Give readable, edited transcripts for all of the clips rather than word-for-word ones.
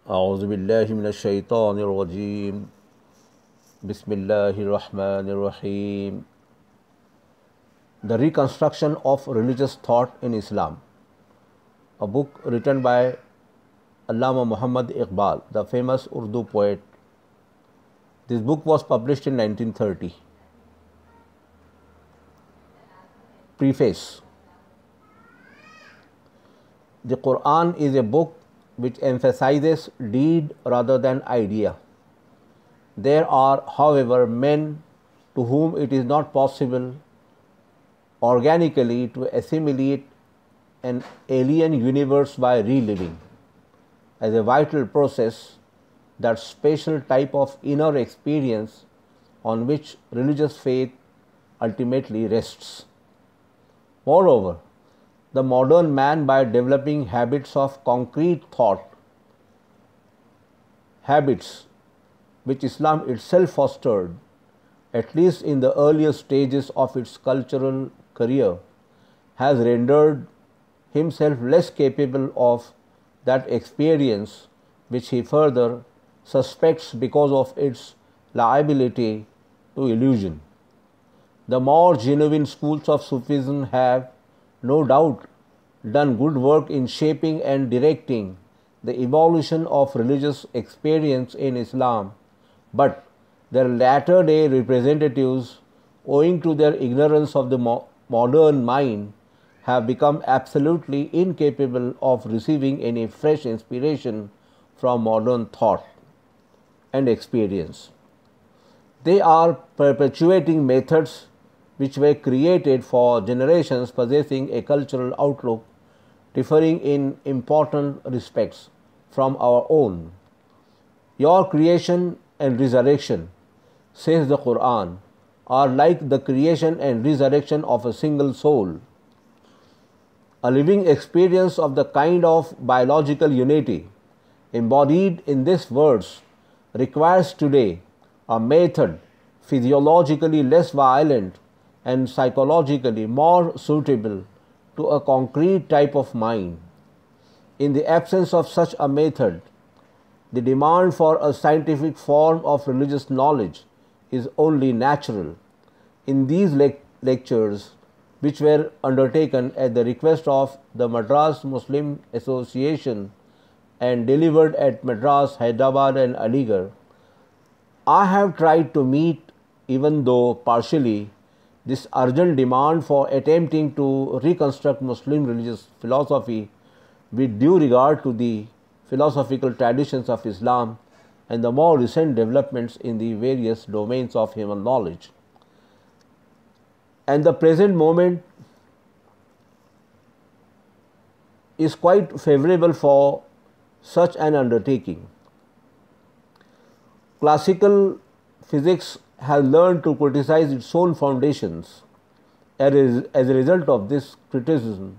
أعوذ بالله من الشيطان الرجيم بسم الله الرحمن الرحيم. The Reconstruction of Religious Thought in Islam, a book written by Allama Muhammad Iqbal, the famous Urdu poet. This book was published in 1930. Preface. The Quran is a book which emphasizes deed rather than idea. There are, however, men to whom it is not possible organically to assimilate an alien universe by reliving, as a vital process, that special type of inner experience on which religious faith ultimately rests. Moreover, the modern man, by developing habits of concrete thought, habits which Islam itself fostered, at least in the earlier stages of its cultural career, has rendered himself less capable of that experience which he further suspects because of its liability to illusion. The more genuine schools of Sufism have, no doubt, done good work in shaping and directing the evolution of religious experience in Islam, but their latter day representatives, owing to their ignorance of the modern mind, have become absolutely incapable of receiving any fresh inspiration from modern thought and experience. They are perpetuating methods which were created for generations, possessing a cultural outlook differing in important respects from our own. Your creation and resurrection, says the Quran, are like the creation and resurrection of a single soul. A living experience of the kind of biological unity embodied in this verse requires today a method physiologically less violent and psychologically more suitable to a concrete type of mind. In the absence of such a method, the demand for a scientific form of religious knowledge is only natural. In these lectures, which were undertaken at the request of the Madras Muslim Association and delivered at Madras, Hyderabad and Aligarh, I have tried to meet, even though partially, this urgent demand for attempting to reconstruct Muslim religious philosophy with due regard to the philosophical traditions of Islam and the more recent developments in the various domains of human knowledge. And the present moment is quite favorable for such an undertaking. Classical physics has learned to criticize its own foundations. As a result of this criticism,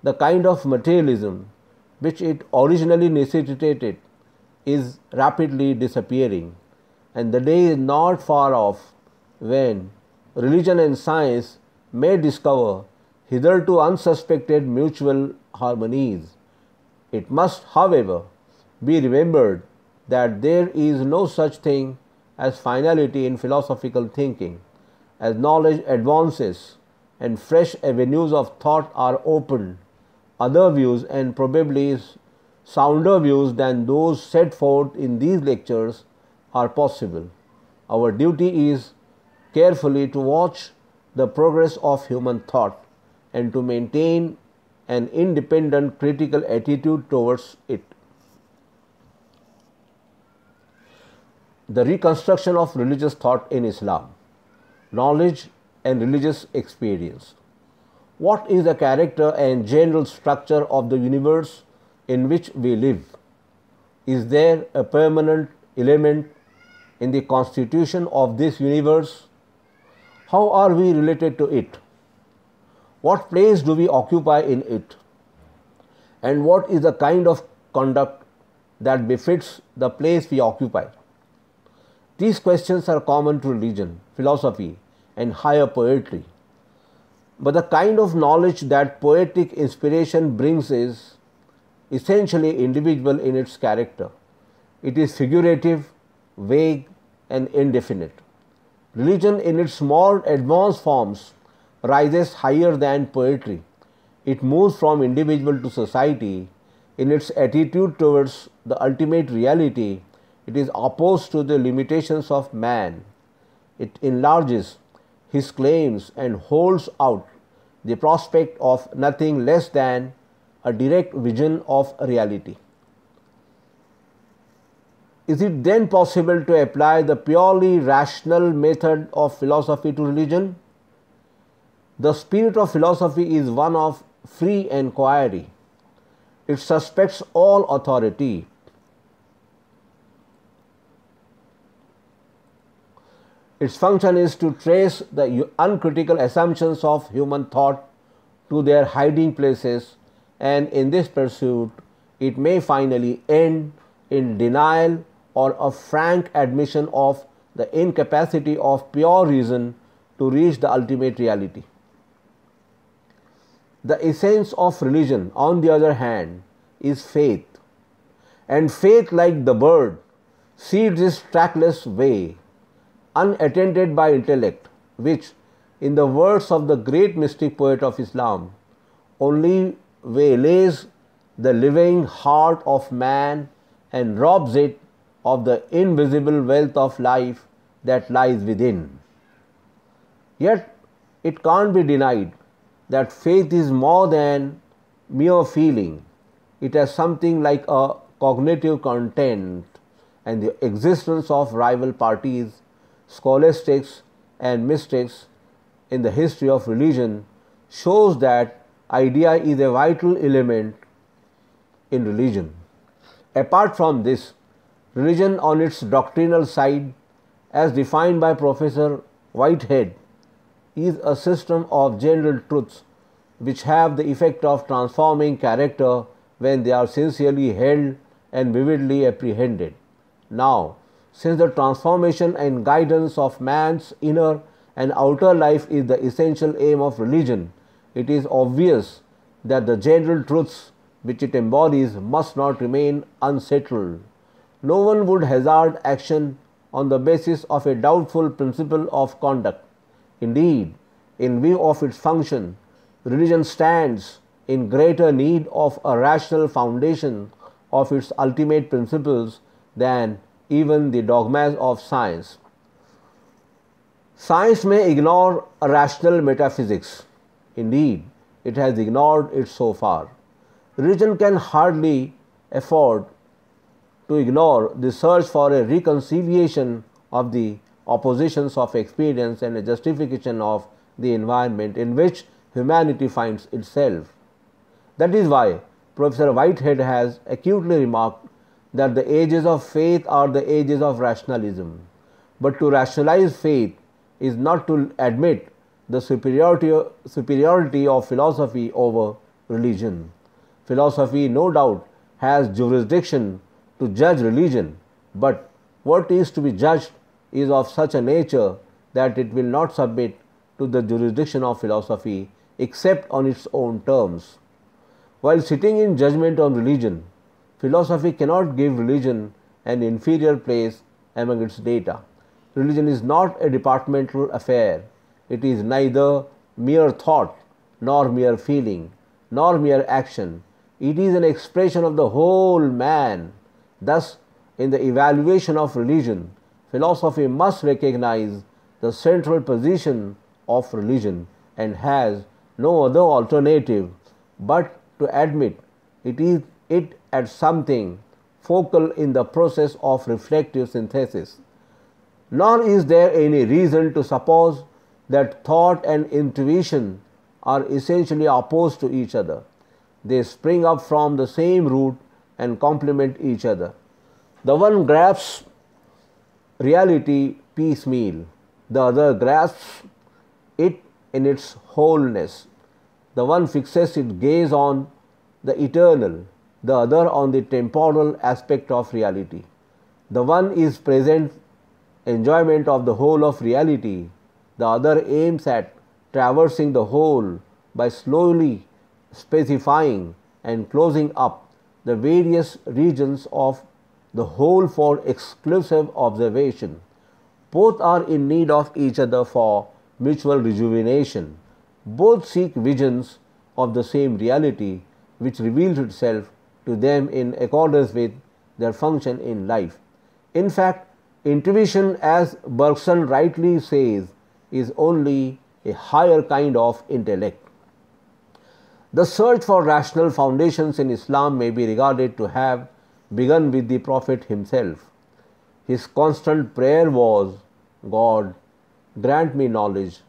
the kind of materialism which it originally necessitated is rapidly disappearing, and the day is not far off when religion and science may discover hitherto unsuspected mutual harmonies. It must, however, be remembered that there is no such thing as finality in philosophical thinking. As knowledge advances and fresh avenues of thought are opened, other views, and probably sounder views than those set forth in these lectures, are possible. Our duty is carefully to watch the progress of human thought and to maintain an independent critical attitude towards it. The reconstruction of religious thought in Islam, knowledge and religious experience. What is the character and general structure of the universe in which we live? Is there a permanent element in the constitution of this universe? How are we related to it? What place do we occupy in it? And what is the kind of conduct that befits the place we occupy? These questions are common to religion, philosophy, and higher poetry. But the kind of knowledge that poetic inspiration brings is essentially individual in its character. It is figurative, vague, and indefinite. Religion, in its more advanced forms, rises higher than poetry. It moves from individual to society. In its attitude towards the ultimate reality, it is opposed to the limitations of man. It enlarges his claims and holds out the prospect of nothing less than a direct vision of reality. Is it then possible to apply the purely rational method of philosophy to religion? The spirit of philosophy is one of free inquiry. It suspects all authority. Its function is to trace the uncritical assumptions of human thought to their hiding places, and in this pursuit, it may finally end in denial or a frank admission of the incapacity of pure reason to reach the ultimate reality. The essence of religion, on the other hand, is faith. And faith, like the bird, seeds its trackless way, unattended by intellect, which, in the words of the great mystic poet of Islam, only waylays the living heart of man and robs it of the invisible wealth of life that lies within. Yet, it can't be denied that faith is more than mere feeling. It has something like a cognitive content, and the existence of rival parties, scholastics, and mystics in the history of religion shows that idea is a vital element in religion. Apart from this, religion on its doctrinal side, as defined by Professor Whitehead, is a system of general truths which have the effect of transforming character when they are sincerely held and vividly apprehended. Now, since the transformation and guidance of man's inner and outer life is the essential aim of religion, it is obvious that the general truths which it embodies must not remain unsettled. No one would hazard action on the basis of a doubtful principle of conduct. Indeed, in view of its function, religion stands in greater need of a rational foundation of its ultimate principles than even the dogmas of science. Science may ignore a rational metaphysics. Indeed, it has ignored it so far. Religion can hardly afford to ignore the search for a reconciliation of the oppositions of experience and a justification of the environment in which humanity finds itself. That is why Professor Whitehead has acutely remarked that the ages of faith are the ages of rationalism. But to rationalize faith is not to admit the superiority of philosophy over religion. Philosophy, no doubt, has jurisdiction to judge religion, but what is to be judged is of such a nature that it will not submit to the jurisdiction of philosophy except on its own terms. While sitting in judgment on religion, philosophy cannot give religion an inferior place among its data. Religion is not a departmental affair. It is neither mere thought, nor mere feeling, nor mere action. It is an expression of the whole man. Thus, in the evaluation of religion, philosophy must recognize the central position of religion and has no other alternative but to admit it as something focal in the process of reflective synthesis. Nor is there any reason to suppose that thought and intuition are essentially opposed to each other. They spring up from the same root and complement each other. The one grasps reality piecemeal, the other grasps it in its wholeness. The one fixes its gaze on the eternal, the other on the temporal aspect of reality. The one is present enjoyment of the whole of reality, the other aims at traversing the whole by slowly specifying and closing up the various regions of the whole for exclusive observation. Both are in need of each other for mutual rejuvenation. Both seek visions of the same reality which reveals itself to them in accordance with their function in life. In fact, intuition, as Bergson rightly says, is only a higher kind of intellect. The search for rational foundations in Islam may be regarded to have begun with the Prophet himself. His constant prayer was, God, grant me knowledge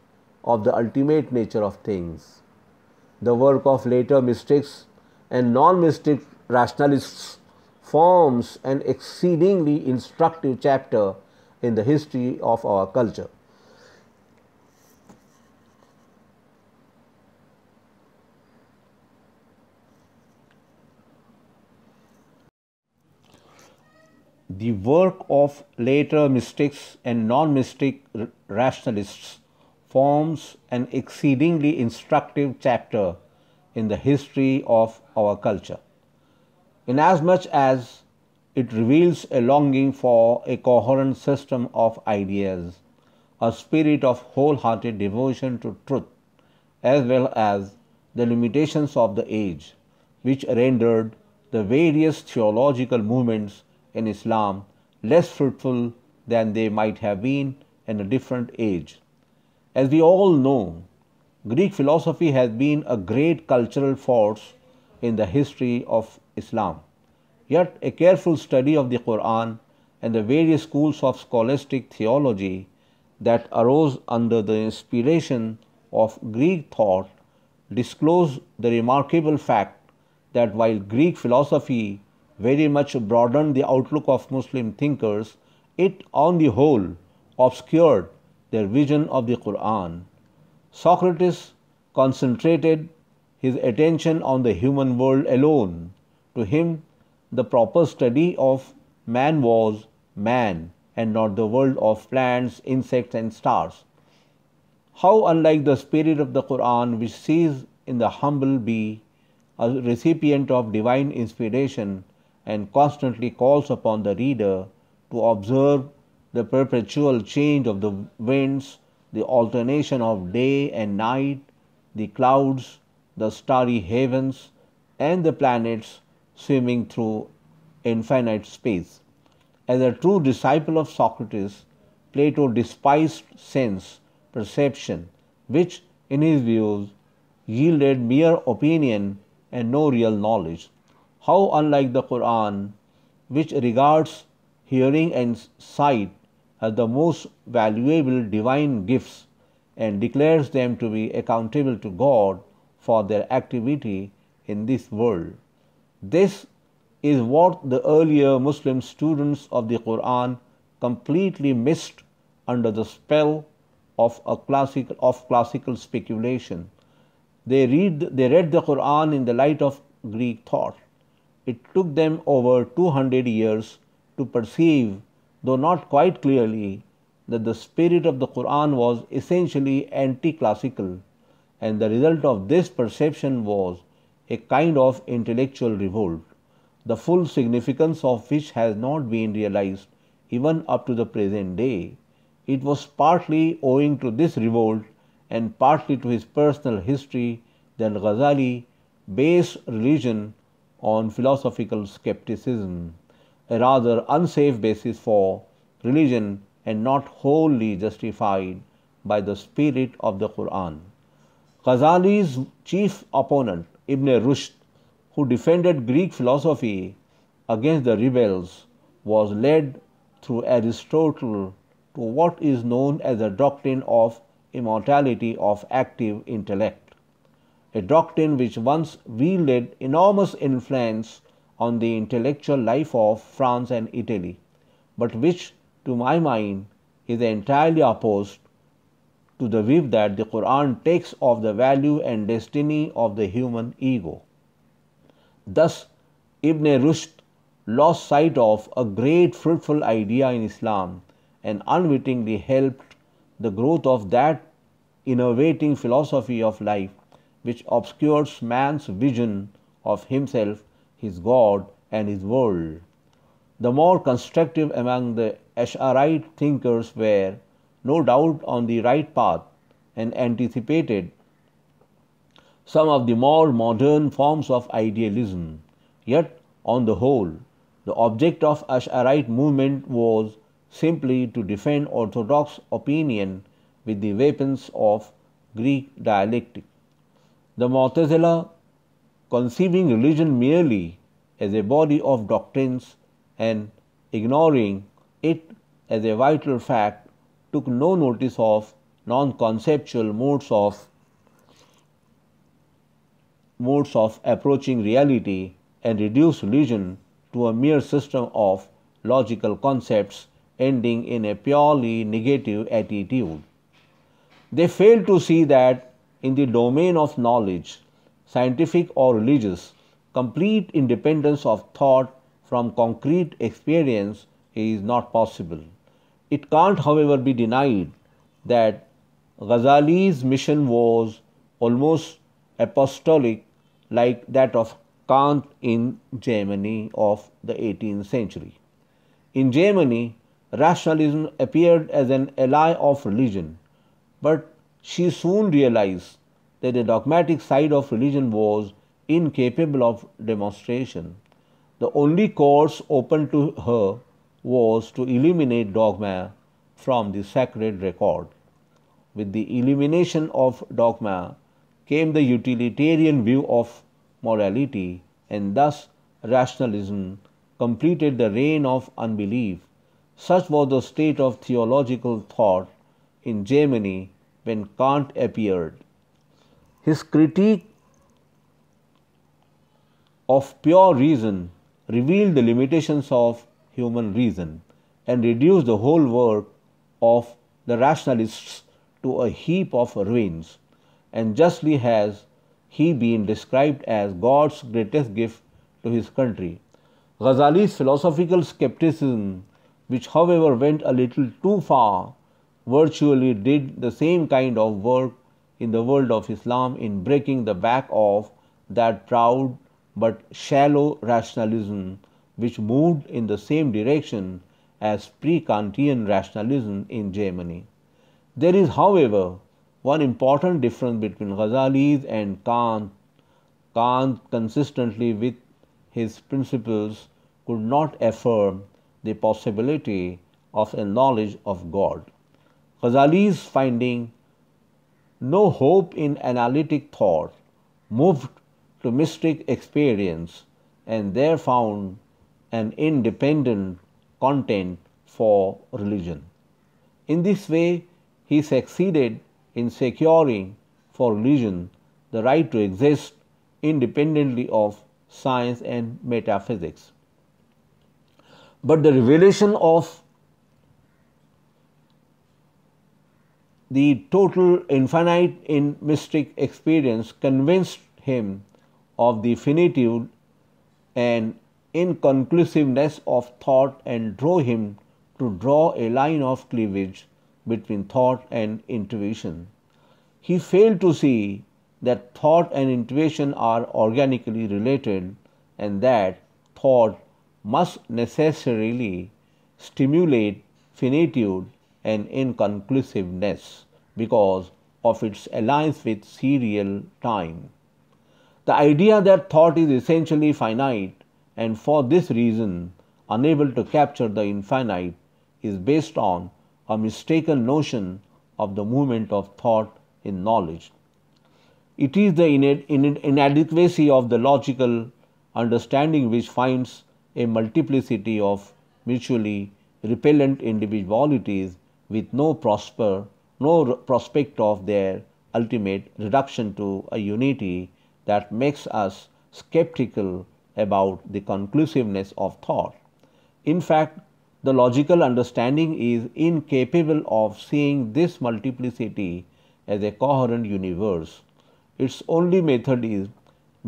of the ultimate nature of things. The work of later mystics and non-mystic rationalists forms an exceedingly instructive chapter in the history of our culture. The work of later mystics and non-mystic rationalists forms an exceedingly instructive chapter in the history of our culture, inasmuch as it reveals a longing for a coherent system of ideas, a spirit of wholehearted devotion to truth, as well as the limitations of the age, which rendered the various theological movements in Islam less fruitful than they might have been in a different age. As we all know, Greek philosophy has been a great cultural force in the history of Islam. Yet a careful study of the Quran and the various schools of scholastic theology that arose under the inspiration of Greek thought disclose the remarkable fact that while Greek philosophy very much broadened the outlook of Muslim thinkers, it on the whole obscured their vision of the Quran. Socrates concentrated his attention on the human world alone. To him, the proper study of man was man and not the world of plants, insects, and stars. How unlike the spirit of the Quran, which sees in the humble bee a recipient of divine inspiration and constantly calls upon the reader to observe the perpetual change of the winds, the alternation of day and night, the clouds, the starry heavens, and the planets swimming through infinite space. As a true disciple of Socrates, Plato despised sense perception, which in his views yielded mere opinion and no real knowledge. How unlike the Quran, which regards hearing and sight as the most valuable divine gifts and declares them to be accountable to God for their activity in this world. This is what the earlier Muslim students of the Quran completely missed under the spell of classical speculation. They read the Quran in the light of Greek thought. It took them over 200 years to perceive, though not quite clearly, that the spirit of the Quran was essentially anti-classical, and the result of this perception was a kind of intellectual revolt, the full significance of which has not been realized even up to the present day. It was partly owing to this revolt and partly to his personal history that Ghazali based religion on philosophical skepticism, a rather unsafe basis for religion and not wholly justified by the spirit of the Quran. Ghazali's chief opponent, Ibn Rushd, who defended Greek philosophy against the rebels, was led through Aristotle to what is known as the doctrine of immortality of active intellect, a doctrine which once wielded enormous influence on the intellectual life of France and Italy, but which, to my mind, is entirely opposed to the view that the Quran takes of the value and destiny of the human ego. Thus, Ibn Rushd lost sight of a great fruitful idea in Islam and unwittingly helped the growth of that innovating philosophy of life which obscures man's vision of himself, his God, and his world. The more constructive among the Ash'arite thinkers were no doubt on the right path and anticipated some of the more modern forms of idealism. Yet, on the whole, the object of Ash'arite movement was simply to defend orthodox opinion with the weapons of Greek dialectic. The Mu'tazila, conceiving religion merely as a body of doctrines and ignoring it as a vital fact, took no notice of non-conceptual modes of approaching reality and reduced religion to a mere system of logical concepts ending in a purely negative attitude. They failed to see that in the domain of knowledge, scientific or religious, complete independence of thought from concrete experience is not possible. It can't, however, be denied that Ghazali's mission was almost apostolic, like that of Kant in Germany of the 18th century. In Germany, rationalism appeared as an ally of religion, but she soon realized that the dogmatic side of religion was incapable of demonstration. The only course open to her was to eliminate dogma from the sacred record. With the elimination of dogma came the utilitarian view of morality, and thus rationalism completed the reign of unbelief. Such was the state of theological thought in Germany when Kant appeared. His critique of pure reason revealed the limitations of human reason and reduced the whole work of the rationalists to a heap of ruins, and justly has he been described as God's greatest gift to his country. Ghazali's philosophical skepticism, which however went a little too far, virtually did the same kind of work in the world of Islam in breaking the back of that proud but shallow rationalism which moved in the same direction as pre-Kantian rationalism in Germany. There is, however, one important difference between Ghazali and Kant. Kant, consistently with his principles, could not affirm the possibility of a knowledge of God. Ghazali's finding no hope in analytic thought moved to mystic experience and there found an independent content for religion. In this way, he succeeded in securing for religion the right to exist independently of science and metaphysics. But the revelation of the total infinite in mystic experience convinced him of the finitude and inconclusiveness of thought and drove him to draw a line of cleavage between thought and intuition. He failed to see that thought and intuition are organically related and that thought must necessarily stimulate finitude and inconclusiveness because of its alliance with serial time. The idea that thought is essentially finite and for this reason unable to capture the infinite is based on a mistaken notion of the movement of thought in knowledge. It is the inadequacy of the logical understanding which finds a multiplicity of mutually repellent individualities with no prospect of their ultimate reduction to a unity that makes us skeptical about the conclusiveness of thought. In fact, the logical understanding is incapable of seeing this multiplicity as a coherent universe. Its only method is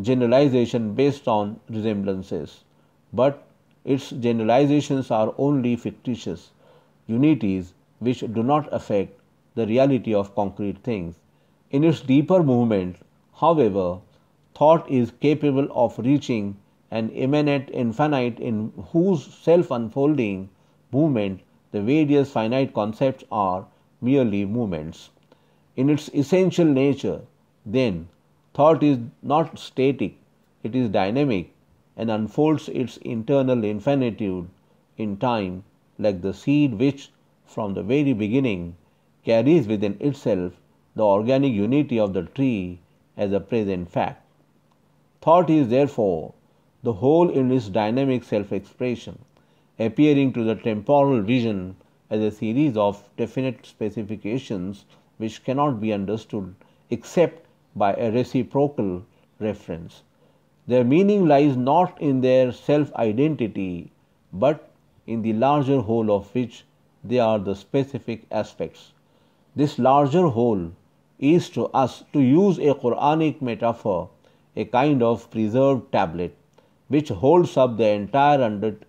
generalization based on resemblances, but its generalizations are only fictitious unities which do not affect the reality of concrete things. In its deeper movement, however, thought is capable of reaching an immanent infinite in whose self-unfolding movement the various finite concepts are merely movements. In its essential nature, then, thought is not static, it is dynamic and unfolds its internal infinitude in time like the seed which, from the very beginning, carries within itself the organic unity of the tree as a present fact. Thought is therefore the whole in its dynamic self-expression, appearing to the temporal vision as a series of definite specifications which cannot be understood except by a reciprocal reference. Their meaning lies not in their self-identity, but in the larger whole of which they are the specific aspects. This larger whole is to us, to use a Quranic metaphor, a kind of preserved tablet which holds up the entire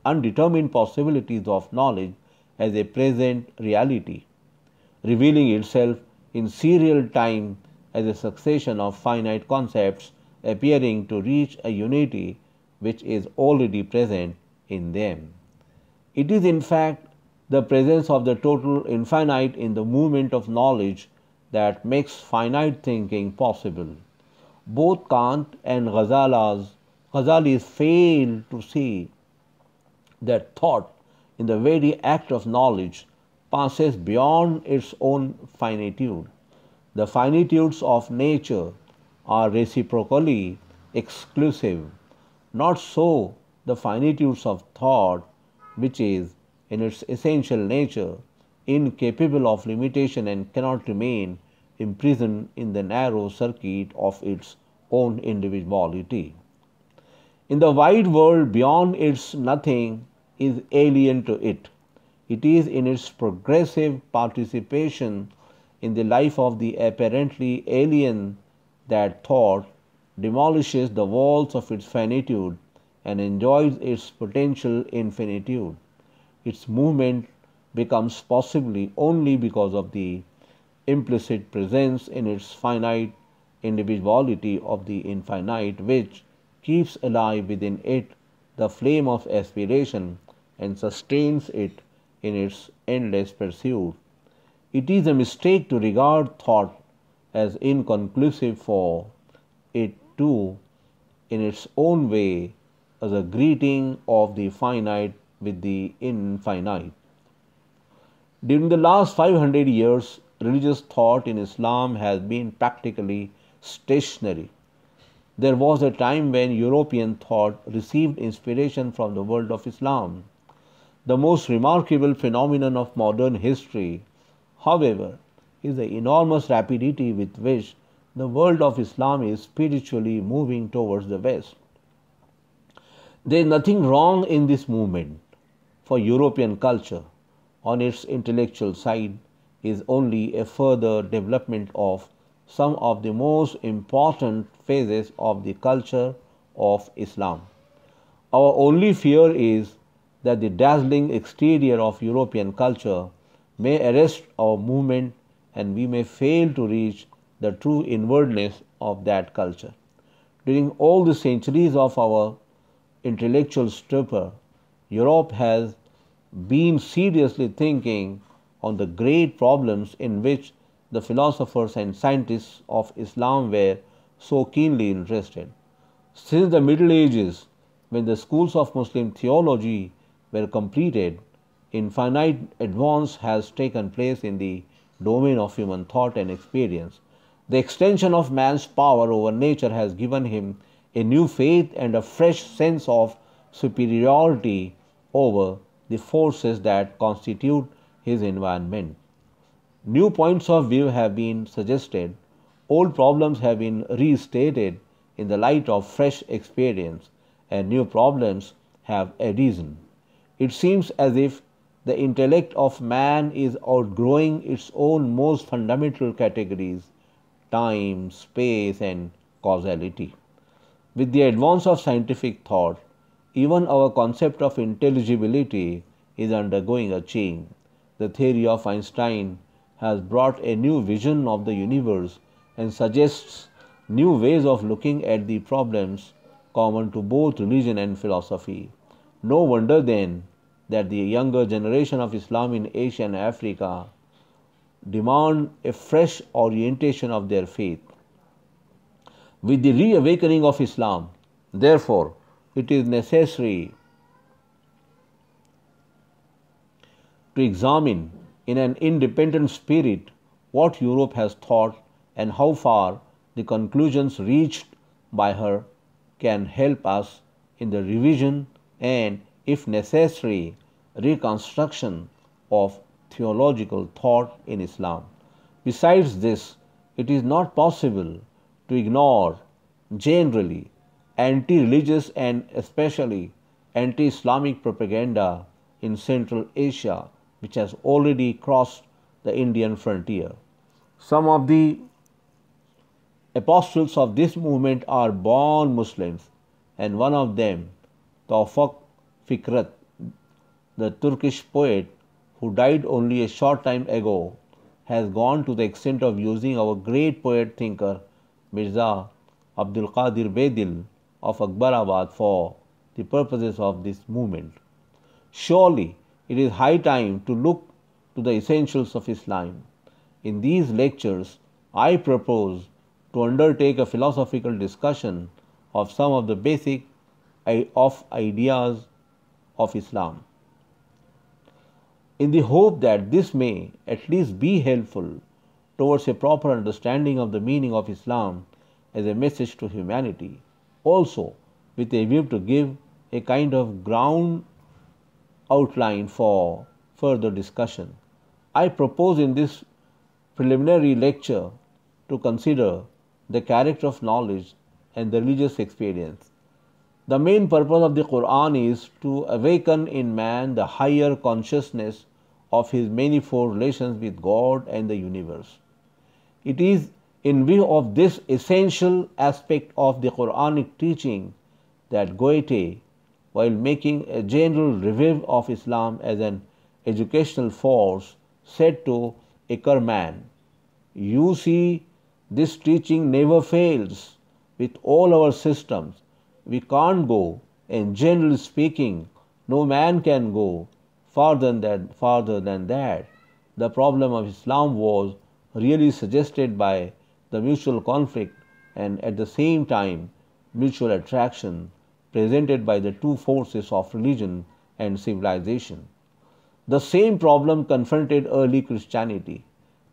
undetermined possibilities of knowledge as a present reality, revealing itself in serial time as a succession of finite concepts appearing to reach a unity which is already present in them. It is in fact the presence of the total infinite in the movement of knowledge that makes finite thinking possible. Both Kant and Ghazali fail to see that thought in the very act of knowledge passes beyond its own finitude. The finitudes of nature are reciprocally exclusive. Not so the finitudes of thought, which is, in its essential nature, incapable of limitation and cannot remain imprisoned in the narrow circuit of its own individuality. In the wide world beyond its nothing is alien to it. It is in its progressive participation in the life of the apparently alien that thought demolishes the walls of its finitude and enjoys its potential infinitude. Its movement becomes possibly only because of the implicit presence in its finite individuality of the infinite, which keeps alive within it the flame of aspiration and sustains it in its endless pursuit. It is a mistake to regard thought as inconclusive, for it too, in its own way, as a greeting of the finite with the infinite. During the last 500 years, religious thought in Islam has been practically stationary. There was a time when European thought received inspiration from the world of Islam. The most remarkable phenomenon of modern history, however, is the enormous rapidity with which the world of Islam is spiritually moving towards the West. There is nothing wrong in this movement, for European culture, on its intellectual side, is only a further development of some of the most important phases of the culture of Islam. Our only fear is that the dazzling exterior of European culture may arrest our movement and we may fail to reach the true inwardness of that culture. During all the centuries of our intellectual stupor, Europe has been seriously thinking on the great problems in which the philosophers and scientists of Islam were so keenly interested. Since the Middle Ages, when the schools of Muslim theology were completed, infinite advance has taken place in the domain of human thought and experience. The extension of man's power over nature has given him a new faith and a fresh sense of superiority over the forces that constitute his environment. New points of view have been suggested, old problems have been restated in the light of fresh experience, and new problems have arisen. It seems as if the intellect of man is outgrowing its own most fundamental categories, time, space, and causality. With the advance of scientific thought, even our concept of intelligibility is undergoing a change. The theory of Einstein has brought a new vision of the universe and suggests new ways of looking at the problems common to both religion and philosophy. No wonder then that the younger generation of Islam in Asia and Africa demand a fresh orientation of their faith. With the reawakening of Islam, therefore, it is necessary to examine in an independent spirit what Europe has thought and how far the conclusions reached by her can help us in the revision and, if necessary, reconstruction of theological thought in Islam. Besides this, it is not possible to ignore generally anti-religious and especially anti-Islamic propaganda in Central Asia, which has already crossed the Indian frontier. Some of the apostles of this movement are born Muslims, and one of them, Tawfiq Fikrat, the Turkish poet who died only a short time ago, has gone to the extent of using our great poet thinker Mirza Abdul Qadir Bedil of Akbarabad for the purposes of this movement. Surely it is high time to look to the essentials of Islam. In these lectures, I propose to undertake a philosophical discussion of some of the basic ideas of Islam, in the hope that this may at least be helpful towards a proper understanding of the meaning of Islam as a message to humanity, also with a view to give a kind of ground outline for further discussion. I propose in this preliminary lecture to consider the character of knowledge and the religious experience. The main purpose of the Quran is to awaken in man the higher consciousness of his manifold relations with God and the universe. It is in view of this essential aspect of the Quranic teaching that Goethe, while making a general review of Islam as an educational force, said to Ackerman, "You see, this teaching never fails with all our systems. We can't go, and generally speaking, no man can go farther than that. The problem of Islam was really suggested by the mutual conflict and at the same time mutual attraction presented by the two forces of religion and civilization. The same problem confronted early Christianity.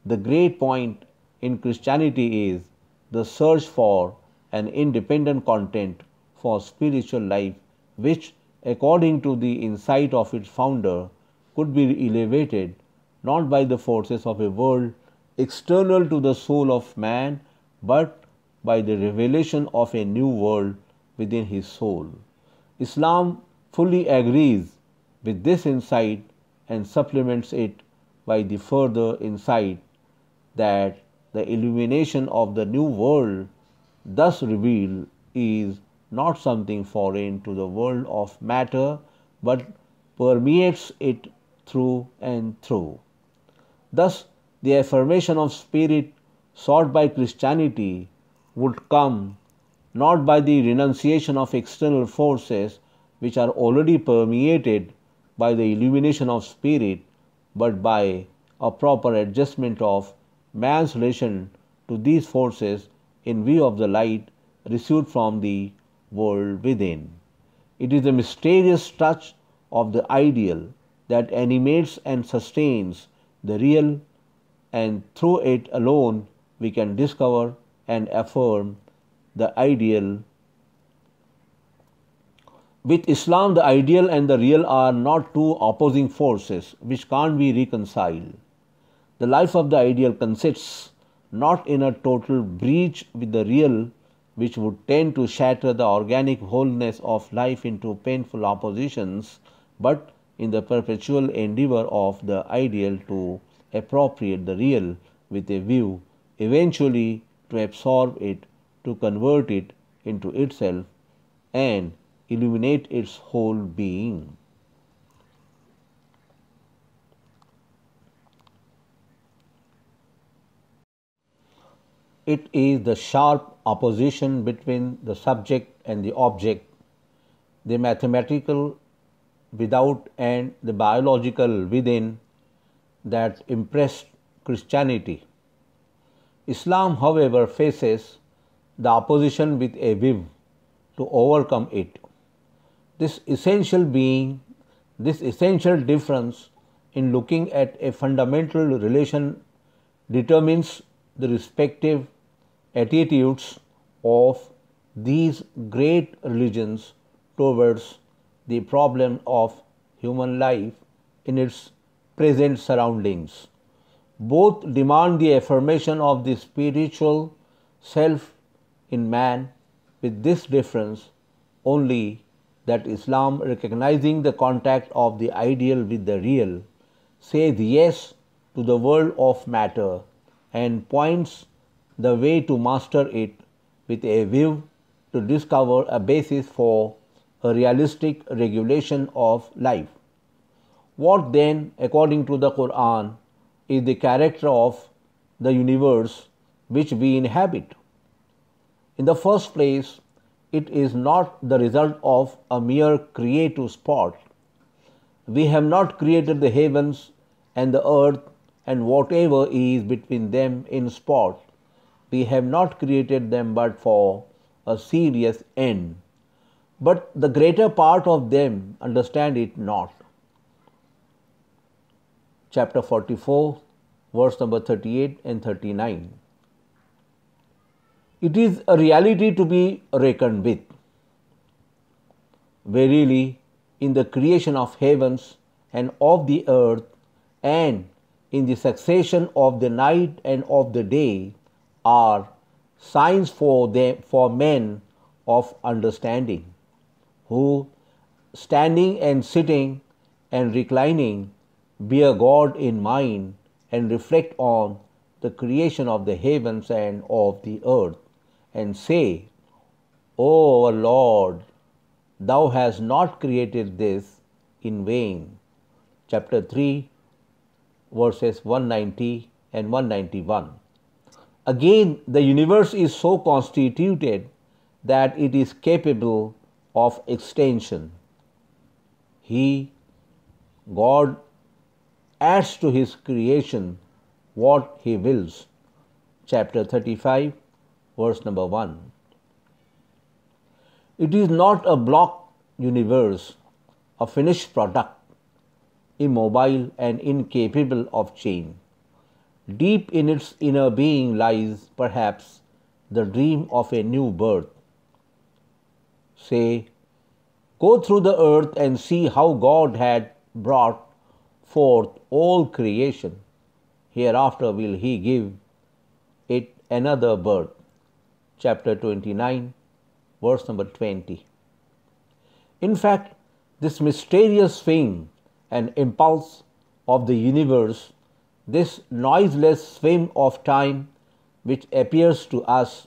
The great point in Christianity is the search for an independent content for spiritual life, which, according to the insight of its founder, could be elevated not by the forces of a world external to the soul of man, but by the revelation of a new world within his soul. Islam fully agrees with this insight and supplements it by the further insight that the illumination of the new world thus revealed is not something foreign to the world of matter, but permeates it through and through. Thus, the affirmation of spirit sought by Christianity would come not by the renunciation of external forces which are already permeated by the illumination of spirit, but by a proper adjustment of man's relation to these forces in view of the light received from the world within. It is the mysterious touch of the ideal that animates and sustains the real, and through it alone we can discover and affirm the ideal. With Islam, the ideal and the real are not two opposing forces which can't be reconciled. The life of the ideal consists not in a total breach with the real, which would tend to shatter the organic wholeness of life into painful oppositions, but in the perpetual endeavor of the ideal to appropriate the real with a view eventually to absorb it, to convert it into itself and illuminate its whole being. It is the sharp opposition between the subject and the object, the mathematical without and the biological within, that impressed Christianity. Islam, however, faces the opposition with a view to overcome it. This essential difference in looking at a fundamental relation determines the respective attitudes of these great religions towards the problem of human life in its present surroundings. Both demand the affirmation of the spiritual self in man, with this difference only that Islam, recognizing the contact of the ideal with the real, says yes to the world of matter and points the way to master it with a view to discover a basis for a realistic regulation of life. What then, according to the Quran, is the character of the universe which we inhabit? In the first place, it is not the result of a mere creative sport. We have not created the heavens and the earth and whatever is between them in sport. We have not created them but for a serious end. But the greater part of them understand it not. Chapter 44, verse number 38 and 39. It is a reality to be reckoned with. Verily, in the creation of heavens and of the earth, and in the succession of the night and of the day, are signs for men of understanding, who, standing and sitting and reclining, bear God in mind and reflect on the creation of the heavens and of the earth, and say, O our Lord, Thou hast not created this in vain. Chapter 3, verses 190 and 191. Again, the universe is so constituted that it is capable of extension. He, God, adds to His creation what He wills. Chapter 35, verse number 1. It is not a block universe, a finished product, immobile and incapable of change. Deep in its inner being lies, perhaps, the dream of a new birth. Say, go through the earth and see how God had brought forth all creation. Hereafter will He give it another birth. Chapter 29, verse number 20. In fact, this mysterious swing and impulse of the universe, this noiseless swim of time which appears to us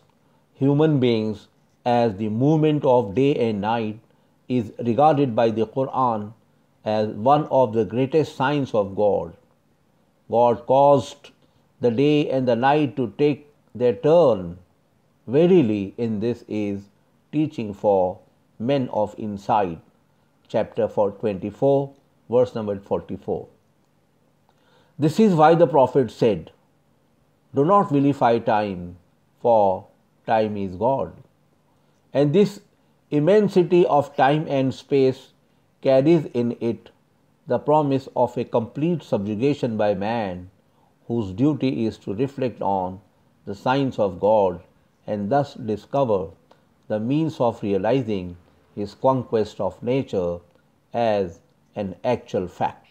human beings as the movement of day and night, is regarded by the Quran as one of the greatest signs of God. God caused the day and the night to take their turn. Verily, in this is teaching for men of insight. Chapter 24, verse number 44. This is why the Prophet said, do not vilify time, for time is God. And this immensity of time and space carries in it the promise of a complete subjugation by man, whose duty is to reflect on the signs of God and thus discover the means of realizing his conquest of nature as an actual fact.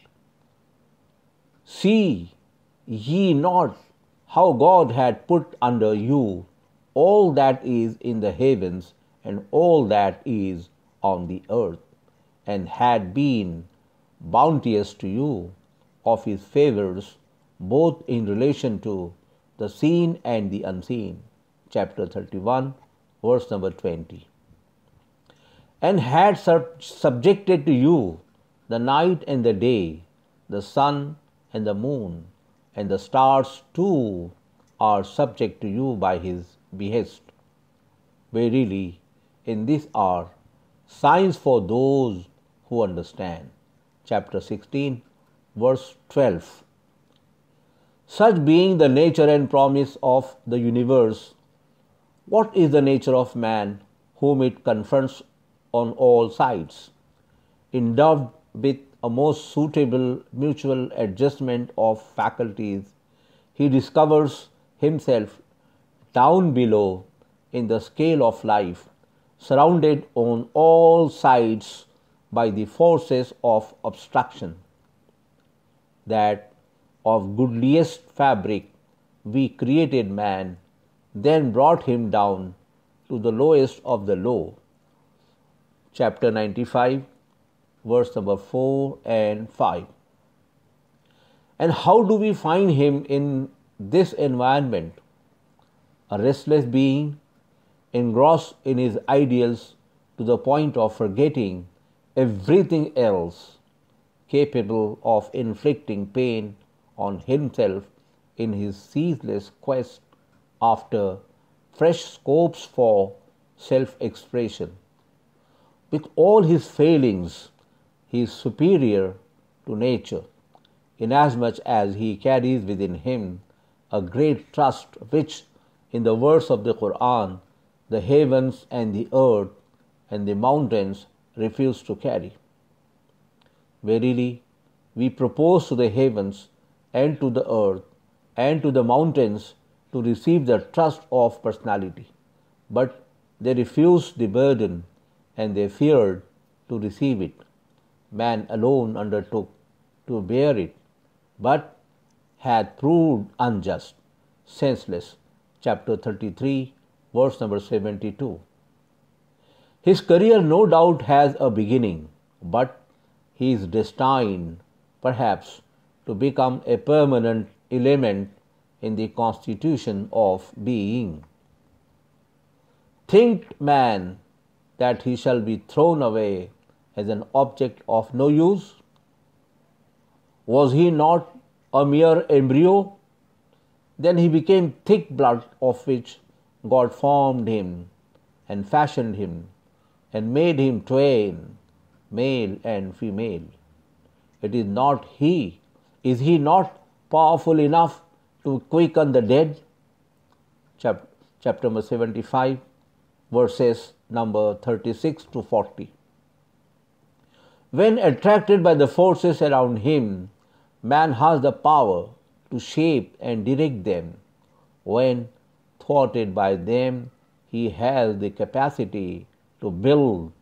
See ye not how God had put under you all that is in the heavens and all that is on the earth, and had been bounteous to you of His favors, both in relation to the seen and the unseen. Chapter 31, verse number 20. And had subjected to you the night and the day, the sun and the moon, and the stars too, are subject to you by his behest. Verily, in this are signs for those who understand. Chapter 16, verse 12. Such being the nature and promise of the universe, what is the nature of man whom it confronts on all sides? Endowed with a most suitable mutual adjustment of faculties, he discovers himself down below in the scale of life, surrounded on all sides by the forces of obstruction. That of goodliest fabric we created man, then brought him down to the lowest of the low. Chapter 95, verse number 4 and 5. And how do we find him in this environment? A restless being, engrossed in his ideals to the point of forgetting everything else, capable of inflicting pain on himself in his ceaseless quest after fresh scopes for self-expression. With all his failings, he is superior to nature, inasmuch as he carries within him a great trust which, in the words of the Quran, the heavens and the earth and the mountains refuse to carry. Verily, we propose to the heavens and to the earth and to the mountains to receive the trust of personality, but they refused the burden and they feared to receive it. Man alone undertook to bear it, but had proved unjust, senseless. Chapter 33, verse number 72. His career no doubt has a beginning, but he is destined, perhaps, to become a permanent element in the constitution of being. Think man that he shall be thrown away as an object of no use? Was he not a mere embryo? Then he became thick blood, of which God formed him and fashioned him and made him twain, male and female. It is not he. Is he not powerful enough to quicken the dead? Chapter number 75, verses number 36 to 40. When attracted by the forces around him, man has the power to shape and direct them. When thwarted by them, he has the capacity to build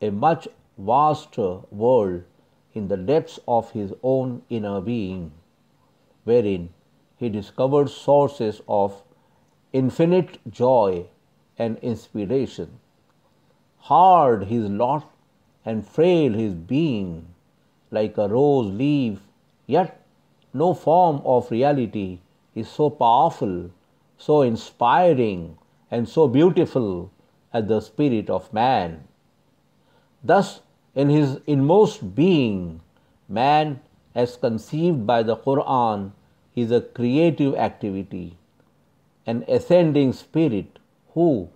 a much vaster world in the depths of his own inner being, wherein he discovers sources of infinite joy and inspiration. Hard his lot and frail his being, like a rose leaf, yet no form of reality is so powerful, so inspiring, and so beautiful as the spirit of man. Thus, in his inmost being, man, as conceived by the Quran, is a creative activity, an ascending spirit who,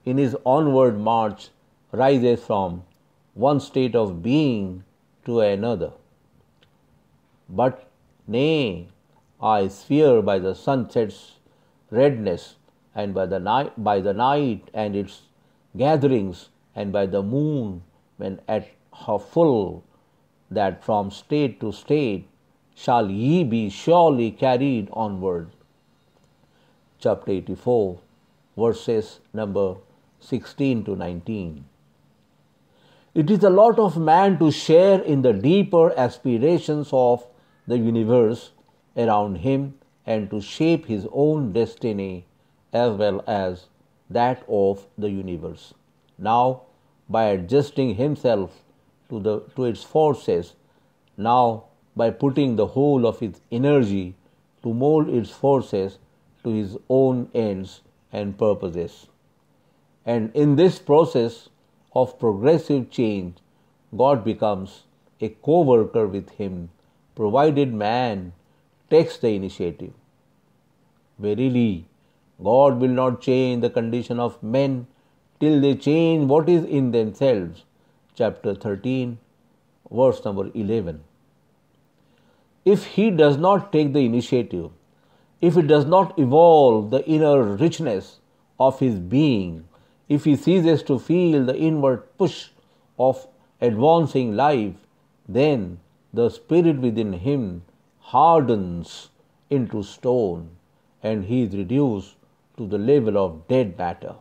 in his onward march, rises from one state of being to another. But nay, I swear by the sunset's redness, and by the night and its gatherings, and by the moon when at her full, that from state to state shall ye be surely carried onward. Chapter 84, verses number 16 to 19. It is the lot of man to share in the deeper aspirations of the universe around him and to shape his own destiny as well as that of the universe. Now, by adjusting himself to its forces, now by putting the whole of his energy to mold its forces to his own ends and purposes. And in this process of progressive change, God becomes a co-worker with him, provided man takes the initiative. Verily, God will not change the condition of men till they change what is in themselves. Chapter 13, verse number 11. If he does not take the initiative, if he does not evolve the inner richness of his being, if he ceases to feel the inward push of advancing life, then the spirit within him hardens into stone and he is reduced to the level of dead matter.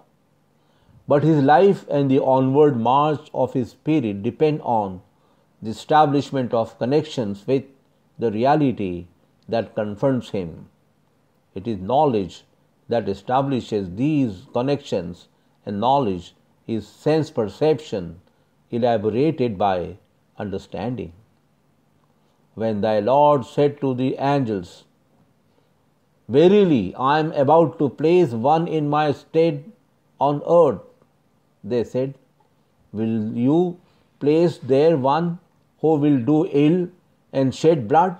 But his life and the onward march of his spirit depend on the establishment of connections with the reality that confronts him. It is knowledge that establishes these connections, and knowledge is sense perception elaborated by understanding. When thy Lord said to the angels, Verily, I am about to place one in my stead on earth, they said, Will you place there one who will do ill and shed blood?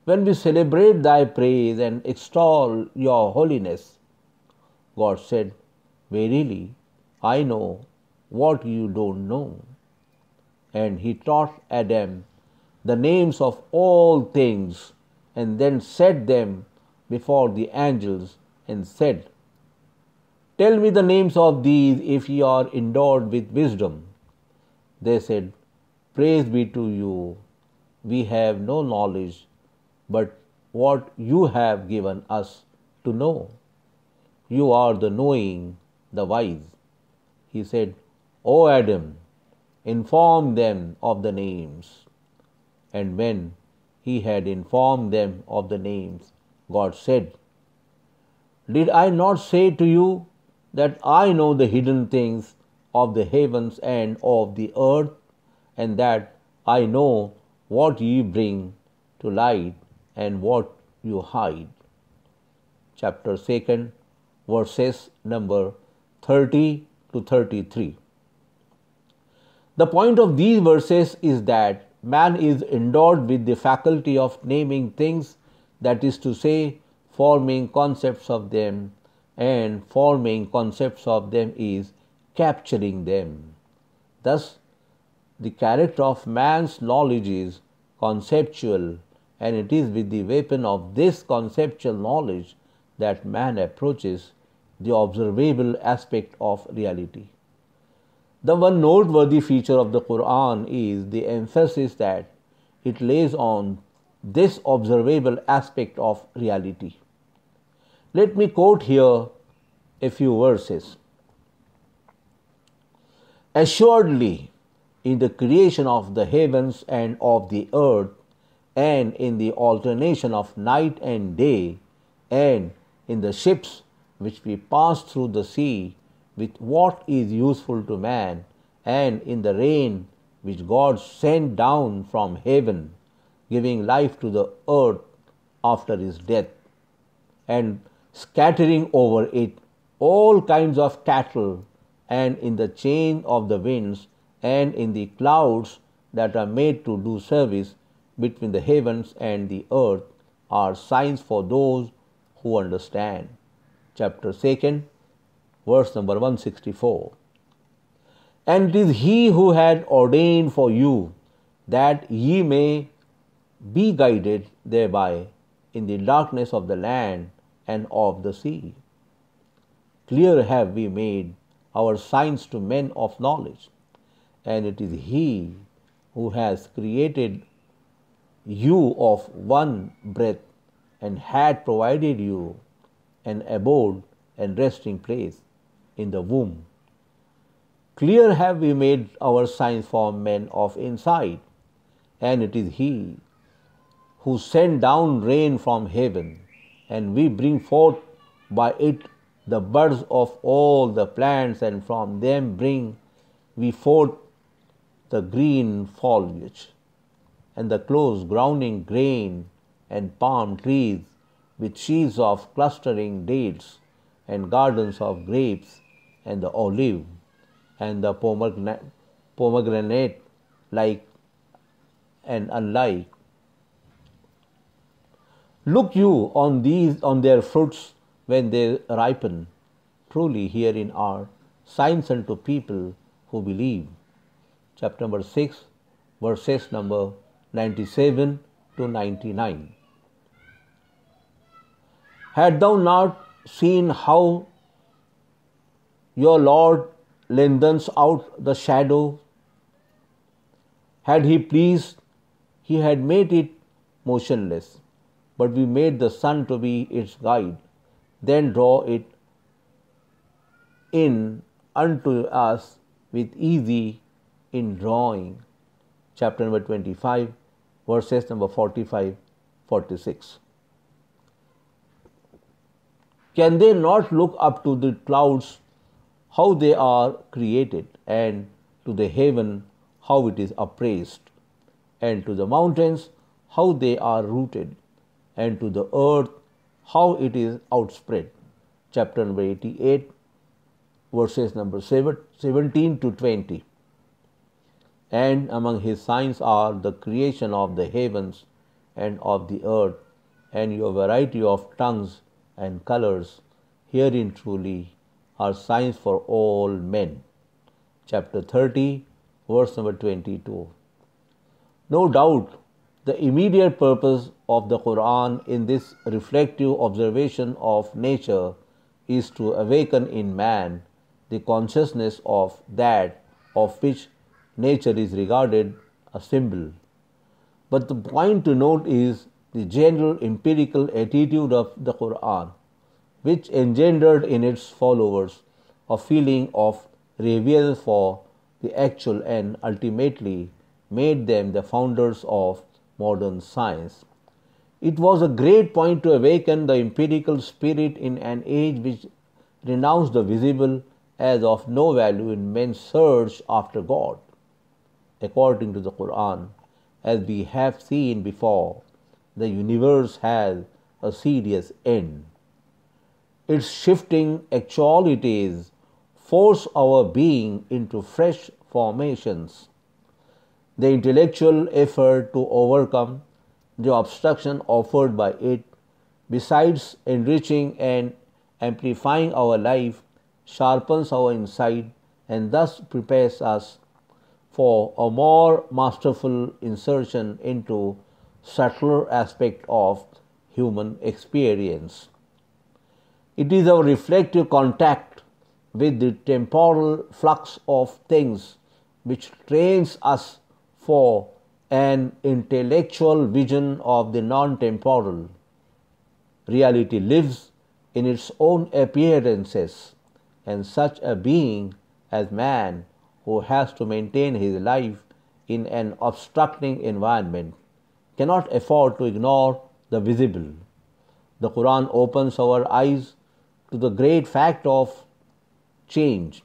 When we celebrate thy praise and extol your holiness, God said, Verily, I know what you don't know. And he taught Adam the names of all things and then set them before the angels and said, Tell me the names of these if ye are endowed with wisdom. They said, Praise be to you. We have no knowledge but what you have given us to know. You are the knowing, the wise. He said, O Adam, inform them of the names. And when he had informed them of the names, God said, Did I not say to you that I know the hidden things of the heavens and of the earth, and that I know what ye bring to light and what you hide? Chapter 2, verses number 30 to 33. The point of these verses is that man is endowed with the faculty of naming things, that is to say, forming concepts of them, and forming concepts of them is capturing them. Thus, the character of man's knowledge is conceptual, and it is with the weapon of this conceptual knowledge that man approaches the observable aspect of reality. The one noteworthy feature of the Quran is the emphasis that it lays on this observable aspect of reality. Let me quote here a few verses. Assuredly, in the creation of the heavens and of the earth, and in the alternation of night and day, and in the ships which we pass through the sea, with what is useful to man, and in the rain which God sent down from heaven, giving life to the earth after his death, and scattering over it all kinds of cattle, and in the chain of the winds, and in the clouds that are made to do service between the heavens and the earth, are signs for those who understand. Chapter 2, verse number 164. And it is he who had ordained for you that ye may be guided thereby in the darkness of the land and of the sea. Clear have we made our signs to men of knowledge, and it is he who has created you of one breath and had provided you an abode and resting place in the womb. Clear have we made our signs for men of insight, and it is he who sent down rain from heaven, and we bring forth by it the buds of all the plants, and from them bring we forth the green foliage, and the close grounding grain, and palm trees with sheaves of clustering dates, and gardens of grapes, and the olive, and the pomegranate like and unlike. Look you on these, on their fruits when they ripen. Truly herein are signs unto people who believe. Chapter number 6, verses number 97 to 99. Had thou not seen how your Lord lengthens out the shadow? Had he pleased, he had made it motionless, but we made the sun to be its guide, then draw it in unto us with easy in drawing. Chapter number 25, verses number 45, 46. Can they not look up to the clouds, how they are created, and to the heaven, how it is upraised, and to the mountains, how they are rooted, and to the earth, how it is outspread? Chapter number 88, verses number 17 to 20. And among his signs are the creation of the heavens and of the earth, and your variety of tongues and colors. Herein truly are signs for all men. Chapter 30, verse number 22. No doubt, the immediate purpose of the Quran in this reflective observation of nature is to awaken in man the consciousness of that of which nature is regarded a symbol. But the point to note is the general empirical attitude of the Quran, which engendered in its followers a feeling of reverence for the actual and ultimately made them the founders of modern science. It was a great point to awaken the empirical spirit in an age which renounced the visible as of no value in men's search after God. According to the Quran, as we have seen before, the universe has a serious end. Its shifting actualities force our being into fresh formations. The intellectual effort to overcome the obstruction offered by it, besides enriching and amplifying our life, sharpens our insight and thus prepares us for a more masterful insertion into subtler aspect of human experience. It is our reflective contact with the temporal flux of things which trains us for an intellectual vision of the non-temporal. Reality lives in its own appearances, and such a being as man, who has to maintain his life in an obstructing environment, cannot afford to ignore the visible. The Quran opens our eyes to the great fact of change,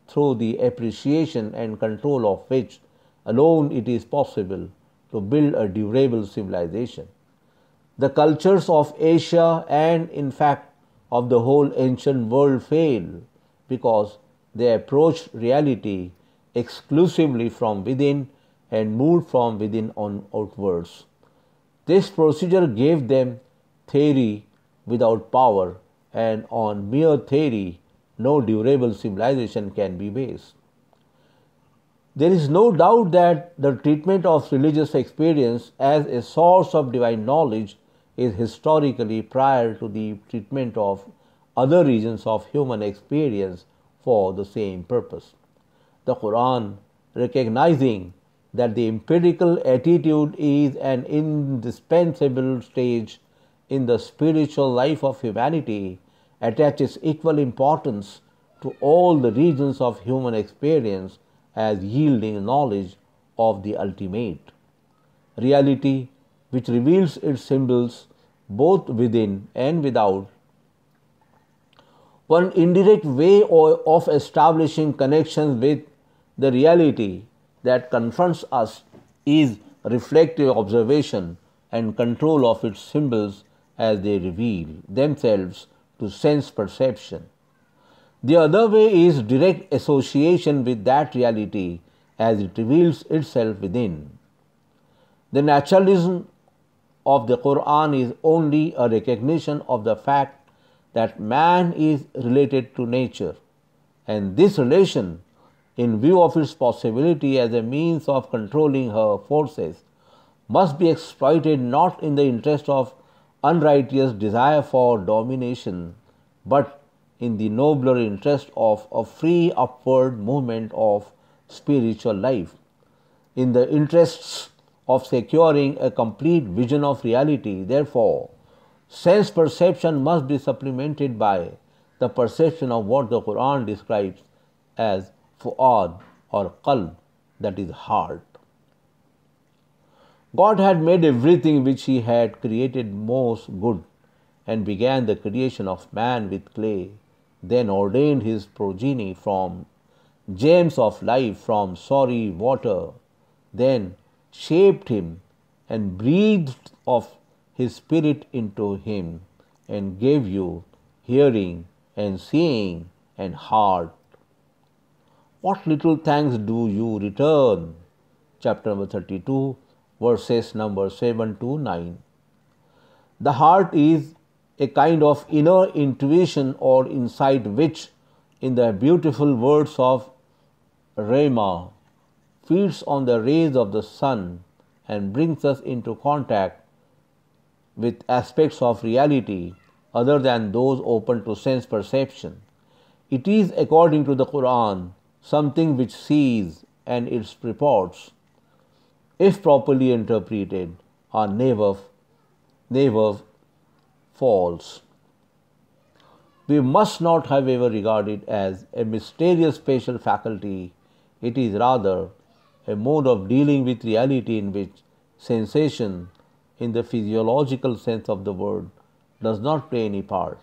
through the appreciation and control of which alone it is possible to build a durable civilization. The cultures of Asia and, in fact, of the whole ancient world fail because they approached reality exclusively from within and moved from within on outwards. This procedure gave them theory without power, and on mere theory no durable civilization can be based. There is no doubt that the treatment of religious experience as a source of divine knowledge is historically prior to the treatment of other regions of human experience for the same purpose. The Quran, recognizing that the empirical attitude is an indispensable stage in the spiritual life of humanity, attaches equal importance to all the regions of human experience as yielding knowledge of the ultimate. Reality, which reveals its symbols both within and without. One indirect way of establishing connections with the reality that confronts us is reflective observation and control of its symbols as they reveal themselves to sense perception. The other way is direct association with that reality as it reveals itself within. The naturalism of the Quran is only a recognition of the fact that man is related to nature, and this relation, in view of its possibility as a means of controlling her forces, must be exploited not in the interest of unrighteous desire for domination, but in the nobler interest of a free upward movement of spiritual life, in the interests of securing a complete vision of reality. Therefore, sense perception must be supplemented by the perception of what the Quran describes as fu'ad or qalb, that is heart. God had made everything which He had created most good, and began the creation of man with clay, then ordained his progeny from gems of life from sorry water, then shaped him and breathed of His Spirit into him, and gave you hearing and seeing and heart. What little thanks do you return? Chapter number 32, verses number 7 to 9. The heart is a kind of inner intuition or insight which, in the beautiful words of Rema, feeds on the rays of the sun and brings us into contact with aspects of reality other than those open to sense perception. It is, according to the Quran, something which sees, and its purports, if properly interpreted, are never false. We must not, however, regard it as a mysterious special faculty. It is rather a mode of dealing with reality in which sensation, in the physiological sense of the word, does not play any part.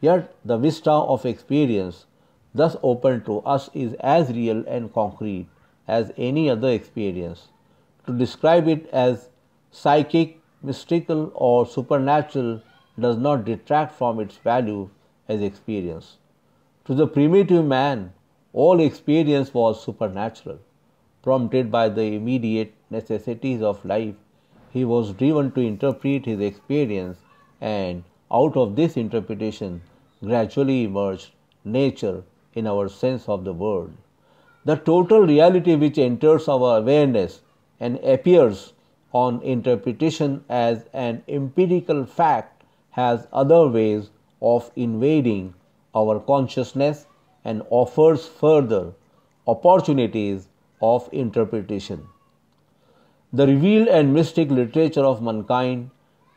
Yet the vista of experience thus open to us is as real and concrete as any other experience. To describe it as psychic, mystical, or supernatural does not detract from its value as experience. To the primitive man, all experience was supernatural. Prompted by the immediate necessities of life, he was driven to interpret his experience, and out of this interpretation gradually emerged nature in our sense of the word. The total reality which enters our awareness and appears on interpretation as an empirical fact has other ways of invading our consciousness and offers further opportunities of interpretation. The revealed and mystic literature of mankind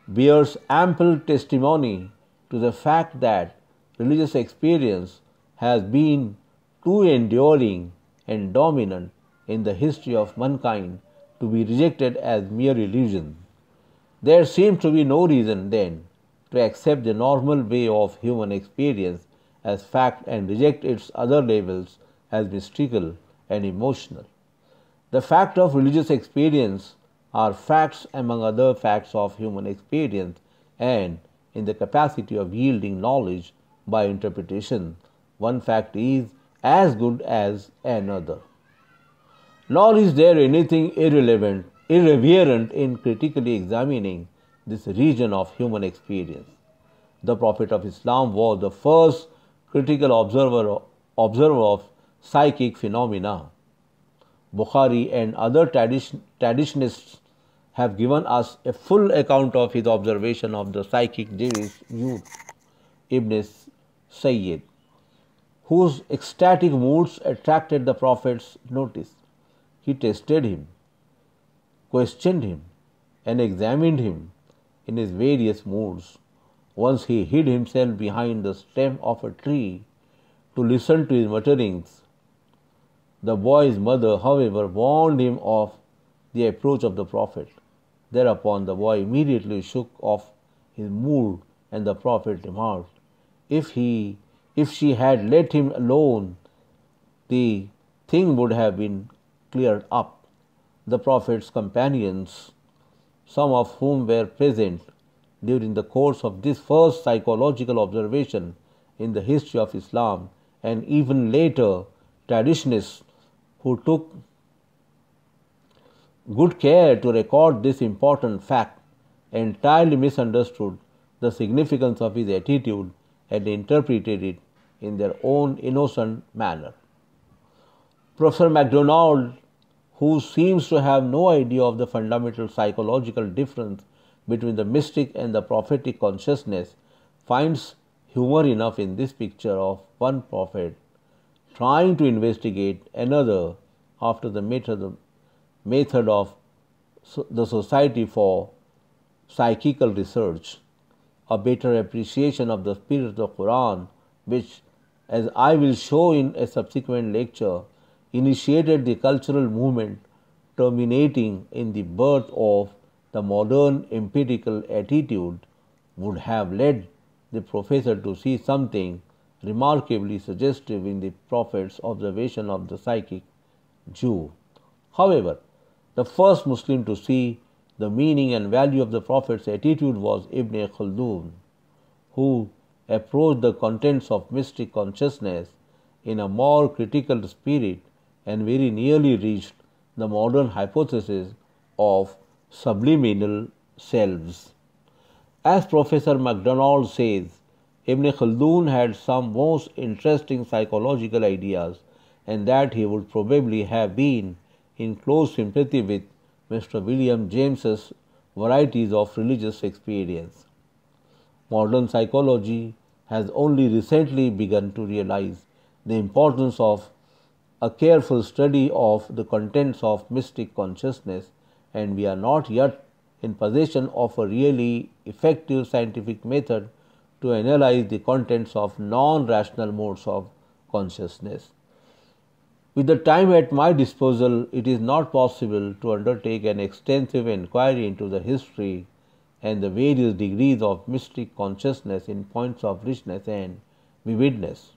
bears ample testimony to the fact that religious experience has been too enduring and dominant in the history of mankind to be rejected as mere illusion. There seems to be no reason, then, to accept the normal way of human experience as fact and reject its other levels as mystical and emotional. The fact of religious experience are facts among other facts of human experience, and in the capacity of yielding knowledge by interpretation, one fact is as good as another. Nor is there anything irreverent in critically examining this region of human experience. The Prophet of Islam was the first critical observer of psychic phenomena. Bukhari and other traditionists have given us a full account of his observation of the psychic Jewish youth, Ibn Sayyid, whose ecstatic moods attracted the Prophet's notice. He tested him, questioned him, and examined him in his various moods. Once he hid himself behind the stem of a tree to listen to his mutterings. The boy's mother, however, warned him of the approach of the Prophet. Thereupon the boy immediately shook off his mood, and the Prophet remarked, If she had let him alone, the thing would have been cleared up. The Prophet's companions, some of whom were present during the course of this first psychological observation in the history of Islam, and even later traditionists who took good care to record this important fact, entirely misunderstood the significance of his attitude and interpreted it in their own innocent manner. Professor MacDonald, who seems to have no idea of the fundamental psychological difference between the mystic and the prophetic consciousness, finds humor enough in this picture of one prophet trying to investigate another after the method of the Society for Psychical Research. A better appreciation of the spirit of the Quran, which, as I will show in a subsequent lecture, initiated the cultural movement terminating in the birth of the modern empirical attitude, would have led the professor to see something remarkably suggestive in the prophet's observation of the psychic Jew. However, the first Muslim to see the meaning and value of the prophet's attitude was Ibn Khaldun, who approached the contents of mystic consciousness in a more critical spirit and very nearly reached the modern hypothesis of subliminal selves. As Professor MacDonald says, Ibn Khaldun had some most interesting psychological ideas, and that he would probably have been in close sympathy with Mr. William James's varieties of religious experience. Modern psychology has only recently begun to realize the importance of a careful study of the contents of mystic consciousness, and we are not yet in possession of a really effective scientific method to analyze the contents of non-rational modes of consciousness. With the time at my disposal, it is not possible to undertake an extensive inquiry into the history and the various degrees of mystic consciousness in points of richness and vividness.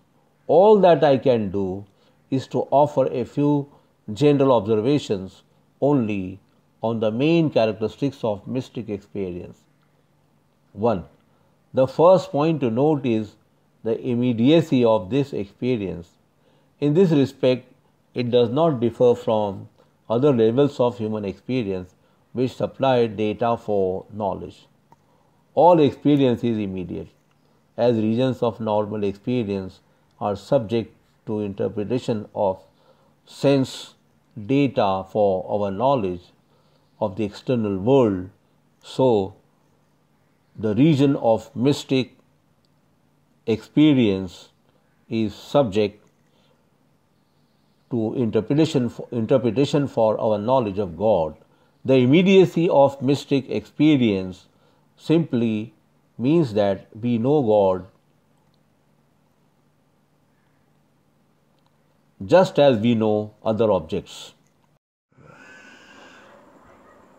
All that I can do is to offer a few general observations only on the main characteristics of mystic experience. 1. The first point to note is the immediacy of this experience. In this respect, it does not differ from other levels of human experience which supply data for knowledge. All experience is immediate, as regions of normal experience are subject to interpretation of sense data for our knowledge of the external world, so the region of mystic experience is subject to interpretation for our knowledge of God. The immediacy of mystic experience simply means that we know God just as we know other objects.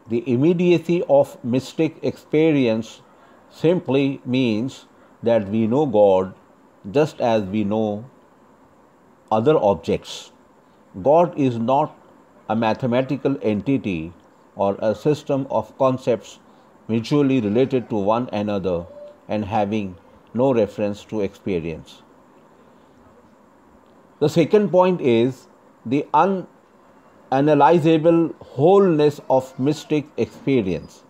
The immediacy of mystic experience simply means that we know God just as we know other objects. God is not a mathematical entity or a system of concepts mutually related to one another and having no reference to experience. The second point is the unanalyzable wholeness of mystic experience.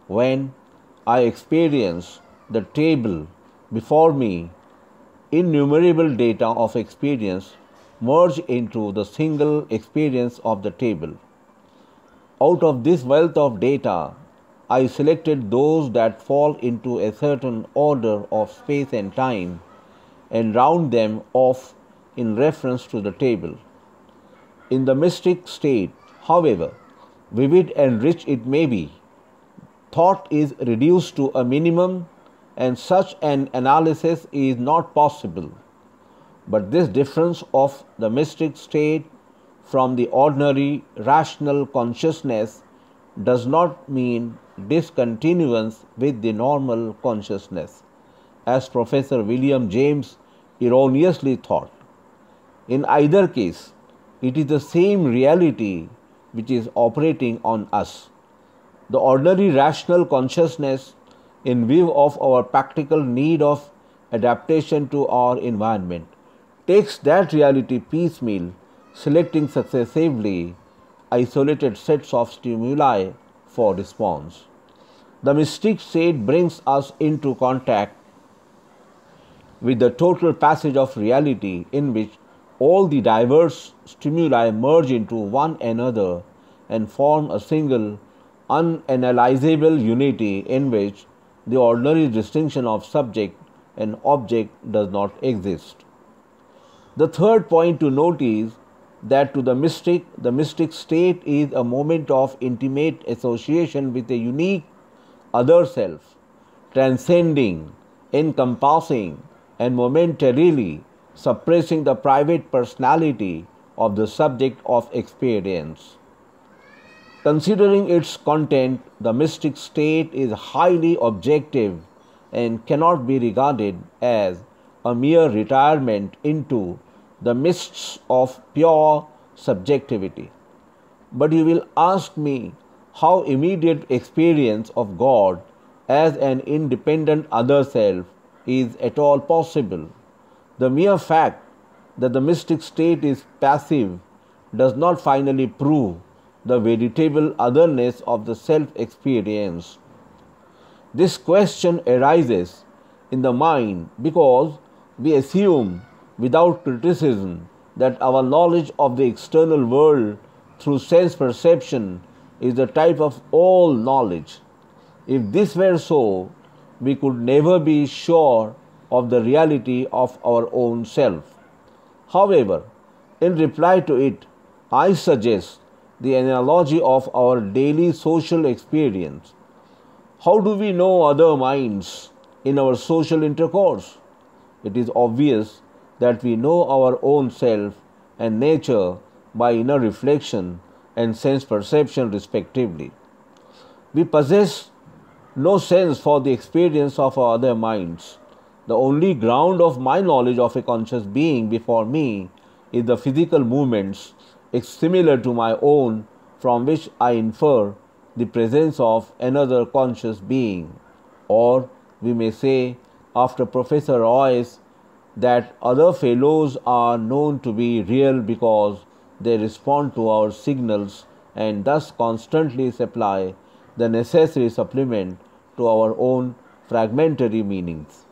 When I experience the table before me, innumerable data of experience merge into the single experience of the table. Out of this wealth of data, I selected those that fall into a certain order of space and time and round them off in reference to the table. In the mystic state, however, vivid and rich it may be, thought is reduced to a minimum and such an analysis is not possible. But this difference of the mystic state from the ordinary rational consciousness does not mean discontinuance with the normal consciousness, as Professor William James erroneously thought. In either case, it is the same reality which is operating on us. The ordinary rational consciousness, in view of our practical need of adaptation to our environment, takes that reality piecemeal, selecting successively isolated sets of stimuli for response. The mystic state brings us into contact with the total passage of reality in which all the diverse stimuli merge into one another and form a single, unanalyzable unity in which the ordinary distinction of subject and object does not exist. The third point to note is that to the mystic state is a moment of intimate association with a unique other self, transcending, encompassing, and momentarily suppressing the private personality of the subject of experience. Considering its content, the mystic state is highly objective and cannot be regarded as a mere retirement into the mists of pure subjectivity. But you will ask me how immediate experience of God as an independent other self is at all possible. The mere fact that the mystic state is passive does not finally prove the veritable otherness of the self-experience. This question arises in the mind because we assume without criticism that our knowledge of the external world through sense perception is the type of all knowledge. If this were so, we could never be sure of the reality of our own self. However, in reply to it, I suggest the analogy of our daily social experience. How do we know other minds in our social intercourse? It is obvious that we know our own self and nature by inner reflection and sense perception respectively. We possess no sense for the experience of our other minds. The only ground of my knowledge of a conscious being before me is the physical movements similar to my own, from which I infer the presence of another conscious being. Or we may say, after Professor Royce, that other fellows are known to be real because they respond to our signals and thus constantly supply the necessary supplement to our own fragmentary meanings.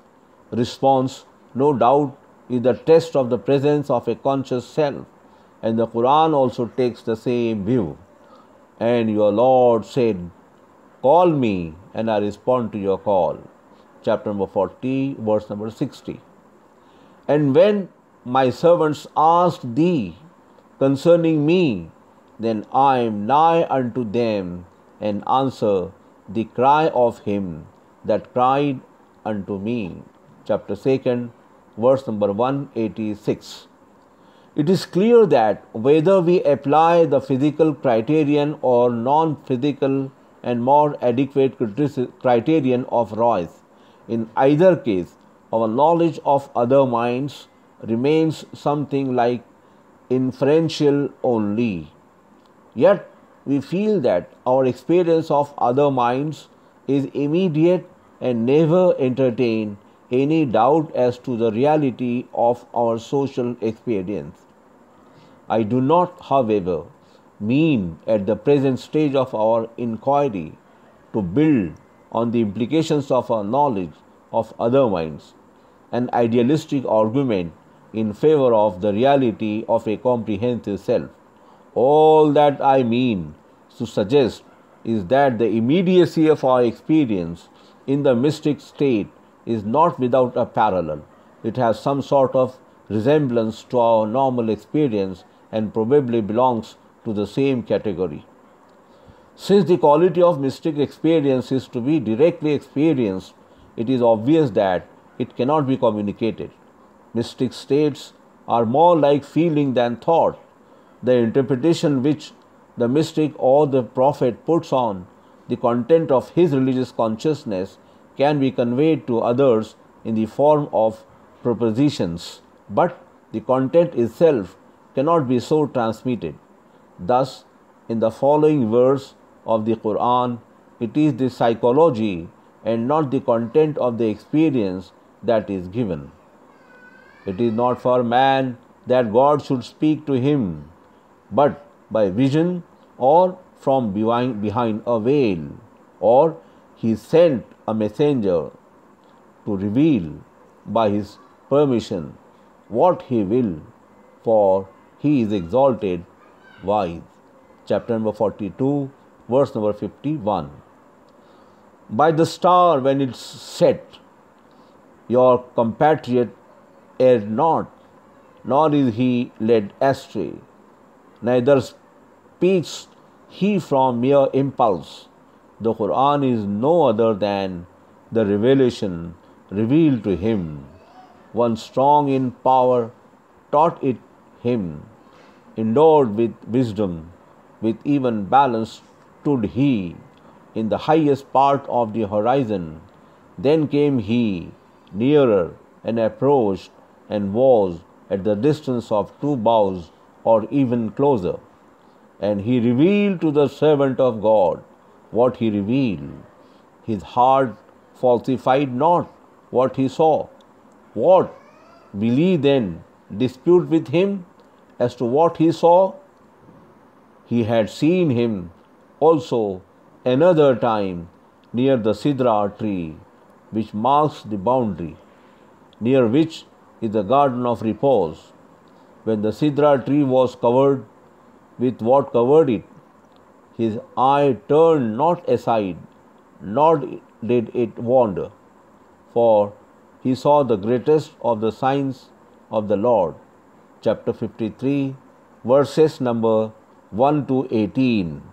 Response, no doubt, is the test of the presence of a conscious self, and the Quran also takes the same view. And your Lord said, "Call me, and I respond to your call." Chapter number 40, verse number 60. And when my servants ask thee concerning me, then I am nigh unto them, and answer the cry of him that cried unto me. Chapter 2, verse number 186. It is clear that whether we apply the physical criterion or non-physical and more adequate criterion of Royce, in either case, our knowledge of other minds remains something like inferential only. Yet we feel that our experience of other minds is immediate and never entertain any doubt as to the reality of our social experience. I do not, however, mean at the present stage of our inquiry to build on the implications of our knowledge of other minds an idealistic argument in favor of the reality of a comprehensive self. All that I mean to suggest is that the immediacy of our experience in the mystic state is not without a parallel. It has some sort of resemblance to our normal experience and probably belongs to the same category. Since the quality of mystic experience is to be directly experienced, it is obvious that it cannot be communicated. Mystic states are more like feeling than thought. The interpretation which the mystic or the prophet puts on the content of his religious consciousness can be conveyed to others in the form of propositions, but the content itself cannot be so transmitted. Thus, in the following verse of the Quran, it is the psychology and not the content of the experience that is given. It is not for man that God should speak to him, but by vision or from behind a veil, or He sent a messenger to reveal by his permission what he will, for he is exalted, wise. Chapter number 42, verse number 51. By the star when it set, your compatriot erred not, nor is he led astray, neither speaks he from mere impulse. The Quran is no other than the revelation revealed to him. One strong in power taught it him. Endowed with wisdom, with even balance stood he in the highest part of the horizon. Then came he nearer and approached and was at the distance of 2 bows or even closer. And he revealed to the servant of God what he revealed. His heart falsified not what he saw. What will ye then dispute with him as to what he saw? He had seen him also another time near the Sidra tree, which marks the boundary, near which is the garden of repose. When the Sidra tree was covered with what covered it, his eye turned not aside, nor did it wander, for he saw the greatest of the signs of the Lord. Chapter 53, verses number 1 to 18.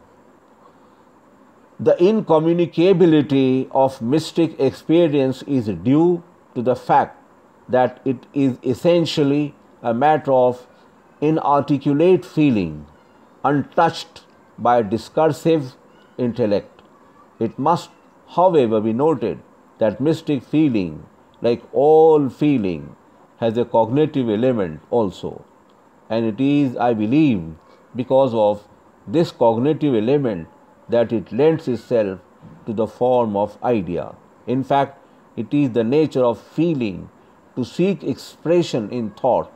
The incommunicability of mystic experience is due to the fact that it is essentially a matter of inarticulate feeling, untouched by discursive intellect. It must, however, be noted that mystic feeling, like all feeling, has a cognitive element also, and it is, I believe, because of this cognitive element that it lends itself to the form of idea. In fact, it is the nature of feeling to seek expression in thought.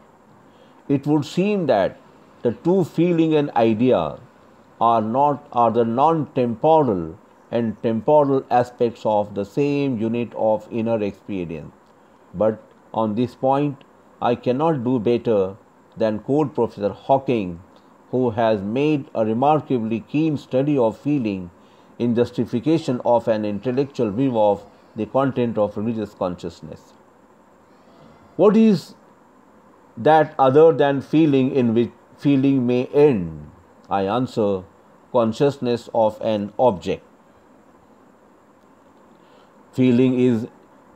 It would seem that the two, feeling and idea, are the non-temporal and temporal aspects of the same unit of inner experience. But on this point, I cannot do better than quote Professor Hawking, who has made a remarkably keen study of feeling in justification of an intellectual view of the content of religious consciousness. What is that other than feeling in which feeling may end? I answer, consciousness of an object. Feeling is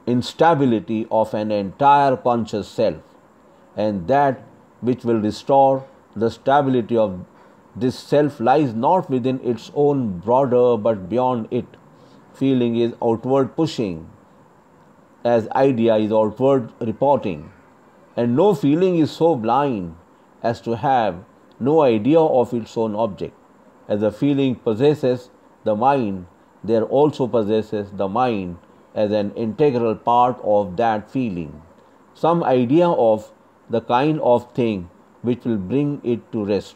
instability of an entire conscious self, and that which will restore the stability of this self lies not within its own border but beyond it. Feeling is outward pushing, as idea is outward reporting, and no feeling is so blind as to have no idea of its own object. As a feeling possesses the mind, there also possesses the mind as an integral part of that feeling some idea of the kind of thing which will bring it to rest.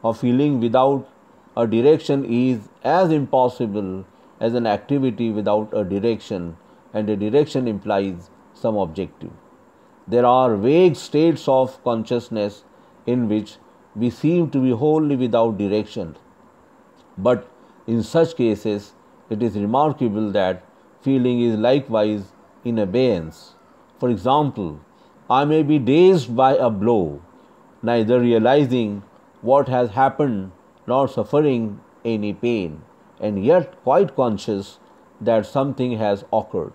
A feeling without a direction is as impossible as an activity without a direction, and a direction implies some objective. There are vague states of consciousness in which we seem to be wholly without direction, but in such cases it is remarkable that feeling is likewise in abeyance. For example, I may be dazed by a blow, neither realizing what has happened nor suffering any pain, and yet quite conscious that something has occurred.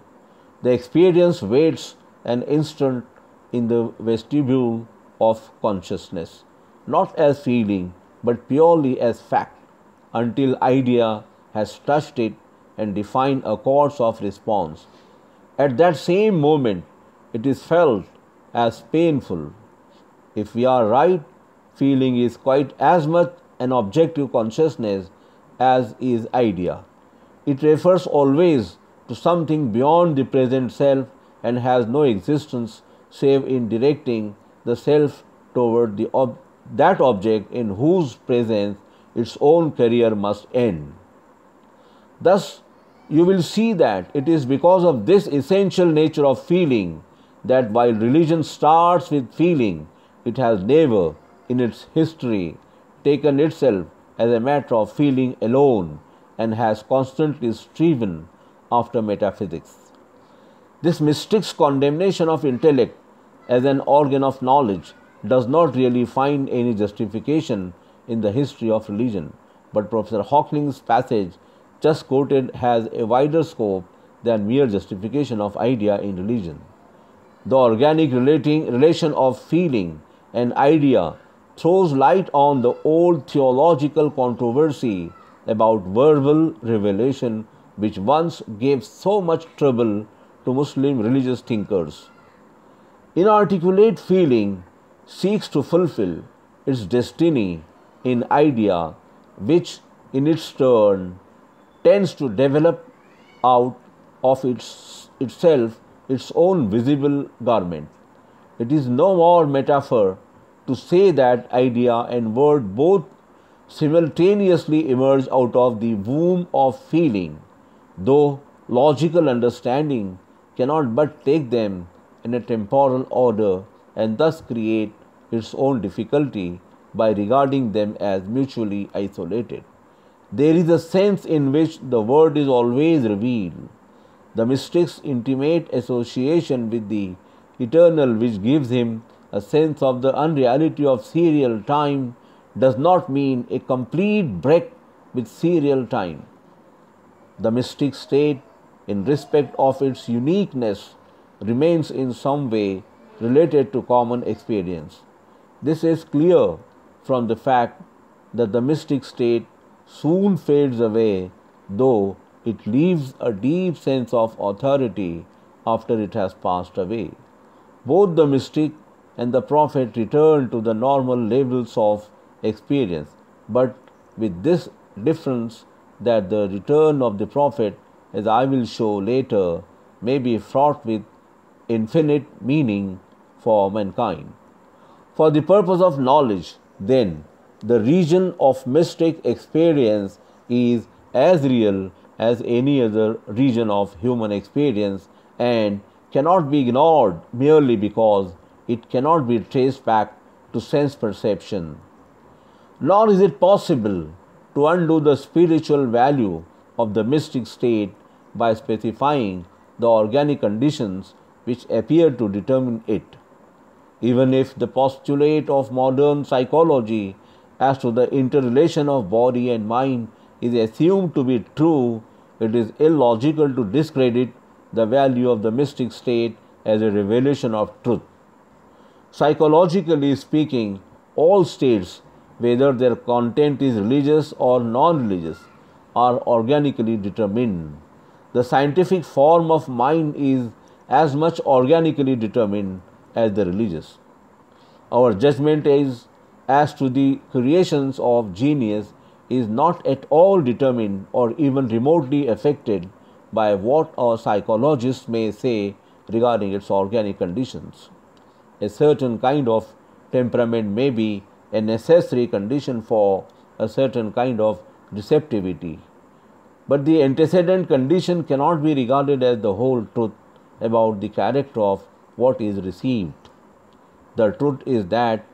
The experience waits an instant in the vestibule of consciousness, not as feeling but purely as fact, until idea has touched it and defined a course of response. At that same moment, it is felt as painful. If we are right, feeling is quite as much an objective consciousness as is idea. It refers always to something beyond the present self and has no existence save in directing the self toward that object in whose presence its own career must end. Thus, you will see that it is because of this essential nature of feeling that while religion starts with feeling, it has never in its history taken itself as a matter of feeling alone and has constantly striven after metaphysics. This mystic's condemnation of intellect as an organ of knowledge does not really find any justification in the history of religion, but Professor Hawking's passage just quoted has a wider scope than mere justification of idea in religion. The organic relation of feeling and idea throws light on the old theological controversy about verbal revelation which once gave so much trouble to Muslim religious thinkers. Inarticulate feeling seeks to fulfill its destiny in idea, which in its turn tends to develop out of itself its own visible garment. It is no more metaphor to say that idea and word both simultaneously emerge out of the womb of feeling, though logical understanding cannot but take them in a temporal order and thus create its own difficulty by regarding them as mutually isolated. There is a sense in which the word is always revealed. The mystic's intimate association with the eternal, which gives him a sense of the unreality of serial time, does not mean a complete break with serial time. The mystic state, in respect of its uniqueness, remains in some way related to common experience. This is clear from the fact that the mystic state soon fades away, though it leaves a deep sense of authority after it has passed away. Both the mystic and the prophet return to the normal levels of experience, but with this difference that the return of the prophet, as I will show later, may be fraught with infinite meaning for mankind. For the purpose of knowledge, then, the region of mystic experience is as real as any other region of human experience and cannot be ignored merely because it cannot be traced back to sense perception. Nor is it possible to undo the spiritual value of the mystic state by specifying the organic conditions which appear to determine it. Even if the postulate of modern psychology as to the interrelation of body and mind is assumed to be true, it is illogical to discredit the value of the mystic state as a revelation of truth. Psychologically speaking, all states, whether their content is religious or non-religious, are organically determined. The scientific form of mind is as much organically determined as the religious. Our judgment is as to the creations of genius is not at all determined or even remotely affected by what our psychologists may say regarding its organic conditions. A certain kind of temperament may be a necessary condition for a certain kind of receptivity, but the antecedent condition cannot be regarded as the whole truth about the character of what is received. The truth is that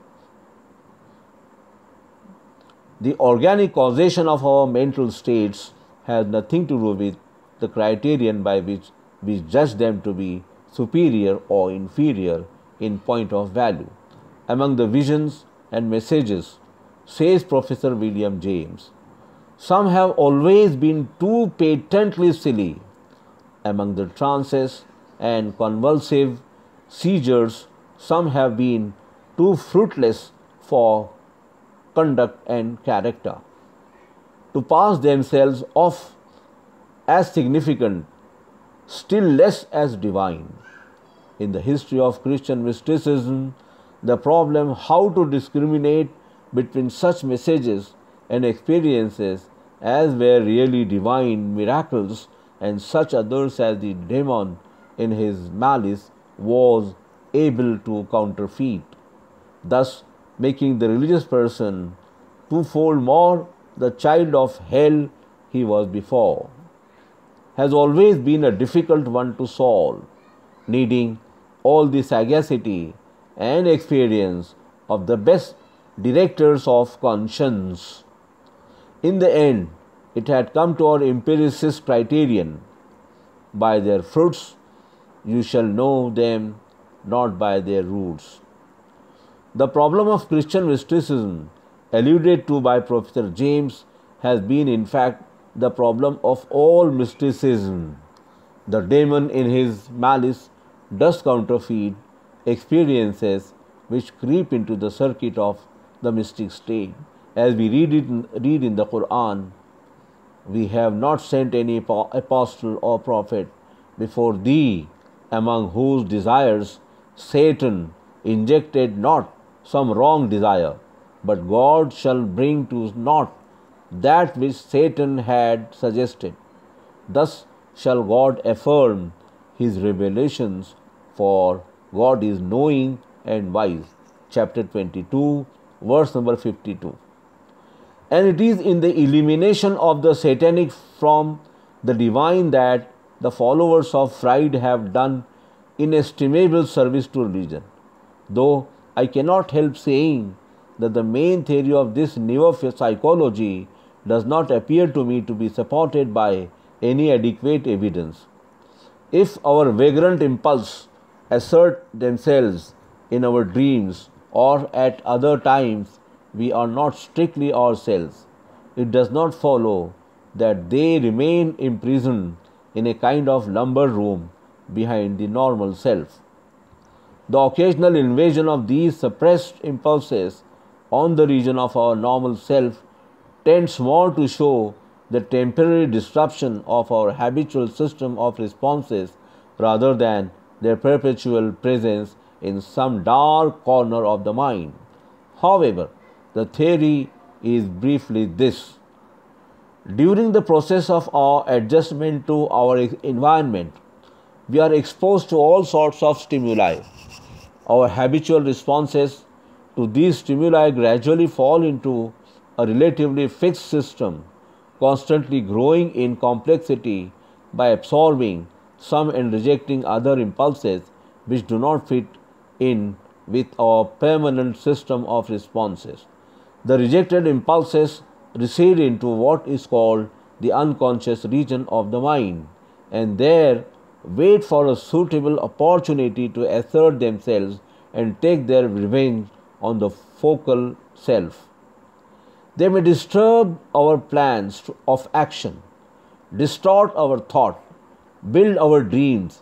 the organic causation of our mental states has nothing to do with the criterion by which we judge them to be superior or inferior in point of value. Among the visions and messages, says Professor William James, some have always been too patently silly. Among the trances and convulsive seizures, some have been too fruitless for conduct and character to pass themselves off as significant, still less as divine. In the history of Christian mysticism, the problem how to discriminate between such messages and experiences as were really divine miracles and such others as the demon in his malice was able to counterfeit, thus making the religious person twofold more the child of hell he was before. has always been a difficult one to solve, needing all the sagacity and experience of the best directors of conscience. In the end, it had come to our empiricist criterion: by their fruits you shall know them, not by their roots. The problem of Christian mysticism, alluded to by Professor James, has been in fact the problem of all mysticism. The demon in his malice does counterfeit experiences which creep into the circuit of the mystic state. As we read in the Quran, we have not sent any apostle or prophet before thee, among whose desires Satan injected not some wrong desire, but God shall bring to naught that which Satan had suggested. Thus shall God affirm his revelations, for God is knowing and wise. Chapter 22, verse number 52. And it is in the elimination of the satanic from the divine that the followers of Freud have done inestimable service to religion. Though I cannot help saying that the main theory of this newer psychology does not appear to me to be supported by any adequate evidence. If our vagrant impulse assert themselves in our dreams or at other times we are not strictly ourselves, it does not follow that they remain imprisoned in a kind of lumber room behind the normal self. The occasional invasion of these suppressed impulses on the region of our normal self tends more to show the temporary disruption of our habitual system of responses rather than their perpetual presence in some dark corner of the mind. However, the theory is briefly this: during the process of our adjustment to our environment, we are exposed to all sorts of stimuli. Our habitual responses to these stimuli gradually fall into a relatively fixed system, constantly growing in complexity by absorbing some and rejecting other impulses which do not fit in with our permanent system of responses. The rejected impulses recede into what is called the unconscious region of the mind, and there wait for a suitable opportunity to assert themselves and take their revenge on the focal self. They may disturb our plans of action, distort our thought, build our dreams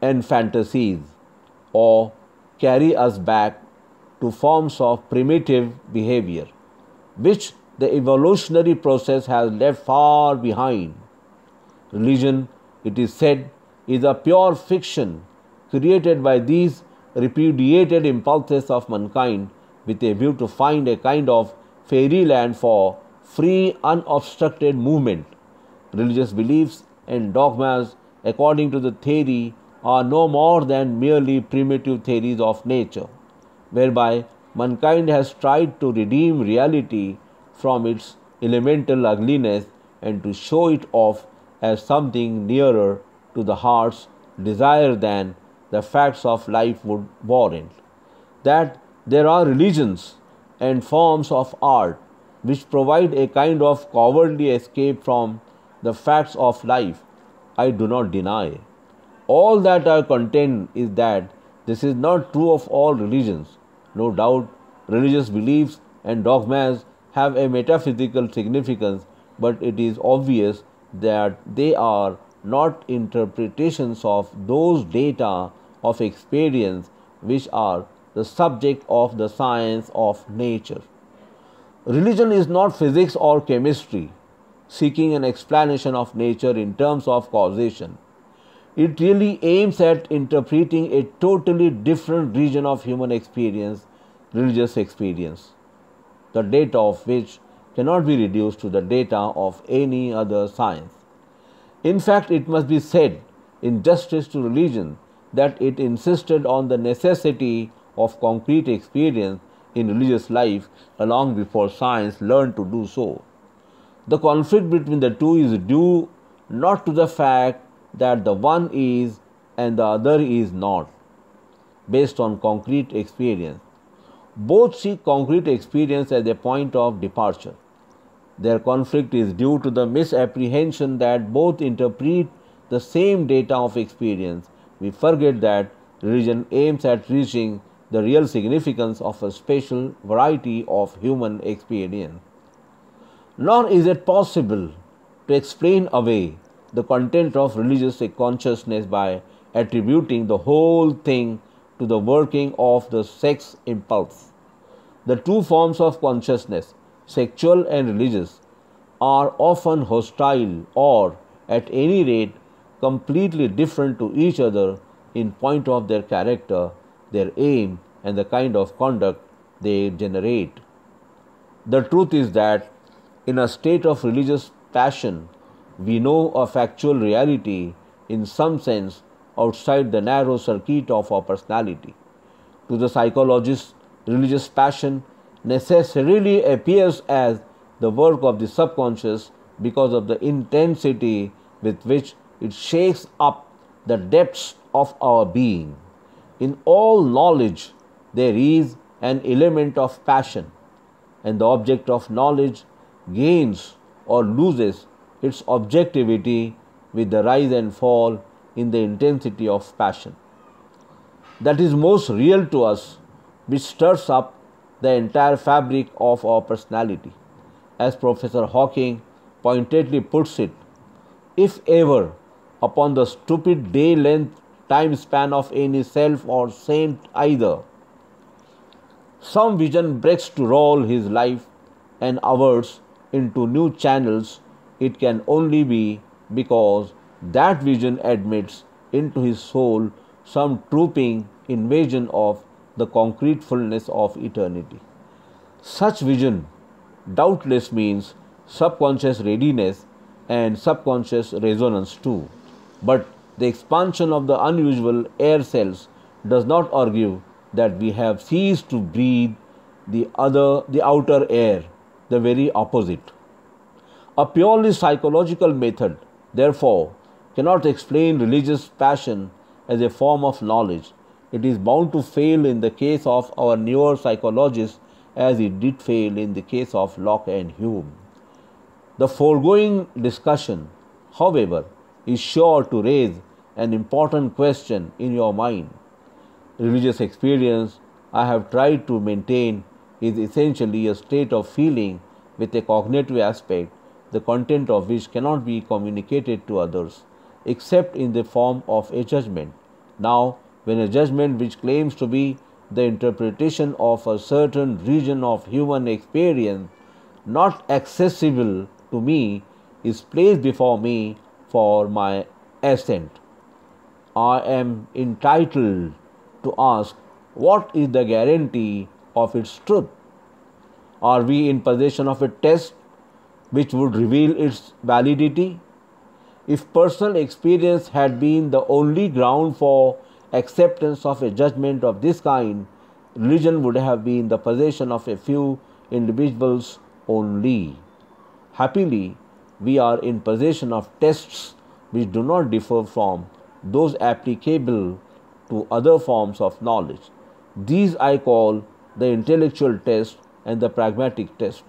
and fantasies, or carry us back to forms of primitive behavior, which the evolutionary process has left far behind. Religion, it is said, is a pure fiction created by these repudiated impulses of mankind with a view to find a kind of fairyland for free, unobstructed movement. Religious beliefs and dogmas, according to the theory, are no more than merely primitive theories of nature, whereby mankind has tried to redeem reality from its elemental ugliness and to show it off as something nearer to the heart's desire than the facts of life would warrant. That there are religions and forms of art which provide a kind of cowardly escape from the facts of life, I do not deny. All that I contend is that this is not true of all religions. No doubt, religious beliefs and dogmas have a metaphysical significance, but it is obvious that they are not interpretations of those data of experience which are the subject of the science of nature. Religion is not physics or chemistry, seeking an explanation of nature in terms of causation. It really aims at interpreting a totally different region of human experience, religious experience, the data of which cannot be reduced to the data of any other science. In fact, it must be said, in justice to religion, that it insisted on the necessity of concrete experience in religious life long before science learned to do so. The conflict between the two is due not to the fact that the one is and the other is not, based on concrete experience. Both see concrete experience as a point of departure. Their conflict is due to the misapprehension that both interpret the same data of experience. We forget that religion aims at reaching the real significance of a special variety of human experience. Nor is it possible to explain away the content of religious consciousness by attributing the whole thing to the working of the sex impulse. The two forms of consciousness, sexual and religious, are often hostile or, at any rate, completely different to each other in point of their character, their aim, and the kind of conduct they generate. The truth is that in a state of religious passion, we know a factual reality in some sense outside the narrow circuit of our personality. To the psychologist, religious passion necessarily appears as the work of the subconscious because of the intensity with which it shakes up the depths of our being. In all knowledge, there is an element of passion, and the object of knowledge gains or loses its objectivity with the rise and fall in the intensity of passion. That is most real to us, which stirs up the entire fabric of our personality. As Professor Hawking pointedly puts it, if ever, upon the stupid day-length time span of any self or saint either, some vision breaks to roll his life and ours into new channels, it can only be because that vision admits into his soul some trooping invasion of the concrete fullness of eternity. Such vision doubtless means subconscious readiness and subconscious resonance too, but the expansion of the unusual air cells does not argue that we have ceased to breathe the outer air, the very opposite. A purely psychological method, therefore, cannot explain religious passion as a form of knowledge. It is bound to fail in the case of our newer psychologists as it did fail in the case of Locke and Hume. The foregoing discussion, however, is sure to raise an important question in your mind. Religious experience, I have tried to maintain, is essentially a state of feeling with a cognitive aspect, the content of which cannot be communicated to others, except in the form of a judgment. Now, when a judgment which claims to be the interpretation of a certain region of human experience, not accessible to me, is placed before me for my assent, I am entitled to ask, what is the guarantee of its truth? Are we in possession of a test which would reveal its validity? If personal experience had been the only ground for acceptance of a judgment of this kind, religion would have been the possession of a few individuals only. Happily, we are in possession of tests which do not differ from those applicable to other forms of knowledge. These I call the intellectual test and the pragmatic test.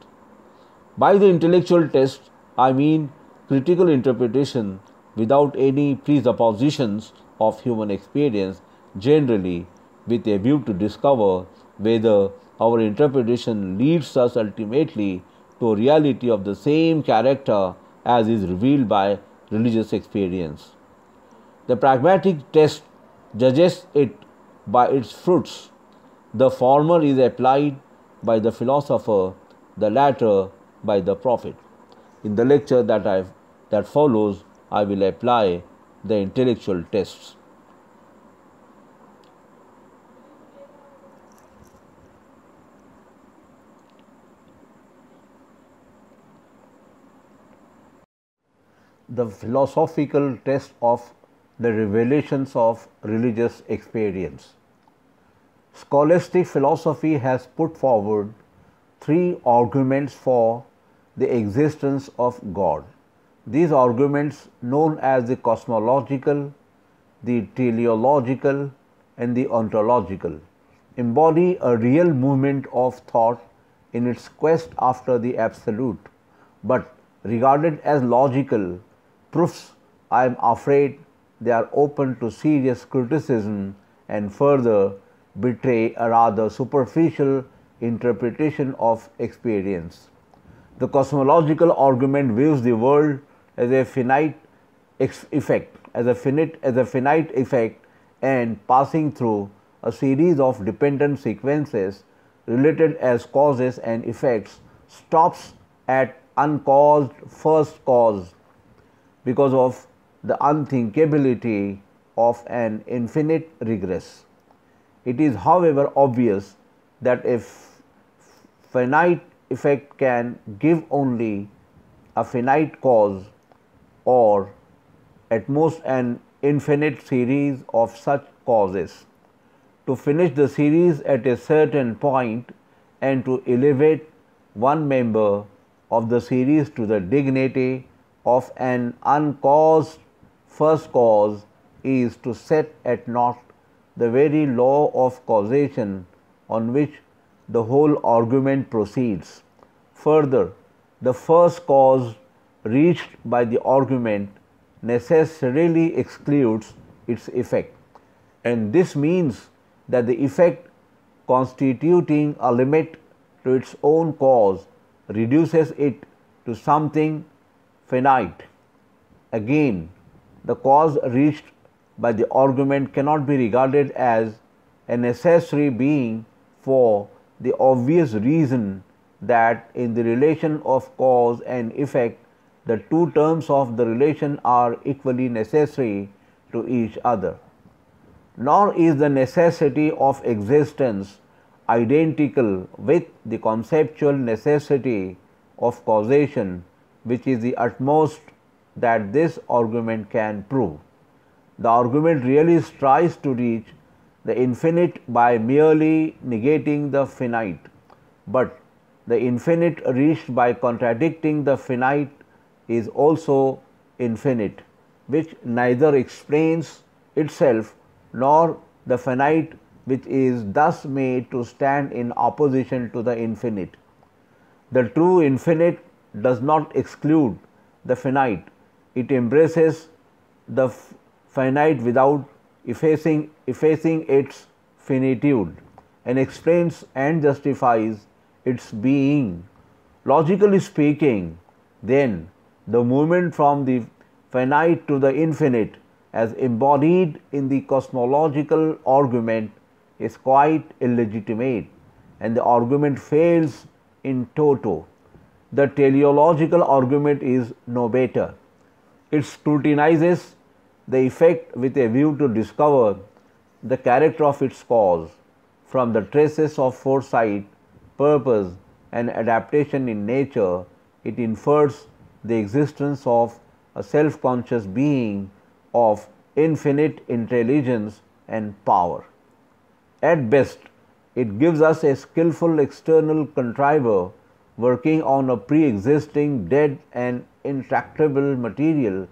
By the intellectual test, I mean critical interpretation without any presuppositions of human experience, generally with a view to discover whether our interpretation leads us ultimately to a reality of the same character as is revealed by religious experience. The pragmatic test judges it by its fruits. The former is applied by the philosopher, the latter by the prophet. In the lecture that follows, I will apply the intellectual tests. The philosophical test of the revelations of religious experience. Scholastic philosophy has put forward three arguments for the existence of God. These arguments, known as the cosmological, the teleological, and the ontological, embody a real movement of thought in its quest after the absolute, but regarded as logical proofs, I am afraid they are open to serious criticism and further betray a rather superficial interpretation of experience. The cosmological argument views the world as a finite effect, and passing through a series of dependent sequences related as causes and effects stops at uncaused first cause because of the unthinkability of an infinite regress. It is, however, obvious that a finite effect can give only a finite cause, or at most an infinite series of such causes. To finish the series at a certain point and to elevate one member of the series to the dignity of an uncaused first cause is to set at naught the very law of causation on which the whole argument proceeds. Further, the first cause reached by the argument necessarily excludes its effect, and this means that the effect constituting a limit to its own cause reduces it to something finite. Again, the cause reached by the argument cannot be regarded as a necessary being for the obvious reason that in the relation of cause and effect, the two terms of the relation are equally necessary to each other. Nor is the necessity of existence identical with the conceptual necessity of causation, which is the utmost that this argument can prove. The argument really strives to reach the infinite by merely negating the finite, but the infinite reached by contradicting the finite is also infinite, which neither explains itself nor the finite, which is thus made to stand in opposition to the infinite. The true infinite does not exclude the finite, it embraces the finite without effacing its finitude, and explains and justifies its being. Logically speaking, then, the movement from the finite to the infinite, as embodied in the cosmological argument, is quite illegitimate, and the argument fails in toto. The teleological argument is no better. It scrutinizes the effect with a view to discover the character of its cause. From the traces of foresight, purpose, and adaptation in nature, it infers the existence of a self-conscious being of infinite intelligence and power. At best, it gives us a skillful external contriver working on a pre-existing dead and intractable material,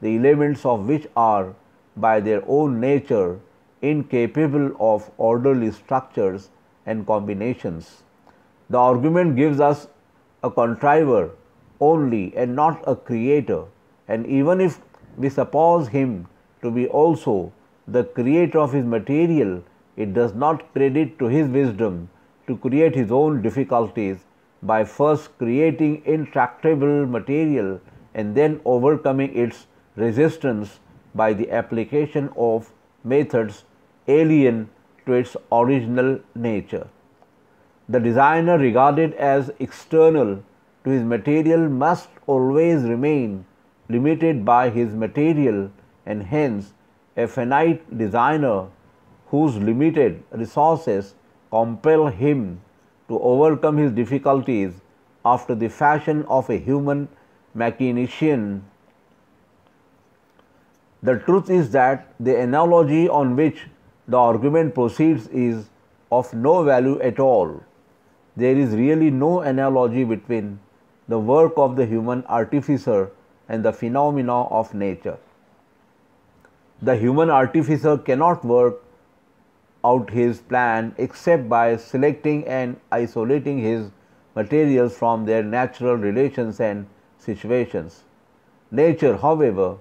the elements of which are, by their own nature, incapable of orderly structures and combinations. The argument gives us a contriver only and not a creator, and even if we suppose him to be also the creator of his material, it does not credit to his wisdom to create his own difficulties by first creating intractable material and then overcoming its resistance by the application of methods alien to its original nature. The designer regarded as external to his material must always remain limited by his material, and hence a finite designer whose limited resources compel him to overcome his difficulties after the fashion of a human mechanician. The truth is that the analogy on which the argument proceeds is of no value at all. There is really no analogy between the work of the human artificer and the phenomena of nature. The human artificer cannot work out his plan except by selecting and isolating his materials from their natural relations and situations. Nature, however,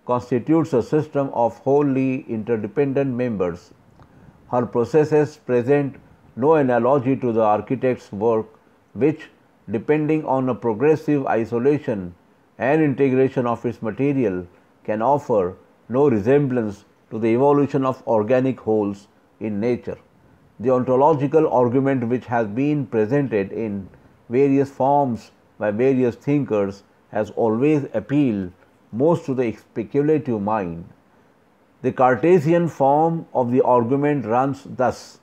constitutes a system of wholly interdependent members. Her processes present no analogy to the architect's work, which, depending on a progressive isolation and integration of its material, can offer no resemblance to the evolution of organic wholes in nature. The ontological argument, which has been presented in various forms by various thinkers, has always appealed most to the speculative mind. The Cartesian form of the argument runs thus: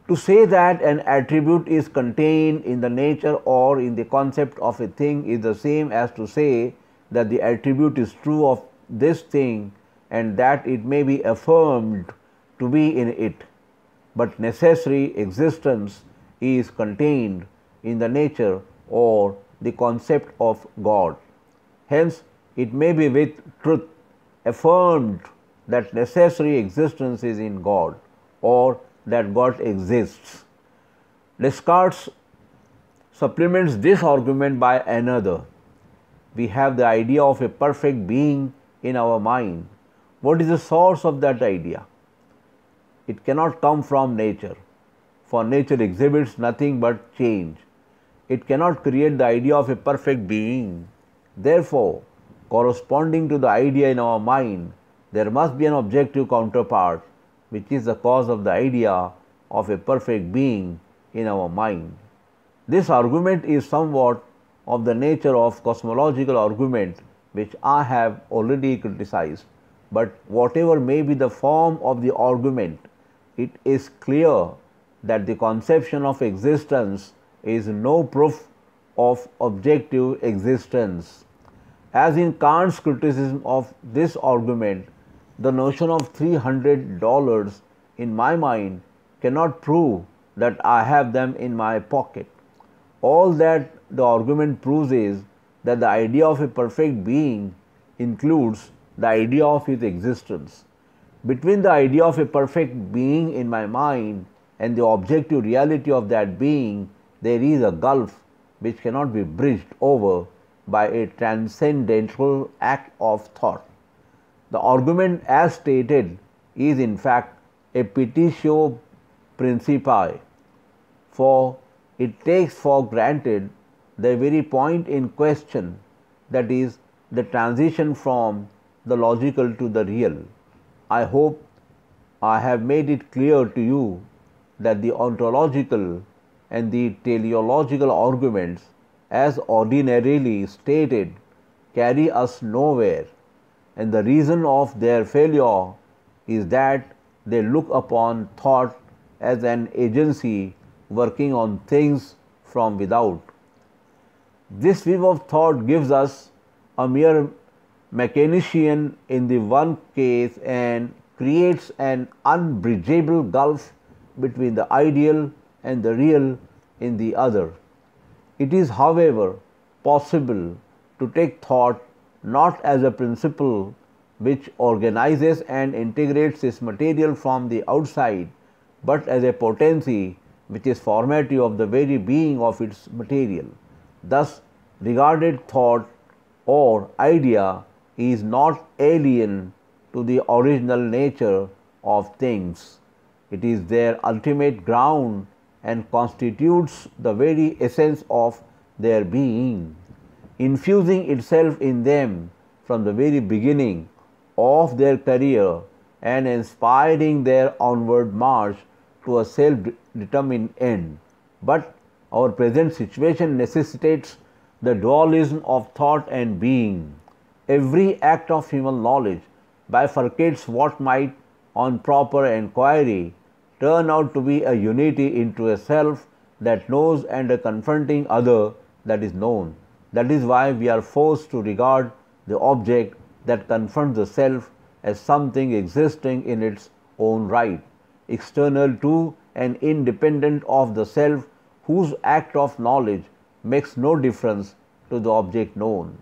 to say that an attribute is contained in the nature or in the concept of a thing is the same as to say that the attribute is true of this thing and that it may be affirmed to be in it. But necessary existence is contained in the nature or the concept of God. Hence, it may be with truth affirmed that necessary existence is in God or that God exists. Descartes supplements this argument by another. We have the idea of a perfect being in our mind. What is the source of that idea? It cannot come from nature, for nature exhibits nothing but change. It cannot create the idea of a perfect being. Therefore, corresponding to the idea in our mind, there must be an objective counterpart, which is the cause of the idea of a perfect being in our mind. This argument is somewhat of the nature of cosmological argument, which I have already criticized. But whatever may be the form of the argument, it is clear that the conception of existence is no proof of objective existence. As in Kant's criticism of this argument, the notion of $300 in my mind cannot prove that I have them in my pocket. All that the argument proves is that the idea of a perfect being includes the idea of his existence. Between the idea of a perfect being in my mind and the objective reality of that being, there is a gulf which cannot be bridged over by a transcendental act of thought. The argument, as stated, is in fact a petitio principii, for it takes for granted the very point in question, that is, the transition from the logical to the real. I hope I have made it clear to you that the ontological and the teleological arguments, as ordinarily stated, carry us nowhere, and the reason of their failure is that they look upon thought as an agency working on things from without. This view of thought gives us a mere mechanician in the one case and creates an unbridgeable gulf between the ideal and the real in the other. It is, however, possible to take thought not as a principle which organizes and integrates its material from the outside, but as a potency which is formative of the very being of its material. Thus, regarded thought or idea is not alien to the original nature of things. It is their ultimate ground and constitutes the very essence of their being, infusing itself in them from the very beginning of their career and inspiring their onward march to a self-determined end. But our present situation necessitates the dualism of thought and being. Every act of human knowledge bifurcates what might, on proper enquiry, turn out to be a unity into a self that knows and a confronting other that is known. That is why we are forced to regard the object that confronts the self as something existing in its own right, external to and independent of the self, whose act of knowledge makes no difference to the object known.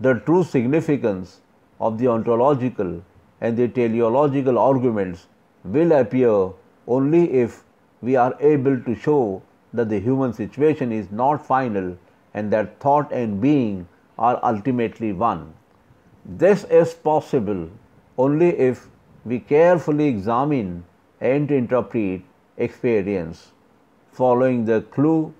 The true significance of the ontological and the teleological arguments will appear only if we are able to show that the human situation is not final and that thought and being are ultimately one. This is possible only if we carefully examine and interpret experience, following the clue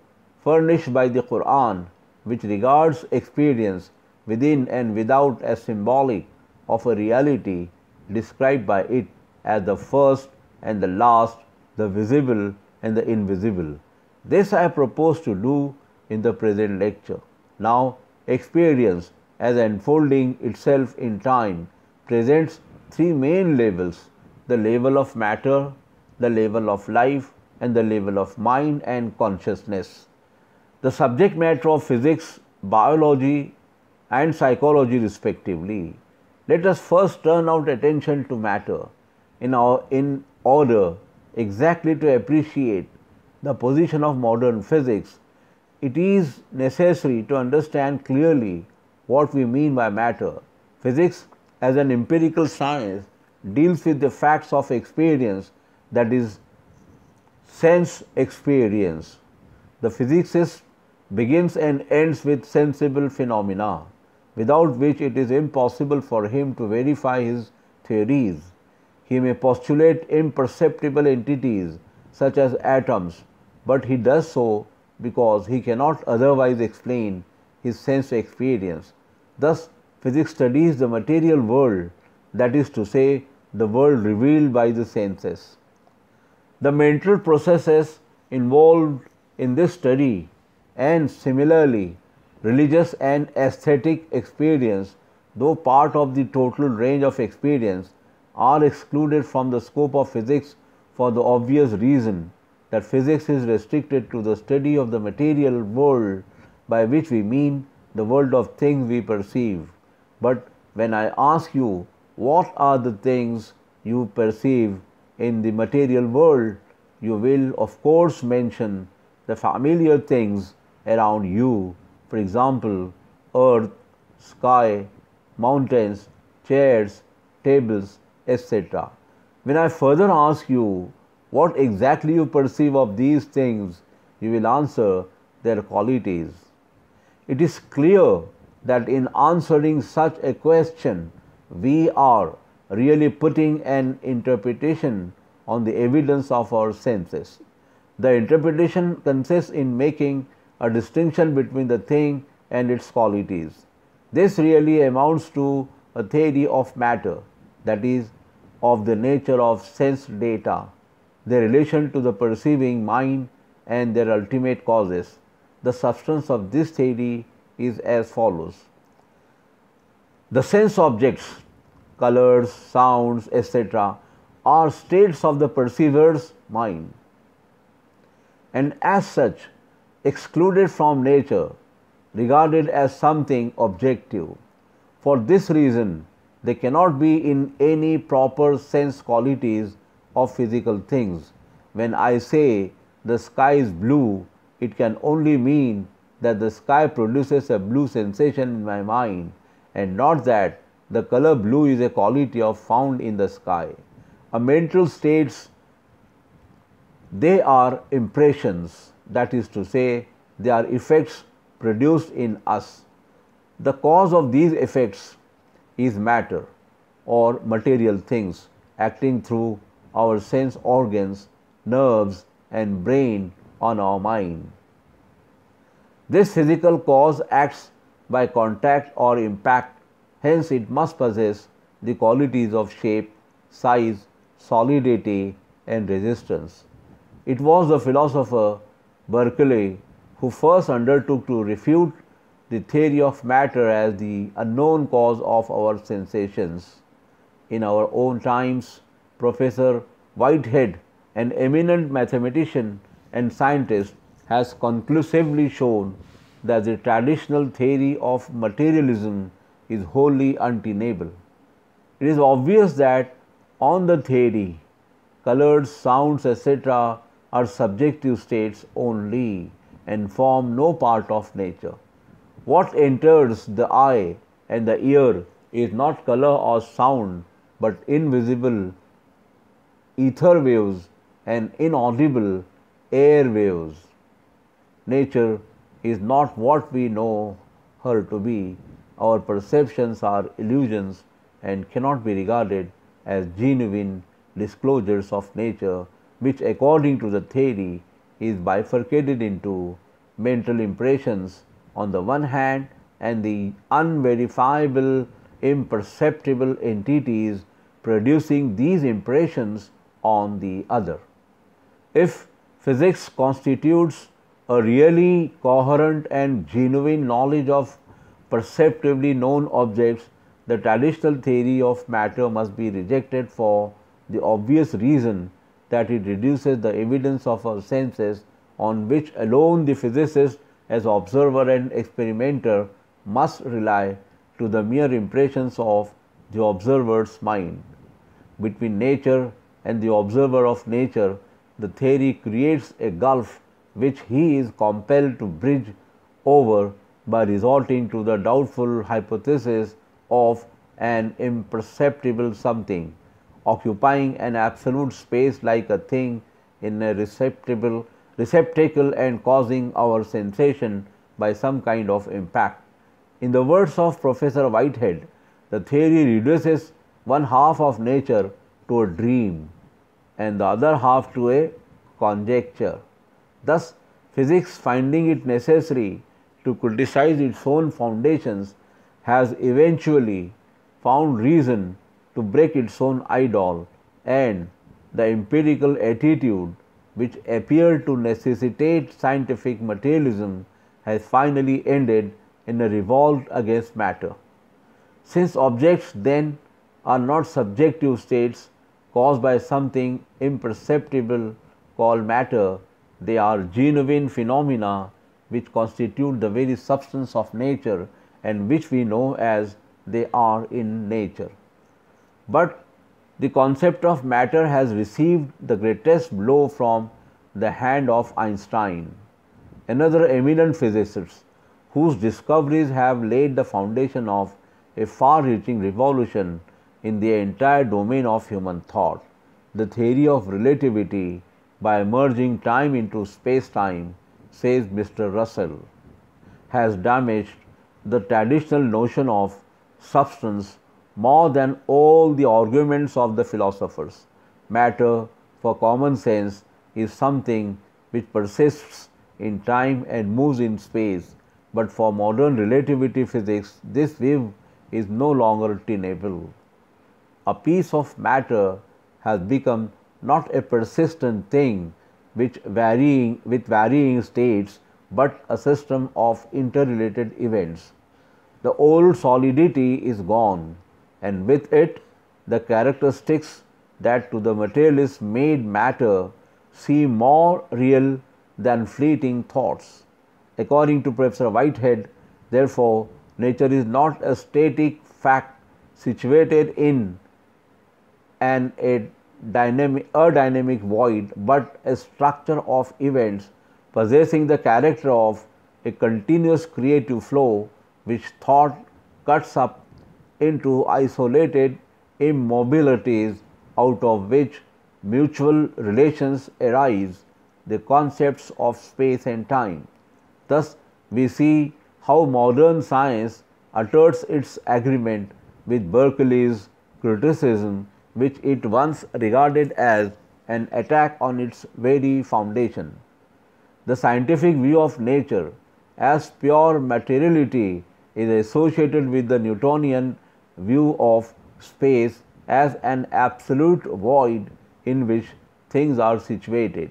furnished by the Quran, which regards experience within and without as symbolic of a reality described by it as the first and the last, the visible and the invisible. This I propose to do in the present lecture. Now, experience as unfolding itself in time presents three main levels: the level of matter, the level of life, and the level of mind and consciousness. The subject matter of physics, biology, and psychology respectively. Let us first turn our attention to matter in order exactly to appreciate the position of modern physics. It is necessary to understand clearly what we mean by matter. Physics as an empirical science deals with the facts of experience, that is, sense experience. The physicist begins and ends with sensible phenomena, without which it is impossible for him to verify his theories. He may postulate imperceptible entities such as atoms, but he does so because he cannot otherwise explain his sense experience. Thus, physics studies the material world, that is to say, the world revealed by the senses. The mental processes involved in this study, and similarly, religious and aesthetic experience, though part of the total range of experience, are excluded from the scope of physics for the obvious reason that physics is restricted to the study of the material world, by which we mean the world of things we perceive. But when I ask you what are the things you perceive in the material world, you will of course mention the familiar things around you, for example, earth, sky, mountains, chairs, tables, etc. When I further ask you what exactly you perceive of these things, you will answer their qualities. It is clear that in answering such a question, we are really putting an interpretation on the evidence of our senses. The interpretation consists in making a distinction between the thing and its qualities. This really amounts to a theory of matter, that is, of the nature of sense data, their relation to the perceiving mind and their ultimate causes. The substance of this theory is as follows. The sense objects, colors, sounds, etc., are states of the perceiver's mind, and as such excluded from nature, regarded as something objective. For this reason, they cannot be in any proper sense qualities of physical things. When I say the sky is blue, it can only mean that the sky produces a blue sensation in my mind, and not that the color blue is a quality found in the sky. A mental states, they are impressions, that is to say, they are effects produced in us. The cause of these effects is matter or material things acting through our sense organs, nerves, and brain on our mind. This physical cause acts by contact or impact, hence it must possess the qualities of shape, size, solidity, and resistance. It was the philosopher Berkeley who first undertook to refute the theory of matter as the unknown cause of our sensations. In our own times, Professor Whitehead, an eminent mathematician and scientist, has conclusively shown that the traditional theory of materialism is wholly untenable. It is obvious that on the theory, colors, sounds, etc. are subjective states only and form no part of nature. What enters the eye and the ear is not color or sound, but invisible ether waves and inaudible air waves. Nature is not what we know her to be. Our perceptions are illusions and cannot be regarded as genuine disclosures of nature, which, according to the theory, is bifurcated into mental impressions on the one hand and the unverifiable, imperceptible entities producing these impressions on the other. If physics constitutes a really coherent and genuine knowledge of perceptively known objects, the traditional theory of matter must be rejected for the obvious reason that it reduces the evidence of our senses, on which alone the physicist as observer and experimenter must rely, to the mere impressions of the observer's mind. Between nature and the observer of nature, the theory creates a gulf which he is compelled to bridge over by resorting to the doubtful hypothesis of an imperceptible something occupying an absolute space like a thing in a receptacle and causing our sensation by some kind of impact. In the words of Professor Whitehead, the theory reduces one half of nature to a dream and the other half to a conjecture. Thus, physics, finding it necessary to criticize its own foundations, has eventually found reason to break its own idol, and the empirical attitude which appeared to necessitate scientific materialism has finally ended in a revolt against matter. Since objects then are not subjective states caused by something imperceptible called matter, they are genuine phenomena which constitute the very substance of nature and which we know as they are in nature. But the concept of matter has received the greatest blow from the hand of Einstein, another eminent physicist whose discoveries have laid the foundation of a far-reaching revolution in the entire domain of human thought. The theory of relativity, by merging time into space-time, says Mr. Russell, has damaged the traditional notion of substance more than all the arguments of the philosophers. Matter, for common sense, is something which persists in time and moves in space, but for modern relativity physics, this view is no longer tenable. A piece of matter has become not a persistent thing with varying states, but a system of interrelated events. The old solidity is gone, and with it the characteristics that to the materialist made matter seem more real than fleeting thoughts. According to Professor Whitehead, therefore, nature is not a static fact situated in a dynamic void, but a structure of events possessing the character of a continuous creative flow which thought cuts up into isolated immobilities out of which mutual relations arise, the concepts of space and time. Thus, we see how modern science asserts its agreement with Berkeley's criticism, which it once regarded as an attack on its very foundation. The scientific view of nature as pure materiality is associated with the Newtonian view of space as an absolute void in which things are situated.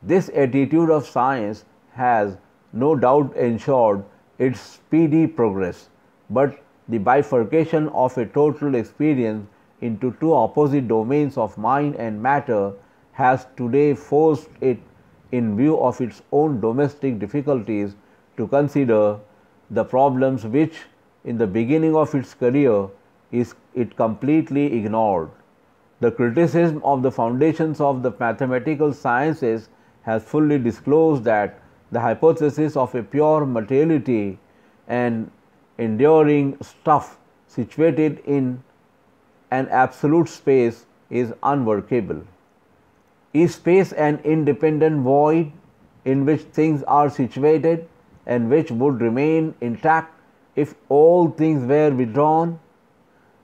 This attitude of science has no doubt ensured its speedy progress, but the bifurcation of a total experience into two opposite domains of mind and matter has today forced it, in view of its own domestic difficulties, to consider the problems which in the beginning of its career it completely ignored. The criticism of the foundations of the mathematical sciences has fully disclosed that the hypothesis of a pure materiality and enduring stuff situated in an absolute space is unworkable. Is space an independent void in which things are situated and which would remain intact if all things were withdrawn?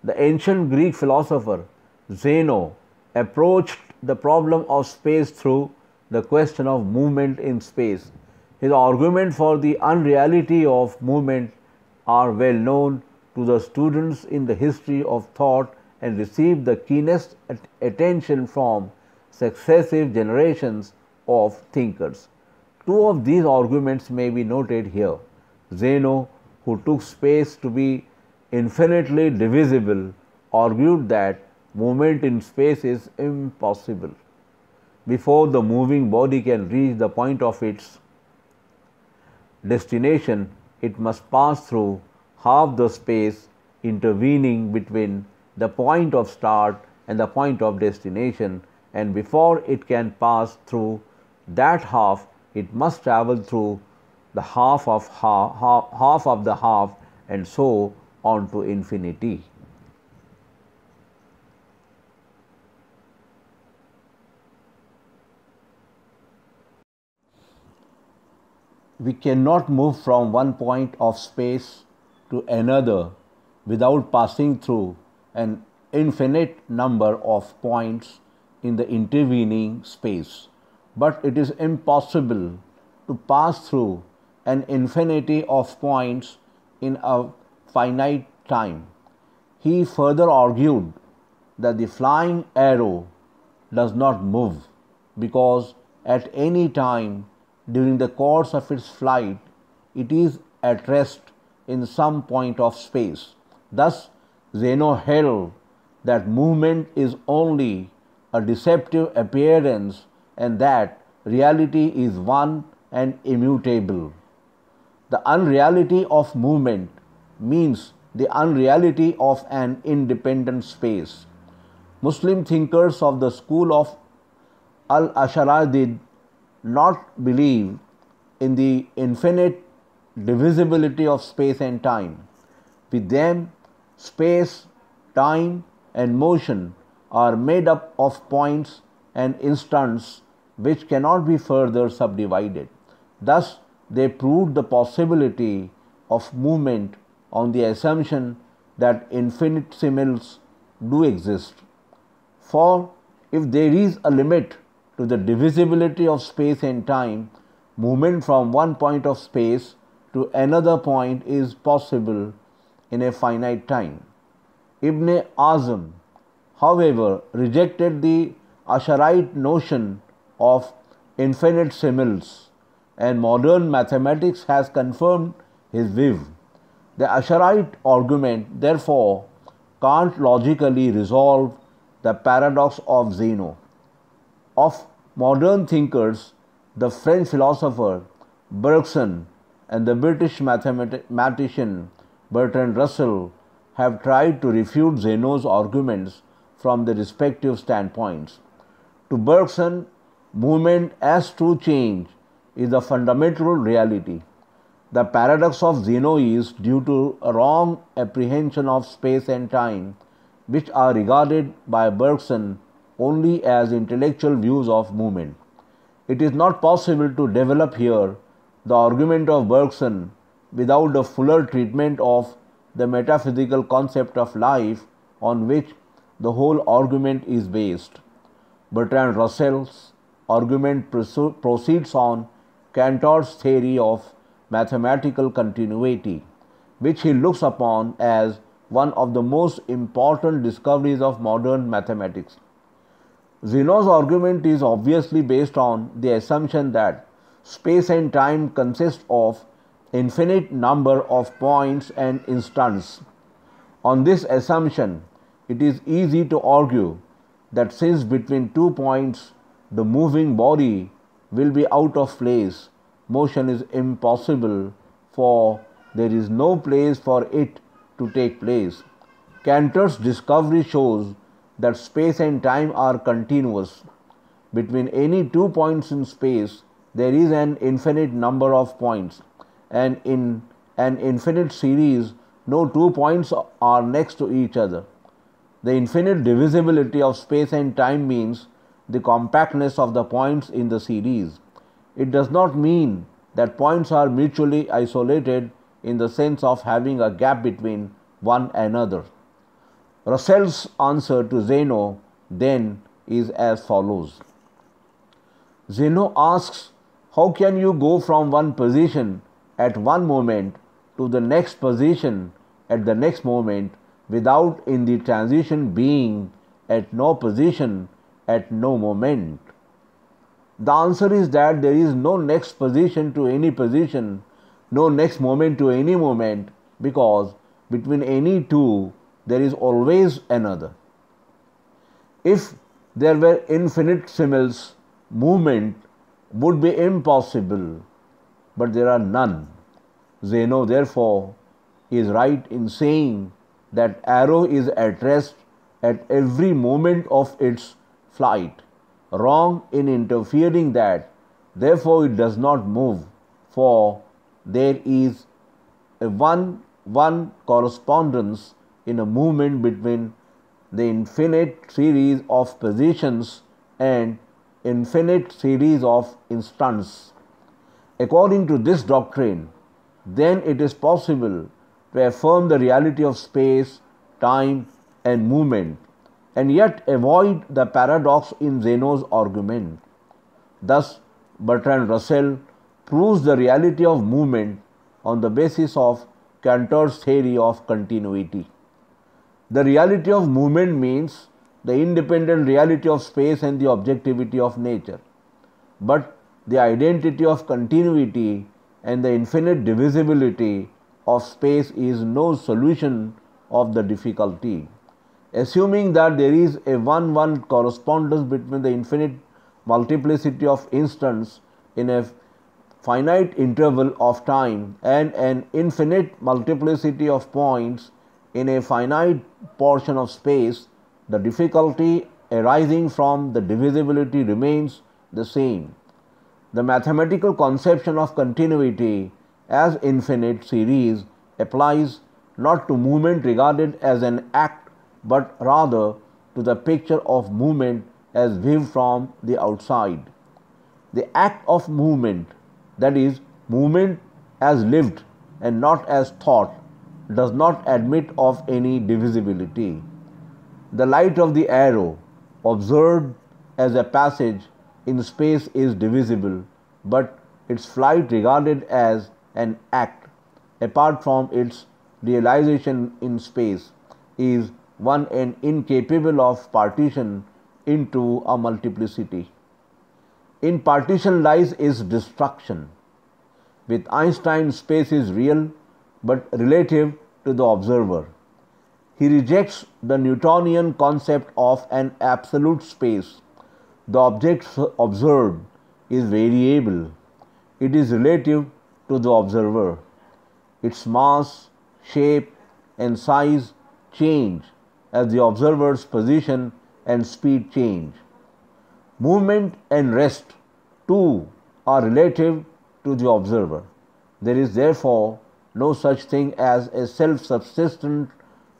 The ancient Greek philosopher Zeno approached the problem of space through the question of movement in space. His arguments for the unreality of movement are well known to the students in the history of thought and received the keenest attention from successive generations of thinkers. Two of these arguments may be noted here. Zeno, who took space to be infinitely divisible, argued that movement in space is impossible. Before the moving body can reach the point of its destination, it must pass through half the space intervening between the point of start and the point of destination, and before it can pass through that half, it must travel through the half of the half, and so on to infinity. We cannot move from one point of space to another without passing through an infinite number of points in the intervening space, but it is impossible to pass through an infinity of points in a finite time. He further argued that the flying arrow does not move because at any time during the course of its flight it is at rest in some point of space. Thus, Zeno held that movement is only a deceptive appearance and that reality is one and immutable. The unreality of movement means the unreality of an independent space. Muslim thinkers of the school of Al-Ash'ari did not believe in the infinite divisibility of space and time. With them, space, time, and motion are made up of points and instants which cannot be further subdivided. Thus, they proved the possibility of movement on the assumption that infinitesimals do exist. For if there is a limit to the divisibility of space and time, movement from one point of space to another point is possible in a finite time. Ibn Azm, however, rejected the Asharite notion of infinitesimals, and modern mathematics has confirmed his view. The Asharite argument, therefore, can't logically resolve the paradox of Zeno. Of modern thinkers, the French philosopher Bergson and the British mathematician Bertrand Russell have tried to refute Zeno's arguments from their respective standpoints. To Bergson, movement as true change is a fundamental reality. The paradox of Zeno is due to a wrong apprehension of space and time, which are regarded by Bergson only as intellectual views of movement. It is not possible to develop here the argument of Bergson without a fuller treatment of the metaphysical concept of life on which the whole argument is based. Bertrand Russell's argument proceeds on Cantor's theory of mathematical continuity, which he looks upon as one of the most important discoveries of modern mathematics. Zeno's argument is obviously based on the assumption that space and time consist of infinite number of points and instants. On this assumption, it is easy to argue that since between 2 points the moving body will be out of place, motion is impossible, for there is no place for it to take place. Cantor's discovery shows that space and time are continuous. Between any 2 points in space, there is an infinite number of points, and in an infinite series No two points are next to each other. The infinite divisibility of space and time means the compactness of the points in the series. It does not mean that points are mutually isolated in the sense of having a gap between one another. Russell's answer to Zeno then is as follows. Zeno asks, how can you go from one position at one moment to the next position at the next moment without in the transition being at no position at no moment? The answer is that there is no next position to any position, no next moment to any moment, because between any two there is always another. If there were infinitesimals, movement would be impossible, but there are none. Zeno, therefore, is right in saying that arrow is at rest at every moment of its flight, wrong in interfering that, therefore it does not move, for there is a one correspondence in a movement between the infinite series of positions and infinite series of instants. According to this doctrine, then it is possible to affirm the reality of space, time, and movement, and yet avoid the paradox in Zeno's argument. Thus, Bertrand Russell proves the reality of movement on the basis of Cantor's theory of continuity. The reality of movement means the independent reality of space and the objectivity of nature. But the identity of continuity and the infinite divisibility of space is no solution of the difficulty. Assuming that there is a one-one correspondence between the infinite multiplicity of instants in a finite interval of time and an infinite multiplicity of points in a finite portion of space, the difficulty arising from the divisibility remains the same. The mathematical conception of continuity as infinite series applies not to movement regarded as an act, but rather to the picture of movement as viewed from the outside. The act of movement, that is, movement as lived and not as thought, does not admit of any divisibility. The light of the arrow, observed as a passage in space, is divisible, but its flight regarded as an act, apart from its realization in space, is one and incapable of partition into a multiplicity. In partition lies its destruction. With Einstein, space is real but relative to the observer. He rejects the Newtonian concept of an absolute space. The object observed is variable. It is relative to the observer. Its mass, shape, and size change as the observer's position and speed change. Movement and rest, too, are relative to the observer. There is therefore no such thing as a self-subsistent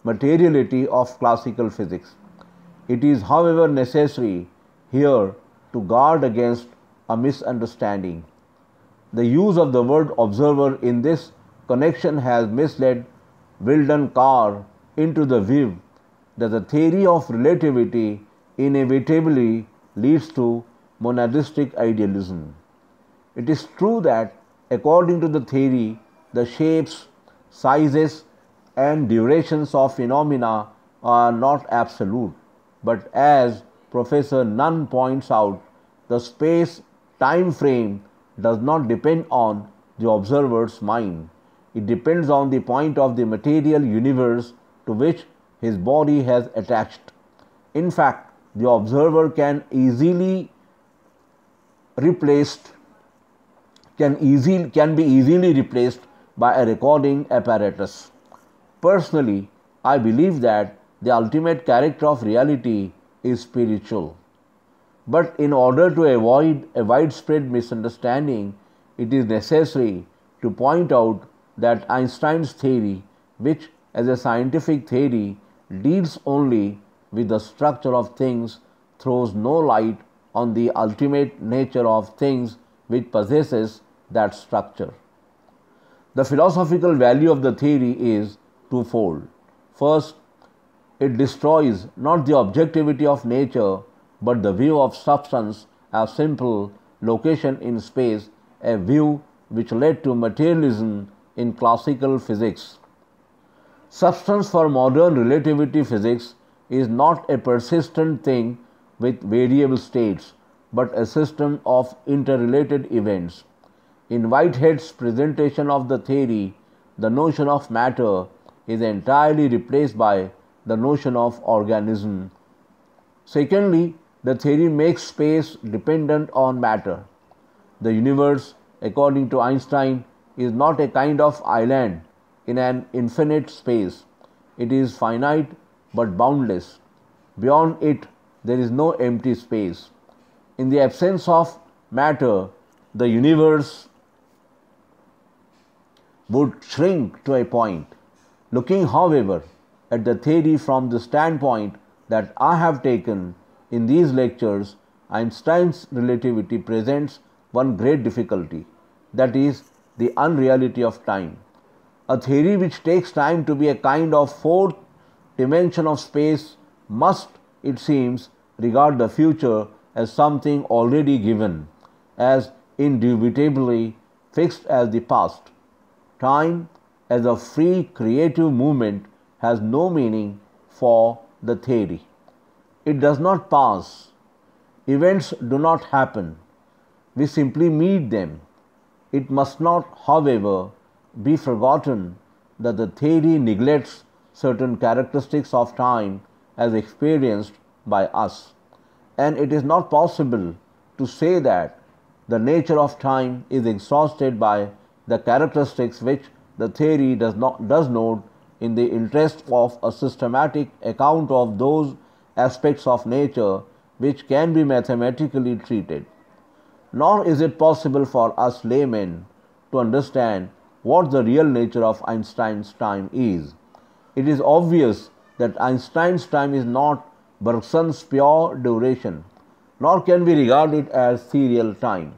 materiality of classical physics. It is, however, necessary here to guard against a misunderstanding. The use of the word observer in this connection has misled Wilden Carr into the view that the theory of relativity inevitably leads to monadistic idealism. It is true that according to the theory, the shapes, sizes, and durations of phenomena are not absolute, but as Professor Nunn points out, the space-time frame does not depend on the observer's mind. It depends on the point of the material universe to which his body has attached. In fact, the observer can be easily replaced by a recording apparatus. Personally, I believe that the ultimate character of reality is spiritual. But in order to avoid a widespread misunderstanding, it is necessary to point out that Einstein's theory, which as a scientific theory deals only with the structure of things, throws no light on the ultimate nature of things which possesses that structure. The philosophical value of the theory is twofold. First, it destroys not the objectivity of nature but the view of substance as simple location in space, a view which led to materialism in classical physics. Substance for modern relativity physics is not a persistent thing with variable states, but a system of interrelated events. In Whitehead's presentation of the theory, the notion of matter is entirely replaced by the notion of organism. Secondly, the theory makes space dependent on matter. The universe, according to Einstein, is not a kind of island in an infinite space. It is finite but boundless. Beyond it, there is no empty space. In the absence of matter, the universe would shrink to a point. Looking, however, at the theory from the standpoint that I have taken in these lectures, Einstein's relativity presents one great difficulty, that is, the unreality of time. A theory which takes time to be a kind of fourth dimension of space must, it seems, regard the future as something already given, as indubitably fixed as the past. Time, as a free creative movement, has no meaning for the theory. It does not pass. Events do not happen. We simply meet them. It must not, however, be forgotten that the theory neglects certain characteristics of time as experienced by us, and it is not possible to say that the nature of time is exhausted by the characteristics which the theory does note in the interest of a systematic account of those aspects of nature which can be mathematically treated. Nor is it possible for us laymen to understand what the real nature of Einstein's time is. It is obvious that Einstein's time is not Bergson's pure duration, nor can we regard it as serial time.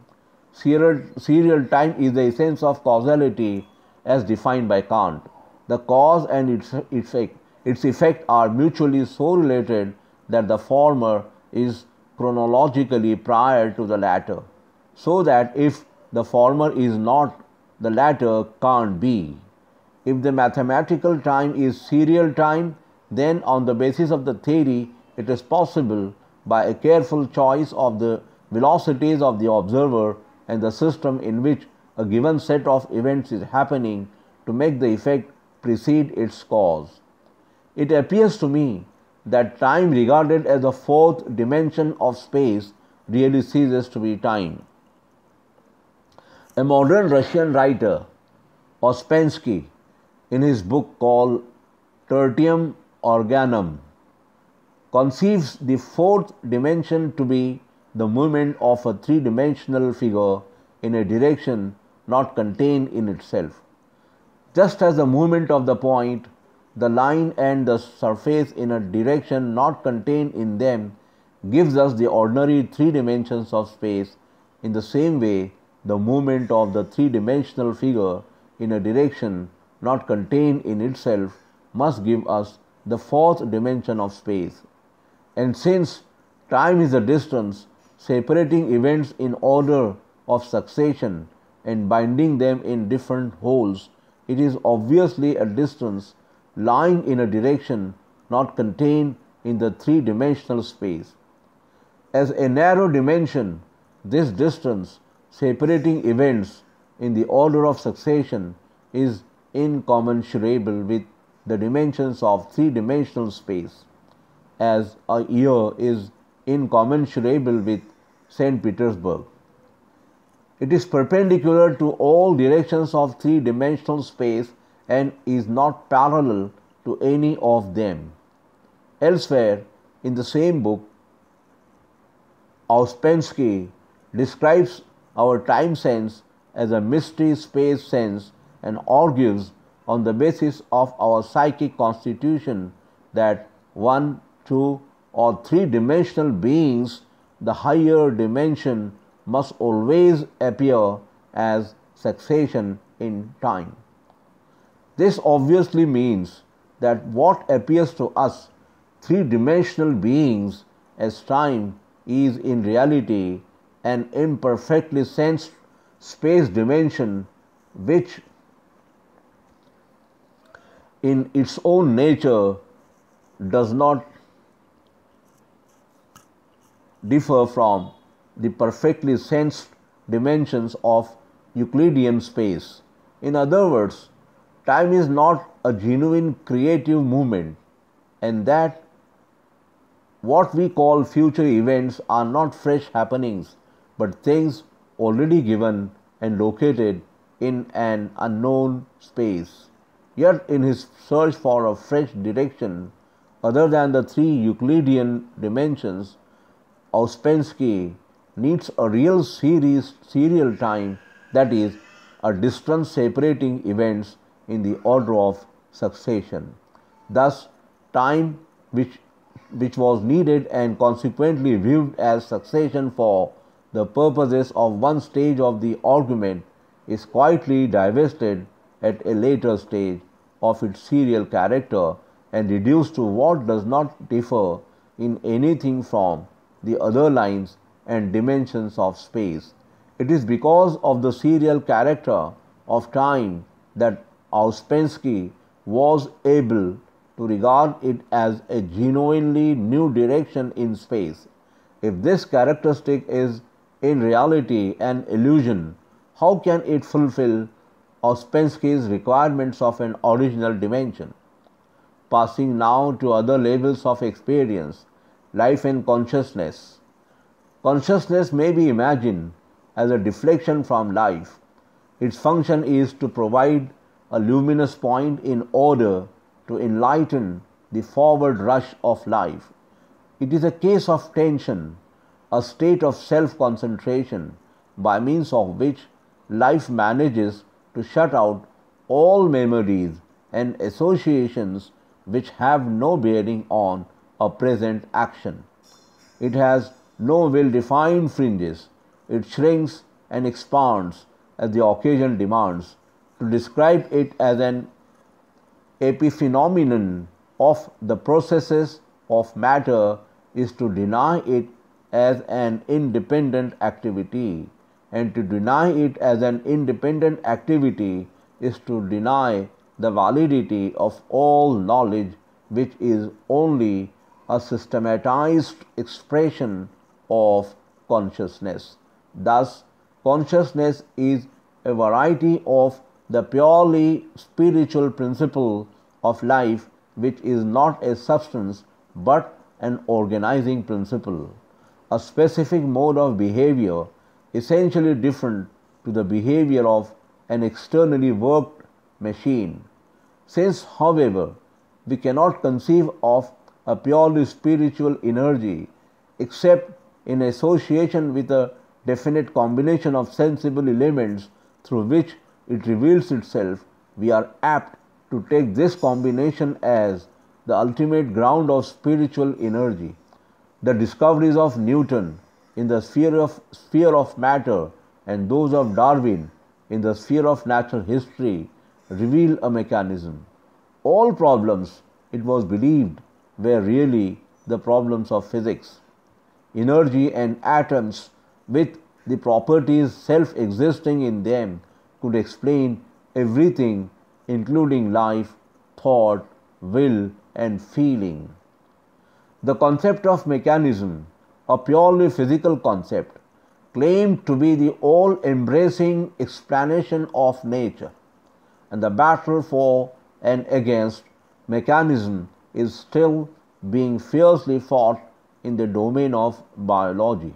Serial time is the essence of causality as defined by Kant. The cause and its effect are mutually so related that the former is chronologically prior to the latter, so that if the former is not, the latter can't be. If the mathematical time is serial time, then on the basis of the theory, it is possible, by a careful choice of the velocities of the observer and the system in which a given set of events is happening, to make the effect precede its cause. It appears to me that time regarded as a fourth dimension of space really ceases to be time. A modern Russian writer, Ouspensky, in his book called Tertium Organum, conceives the fourth dimension to be the movement of a three-dimensional figure in a direction not contained in itself. Just as the movement of the point, the line and the surface in a direction not contained in them gives us the ordinary three dimensions of space, in the same way the movement of the three-dimensional figure in a direction not contained in itself must give us the fourth dimension of space. And since time is a distance separating events in order of succession and binding them in different wholes, it is obviously a distance lying in a direction not contained in the three-dimensional space. As a narrow dimension, this distance separating events in the order of succession is incommensurable with the dimensions of three-dimensional space, as a year is incommensurable with St. Petersburg. It is perpendicular to all directions of three-dimensional space and is not parallel to any of them. Elsewhere in the same book, Ouspensky describes our time sense as a mystery space sense and argues on the basis of our psychic constitution that one, two, or three-dimensional beings, the higher dimension must always appear as succession in time. This obviously means that what appears to us three-dimensional beings as time is in reality an imperfectly sensed space dimension which in its own nature does not differ from the perfectly sensed dimensions of Euclidean space. In other words, time is not a genuine creative movement, and that what we call future events are not fresh happenings, but things already given and located in an unknown space. Yet in his search for a fresh direction other than the three Euclidean dimensions, Ouspensky needs a real serial time, that is, a distance separating events in the order of succession. Thus, time which was needed and consequently viewed as succession for the purposes of one stage of the argument is quietly divested at a later stage of its serial character and reduced to what does not differ in anything from the other lines and dimensions of space. It is because of the serial character of time that Ouspensky was able to regard it as a genuinely new direction in space. If this characteristic is in reality an illusion, how can it fulfill Ouspensky's requirements of an original dimension? Passing now to other levels of experience, life and consciousness. Consciousness may be imagined as a deflection from life. Its function is to provide a luminous point in order to enlighten the forward rush of life. It is a case of tension, a state of self-concentration by means of which life manages to shut out all memories and associations which have no bearing on a present action. It has no well-defined fringes. It shrinks and expands as the occasion demands. To describe it as an epiphenomenon of the processes of matter is to deny it as an independent activity, and to deny it as an independent activity is to deny the validity of all knowledge, which is only a systematized expression of consciousness. Thus, consciousness is a variety of the purely spiritual principle of life, which is not a substance but an organizing principle, a specific mode of behavior essentially different to the behavior of an externally worked machine. Since, however, we cannot conceive of a purely spiritual energy except in association with a definite combination of sensible elements through which it reveals itself, we are apt to take this combination as the ultimate ground of spiritual energy. The discoveries of Newton in the sphere of matter and those of Darwin in the sphere of natural history reveal a mechanism. All problems, it was believed, were really the problems of physics. Energy and atoms with the properties self-existing in them could explain everything, including life, thought, will, and feeling. The concept of mechanism, a purely physical concept, claimed to be the all-embracing explanation of nature, and the battle for and against mechanism is still being fiercely fought in the domain of biology.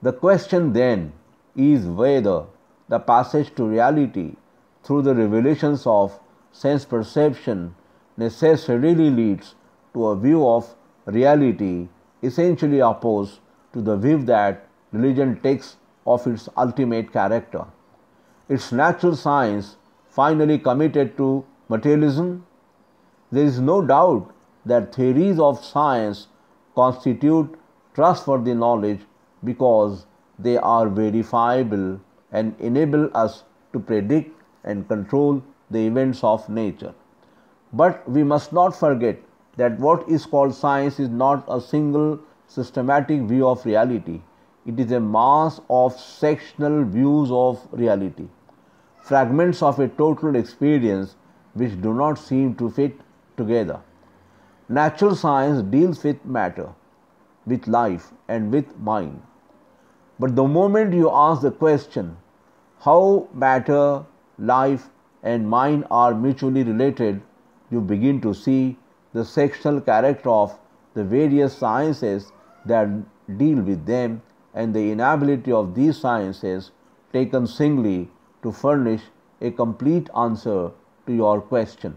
The question then is whether the passage to reality through the revelations of sense perception necessarily leads to a view of reality essentially opposed to the view that religion takes of its ultimate character. Its natural science finally committed to materialism? There is no doubt that theories of science constitute trustworthy knowledge because they are verifiable and enable us to predict and control the events of nature. But we must not forget that what is called science is not a single systematic view of reality. It is a mass of sectional views of reality, fragments of a total experience which do not seem to fit together. Natural science deals with matter, with life, and with mind. But the moment you ask the question how matter, life, and mind are mutually related, you begin to see the sectional character of the various sciences that deal with them and the inability of these sciences taken singly to furnish a complete answer to your question.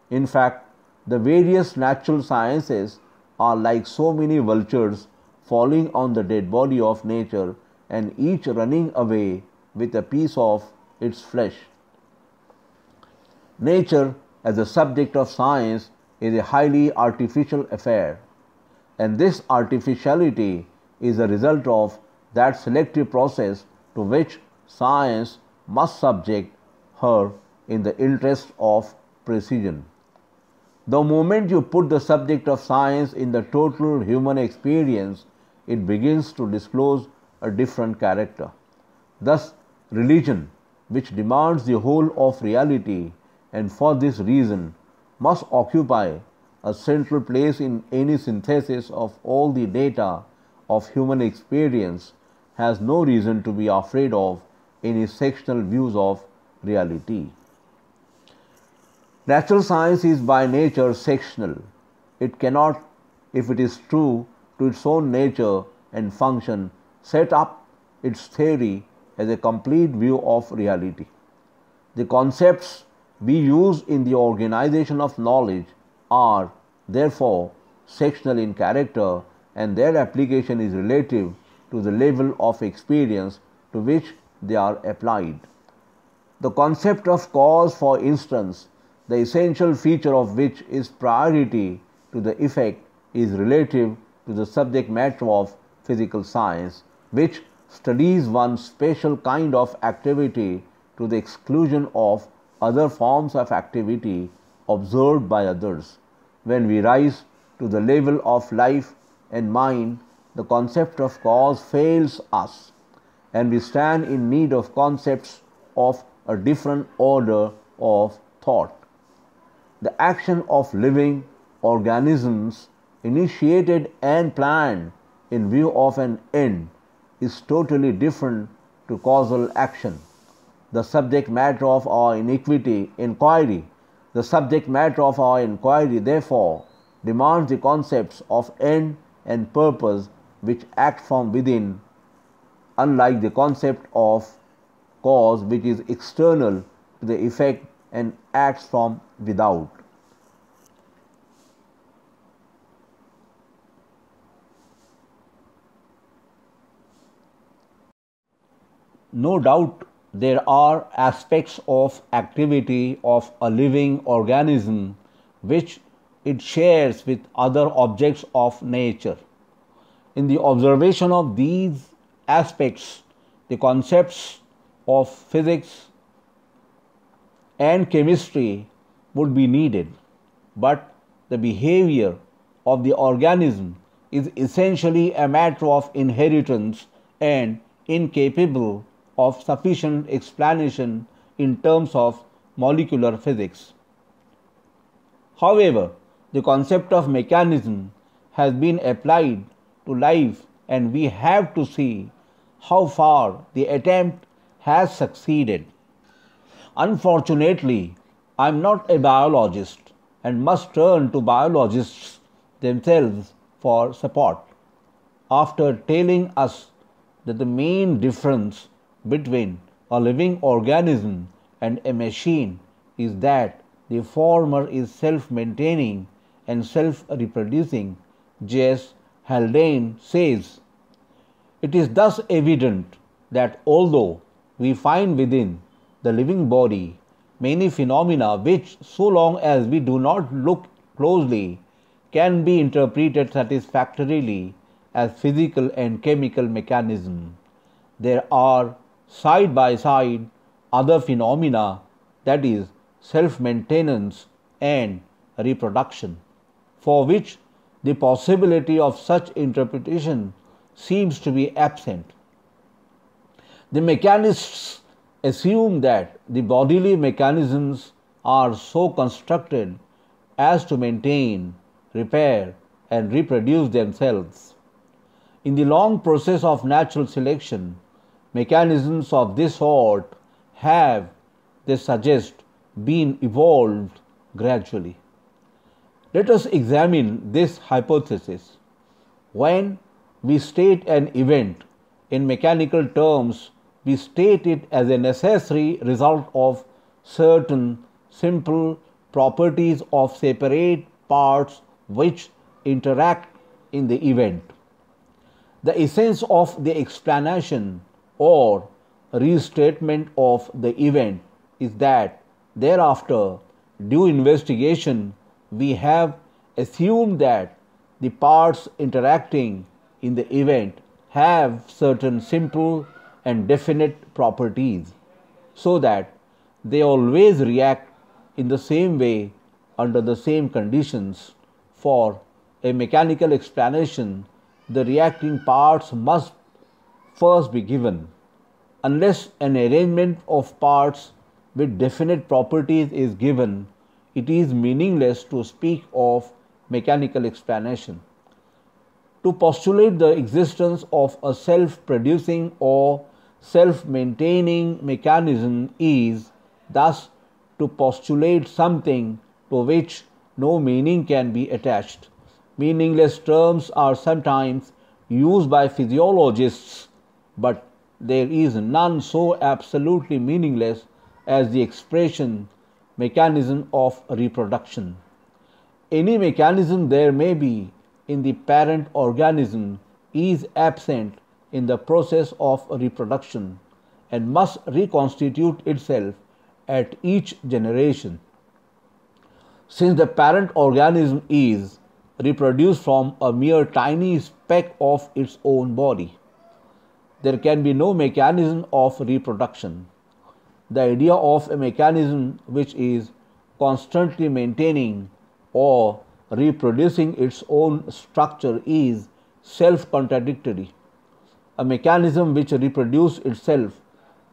In fact, the various natural sciences are like so many vultures falling on the dead body of nature and each running away with a piece of its flesh. Nature, as a subject of science, is a highly artificial affair, and this artificiality is a result of that selective process to which science must subject her in the interest of precision. The moment you put the subject of science in the total human experience, it begins to disclose a different character. Thus, religion, which demands the whole of reality and for this reason must occupy a central place in any synthesis of all the data of human experience, has no reason to be afraid of any sectional views of reality. Natural science is by nature sectional. It cannot, if it is true to its own nature and function, set up its theory as a complete view of reality. The concepts we use in the organization of knowledge are, therefore, sectional in character, and their application is relative to the level of experience to which they are applied. The concept of cause, for instance, the essential feature of which is priority to the effect, is relative to the subject matter of physical science, which studies one special kind of activity to the exclusion of other forms of activity observed by others. When we rise to the level of life and mind, the concept of cause fails us, and we stand in need of concepts of a different order of thought. The action of living organisms, initiated and planned in view of an end, is totally different to causal action. The subject matter of our inquiry, therefore, demands the concepts of end and purpose which act from within, unlike the concept of cause which is external to the effect and acts from without. No doubt there are aspects of activity of a living organism which it shares with other objects of nature. In the observation of these aspects, the concepts of physics and chemistry would be needed, but the behavior of the organism is essentially a matter of inheritance and incapable of sufficient explanation in terms of molecular physics. However, the concept of mechanism has been applied to life, and we have to see how far the attempt has succeeded. Unfortunately, I am not a biologist and must turn to biologists themselves for support. After telling us that the main difference between a living organism and a machine is that the former is self-maintaining and self-reproducing, J.S. Haldane says, "It is thus evident that although we find within the living body many phenomena which, so long as we do not look closely, can be interpreted satisfactorily as physical and chemical mechanism. There are side by side other phenomena, that is, self-maintenance and reproduction, for which the possibility of such interpretation seems to be absent. The mechanists assume that the bodily mechanisms are so constructed as to maintain, repair, and reproduce themselves. In the long process of natural selection, mechanisms of this sort have, they suggest, been evolved gradually. Let us examine this hypothesis. When we state an event in mechanical terms, we state it as a necessary result of certain simple properties of separate parts which interact in the event. The essence of the explanation or restatement of the event is that thereafter, due investigation, we have assumed that the parts interacting in the event have certain simple and definite properties, so that they always react in the same way under the same conditions. For a mechanical explanation, the reacting parts must first be given. Unless an arrangement of parts with definite properties is given, it is meaningless to speak of mechanical explanation. To postulate the existence of a self-producing or self-maintaining mechanism is thus to postulate something to which no meaning can be attached. Meaningless terms are sometimes used by physiologists, but there is none so absolutely meaningless as the expression mechanism of reproduction. Any mechanism there may be in the parent organism is absent in the process of reproduction and must reconstitute itself at each generation. Since the parent organism is reproduced from a mere tiny speck of its own body, there can be no mechanism of reproduction. The idea of a mechanism which is constantly maintaining or reproducing its own structure is self-contradictory. A mechanism which reproduces itself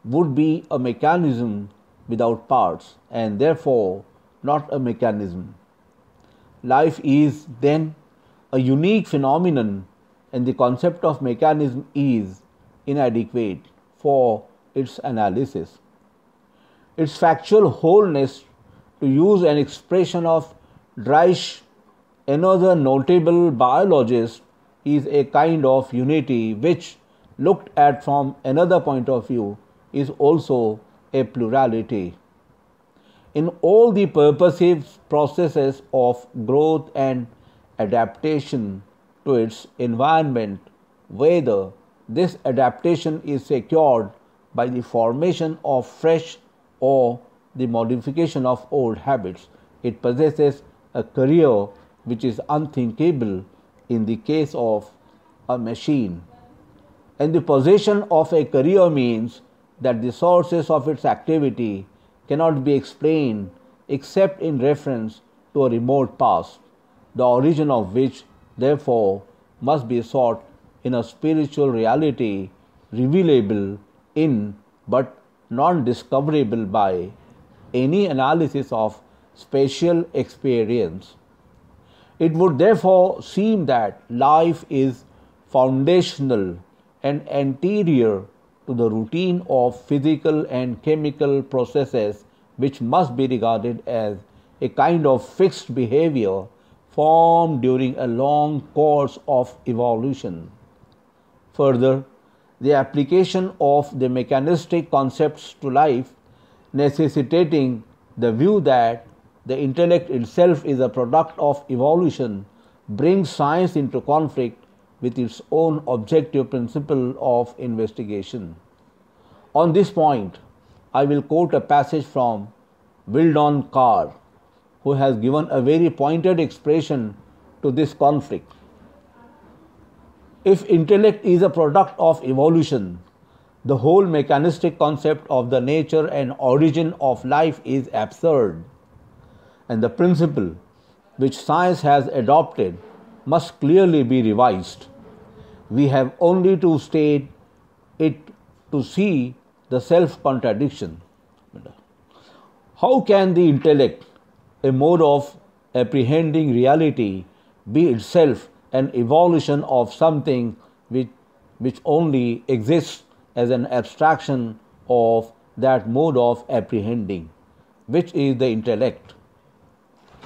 would be a mechanism without parts and therefore not a mechanism. Life is then a unique phenomenon, and the concept of mechanism is inadequate for its analysis. Its factual wholeness, to use an expression of Reich, another notable biologist, is a kind of unity which, looked at from another point of view, is also a plurality. In all the purposive processes of growth and adaptation to its environment, whether this adaptation is secured by the formation of fresh or the modification of old habits, it possesses a career which is unthinkable in the case of a machine. And the possession of a career means that the sources of its activity cannot be explained except in reference to a remote past, the origin of which therefore must be sought in a spiritual reality revealable in but non-discoverable by any analysis of spatial experience. It would therefore seem that life is foundational and anterior to the routine of physical and chemical processes, which must be regarded as a kind of fixed behavior formed during a long course of evolution. Further, the application of the mechanistic concepts to life, necessitating the view that the intellect itself is a product of evolution, brings science into conflict with its own objective principle of investigation. On this point, I will quote a passage from Wildon Carr, who has given a very pointed expression to this conflict. If intellect is a product of evolution, the whole mechanistic concept of the nature and origin of life is absurd, and the principle which science has adopted must clearly be revised. We have only to state it to see the self-contradiction. How can the intellect, a mode of apprehending reality, be itself an evolution of something which only exists as an abstraction of that mode of apprehending, which is the intellect?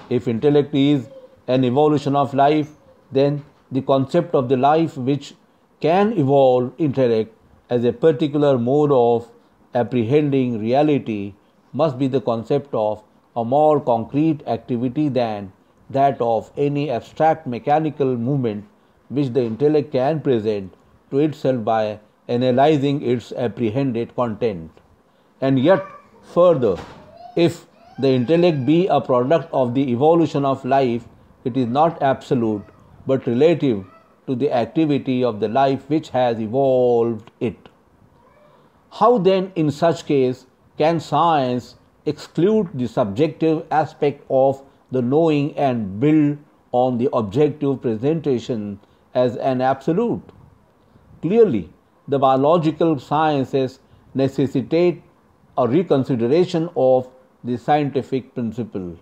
If intellect is an evolution of life, then the concept of the life which can evolve intellect as a particular mode of apprehending reality must be the concept of a more concrete activity than that of any abstract mechanical movement which the intellect can present to itself by analyzing its apprehended content. And yet further, if the intellect be a product of the evolution of life, it is not absolute but relative to the activity of the life which has evolved it. How then in such case can science exclude the subjective aspect of the knowing and build on the objective presentation as an absolute? Clearly, the biological sciences necessitate a reconsideration of the scientific principle.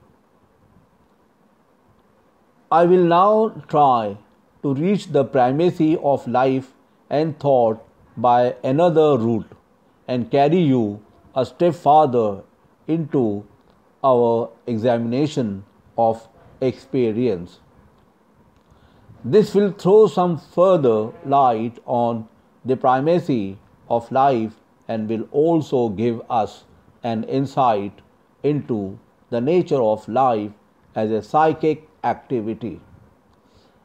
I will now try to reach the primacy of life and thought by another route and carry you a step farther into our examination of experience. This will throw some further light on the primacy of life and will also give us an insight into the nature of life as a psychic activity.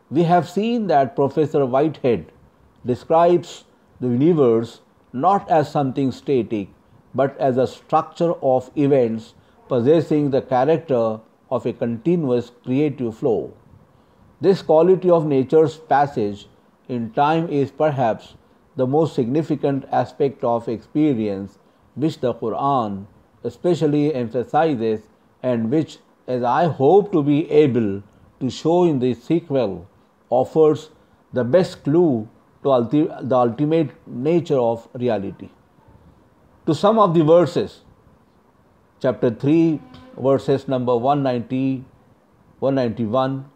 We have seen that Professor Whitehead describes the universe not as something static, but as a structure of events possessing the character of a continuous creative flow. This quality of nature's passage in time is perhaps the most significant aspect of experience which the Quran especially emphasizes and which, as I hope to be able to show in the sequel, offers the best clue to the ultimate nature of reality. To some of the verses, chapter 3, verses number 190, 191,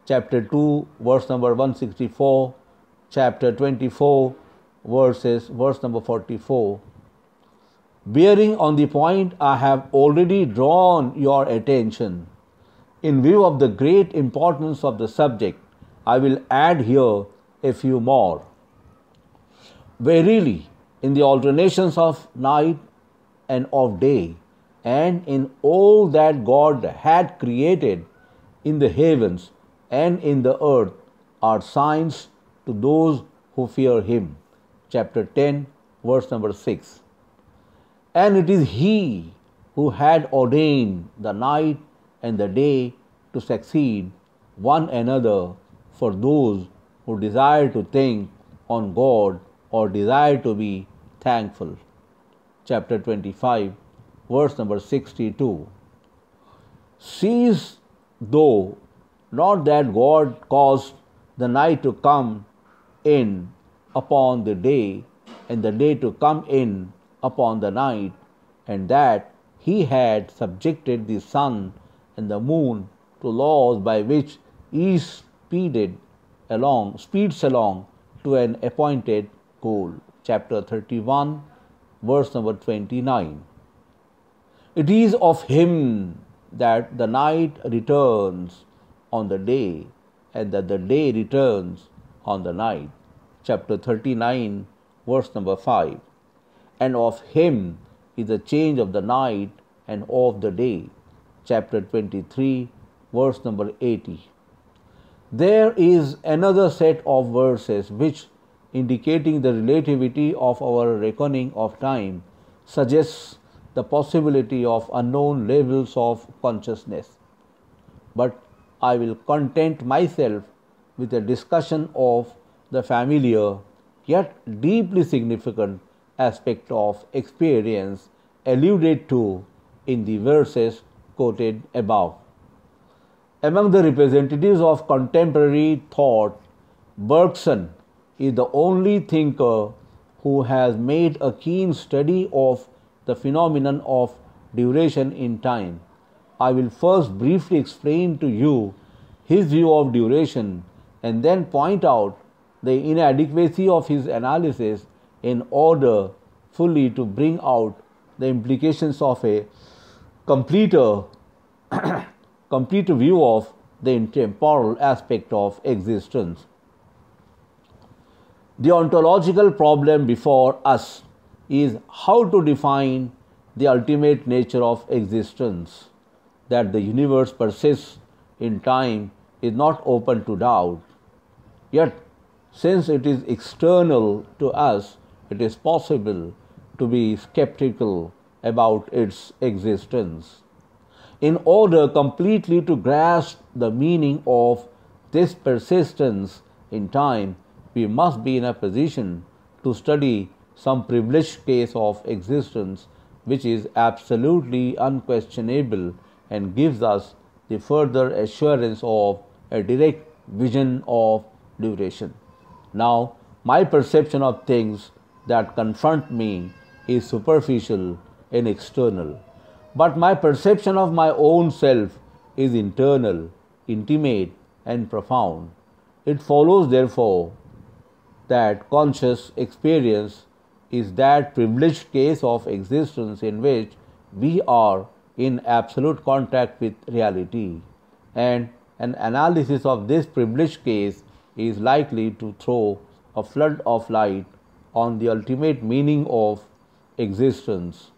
chapter 2, verse number 164, chapter 24, verse number 44. Bearing on the point I have already drawn your attention, in view of the great importance of the subject, I will add here a few more. Verily, in the alternations of night and of day, and in all that God had created in the heavens and in the earth, are signs to those who fear Him. Chapter 10, verse number 6. And it is He who had ordained the night and the day to succeed one another for those who desire to think on God or desire to be thankful. Chapter 25, verse number 62. Seest thou not that God caused the night to come in upon the day, and the day to come in upon the night, and that He had subjected the sun and the moon to laws by which each speeds along to an appointed goal. Chapter 31, verse number 29. It is of Him that the night returns on the day, and that the day returns on the night. Chapter 39, verse number 5. And of Him is the change of the night and of the day. Chapter 23, verse number 80. There is another set of verses which, indicating the relativity of our reckoning of time, suggests the possibility of unknown levels of consciousness. But I will content myself with a discussion of the familiar yet deeply significant aspect of experience alluded to in the verses quoted above. Among the representatives of contemporary thought, Bergson is the only thinker who has made a keen study of the phenomenon of duration in time. I will first briefly explain to you his view of duration and then point out the inadequacy of his analysis in order fully to bring out the implications of a completer complete view of the temporal aspect of existence. The ontological problem before us is how to define the ultimate nature of existence. That the universe persists in time is not open to doubt. Yet, since it is external to us, it is possible to be skeptical about its existence. In order completely to grasp the meaning of this persistence in time, we must be in a position to study some privileged case of existence which is absolutely unquestionable and gives us the further assurance of a direct vision of duration. Now, my perception of things that confront me is superficial and external, but my perception of my own self is internal, intimate, and profound. It follows, therefore, that conscious experience is that privileged case of existence in which we are in absolute contact with reality, and an analysis of this privileged case is likely to throw a flood of light on the ultimate meaning of existence.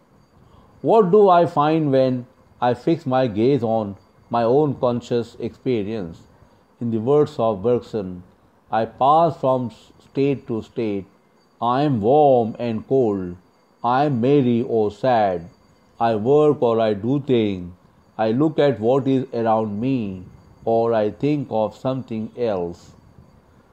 What do I find when I fix my gaze on my own conscious experience? In the words of Bergson, I pass from state to state. I am warm and cold. I am merry or sad. I work or I do things. I look at what is around me or I think of something else.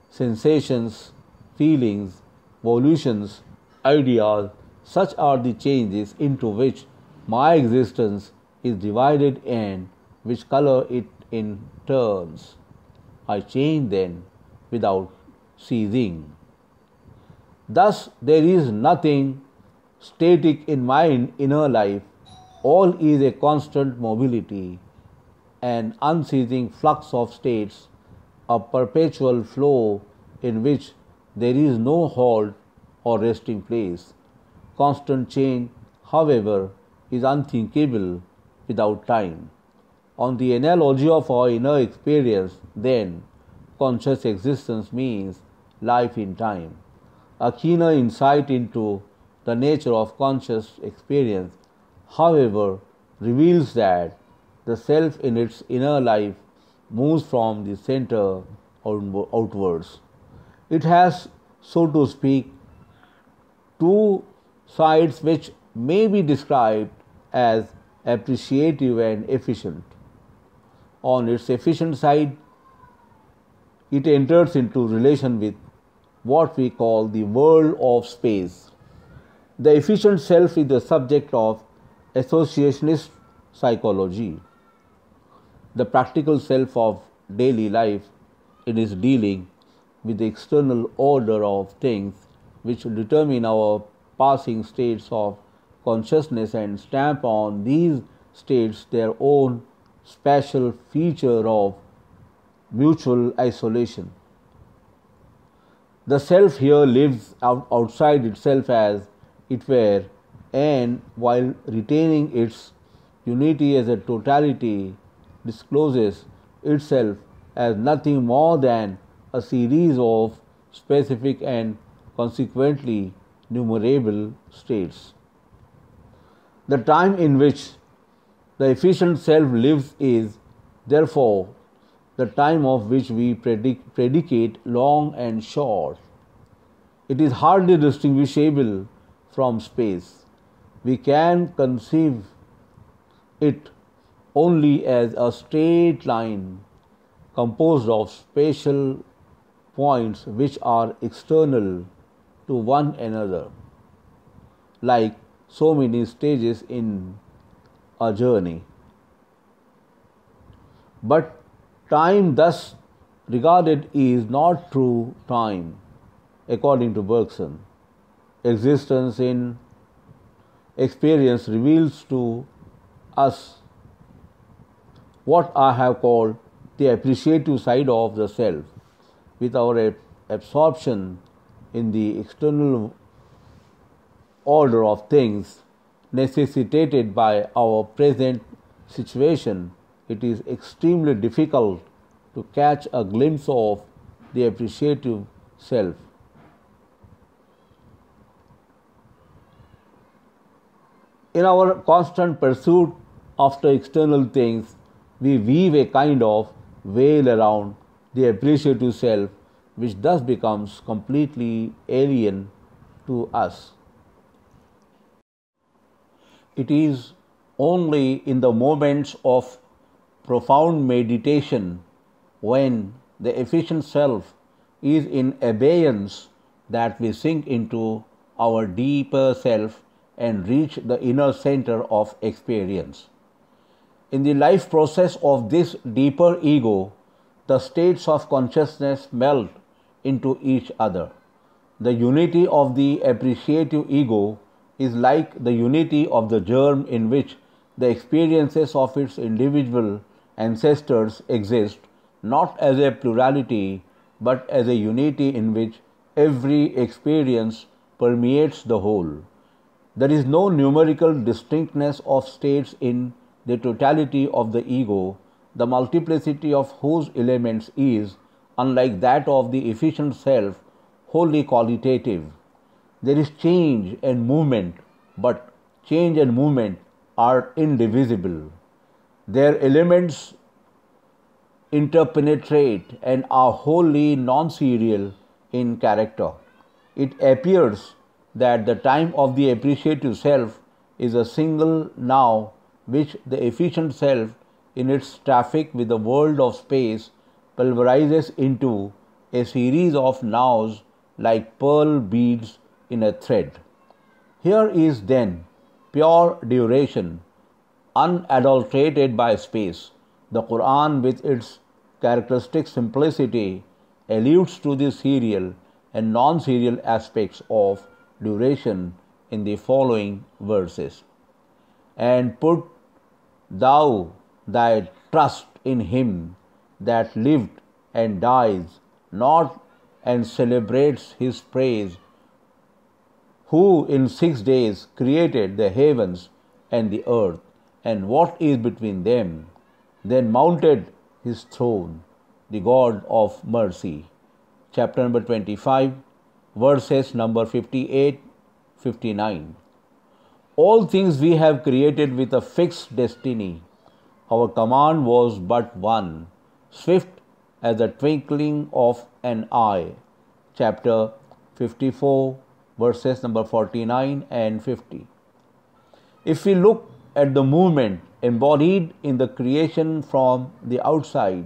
Sensations, feelings, volitions, ideas, such are the changes into which my existence is divided and which color it in turns. I change then without ceasing. Thus, there is nothing static in my inner life. All is a constant mobility, an unceasing flux of states, a perpetual flow in which there is no halt or resting place. Constant change, however, is unthinkable without time. On the analogy of our inner experience, then, conscious existence means life in time. A keener insight into the nature of conscious experience, however, reveals that the self in its inner life moves from the center outwards. It has, so to speak, two sides which may be described as appreciative and efficient. On its efficient side, it enters into relation with what we call the world of space. The efficient self is the subject of associationist psychology. The practical self of daily life, it is dealing with the external order of things which determine our passing states of consciousness and stamp on these states their own special feature of mutual isolation. The self here lives outside itself as it were, and while retaining its unity as a totality, discloses itself as nothing more than a series of specific and consequently numerable states. The time in which the efficient self lives is, therefore, the time of which we predicate long and short. It is hardly distinguishable from space. We can conceive it only as a straight line composed of spatial points which are external to one another, like so many stages in a journey. But time thus regarded is not true time, according to Bergson. Existence in experience reveals to us what I have called the appreciative side of the self, with our absorption in the external order of things necessitated by our present situation. It is extremely difficult to catch a glimpse of the appreciative self. In our constant pursuit after external things, we weave a kind of veil around the appreciative self, which thus becomes completely alien to us. It is only in the moments of profound meditation, when the efficient self is in abeyance, that we sink into our deeper self and reach the inner center of experience. In the life process of this deeper ego, the states of consciousness melt into each other. The unity of the appreciative ego is like the unity of the germ in which the experiences of its individual ancestors exist, not as a plurality, but as a unity in which every experience permeates the whole. There is no numerical distinctness of states in the totality of the ego, the multiplicity of whose elements is, unlike that of the efficient self, wholly qualitative. There is change and movement, but change and movement are indivisible. Their elements interpenetrate and are wholly non-serial in character. It appears that the time of the appreciative self is a single now, which the efficient self, in its traffic with the world of space, pulverizes into a series of nows like pearl beads in a thread. Here is then pure duration, unadulterated by space. The Quran, with its characteristic simplicity, alludes to the serial and non-serial aspects of duration in the following verses. And put thou thy trust in him that lived and dies not, and celebrates his praise, who in 6 days created the heavens and the earth, and what is between them, then mounted his throne, the God of mercy. Chapter number 25, verses number 58, 59. All things we have created with a fixed destiny. Our command was but one, swift as the twinkling of an eye. Chapter 54, verses number 49 and 50. If we look at the movement embodied in the creation from the outside,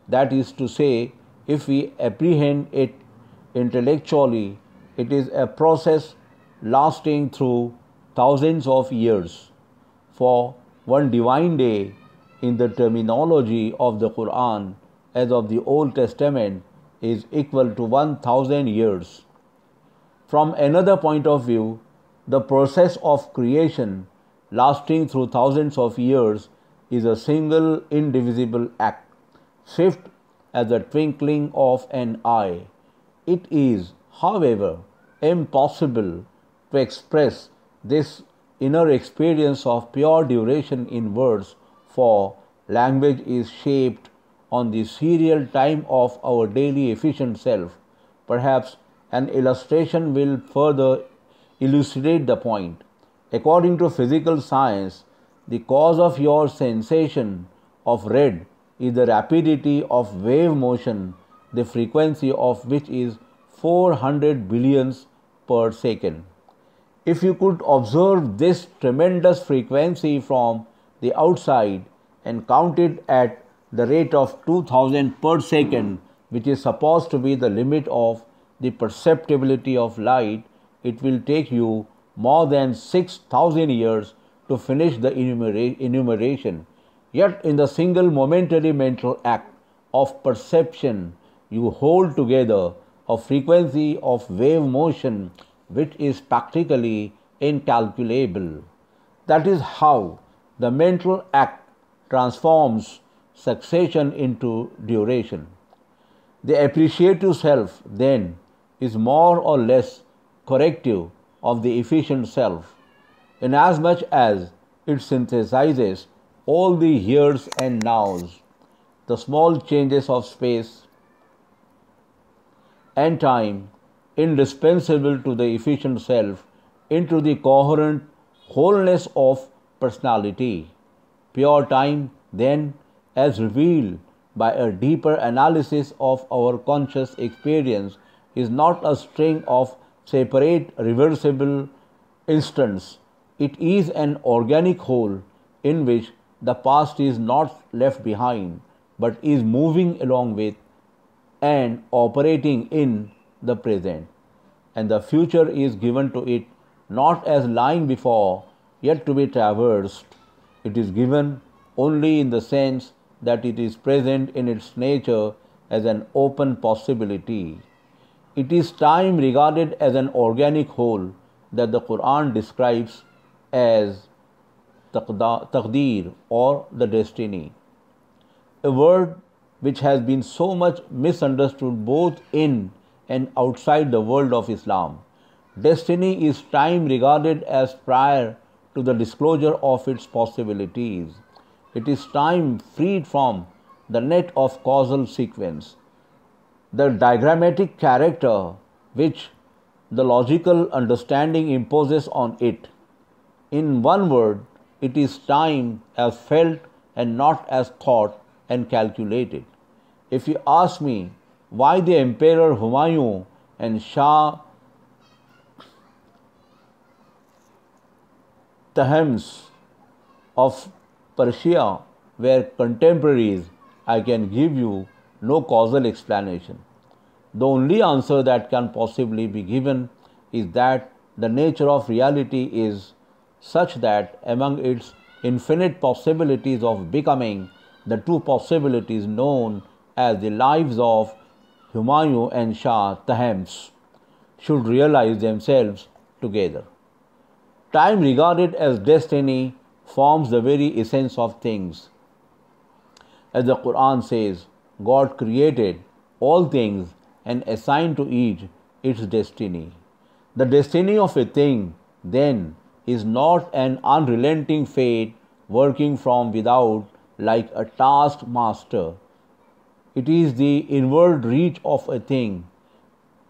that is to say, if we apprehend it intellectually, it is a process lasting through thousands of years. For one divine day, in the terminology of the Quran, as of the Old Testament, is equal to 1,000 years. From another point of view, the process of creation, lasting through thousands of years, is a single indivisible act, swift as the twinkling of an eye. It is, however, impossible to express this inner experience of pure duration in words, for language is shaped on the serial time of our daily efficient self. Perhaps an illustration will further elucidate the point. According to physical science, the cause of your sensation of red is the rapidity of wave motion, the frequency of which is 400 billions per second. If you could observe this tremendous frequency from the outside and count it at the rate of 2000 per second, which is supposed to be the limit of the perceptibility of light, it will take you more than 6,000 years to finish the enumeration. Yet in the single momentary mental act of perception, you hold together a frequency of wave motion which is practically incalculable. That is how the mental act transforms succession into duration. The appreciative self, then, is more or less corrective of the efficient self, inasmuch as it synthesizes all the heres and nows, the small changes of space and time indispensable to the efficient self, into the coherent wholeness of personality. Pure time, then, as revealed by a deeper analysis of our conscious experience, is not a string of separate reversible instants. It is an organic whole in which the past is not left behind, but is moving along with and operating in the present, and the future is given to it not as lying before, yet to be traversed. It is given only in the sense that it is present in its nature as an open possibility. It is time regarded as an organic whole that the Quran describes as taqdeer or the destiny, a word which has been so much misunderstood both in and outside the world of Islam. Destiny is time regarded as prior to the disclosure of its possibilities. It is time freed from the net of causal sequence, the diagrammatic character which the logical understanding imposes on it. In one word, it is time as felt and not as thought and calculated. If you ask me why the Emperor Humayun and Shah Tahmasp of Persia were contemporaries, I can give you no causal explanation. The only answer that can possibly be given is that the nature of reality is such that among its infinite possibilities of becoming, the two possibilities known as the lives of Humayun and Shah Tahmasp should realize themselves together. Time regarded as destiny forms the very essence of things. As the Quran says, God created all things and assigned to each its destiny. The destiny of a thing, then, is not an unrelenting fate working from without like a taskmaster. It is the inward reach of a thing,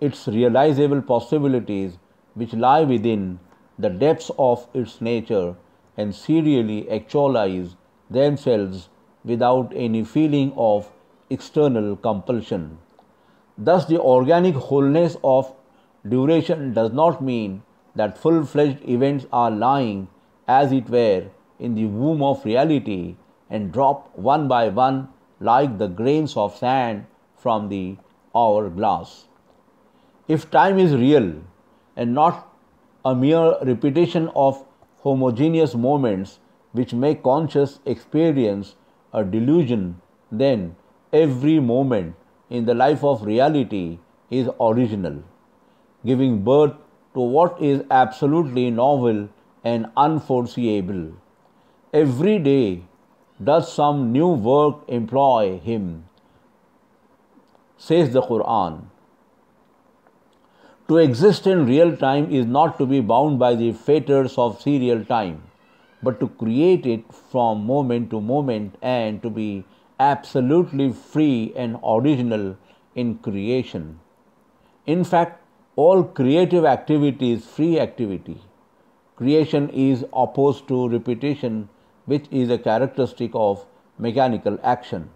its realizable possibilities which lie within the depths of its nature and serially actualize themselves without any feeling of external compulsion. Thus, the organic wholeness of duration does not mean that full-fledged events are lying, as it were, in the womb of reality and drop one by one like the grains of sand from the hourglass. If time is real and not a mere repetition of homogeneous moments which make conscious experience a delusion, then every moment in the life of reality is original, giving birth to what is absolutely novel and unforeseeable. Every day does some new work employ him, says the Quran. To exist in real time is not to be bound by the fetters of serial time, but to create it from moment to moment and to be absolutely free and original in creation. In fact, all creative activity is free activity. Creation is opposed to repetition, which is a characteristic of mechanical action.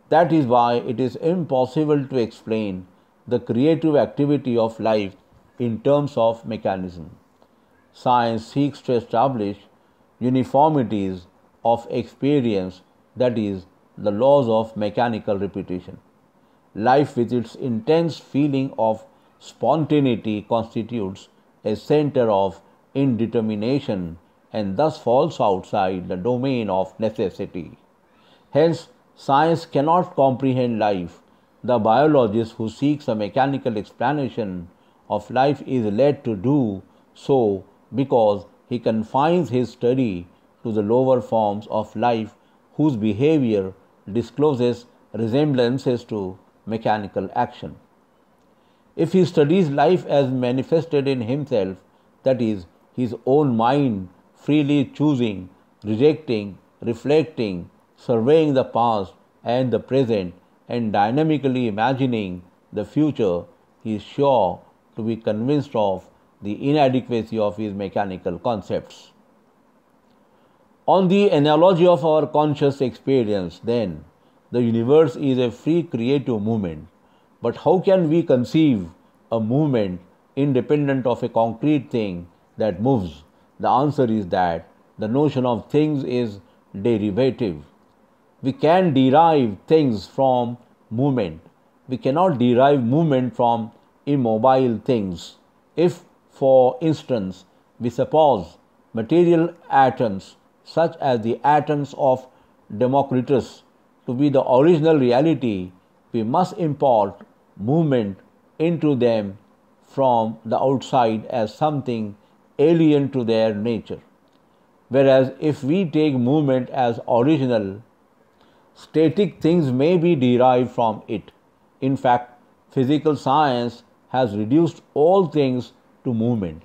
That is why it is impossible to explain the creative activity of life in terms of mechanism. science seeks to establish uniformities of experience, that is, the laws of mechanical repetition. Life, with its intense feeling of spontaneity, constitutes a center of indetermination and thus falls outside the domain of necessity. Hence, science cannot comprehend life. The biologist who seeks a mechanical explanation of life is led to do so because he confines his study to the lower forms of life whose behavior discloses resemblances to mechanical action. If he studies life as manifested in himself, that is, his own mind freely choosing, rejecting, reflecting, surveying the past and the present, and dynamically imagining the future, he is sure to be convinced of the inadequacy of his mechanical concepts. On the analogy of our conscious experience, then, the universe is a free creative movement. But how can we conceive a movement independent of a concrete thing that moves? The answer is that the notion of things is derivative. We can derive things from movement. We cannot derive movement from immobile things. If, for instance, we suppose material atoms, such as the atoms of Democritus, to be the original reality, we must import movement into them from the outside as something alien to their nature. Whereas if we take movement as original, static things may be derived from it. In fact, physical science has reduced all things to movement.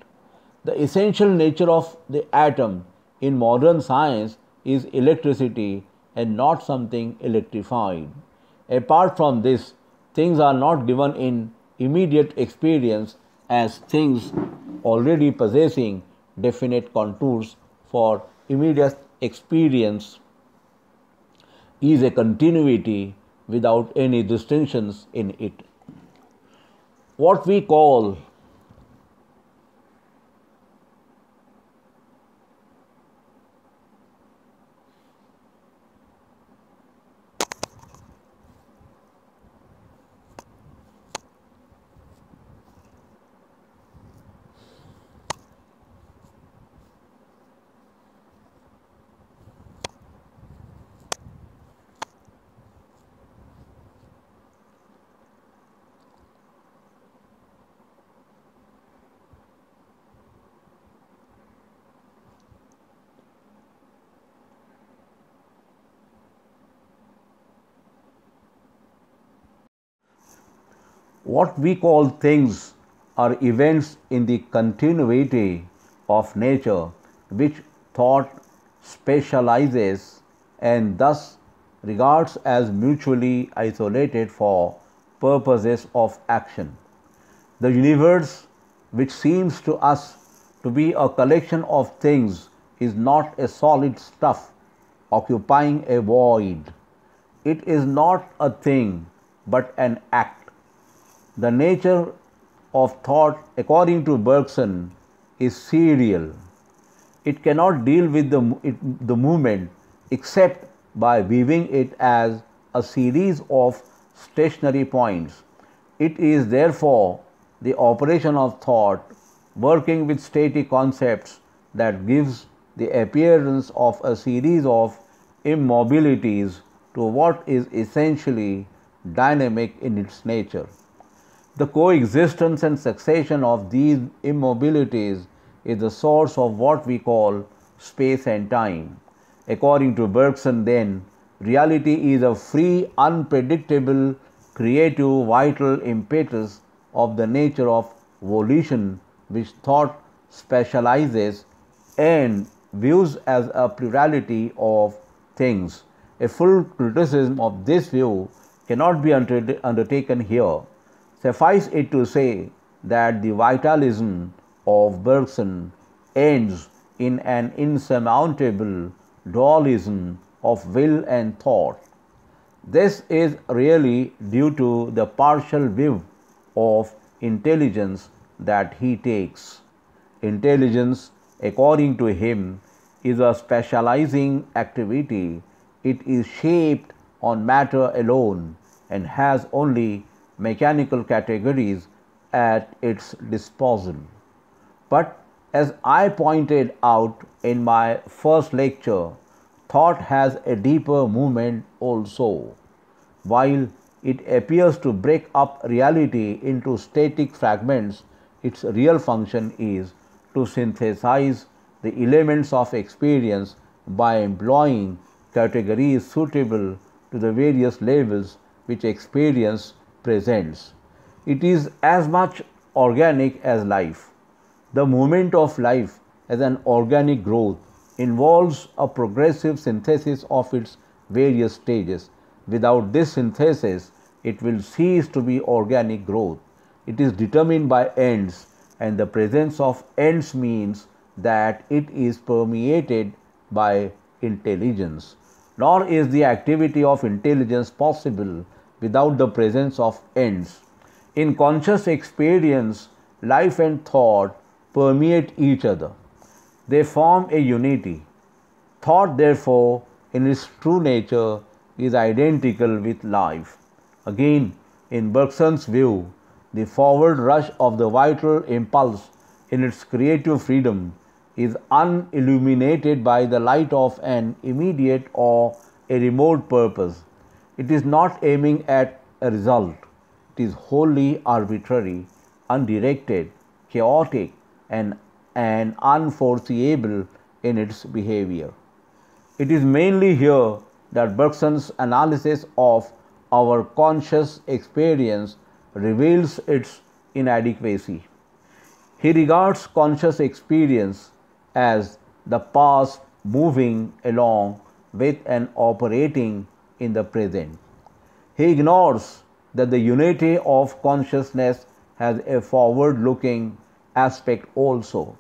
The essential nature of the atom in modern science is electricity and not something electrified. Apart from this, things are not given in immediate experience as things already possessing definite contours, for immediate experience is a continuity without any distinctions in it. What we call What we call things are events in the continuity of nature which thought specializes and thus regards as mutually isolated for purposes of action. The universe, which seems to us to be a collection of things, is not a solid stuff occupying a void. It is not a thing but an act. The nature of thought, according to Bergson, is serial. It cannot deal with the movement except by viewing it as a series of stationary points. It is therefore the operation of thought working with static concepts that gives the appearance of a series of immobilities to what is essentially dynamic in its nature. The coexistence and succession of these immobilities is the source of what we call space and time. According to Bergson, then, reality is a free, unpredictable, creative, vital impetus of the nature of volition which thought specializes and views as a plurality of things. A full criticism of this view cannot be undertaken here. Suffice it to say that the vitalism of Bergson ends in an insurmountable dualism of will and thought. This is really due to the partial view of intelligence that he takes. Intelligence according to him, is a specializing activity. It is shaped on matter alone and has only mechanical categories at its disposal. But as I pointed out in my first lecture, thought has a deeper movement also. While it appears to break up reality into static fragments, its real function is to synthesize the elements of experience by employing categories suitable to the various levels which experience presents. It is as much organic as life. The movement of life as an organic growth involves a progressive synthesis of its various stages. Without this synthesis, it will cease to be organic growth. It is determined by ends, and the presence of ends means that it is permeated by intelligence. Nor is the activity of intelligence possible without the presence of ends. In conscious experience, life and thought permeate each other. They form a unity. Thought, therefore, in its true nature, is identical with life. Again, in Bergson's view, the forward rush of the vital impulse in its creative freedom is unilluminated by the light of an immediate or a remote purpose. It is not aiming at a result. It is wholly arbitrary, undirected, chaotic, and unforeseeable in its behavior. It is mainly here that Bergson's analysis of our conscious experience reveals its inadequacy. He regards conscious experience as the past moving along with and operating in the present. He ignores that the unity of consciousness has a forward-looking aspect also.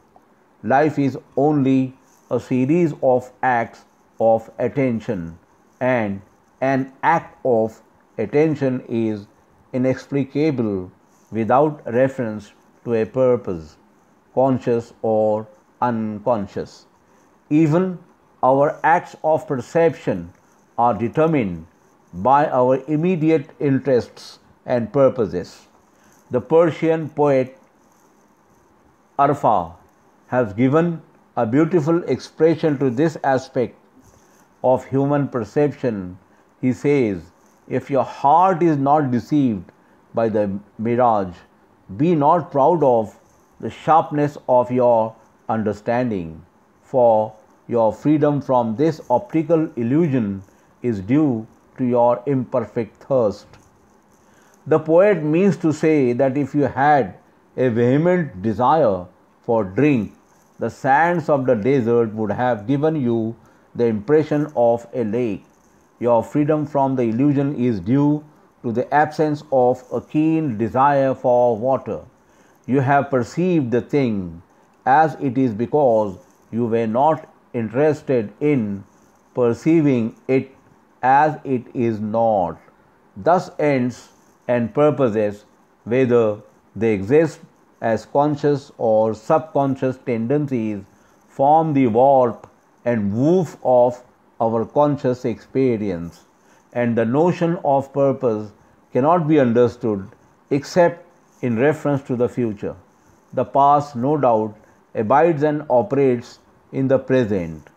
Life is only a series of acts of attention, and an act of attention is inexplicable without reference to a purpose, conscious or unconscious. Even our acts of perception are determined by our immediate interests and purposes. The Persian poet Arfa has given a beautiful expression to this aspect of human perception. He says, "If your heart is not deceived by the mirage, be not proud of the sharpness of your understanding, for your freedom from this optical illusion is due to your imperfect thirst." The poet means to say that if you had a vehement desire for drink, the sands of the desert would have given you the impression of a lake. Your freedom from the illusion is due to the absence of a keen desire for water. You have perceived the thing as it is because you were not interested in perceiving it as it is not. Thus ends and purposes, whether they exist as conscious or subconscious tendencies, form the warp and woof of our conscious experience, and the notion of purpose cannot be understood except in reference to the future. The past, no doubt, abides and operates in the present,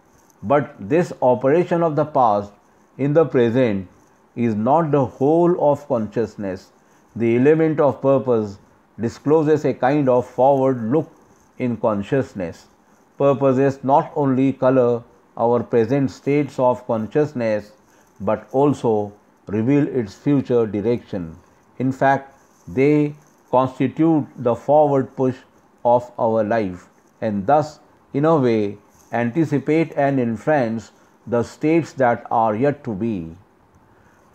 but this operation of the past in the present is not the whole of consciousness. The element of purpose discloses a kind of forward look in consciousness. Purposes not only color our present states of consciousness, but also reveal its future direction. In fact, they constitute the forward push of our life, and thus, in a way, anticipate and influence the states that are yet to be.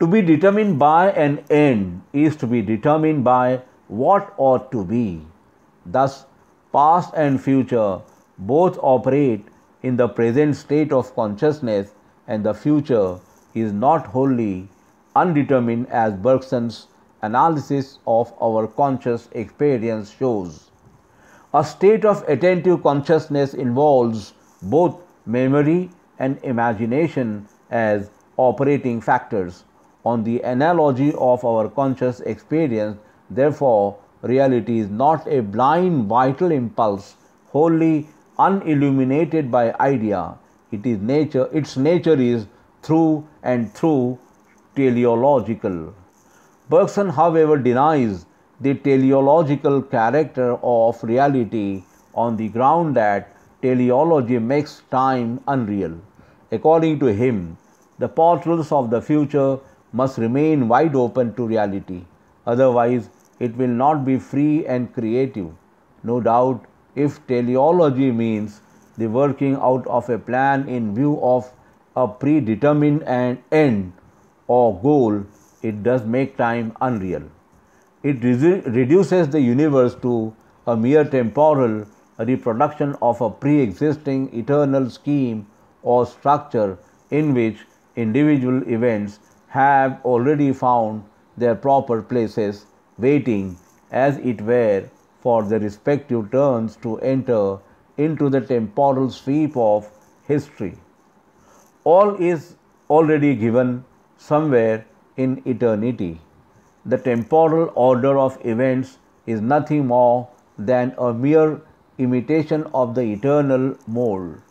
To be determined by an end is to be determined by what ought to be. Thus, past and future both operate in the present state of consciousness, and the future is not wholly undetermined as Bergson's analysis of our conscious experience shows. A state of attentive consciousness involves both memory and imagination as operating factors. On the analogy of our conscious experience, therefore, reality is not a blind vital impulse wholly unilluminated by idea. Its nature is through and through teleological. Bergson, however, denies the teleological character of reality on the ground that teleology makes time unreal. According to him, the portals of the future must remain wide open to reality, otherwise, it will not be free and creative. No doubt, if teleology means the working out of a plan in view of a predetermined end or goal, it does make time unreal. It reduces the universe to a mere temporal reproduction of a pre-existing eternal scheme or structure in which individual events have already found their proper places, waiting, as it were, for their respective turns to enter into the temporal sweep of history. All is already given somewhere in eternity. The temporal order of events is nothing more than a mere imitation of the eternal mold.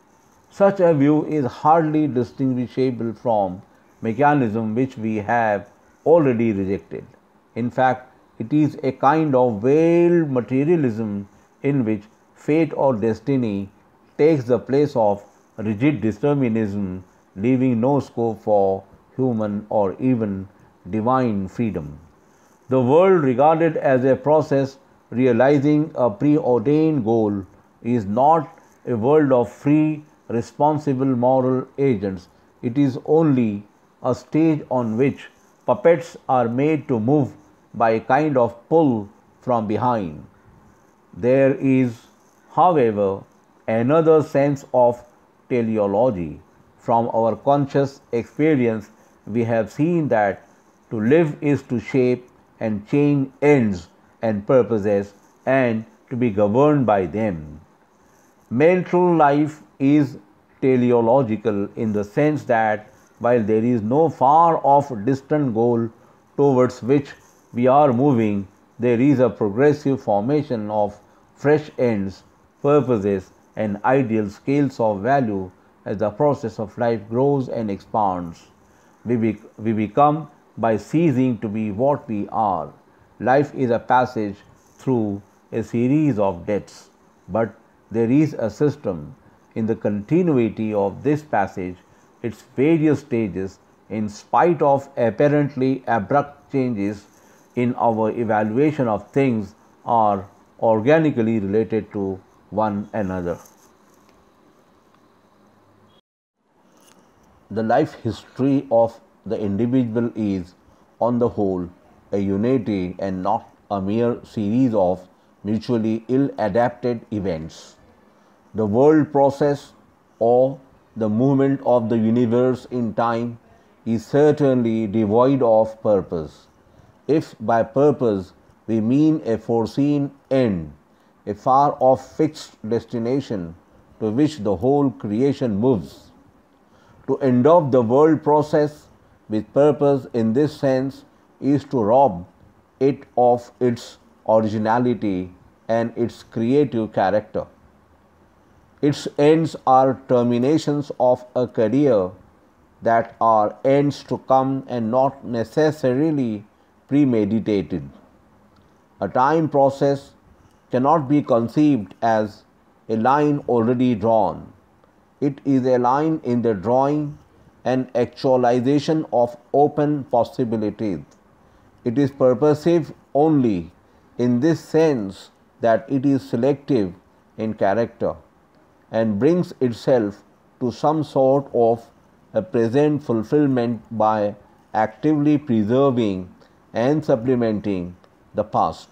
Such a view is hardly distinguishable from mechanism which we have already rejected. In fact, it is a kind of veiled materialism in which fate or destiny takes the place of rigid determinism, leaving no scope for human or even divine freedom. The world regarded as a process realizing a preordained goal is not a world of free, responsible moral agents. It is only a stage on which puppets are made to move by a kind of pull from behind. There is, however, another sense of teleology. From our conscious experience, we have seen that to live is to shape and change ends and purposes and to be governed by them. Mental life is teleological in the sense that while there is no far off distant goal towards which we are moving, there is a progressive formation of fresh ends, purposes, and ideal scales of value as the process of life grows and expands. We become by ceasing to be what we are. Life is a passage through a series of deaths, but there is a system in the continuity of this passage, its various stages, in spite of apparently abrupt changes in our evaluation of things, are organically related to one another. The life history of the individual is, on the whole, a unity and not a mere series of mutually ill-adapted events. The world process or the movement of the universe in time is certainly devoid of purpose. If by purpose we mean a foreseen end, a far-off fixed destination to which the whole creation moves. To endow the world process with purpose in this sense is to rob it of its originality and its creative character. Its ends are terminations of a career that are ends to come and not necessarily premeditated. A time process cannot be conceived as a line already drawn. It is a line in the drawing, an actualization of open possibilities. It is purposive only in this sense that it is selective in character and brings itself to some sort of a present fulfillment by actively preserving and supplementing the past.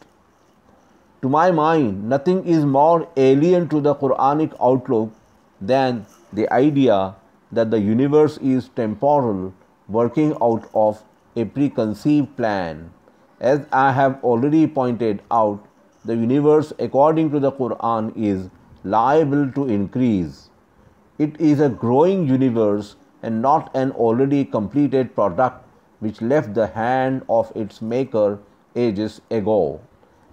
To my mind, nothing is more alien to the Quranic outlook than the idea that the universe is temporal, working out of a preconceived plan. As I have already pointed out, the universe according to the Quran is liable to increase. It is a growing universe and not an already completed product which left the hand of its maker ages ago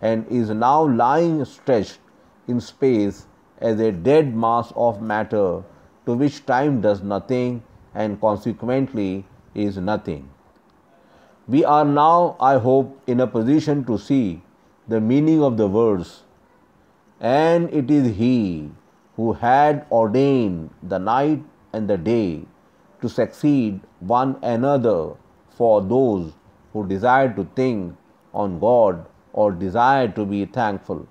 and is now lying stretched in space as a dead mass of matter to which time does nothing and consequently is nothing. We are now, I hope, in a position to see the meaning of the verse, and it is He who had ordained the night and the day to succeed one another for those who desire to think on God or desire to be thankful.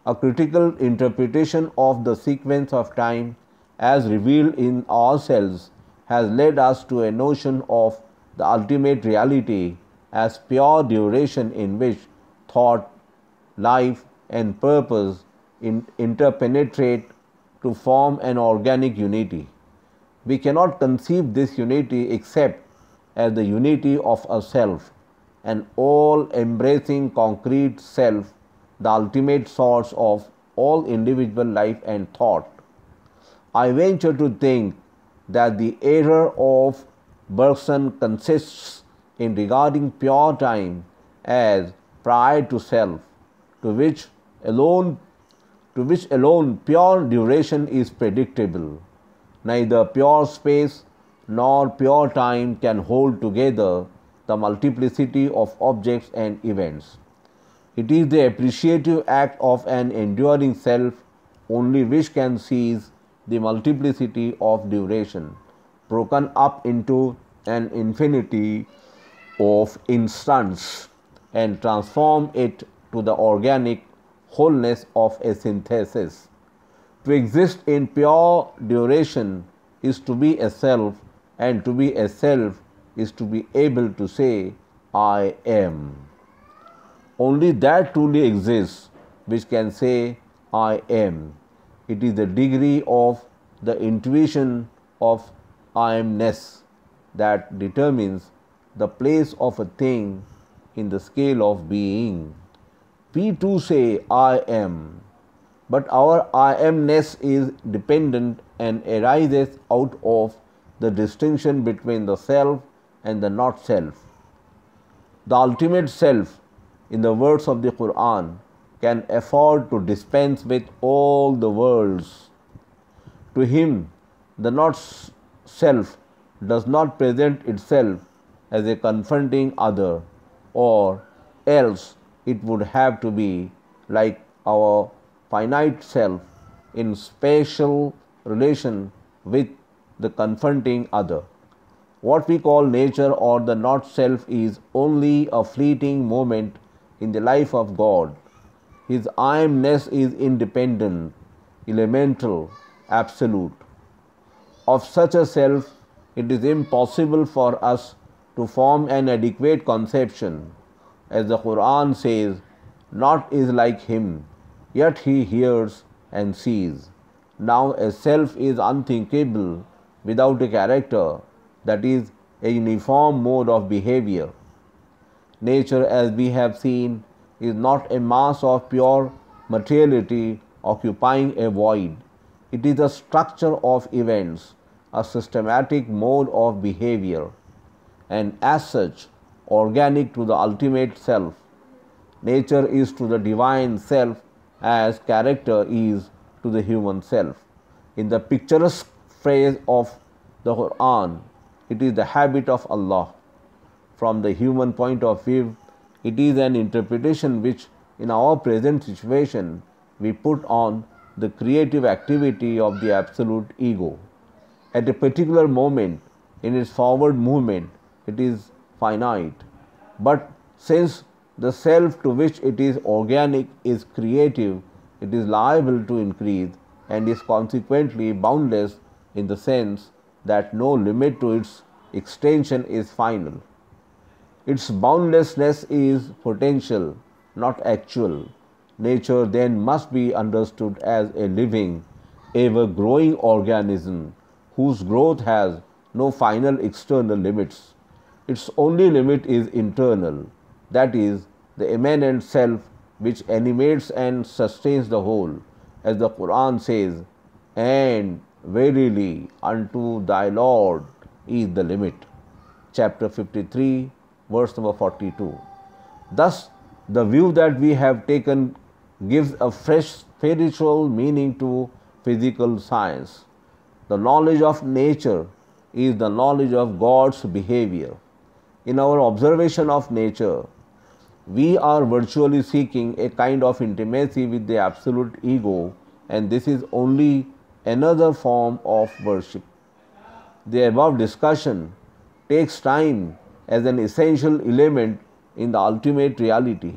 A critical interpretation of the sequence of time as revealed in ourselves has led us to a notion of the ultimate reality as pure duration in which thought, life, and purpose interpenetrate to form an organic unity. We cannot conceive this unity except as the unity of a self, an all-embracing concrete self, the ultimate source of all individual life and thought. I venture to think that the error of Bergson consists in regarding pure time as prior to self, to which alone pure duration is predictable. Neither pure space nor pure time can hold together the multiplicity of objects and events. It is the appreciative act of an enduring self only which can seize the multiplicity of duration, broken up into an infinity of instants, and transform it to the organic wholeness of a synthesis. To exist in pure duration is to be a self, and to be a self is to be able to say, I am. Only that truly exists which can say, I am. It is the degree of the intuition of I amness that determines the place of a thing in the scale of being. We too say, I am, but our I amness is dependent and arises out of the distinction between the self and the not self. The ultimate self, in the words of the Quran, can afford to dispense with all the worlds. To him, the not self does not present itself as a confronting other, or else it would have to be like our finite self in spatial relation with the confronting other. What we call nature or the not self is only a fleeting moment in the life of God. His I amness is independent, elemental, absolute. Of such a self, it is impossible for us to form an adequate conception. As the Quran says, naught is like him, yet he hears and sees. Now a self is unthinkable without a character, that is, a uniform mode of behavior. Nature, as we have seen, is not a mass of pure materiality occupying a void. It is a structure of events, a systematic mode of behavior, and as such, organic to the ultimate self. Nature is to the divine self as character is to the human self. In the picturesque phrase of the Quran, it is the habit of Allah. From the human point of view, it is an interpretation which, in our present situation, we put on the creative activity of the absolute ego. At a particular moment in its forward movement, it is finite. But since the self to which it is organic is creative, it is liable to increase and is consequently boundless in the sense that no limit to its extension is final. Its boundlessness is potential, not actual. Nature then must be understood as a living, ever-growing organism whose growth has no final external limits. Its only limit is internal, that is, the immanent self which animates and sustains the whole, as the Quran says, and verily unto thy Lord is the limit. Chapter 53, verse number 42. Thus, the view that we have taken gives a fresh spiritual meaning to physical science. The knowledge of nature is the knowledge of God's behavior. In our observation of nature, we are virtually seeking a kind of intimacy with the absolute ego, and this is only another form of worship. The above discussion takes time as an essential element in the ultimate reality.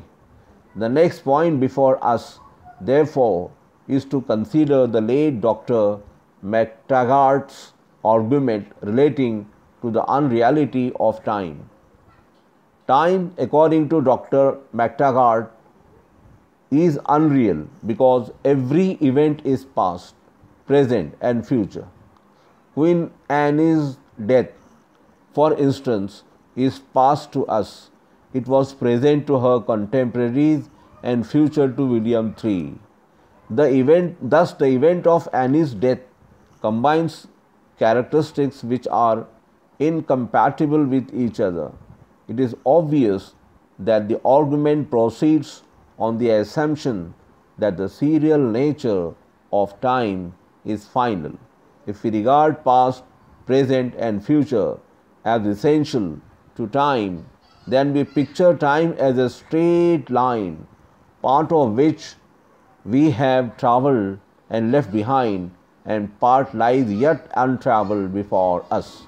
The next point before us, therefore, is to consider the late Dr. McTaggart's argument relating to the unreality of time. Time, according to Dr. McTaggart, is unreal because every event is past, present, and future. Queen Anne's death, for instance, is past to us. It was present to her contemporaries and future to William III. Thus, the event of Anne's death combines characteristics which are incompatible with each other. It is obvious that the argument proceeds on the assumption that the serial nature of time is final. If we regard past, present, and future as essential to time, then we picture time as a straight line, part of which we have travelled and left behind, and part lies yet untravelled before us.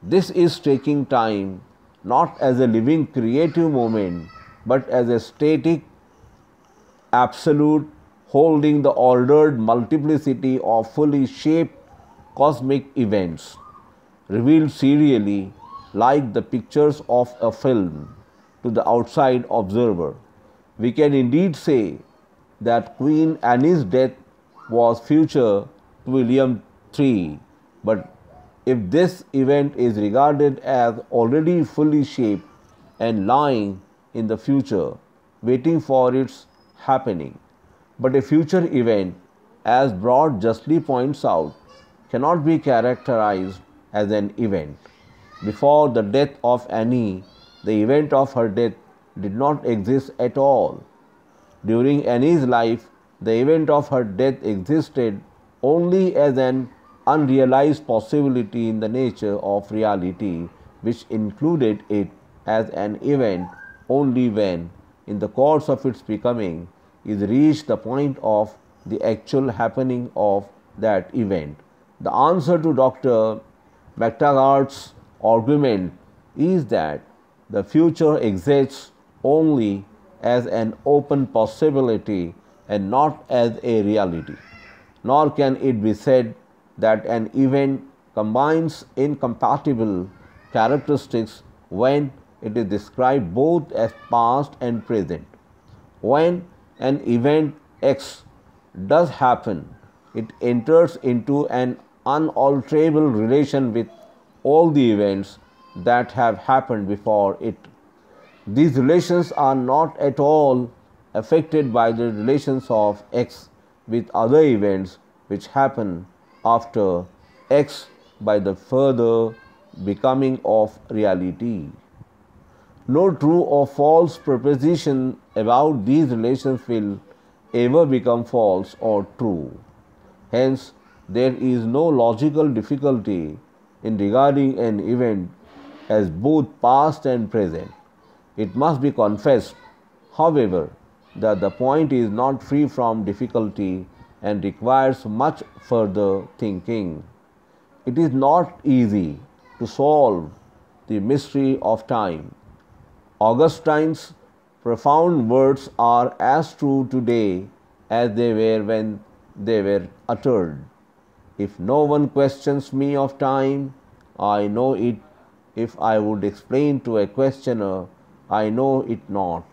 This is taking time not as a living creative moment, but as a static absolute holding the ordered multiplicity of fully shaped cosmic events, revealed serially like the pictures of a film to the outside observer. We can indeed say that Queen Anne's death was future to William III, but if this event is regarded as already fully shaped and lying in the future, waiting for its happening. But a future event, as Broad justly points out, cannot be characterized as an event. Before the death of Anne, the event of her death did not exist at all. During Anne's life, the event of her death existed only as an unrealized possibility in the nature of reality, which included it as an event only when, in the course of its becoming, is reached the point of the actual happening of that event. The answer to Dr. McTaggart's argument is that the future exists only as an open possibility and not as a reality. Nor can it be said that an event combines incompatible characteristics when it is described both as past and present. When an event X does happen, it enters into an unalterable relation with all the events that have happened before it. These relations are not at all affected by the relations of X with other events which happen after X by the further becoming of reality. No true or false proposition about these relations will ever become false or true. Hence, there is no logical difficulty in regarding an event as both past and present. It must be confessed, however, that the point is not free from difficulty and requires much further thinking. It is not easy to solve the mystery of time. Augustine's profound words are as true today as they were when they were uttered. If no one questions me of time, I know it. If I would explain to a questioner, I know it not.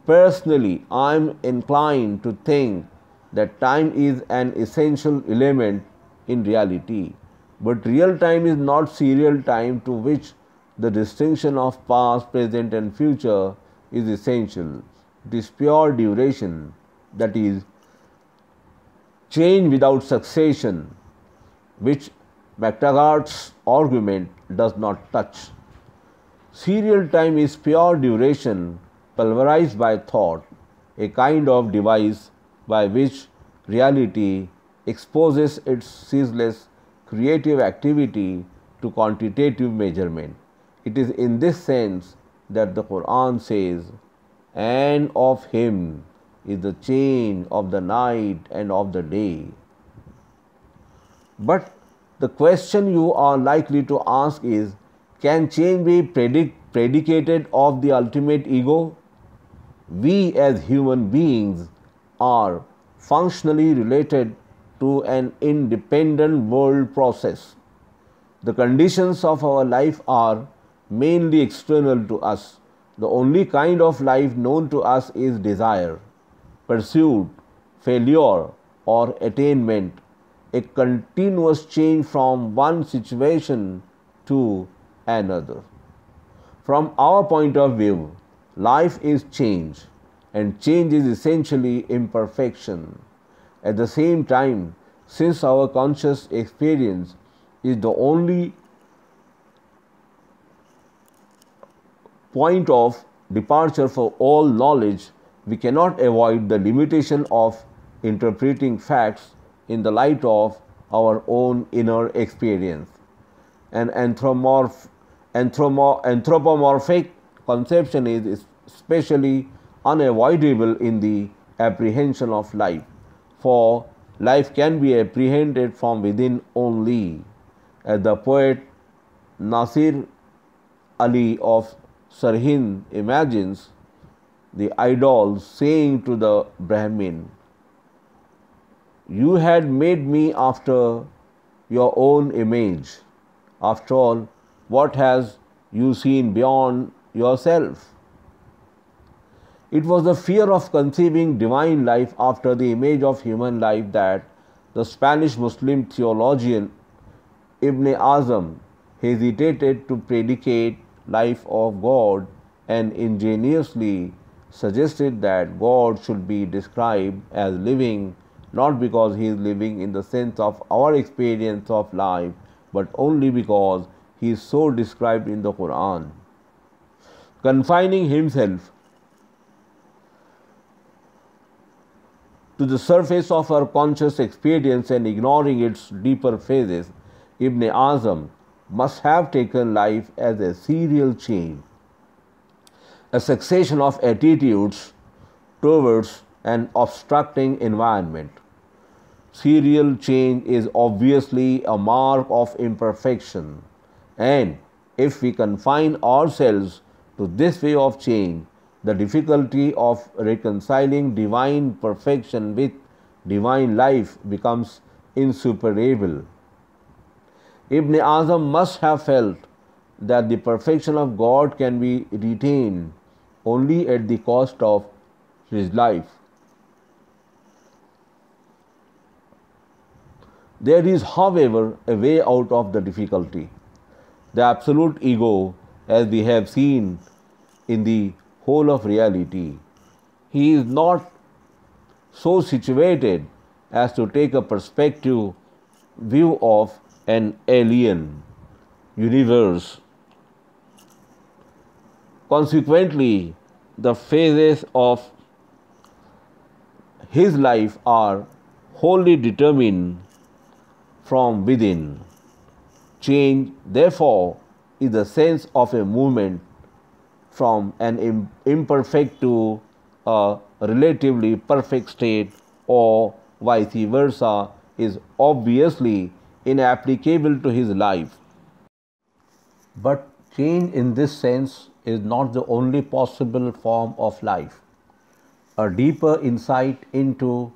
Personally, I am inclined to think that time is an essential element in reality, but real time is not serial time to which the distinction of past, present and future is essential. It is pure duration, that is, change without succession, which McTaggart's argument does not touch. Serial time is pure duration pulverized by thought, a kind of device by which reality exposes its ceaseless creative activity to quantitative measurement. It is in this sense that the Quran says, "And of him is the change of the night and of the day." But the question you are likely to ask is, can change be predicated of the ultimate ego? We as human beings are functionally related to an independent world process. The conditions of our life are mainly external to us. The only kind of life known to us is desire, pursuit, failure, or attainment, a continuous change from one situation to another. From our point of view, life is change, and change is essentially imperfection. At the same time, since our conscious experience is the only point of departure for all knowledge, we cannot avoid the limitation of interpreting facts in the light of our own inner experience. An anthropomorphic conception is especially unavoidable in the apprehension of life, for life can be apprehended from within only. As the poet Nasir Ali of Sirhind imagines the idol saying to the Brahmin, "You had made me after your own image. After all, what has you seen beyond yourself?" It was the fear of conceiving divine life after the image of human life that the Spanish Muslim theologian Ibn Azam hesitated to predicate life of God and ingeniously suggested that God should be described as living, not because he is living in the sense of our experience of life, but only because he is so described in the Quran. Confining himself to the surface of our conscious experience and ignoring its deeper phases, Ibn Azam must have taken life as a serial chain, a succession of attitudes towards an obstructing environment. Serial change is obviously a mark of imperfection, and if we confine ourselves to this way of change, the difficulty of reconciling divine perfection with divine life becomes insuperable. Ibn Azam must have felt that the perfection of God can be retained only at the cost of his life. There is, however, a way out of the difficulty. The absolute ego, as we have seen in the whole of reality, he is not so situated as to take a perspective view of an alien universe. Consequently, the phases of his life are wholly determined from within. Change, therefore, is the sense of a movement from an imperfect to a relatively perfect state, or vice versa, is obviously inapplicable to his life. But change in this sense is not the only possible form of life. A deeper insight into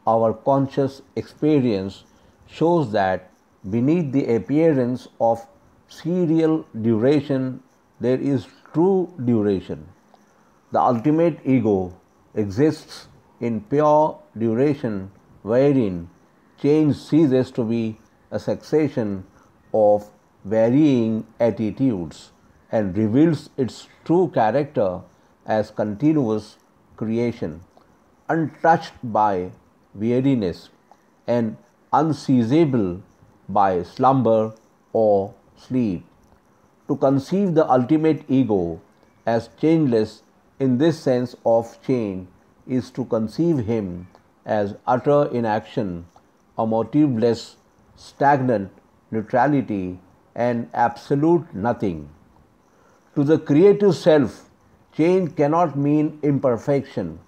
our conscious experience shows that beneath the appearance of serial duration, there is true duration. The ultimate ego exists in pure duration, wherein change ceases to be a succession of varying attitudes and reveals its true character as continuous creation, untouched by weariness and unseizable by slumber or sleep. To conceive the ultimate ego as changeless in this sense of change is to conceive him as utter inaction, a motiveless, stagnant neutrality, and absolute nothing. To the creative self, change cannot mean imperfection.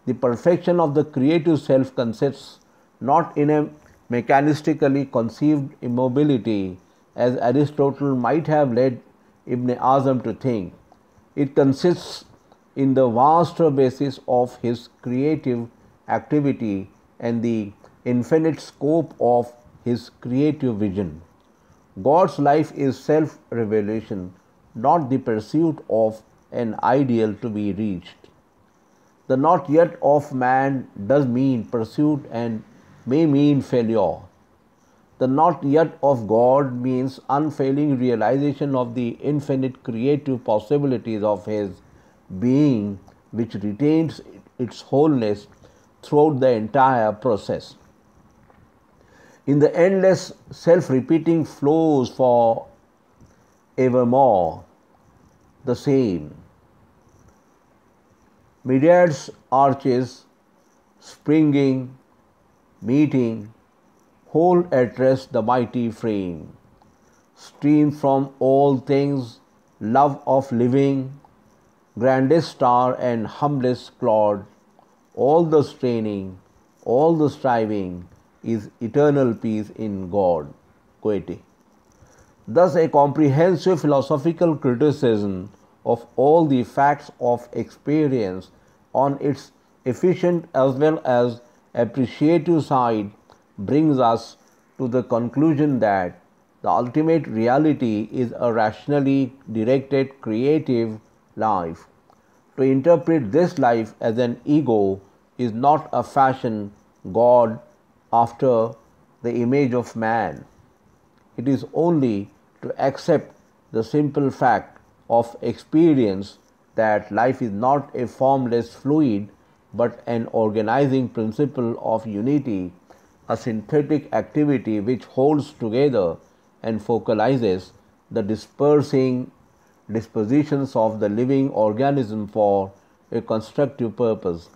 The perfection of the creative self consists not in a mechanistically conceived immobility, as Aristotle might have led Ibn Azam to think. It consists in the vaster basis of his creative activity and the infinite scope of his creative vision. God's life is self revelation, not the pursuit of an ideal to be reached. The not yet of man does mean pursuit and may mean failure. The not yet of God means unfailing realization of the infinite creative possibilities of his being, which retains its wholeness throughout the entire process. In the endless self-repeating flows for evermore the same. Myriads arches springing, meeting, hold at rest the mighty frame. Stream from all things, love of living, grandest star and humblest clod, all the straining, all the striving is eternal peace in God. Goethe. Thus, a comprehensive philosophical criticism of all the facts of experience on its efficient as well as appreciative side brings us to the conclusion that the ultimate reality is a rationally directed creative life. To interpret this life as an ego is not a fashion God after the image of man. It is only to accept the simple fact of experience that life is not a formless fluid but an organizing principle of unity, a synthetic activity which holds together and focalizes the dispersing dispositions of the living organism for a constructive purpose.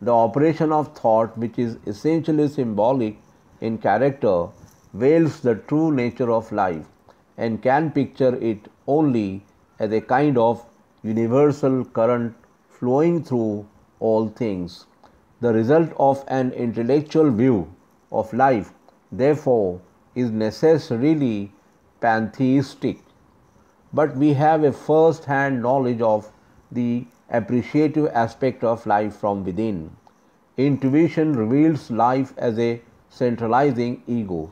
The operation of thought, which is essentially symbolic in character, veils the true nature of life and can picture it only as a kind of universal current flowing through all things. The result of an intellectual view of life, therefore, is necessarily pantheistic. But we have a first hand knowledge of the appreciative aspect of life from within. Intuition reveals life as a centralizing ego.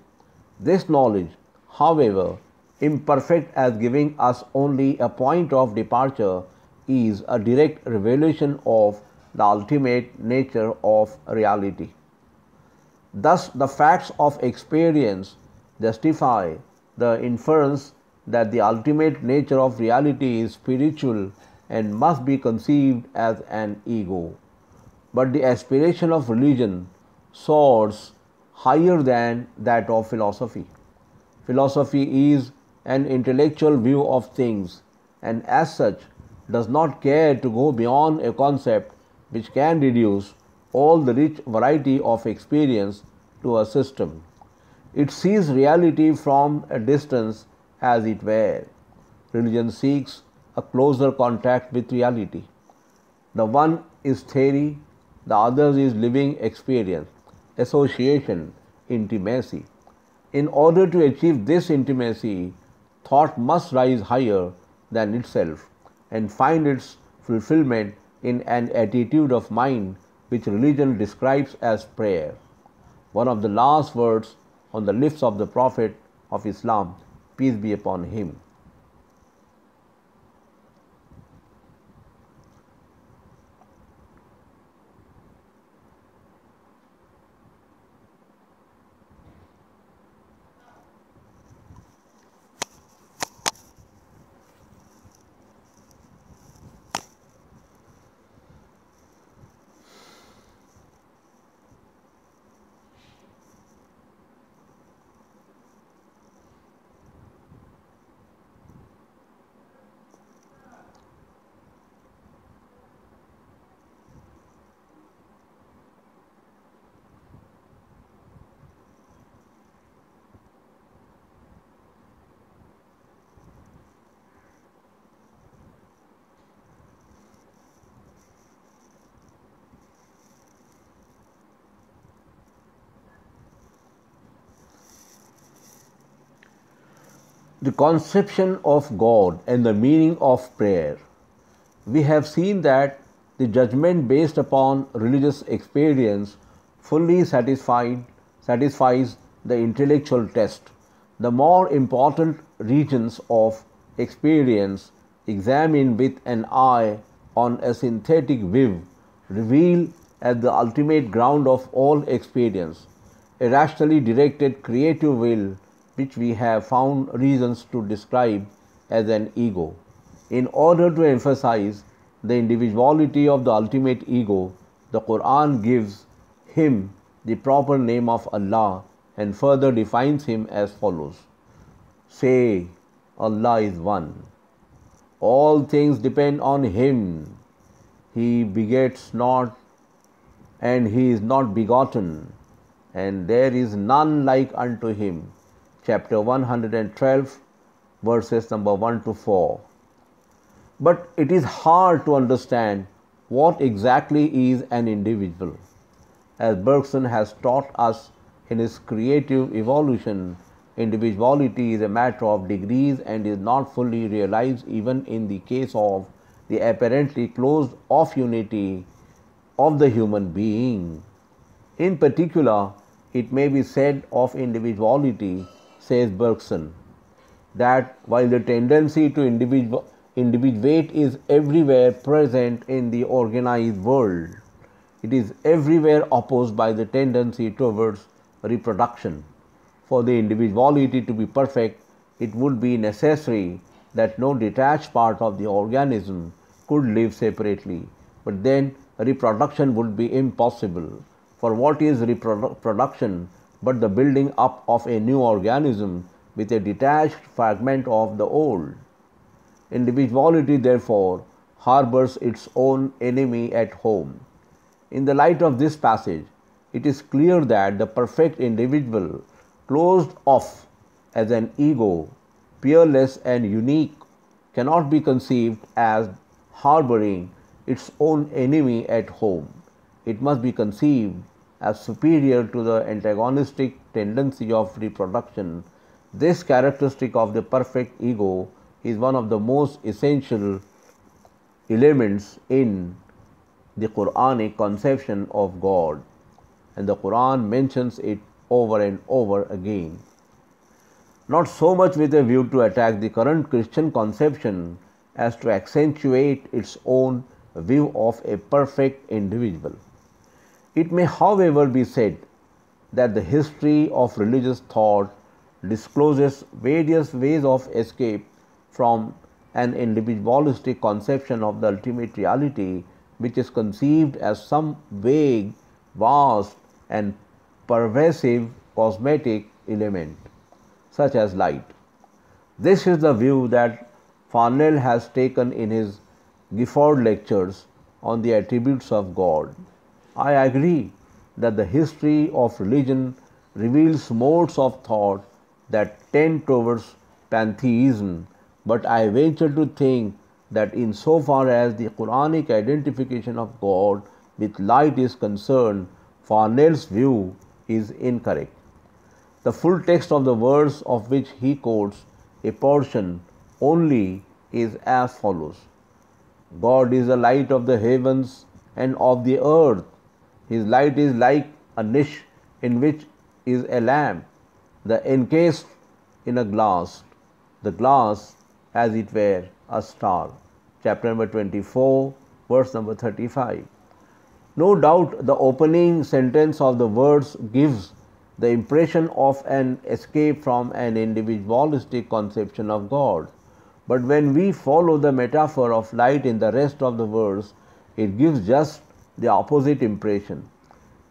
This knowledge, however, imperfect as giving us only a point of departure, is a direct revelation of the ultimate nature of reality. Thus, the facts of experience justify the inference that the ultimate nature of reality is spiritual and must be conceived as an ego. But the aspiration of religion soars higher than that of philosophy. Philosophy is an intellectual view of things and as such does not care to go beyond a concept which can reduce all the rich variety of experience to a system. It sees reality from a distance as it were. Religion seeks a closer contact with reality. The one is theory, the other is living experience, association, intimacy. In order to achieve this intimacy, thought must rise higher than itself and find its fulfillment in an attitude of mind which religion describes as prayer. One of the last words on the lips of the Prophet of Islam, peace be upon him. The conception of God and the meaning of prayer. We have seen that the judgment based upon religious experience fully satisfies the intellectual test. The more important regions of experience, examined with an eye on a synthetic view, reveal as the ultimate ground of all experience a rationally directed creative will which we have found reasons to describe as an ego. In order to emphasize the individuality of the ultimate ego, the Quran gives him the proper name of Allah and further defines him as follows. Say, Allah is one. All things depend on him. He begets not and he is not begotten, and there is none like unto him. Chapter 112, verses number 1 to 4. But it is hard to understand what exactly is an individual. As Bergson has taught us in his creative evolution, individuality is a matter of degrees and is not fully realized even in the case of the apparently closed off unity of the human being. In particular, it may be said of individuality, says Bergson, that while the tendency to individuate is everywhere present in the organized world, it is everywhere opposed by the tendency towards reproduction. For the individuality to be perfect, it would be necessary that no detached part of the organism could live separately, but then reproduction would be impossible. For what is reproduction but the building up of a new organism with a detached fragment of the old? Individuality, therefore, harbors its own enemy at home. In the light of this passage, it is clear that the perfect individual, closed off as an ego, peerless and unique, cannot be conceived as harboring its own enemy at home. It must be conceived as superior to the antagonistic tendency of reproduction. This characteristic of the perfect ego is one of the most essential elements in the Quranic conception of God, and the Quran mentions it over and over again. Not so much with a view to attack the current Christian conception as to accentuate its own view of a perfect individual. It may, however, be said that the history of religious thought discloses various ways of escape from an individualistic conception of the ultimate reality, which is conceived as some vague, vast, and pervasive cosmetic element, such as light. This is the view that Farnell has taken in his Gifford lectures on the attributes of God. I agree that the history of religion reveals modes of thought that tend towards pantheism, but I venture to think that insofar as the Quranic identification of God with light is concerned, Farnell's view is incorrect. The full text of the verse of which he quotes a portion only is as follows. God is the light of the heavens and of the earth. His light is like a niche in which is a lamp, the encased in a glass, the glass as it were a star. Chapter number 24, verse number 35. No doubt the opening sentence of the verse gives the impression of an escape from an individualistic conception of God. But when we follow the metaphor of light in the rest of the verse, it gives just the opposite impression.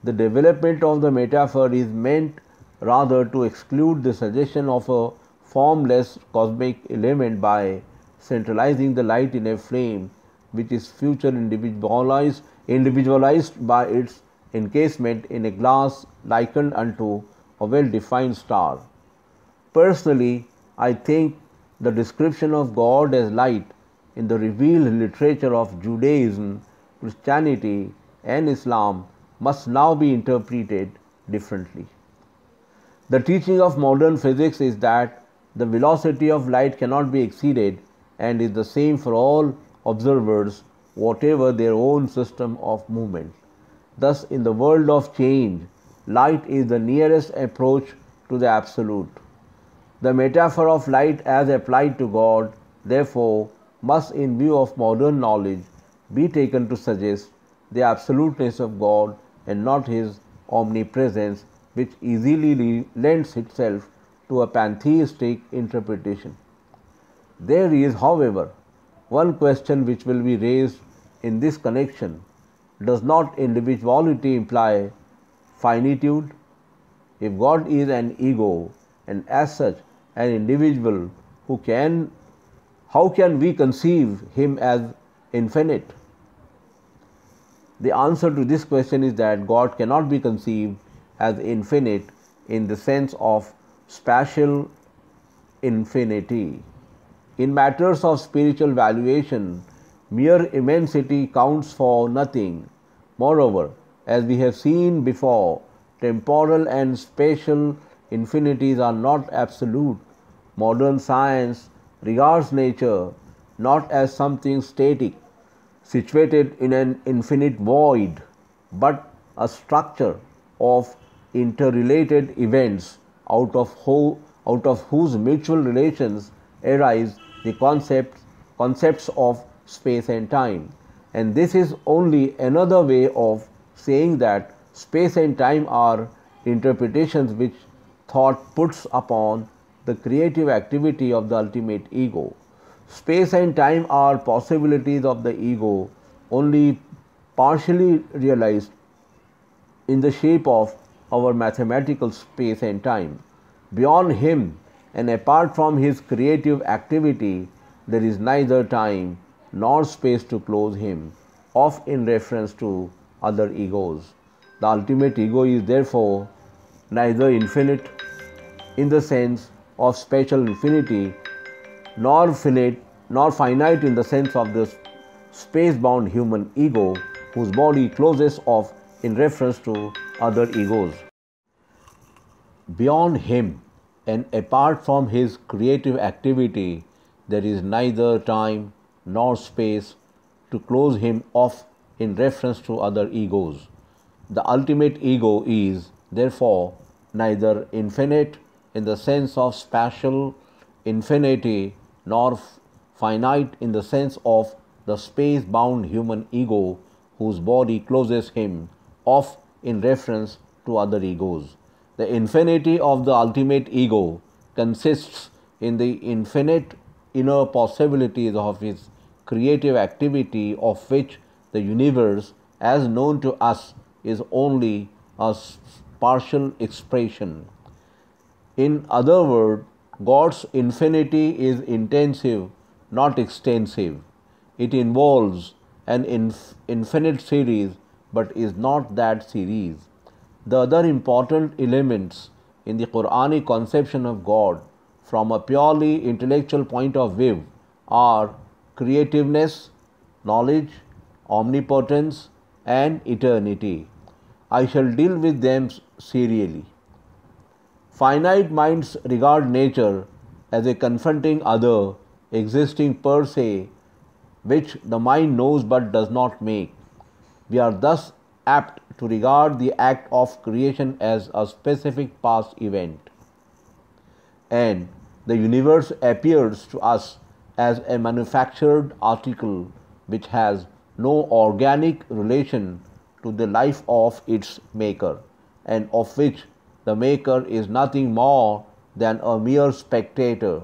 The development of the metaphor is meant rather to exclude the suggestion of a formless cosmic element by centralizing the light in a flame which is future individualized by its encasement in a glass likened unto a well-defined star. Personally, I think the description of God as light in the revealed literature of Judaism, Christianity, and Islam must now be interpreted differently. The teaching of modern physics is that The velocity of light cannot be exceeded and is the same for all observers, whatever their own system of movement. Thus, in the world of change, light is the nearest approach to the Absolute. The metaphor of light as applied to God, therefore, must, in view of modern knowledge, be taken to suggest the absoluteness of God and not His omnipresence, which easily lends itself to a pantheistic interpretation. There is, however, one question which will be raised in this connection. Does not individuality imply finitude? If God is an ego and as such an individual, how can we conceive Him as infinite? The answer to this question is that God cannot be conceived as infinite in the sense of spatial infinity. In matters of spiritual valuation, mere immensity counts for nothing. Moreover, as we have seen before, temporal and spatial infinities are not absolute. Modern science regards nature not as something static, situated in an infinite void, but a structure of interrelated events out of whose mutual relations arise the concepts of space and time. And this is only another way of saying that space and time are interpretations which thought puts upon the creative activity of the ultimate ego. Space and time are possibilities of the ego, only partially realized in the shape of our mathematical space and time. Beyond him and apart from his creative activity, there is neither time nor space to close him off in reference to other egos. The ultimate ego is therefore neither infinite in the sense of spatial infinity, nor finite in the sense of the space-bound human ego whose body closes off in reference to other egos. Beyond him and apart from his creative activity, there is neither time nor space to close him off in reference to other egos. The ultimate ego is therefore neither infinite in the sense of spatial infinity nor finite in the sense of the space-bound human ego whose body closes him off in reference to other egos. The infinity of the ultimate ego consists in the infinite inner possibilities of his creative activity, of which the universe as known to us is only a partial expression. In other words, God's infinity is intensive, not extensive. It involves an infinite series, but is not that series. The other important elements in the Quranic conception of God from a purely intellectual point of view are creativeness, knowledge, omnipotence, and eternity. I shall deal with them serially. Finite minds regard nature as a confronting other, existing per se, which the mind knows but does not make. We are thus apt to regard the act of creation as a specific past event, and the universe appears to us as a manufactured article which has no organic relation to the life of its maker, and of which the maker is nothing more than a mere spectator.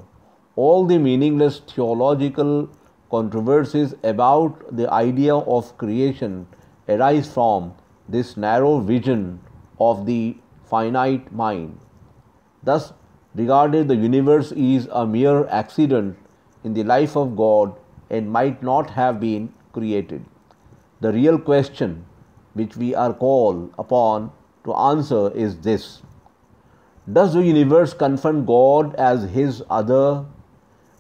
All the meaningless theological controversies about the idea of creation arise from this narrow vision of the finite mind. Thus, regarded, the universe is a mere accident in the life of God and might not have been created. The real question which we are called upon to answer is this: does the universe confront God as his other,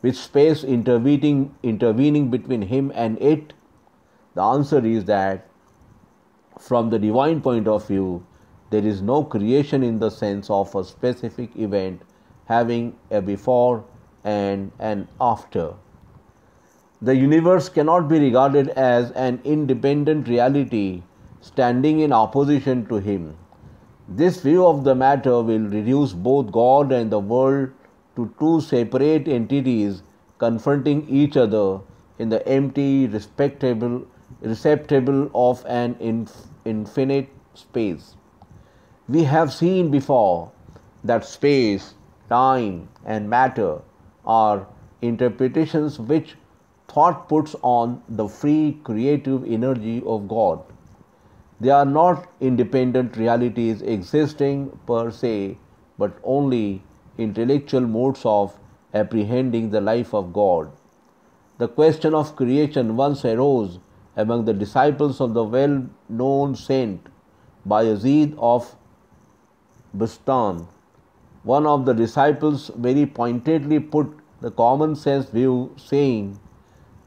with space intervening between him and it? The answer is that from the divine point of view, there is no creation in the sense of a specific event having a before and an after. The universe cannot be regarded as an independent reality standing in opposition to Him. This view of the matter will reduce both God and the world to two separate entities confronting each other in the empty receptacle of an infinite space. We have seen before that space, time, and matter are interpretations which thought puts on the free creative energy of God. They are not independent realities existing per se, but only intellectual modes of apprehending the life of God. The question of creation once arose among the disciples of the well-known saint Bayezid of Bustan. One of the disciples very pointedly put the common sense view, saying,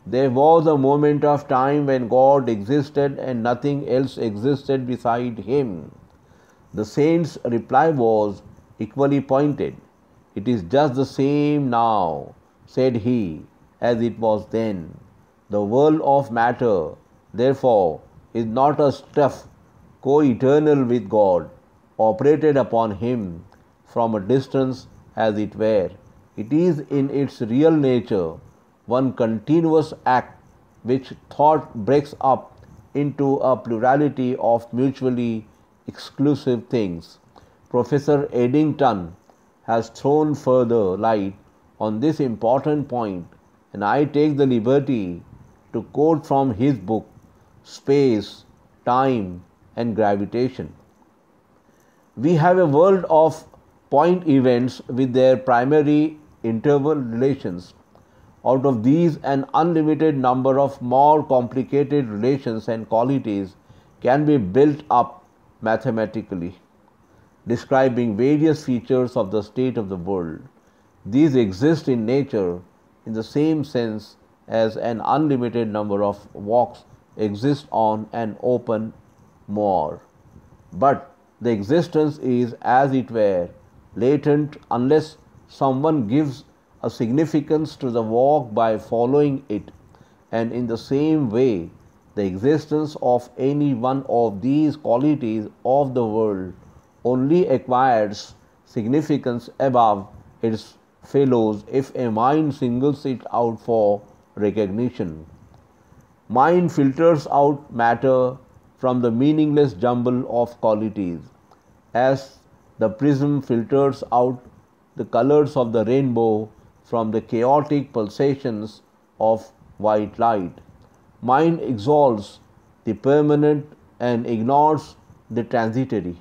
"There was a moment of time when God existed and nothing else existed beside Him." The saint's reply was equally pointed. "It is just the same now," said he, "as it was then. The world of matter, therefore, is not a stuff co-eternal with God, operated upon Him from a distance as it were. It is in its real nature one continuous act which thought breaks up into a plurality of mutually exclusive things." Professor Eddington has thrown further light on this important point, and I take the liberty to quote from his book, Space, Time and Gravitation. We have a world of point events with their primary interval relations. Out of these, an unlimited number of more complicated relations and qualities can be built up mathematically, describing various features of the state of the world. These exist in nature in the same sense as an unlimited number of walks exist on an open moor. But the existence is, as it were, latent unless someone gives a significance to the walk by following it, and in the same way, the existence of any one of these qualities of the world only acquires significance above its fellows if a mind singles it out for recognition. Mind filters out matter from the meaningless jumble of qualities, as the prism filters out the colors of the rainbow from the chaotic pulsations of white light. Mind exalts the permanent and ignores the transitory,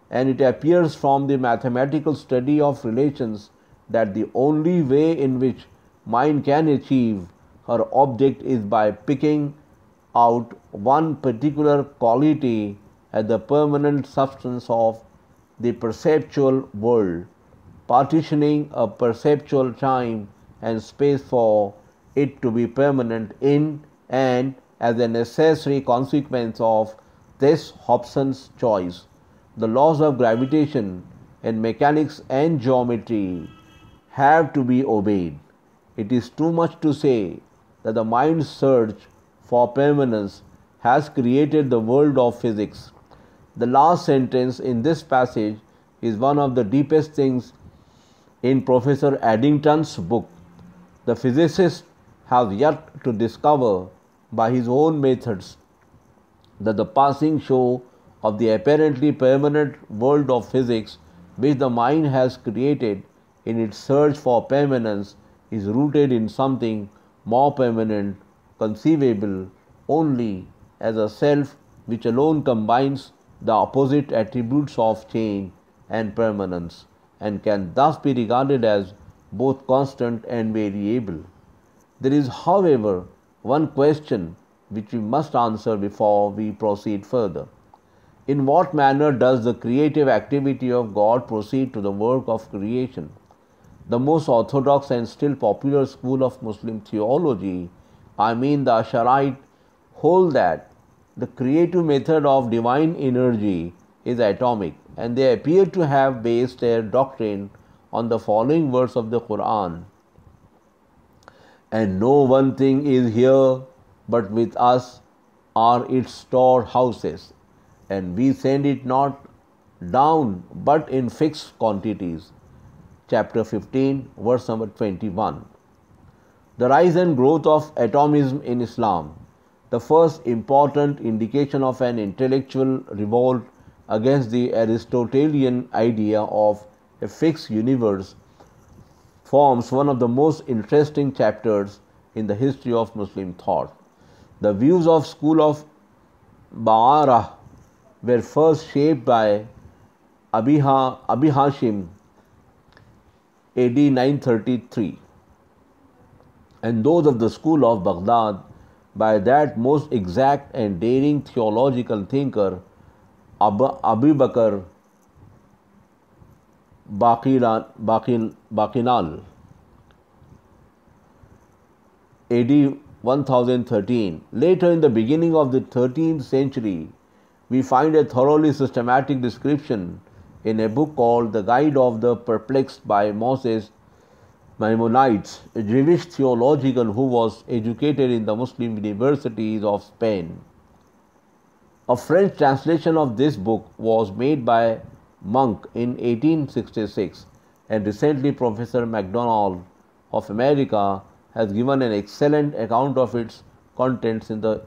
and it appears from the mathematical study of relations that the only way in which mind can achieve her object is by picking out one particular quality as the permanent substance of the perceptual world, partitioning a perceptual time and space for it to be permanent in, and as a necessary consequence of this Hobson's choice, the laws of gravitation and mechanics and geometry have to be obeyed. It is too much to say that the mind's search for permanence has created the world of physics. The last sentence in this passage is one of the deepest things in Professor Eddington's book. The physicist has yet to discover by his own methods that the passing show of the apparently permanent world of physics which the mind has created in its search for permanence is rooted in something more permanent, conceivable only as a self which alone combines the opposite attributes of change and permanence, and can thus be regarded as both constant and variable. There is, however, one question which we must answer before we proceed further. In what manner does the creative activity of God proceed to the work of creation? The most orthodox and still popular school of Muslim theology, I mean the Asharite, hold that the creative method of divine energy is atomic, and they appear to have based their doctrine on the following verse of the Quran: "And no one thing is here, but with us are its storehouses, and we send it not down but in fixed quantities." Chapter 15, verse number 21. The rise and growth of atomism in Islam, the first important indication of an intellectual revolt against the Aristotelian idea of a fixed universe, forms one of the most interesting chapters in the history of Muslim thought. The views of school of Ba'arah were first shaped by Abi Hashim AD 933, and those of the school of Baghdad by that most exact and daring theological thinker Abu Bakr Bakinal AD 1013. Later, in the beginning of the 13th century, we find a thoroughly systematic description in a book called The Guide of the Perplexed by Moses Maimonides, a Jewish theologian who was educated in the Muslim universities of Spain. A French translation of this book was made by Monk in 1866, and recently Professor MacDonald of America has given an excellent account of its contents in the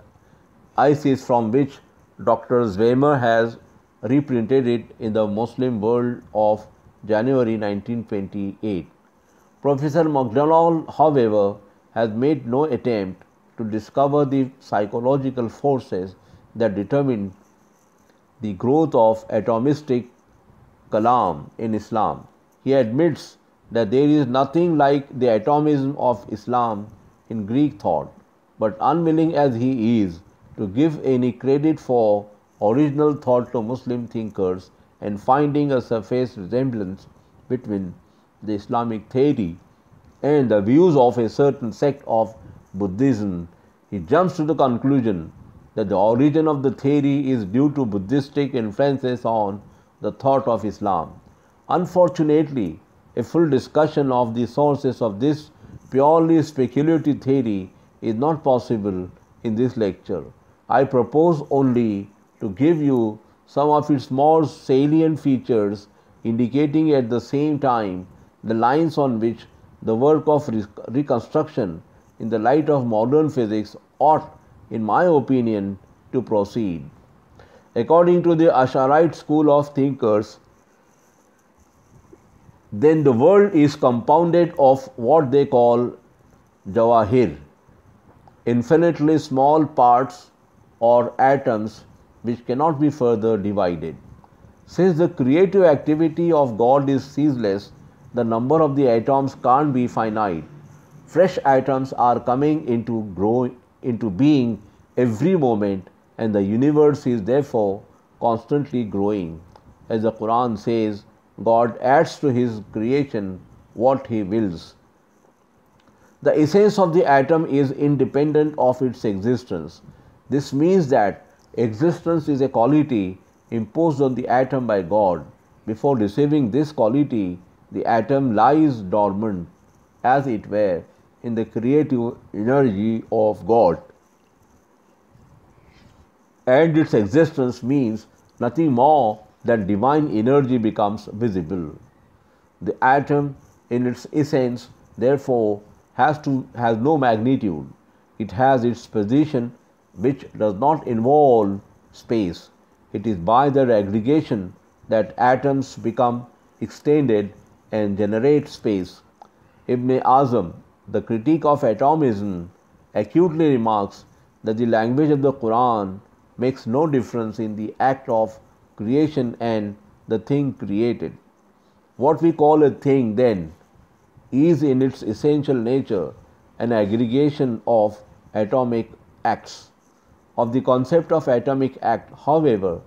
ISIS, from which Dr. Zweimer has reprinted it in the Muslim World of January 1928. Professor MacDonald, however, has made no attempt to discover the psychological forces that determine the growth of atomistic kalam in Islam. He admits that there is nothing like the atomism of Islam in Greek thought, but unwilling as he is to give any credit for original thought to Muslim thinkers and finding a surface resemblance between the Islamic theory and the views of a certain sect of Buddhism, he jumps to the conclusion that the origin of the theory is due to Buddhistic influences on the thought of Islam. Unfortunately, a full discussion of the sources of this purely speculative theory is not possible in this lecture. I propose only to give you some of its more salient features, indicating at the same time the lines on which the work of reconstruction in the light of modern physics ought, in my opinion, to proceed. According to the Asharite school of thinkers, then the world is compounded of what they call jawahir, infinitely small parts or atoms which cannot be further divided. Since the creative activity of God is ceaseless, the number of the atoms can't be finite. Fresh atoms are coming into being every moment, and the universe is therefore constantly growing. As the Quran says, God adds to his creation what he wills. The essence of the atom is independent of its existence. This means that existence is a quality imposed on the atom by God. Before receiving this quality, the atom lies dormant, as it were, in the creative energy of God, and its existence means nothing more than divine energy becomes visible. The atom, in its essence, therefore, has no magnitude. It has its position, which does not involve space. It is by their aggregation that atoms become extended and generate space. Ibn Azam, the critique of atomism, acutely remarks that the language of the Quran makes no difference in the act of creation and the thing created. What we call a thing, then, is in its essential nature an aggregation of atomic acts. Of the concept of atomic act, however,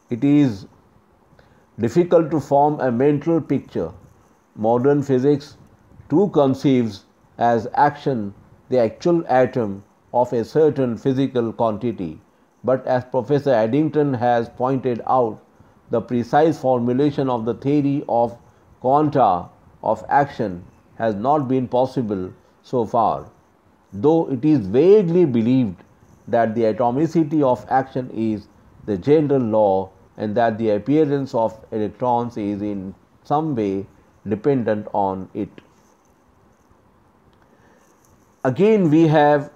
it is difficult to form a mental picture. Modern physics too conceives as action the actual atom of a certain physical quantity, but as Professor Addington has pointed out, the precise formulation of the theory of quanta of action has not been possible so far, though it is vaguely believed that the atomicity of action is the general law and that the appearance of electrons is in some way dependent on it. Again, we have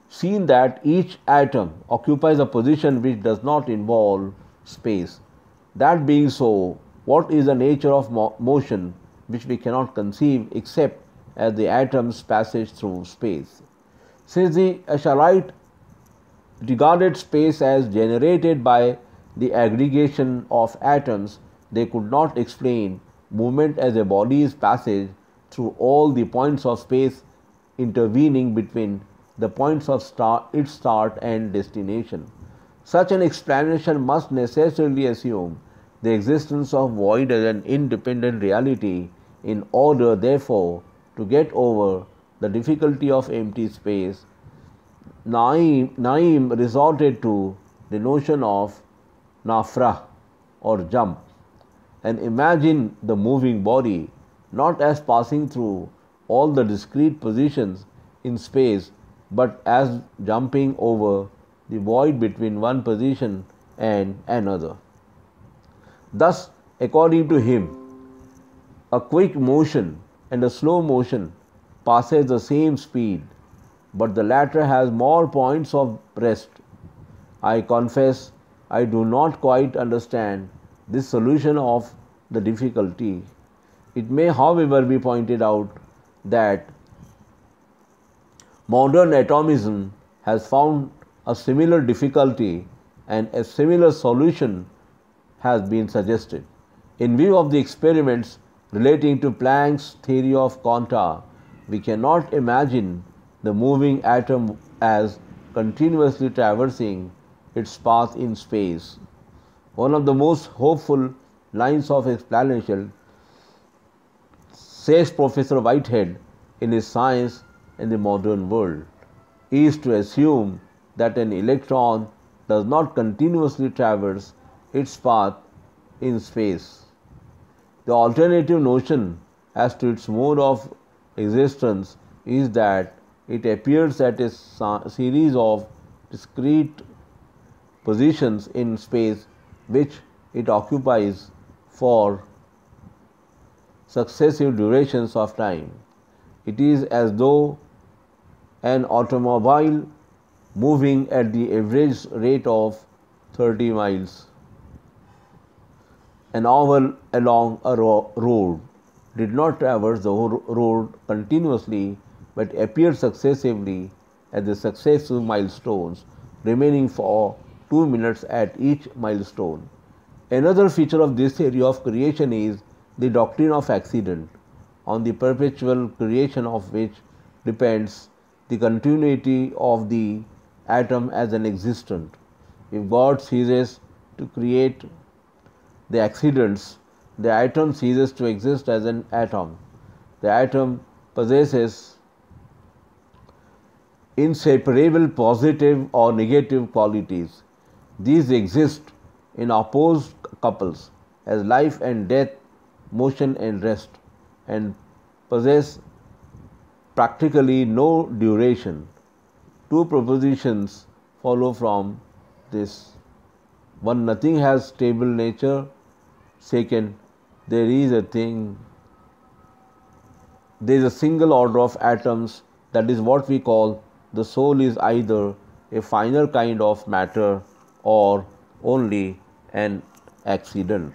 seen that each atom occupies a position which does not involve space. That being so, what is the nature of motion which we cannot conceive except as the atom's passage through space? Since the Asharite regarded space as generated by the aggregation of atoms, they could not explain movement as a body's passage through all the points of space intervening between the points of its start and destination. Such an explanation must necessarily assume the existence of void as an independent reality. In order, therefore, to get over the difficulty of empty space, Naim resorted to the notion of nafrah or jump, and imagine the moving body not as passing through all the discrete positions in space, but as jumping over the void between one position and another. Thus, according to him, a quick motion and a slow motion passes the same speed, but the latter has more points of rest. I confess I do not quite understand this solution of the difficulty. It may, however, be pointed out that modern atomism has found a similar difficulty and a similar solution has been suggested. In view of the experiments relating to Planck's theory of quanta, we cannot imagine the moving atom as continuously traversing its path in space. One of the most hopeful lines of explanation, says Professor Whitehead in his Science in the Modern World, is to assume that an electron does not continuously traverse its path in space. The alternative notion as to its mode of existence is that it appears at a series of discrete positions in space which it occupies for successive durations of time. It is as though an automobile moving at the average rate of 30 miles an hour along a road did not traverse the road continuously but appeared successively at the successive milestones, remaining for 2 minutes at each milestone. Another feature of this theory of creation is the doctrine of accident, on the perpetual creation of which depends the continuity of the atom as an existent. If God ceases to create the accidents, the atom ceases to exist as an atom. The atom possesses inseparable positive or negative qualities. These exist in opposed couples as life and death, motion and rest, and possess practically no duration. Two propositions follow from this. One, nothing has stable nature. Second, there is a single order of atoms, that is what we call the soul is either a finer kind of matter or only an accident.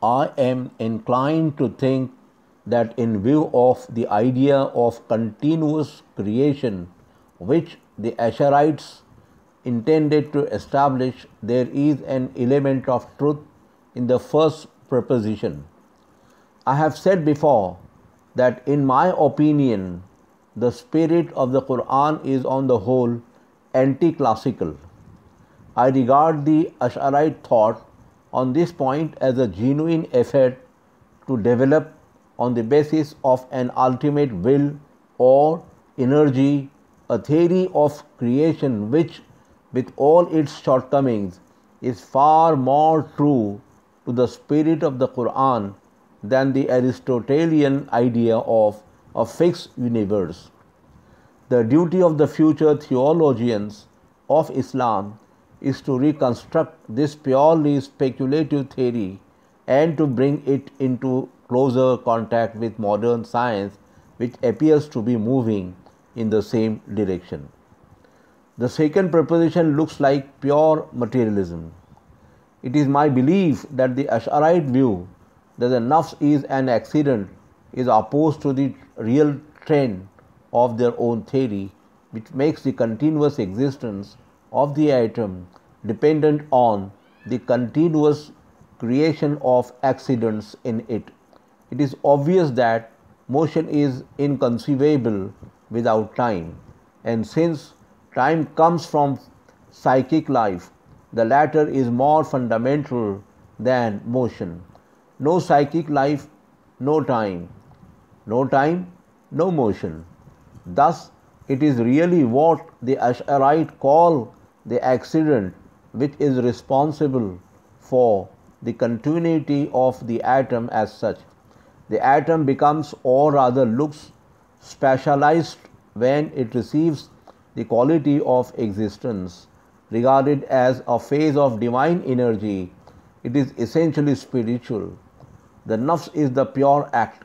I am inclined to think that in view of the idea of continuous creation which the Asharites intended to establish, there is an element of truth in the first proposition. I have said before that in my opinion the spirit of the Quran is on the whole anti-classical. I regard the Ash'arite thought on this point as a genuine effort to develop on the basis of an ultimate will or energy a theory of creation which, with all its shortcomings, is far more true to the spirit of the Quran than the Aristotelian idea of a fixed universe. The duty of the future theologians of Islam is to reconstruct this purely speculative theory and to bring it into closer contact with modern science, which appears to be moving in the same direction. The second proposition looks like pure materialism. It is my belief that the Ash'arite view that the nafs is an accident is opposed to the real trend of their own theory, which makes the continuous existence of the atom dependent on the continuous creation of accidents in it. It is obvious that motion is inconceivable without time, and since time comes from psychic life, the latter is more fundamental than motion. No psychic life, no time. No time, no motion. Thus, it is really what the Ash'arite call the accident which is responsible for the continuity of the atom as such. The atom becomes, or rather looks, specialized when it receives the quality of existence. Regarded as a phase of divine energy, it is essentially spiritual. The nafs is the pure act.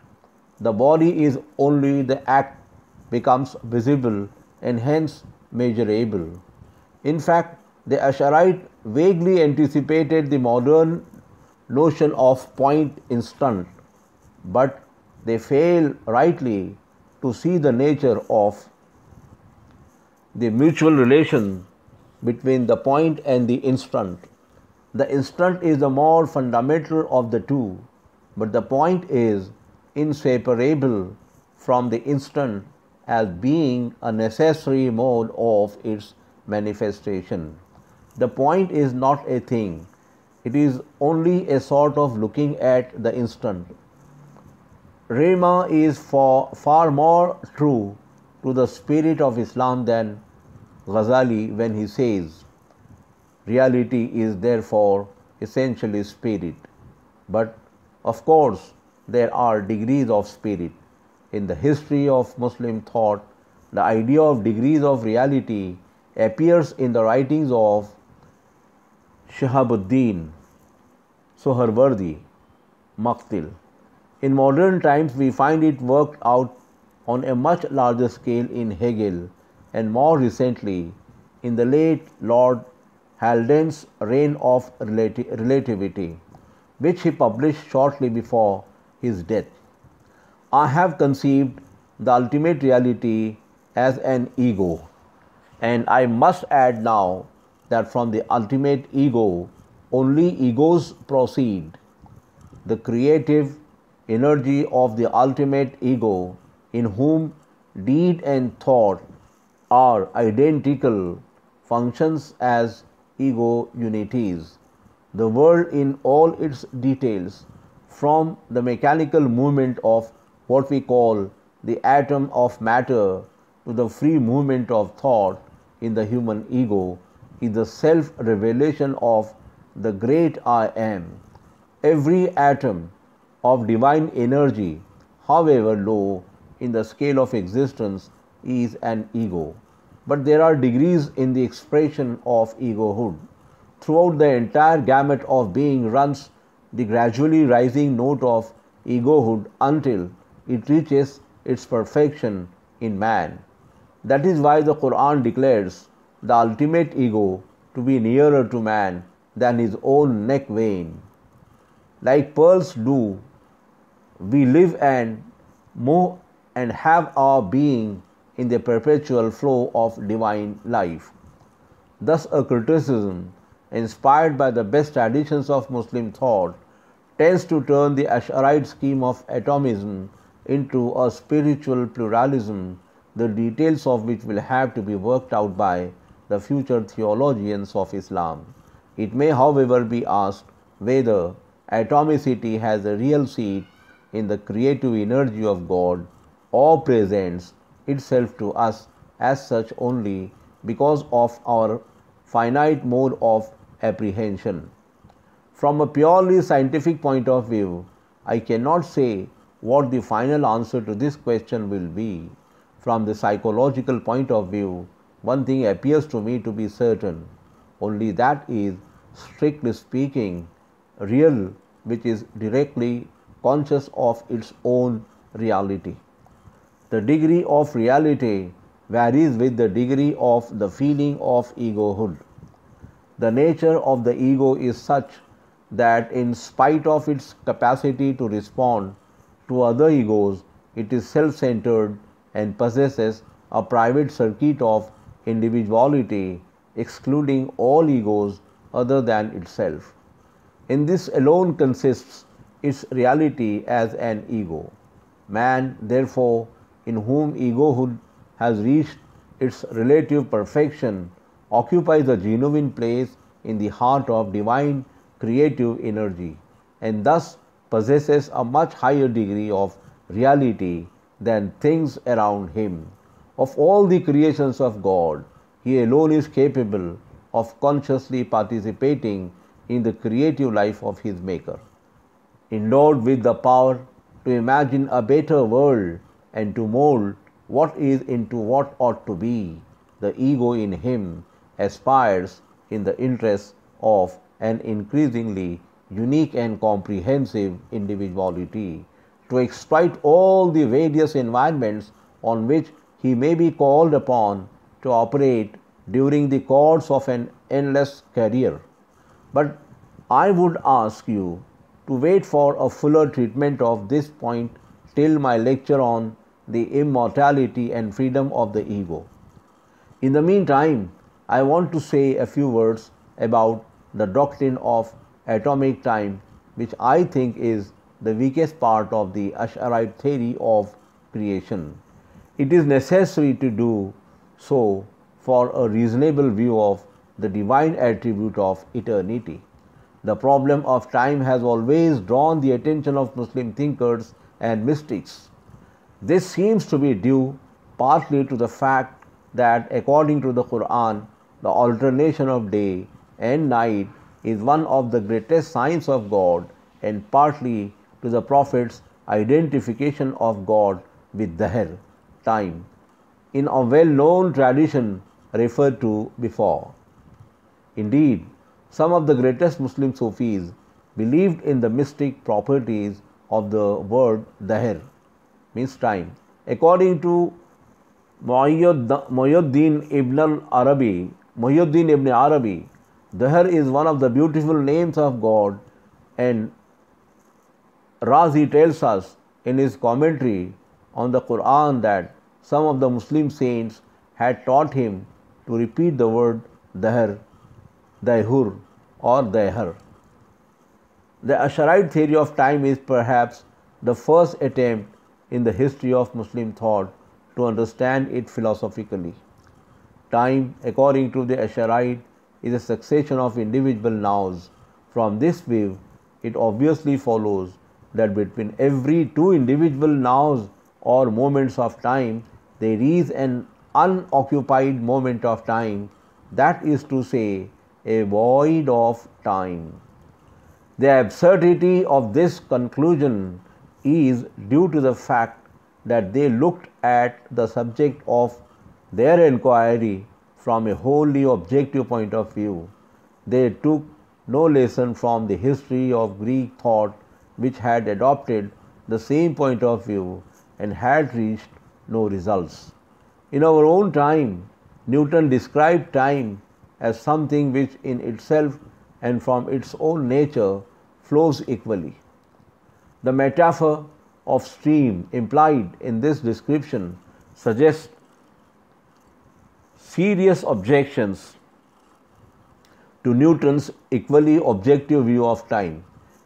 The body is only the act becomes visible and hence measurable. In fact, the Ash'arite vaguely anticipated the modern notion of point instant, but they fail rightly to see the nature of the mutual relation between the point and the instant. The instant is the more fundamental of the two, but the point is inseparable from the instant as being a necessary mode of its manifestation. The point is not a thing, it is only a sort of looking at the instant. Rema is far more true to the spirit of Islam than Ghazali when he says, reality is therefore essentially spirit. But of course, there are degrees of spirit. In the history of Muslim thought, the idea of degrees of reality appears in the writings of Shahabuddin, Soharwardi, Maqtil. In modern times, we find it worked out on a much larger scale in Hegel, and more recently in the late Lord Haldane's Reign of Relativity, which he published shortly before his death. I have conceived the ultimate reality as an ego, and I must add now that from the ultimate ego only egos proceed. The creative energy of the ultimate ego, in whom deed and thought are identical, functions as ego unities. The world in all its details, from the mechanical movement of what we call the atom of matter to the free movement of thought in the human ego, is the self-revelation of the great I am. Every atom of divine energy, however low in the scale of existence, is an ego. But there are degrees in the expression of egohood. Throughout the entire gamut of being runs the gradually rising note of egohood until it reaches its perfection in man. That is why the Quran declares the ultimate ego to be nearer to man than his own neck vein. Like pearls do, we live and move and have our being in the perpetual flow of divine life. Thus, a criticism inspired by the best traditions of Muslim thought tends to turn the Ash'arite scheme of atomism into a spiritual pluralism the details of which will have to be worked out by the future theologians of Islam. It may, however, be asked whether atomicity has a real seat in the creative energy of God or presents itself to us as such only because of our finite mode of apprehension. From a purely scientific point of view, I cannot say what the final answer to this question will be. From the psychological point of view, one thing appears to me to be certain, only that is, strictly speaking, real, which is directly conscious of its own reality. The degree of reality varies with the degree of the feeling of egohood. The nature of the ego is such that in spite of its capacity to respond to other egos, it is self-centered and possesses a private circuit of individuality, excluding all egos other than itself. In this alone consists its reality as an ego. Man, therefore, in whom egohood has reached its relative perfection, occupies a genuine place in the heart of divine creative energy, and thus possesses a much higher degree of reality than things around him. Of all the creations of God, he alone is capable of consciously participating in the creative life of his Maker. Endowed with the power to imagine a better world and to mold what is into what ought to be, the ego in him aspires, in the interest of an increasingly unique and comprehensive individuality, to exploit all the various environments on which he may be called upon to operate during the course of an endless career. But I would ask you to wait for a fuller treatment of this point till my lecture on the immortality and freedom of the ego. In the meantime, I want to say a few words about the doctrine of atomic time, which I think is the weakest part of the Ash'arite theory of creation. It is necessary to do so for a reasonable view of the divine attribute of eternity. The problem of time has always drawn the attention of Muslim thinkers and mystics. This seems to be due partly to the fact that according to the Quran, the alternation of day and night is one of the greatest signs of God, and partly to the Prophet's identification of God with dahr, time, in a well-known tradition referred to before. Indeed, some of the greatest Muslim Sufis believed in the mystic properties of the word dahr, means time. According to Muhyiddin ibn Arabi, dahr is one of the beautiful names of God, and Razi tells us in his commentary on the Quran that some of the Muslim saints had taught him to repeat the word dahr, daihur or daihar. The Ash'arite theory of time is perhaps the first attempt in the history of Muslim thought to understand it philosophically. Time, according to the Ash'arite, is a succession of individual nows. From this view, it obviously follows that between every two individual nows or moments of time, there is an unoccupied moment of time, that is to say, a void of time. The absurdity of this conclusion is due to the fact that they looked at the subject of their inquiry from a wholly objective point of view. They took no lesson from the history of Greek thought, which had adopted the same point of view and had reached no results. In our own time, Newton described time as something which in itself and from its own nature flows equally. The metaphor of stream implied in this description suggests serious objections to Newton's equally objective view of time.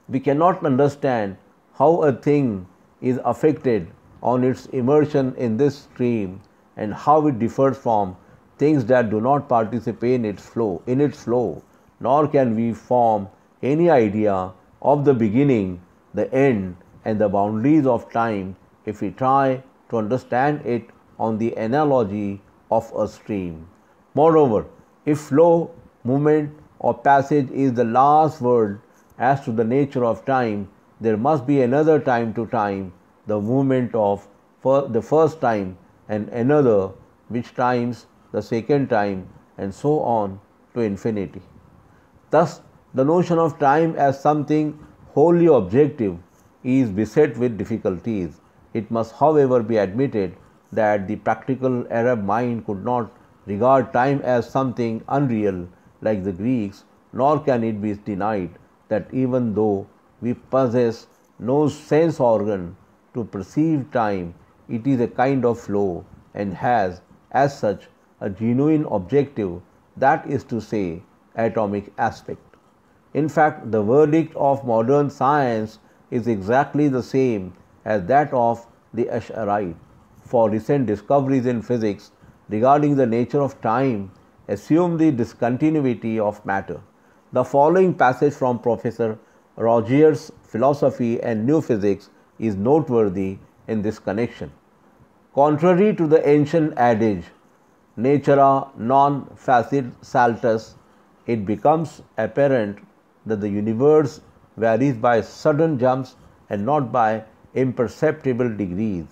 We cannot understand how a thing is affected on its immersion in this stream and how it differs from things that do not participate in its flow, nor can we form any idea of the beginning, the end, and the boundaries of time if we try to understand it on the analogy of a stream. Moreover, if flow, movement, or passage is the last word as to the nature of time, there must be another time to time, the movement of the first time, and another which times the second time, and so on to infinity. Thus, the notion of time as something wholly objective is beset with difficulties. It must, however, be admitted that the practical Arab mind could not regard time as something unreal like the Greeks, nor can it be denied that even though we possess no sense organ to perceive time, it is a kind of flow and has, as such, a genuine objective, that is to say, atomic aspect. In fact, the verdict of modern science is exactly the same as that of the Ash'arite, for recent discoveries in physics regarding the nature of time assume the discontinuity of matter. The following passage from Professor Rogers' Philosophy and New Physics is noteworthy in this connection. Contrary to the ancient adage, natura non facit saltus, it becomes apparent that the universe varies by sudden jumps and not by imperceptible degrees.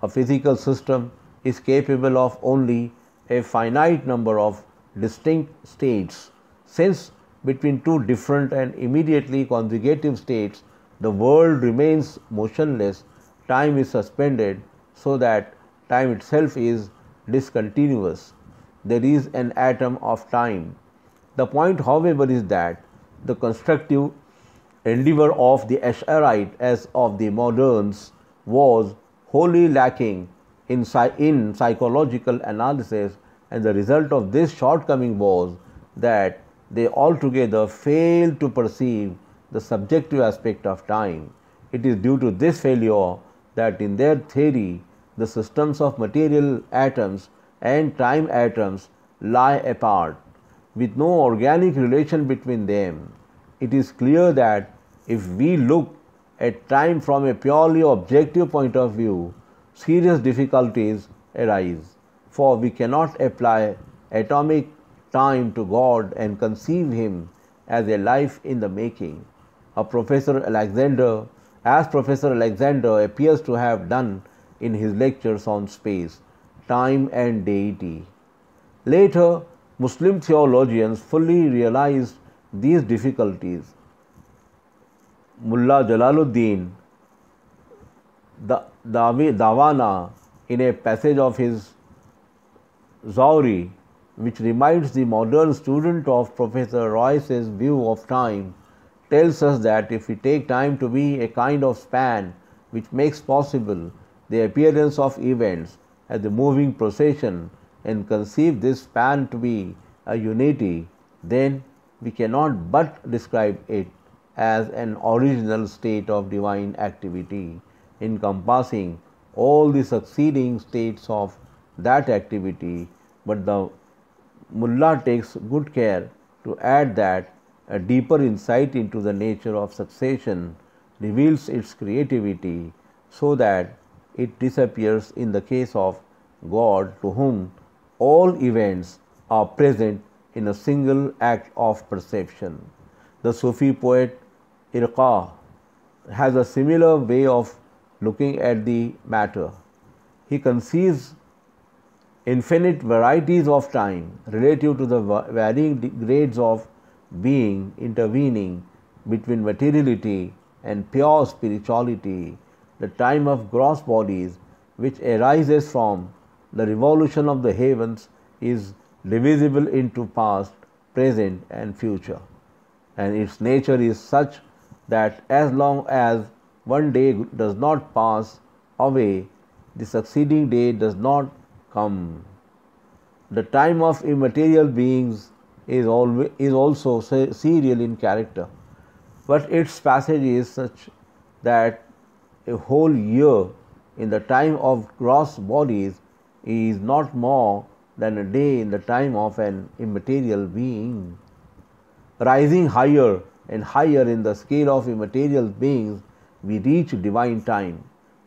A physical system is capable of only a finite number of distinct states. Since between two different and immediately consecutive states the world remains motionless, time is suspended so that time itself is discontinuous. There is an atom of time. The point, however, is that the constructive endeavor of the Ash'arite as of the moderns was wholly lacking in psychological analysis, and the result of this shortcoming was that they altogether failed to perceive the subjective aspect of time. It is due to this failure that in their theory the systems of material atoms and time atoms lie apart, with no organic relation between them. It is clear that if we look at time from a purely objective point of view, serious difficulties arise, for we cannot apply atomic time to God and conceive Him as a life in the making, as Professor Alexander appears to have done in his lectures on space, time and deity. Later, Muslim theologians fully realized these difficulties. Mullah Jalaluddin Dawana, in a passage of his Zawri, which reminds the modern student of Professor Royce's view of time, tells us that if we take time to be a kind of span which makes possible the appearance of events as a moving procession and conceive this span to be a unity, then we cannot but describe it as an original state of divine activity, encompassing all the succeeding states of that activity. But the Mullah takes good care to add that a deeper insight into the nature of succession reveals its creativity, so that it disappears in the case of God, to whom all events are present in a single act of perception. The Sufi poet Irqa has a similar way of looking at the matter. He conceives infinite varieties of time relative to the varying grades of being intervening between materiality and pure spirituality. The time of gross bodies, which arises from the revolution of the heavens, is divisible into past, present, and future, and its nature is such that as long as one day does not pass away, the succeeding day does not come. The time of immaterial beings is also serial in character, but its passage is such that a whole year in the time of gross bodies is not more than a day in the time of an immaterial being. Rising higher and higher in the scale of immaterial beings, we reach divine time,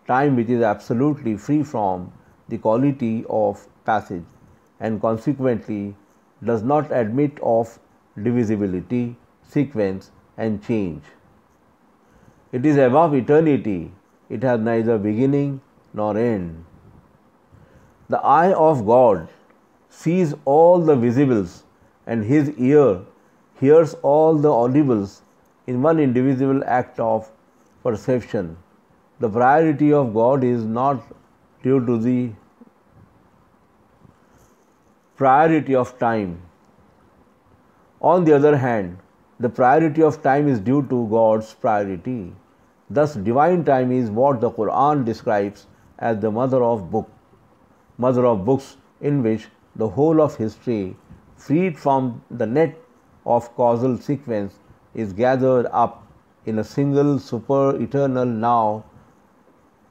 time which is absolutely free from the quality of passage and consequently does not admit of divisibility, sequence, and change. It is above eternity, it has neither beginning nor end. The eye of God sees all the visibles, and his ear hears all the audibles in one indivisible act of perception. The priority of God is not due to the priority of time. On the other hand, the priority of time is due to God's priority. Thus, divine time is what the Quran describes as the mother of books, in which the whole of history, freed from the net of causal sequence, is gathered up in a single super-eternal now.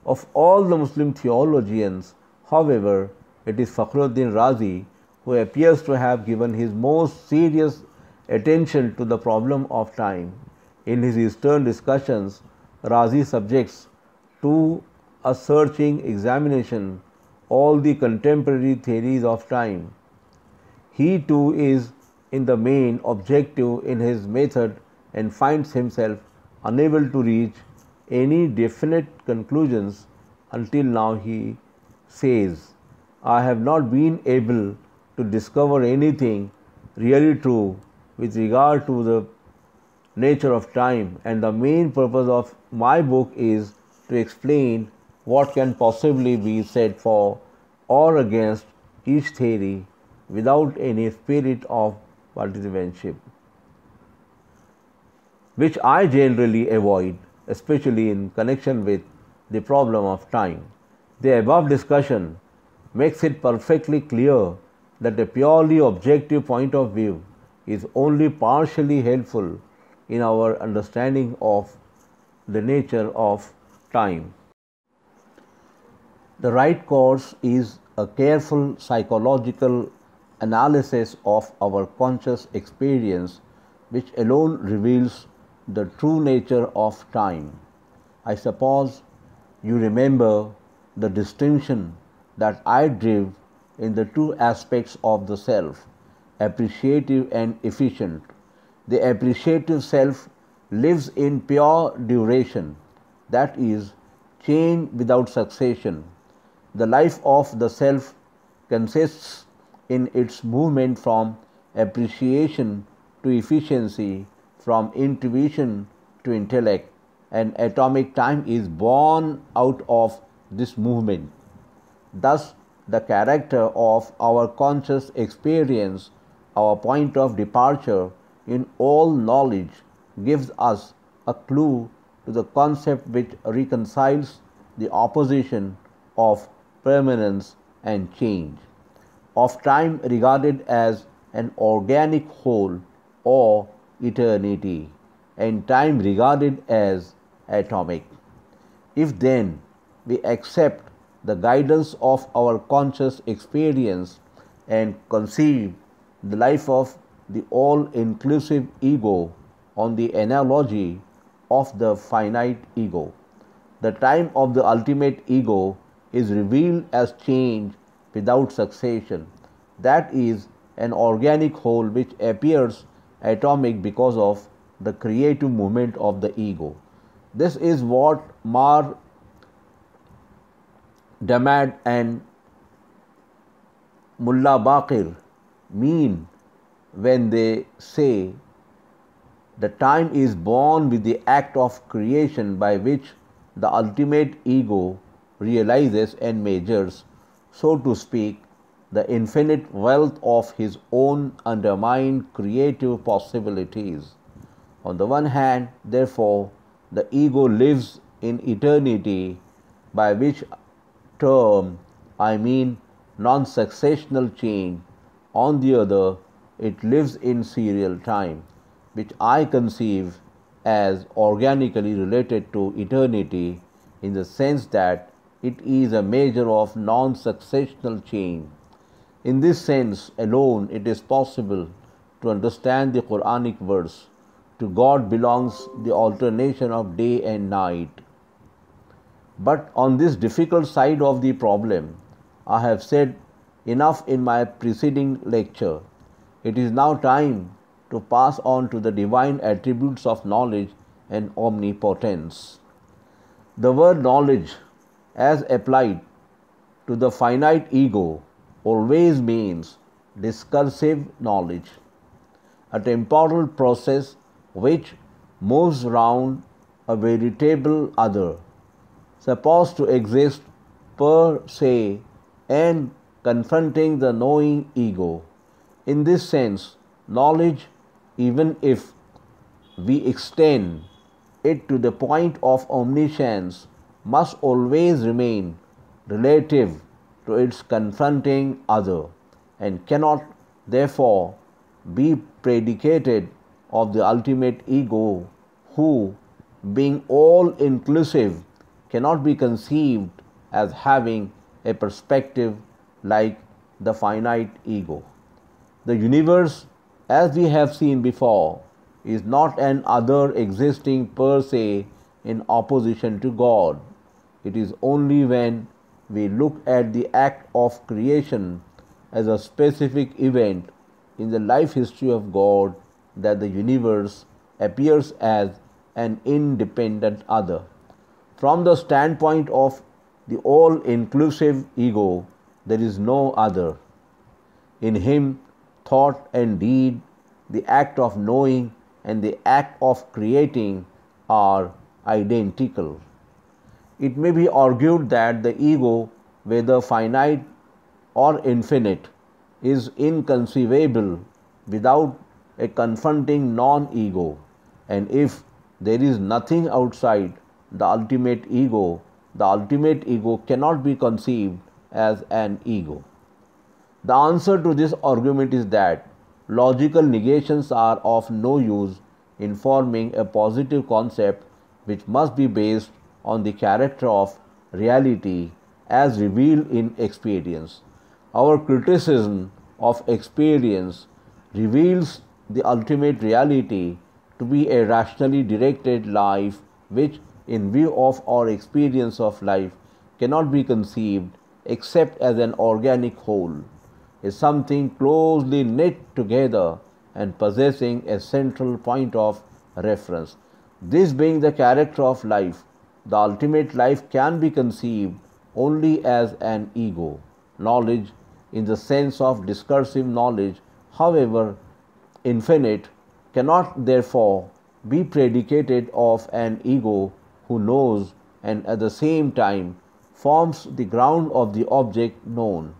Of all the Muslim theologians, however, it is Fakhruddin Razi who appears to have given his most serious attention to the problem of time. In his Eastern discussions, Razi subjects to a searching examination all the contemporary theories of time. He too is in the main objective in his method and finds himself unable to reach any definite conclusions until now. He says, I have not been able to discover anything really true with regard to the nature of time, and the main purpose of my book is to explain what can possibly be said for or against each theory without any spirit of partisanship, which I generally avoid, especially in connection with the problem of time. The above discussion makes it perfectly clear that a purely objective point of view is only partially helpful in our understanding of the nature of time. The right course is a careful psychological analysis of our conscious experience, which alone reveals the true nature of time. I suppose you remember the distinction that I drew in the two aspects of the self, appreciative and efficient. The appreciative self lives in pure duration, that is, change without succession. The life of the self consists in its movement from appreciation to efficiency, from intuition to intellect, and atomic time is born out of this movement. Thus, the character of our conscious experience, our point of departure in all knowledge, gives us a clue to the concept which reconciles the opposition of permanence and change, of time regarded as an organic whole or eternity, and time regarded as atomic. If then we accept the guidance of our conscious experience and conceive the life of the all-inclusive ego on the analogy of the finite ego, the time of the ultimate ego is revealed as change without succession, that is, an organic whole which appears atomic because of the creative movement of the ego. This is what Mar Damad and Mullah Baqir mean when they say the time is born with the act of creation by which the ultimate ego realizes and measures, so to speak, the infinite wealth of his own undermined creative possibilities. On the one hand, therefore, the ego lives in eternity, by which term I mean non-successional change. On the other, it lives in serial time, which I conceive as organically related to eternity, in the sense that it is a measure of non-successional chain. In this sense alone, it is possible to understand the Quranic verse, "To God belongs the alternation of day and night." But on this difficult side of the problem, I have said enough in my preceding lecture. It is now time to pass on to the divine attributes of knowledge and omnipotence. The word knowledge, as applied to the finite ego, always means discursive knowledge, a temporal process which moves round a veritable other, supposed to exist per se and confronting the knowing ego. In this sense, knowledge, even if we extend it to the point of omniscience, must always remain relative to its confronting other, and cannot therefore be predicated of the ultimate ego, who, being all-inclusive, cannot be conceived as having a perspective like the finite ego. The universe, as we have seen before, is not an other existing per se in opposition to God. It is only when we look at the act of creation as a specific event in the life history of God that the universe appears as an independent other. From the standpoint of the all-inclusive ego, there is no other. In him, thought and deed, the act of knowing and the act of creating are identical. It may be argued that the ego, whether finite or infinite, is inconceivable without a confronting non-ego, and if there is nothing outside the ultimate ego cannot be conceived as an ego. The answer to this argument is that logical negations are of no use in forming a positive concept which must be based on the character of reality as revealed in experience. Our criticism of experience reveals the ultimate reality to be a rationally directed life which, in view of our experience of life, cannot be conceived except as an organic whole, is something closely knit together and possessing a central point of reference. This being the character of life, the ultimate life can be conceived only as an ego. Knowledge, in the sense of discursive knowledge, however infinite, cannot therefore be predicated of an ego who knows and at the same time forms the ground of the object known.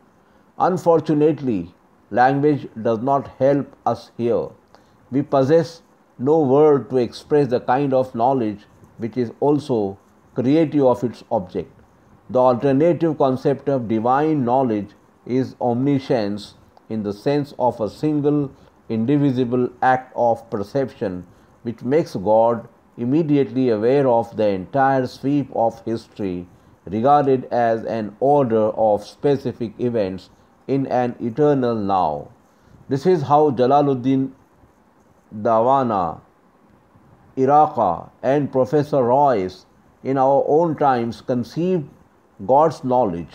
Unfortunately, language does not help us here. We possess no word to express the kind of knowledge which is also creative of its object. The alternative concept of divine knowledge is omniscience in the sense of a single indivisible act of perception which makes God immediately aware of the entire sweep of history, regarded as an order of specific events in an eternal now. This is how Jalaluddin Dawana, Iraqi, and Professor Royce in our own times conceived God's knowledge.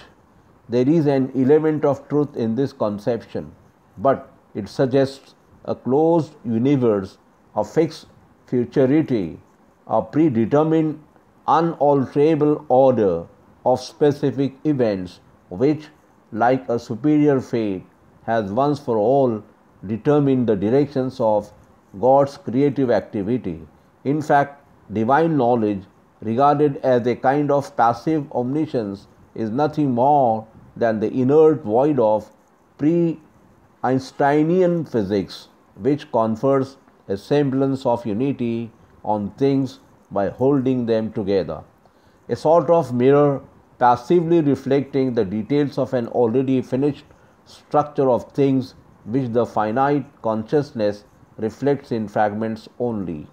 There is an element of truth in this conception, but it suggests a closed universe, a fixed futurity, a predetermined, unalterable order of specific events which, like a superior fate, has once for all determined the directions of God's creative activity. In fact, divine knowledge, regarded as a kind of passive omniscience, is nothing more than the inert void of pre-Einsteinian physics, which confers a semblance of unity on things by holding them together. A sort of mirror passively reflecting the details of an already finished structure of things which the finite consciousness reflects in fragments only.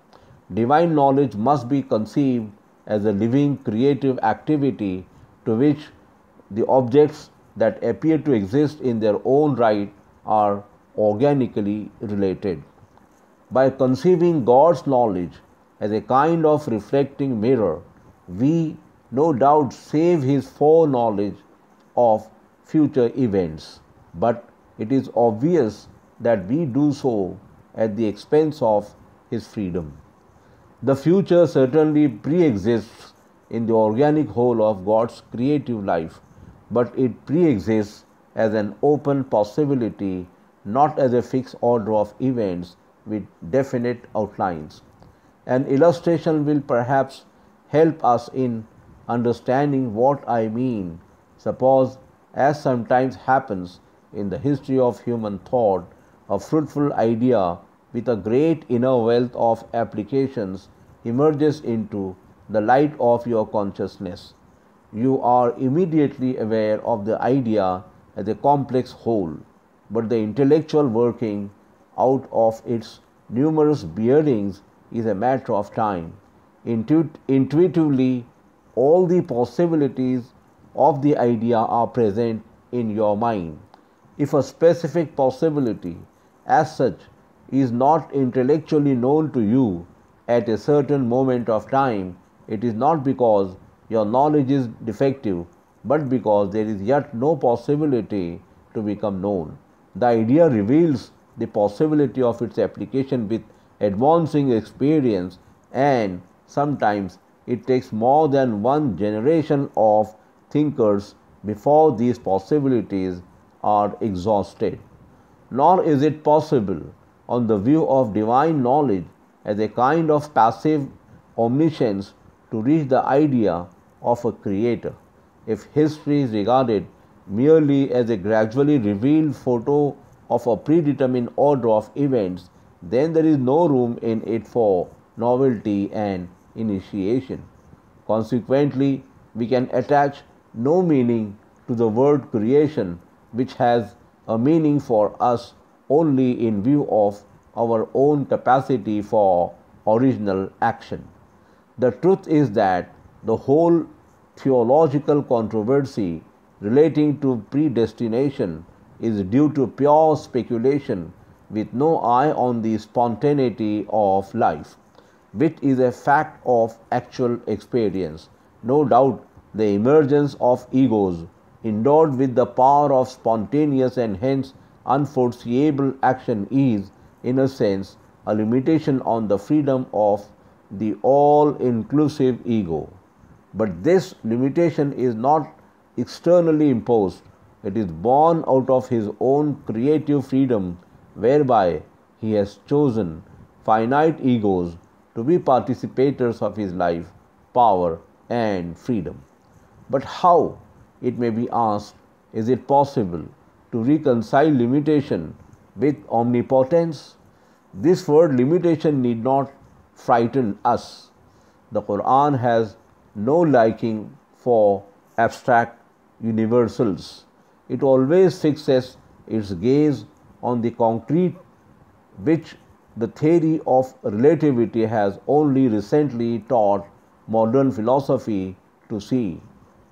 Divine knowledge must be conceived as a living creative activity to which the objects that appear to exist in their own right are organically related. By conceiving God's knowledge as a kind of reflecting mirror, we no doubt save His foreknowledge of future events, but it is obvious that we do so at the expense of His freedom. The future certainly pre-exists in the organic whole of God's creative life, but it pre-exists as an open possibility, not as a fixed order of events with definite outlines. An illustration will perhaps help us in understanding what I mean. Suppose, as sometimes happens in the history of human thought, a fruitful idea with a great inner wealth of applications emerges into the light of your consciousness. You are immediately aware of the idea as a complex whole, but the intellectual working out of its numerous bearings is a matter of time. Intuitively, all the possibilities of the idea are present in your mind. If a specific possibility as such is not intellectually known to you at a certain moment of time, it is not because your knowledge is defective, but because there is yet no possibility to become known. The idea reveals the possibility of its application with advancing experience, and sometimes it takes more than one generation of thinkers before these possibilities are exhausted. Nor is it possible, on the view of divine knowledge as a kind of passive omniscience, to reach the idea of a creator. If history is regarded merely as a gradually revealed photo of a predetermined order of events, then there is no room in it for novelty and initiation. Consequently, we can attach no meaning to the word creation, which has a meaning for us only in view of our own capacity for original action. The truth is that the whole theological controversy relating to predestination is due to pure speculation with no eye on the spontaneity of life, which is a fact of actual experience. No doubt the emergence of egos endowed with the power of spontaneous and hence unforeseeable action is, in a sense, a limitation on the freedom of the all-inclusive ego. But this limitation is not externally imposed. It is born out of his own creative freedom, whereby he has chosen finite egos to be participators of his life, power, and freedom. But how, it may be asked, is it possible to reconcile limitation with omnipotence? This word limitation need not frighten us. The Quran has no liking for abstract universals. It always fixes its gaze on the concrete, which the theory of relativity has only recently taught modern philosophy to see.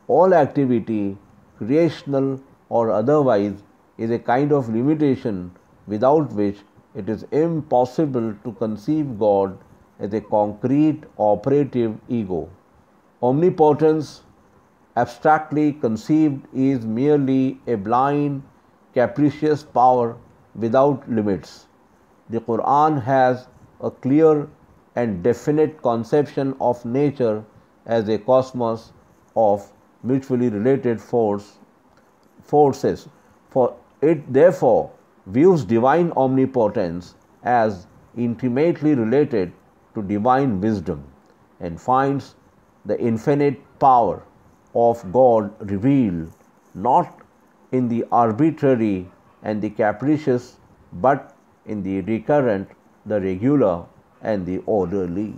All activity, creational or otherwise, is a kind of limitation without which it is impossible to conceive God as a concrete operative ego. Omnipotence, abstractly conceived, is merely a blind, capricious power without limits. The Quran has a clear and definite conception of nature as a cosmos of mutually related forces. For it therefore views divine omnipotence as intimately related to divine wisdom, and finds the infinite power of God revealed not in the arbitrary and the capricious, but in the recurrent, the regular, and the orderly.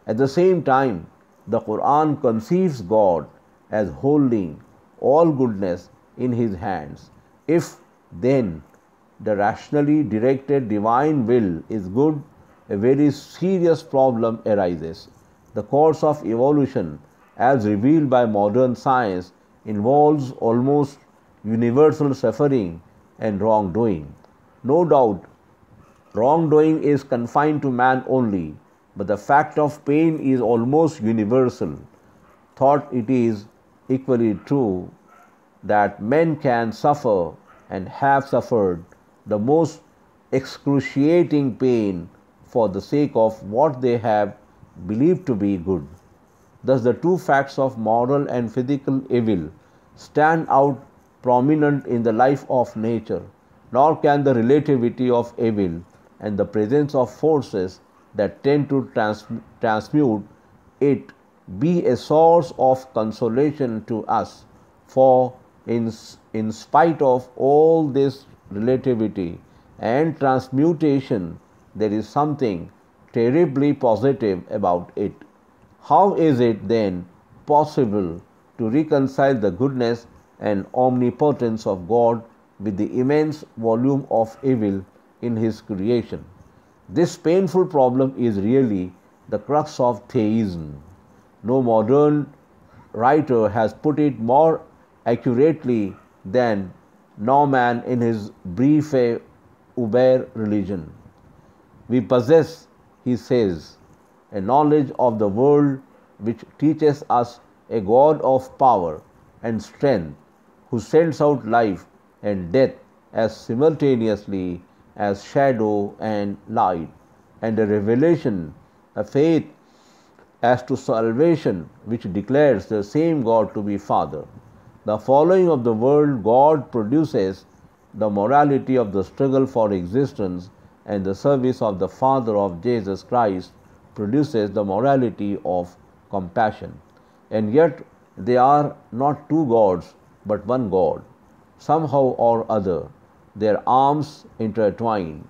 At the same time, the Quran conceives God as holding all goodness in His hands. If then the rationally directed divine will is good, a very serious problem arises. The course of evolution, as revealed by modern science, involves almost universal suffering and wrongdoing. No doubt, wrongdoing is confined to man only, but the fact of pain is almost universal. Thought it is equally true that men can suffer and have suffered the most excruciating pain for the sake of what they have believed to be good. Thus, the two facts of moral and physical evil stand out prominent in the life of nature, nor can the relativity of evil and the presence of forces that tend to transmute it be a source of consolation to us, for in spite of all this relativity and transmutation, there is something terribly positive about it. How is it then possible to reconcile the goodness and omnipotence of God with the immense volume of evil in His creation? This painful problem is really the crux of theism. No modern writer has put it more accurately than Norman in his brief Uber religion. We possess, he says, a knowledge of the world which teaches us a God of power and strength who sends out life and death as simultaneously as shadow and light, and a revelation, a faith as to salvation which declares the same God to be Father. The following of the world God produces the morality of the struggle for existence, and the service of the Father of Jesus Christ produces the morality of compassion. And yet they are not two gods but one God. Somehow or other their arms intertwine.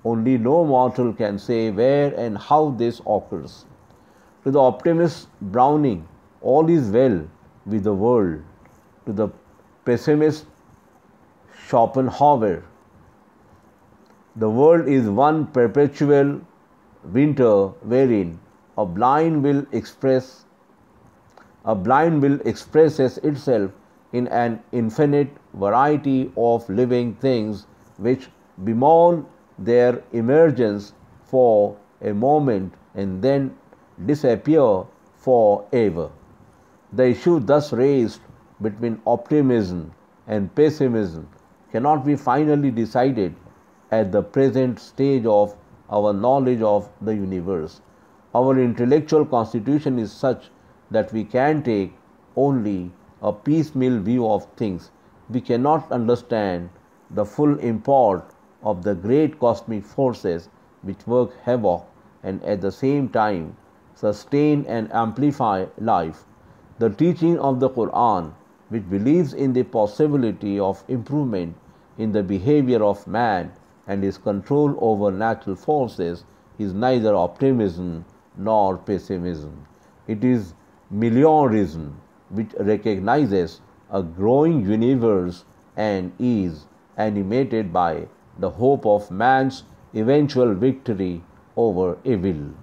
Only no mortal can say where and how this occurs. To the optimist Browning, all is well with the world. To the pessimist Schopenhauer, the world is one perpetual winter wherein a blind will expresses itself in an infinite variety of living things which bemoan their emergence for a moment and then disappear forever. The issue thus raised between optimism and pessimism cannot be finally decided at the present stage of our knowledge of the universe. Our intellectual constitution is such that we can take only a piecemeal view of things. We cannot understand the full import of the great cosmic forces which work havoc and at the same time sustain and amplify life. The teaching of the Quran, which believes in the possibility of improvement in the behavior of man and his control over natural forces, is neither optimism nor pessimism. It is meliorism, which recognizes a growing universe and is animated by the hope of man's eventual victory over evil.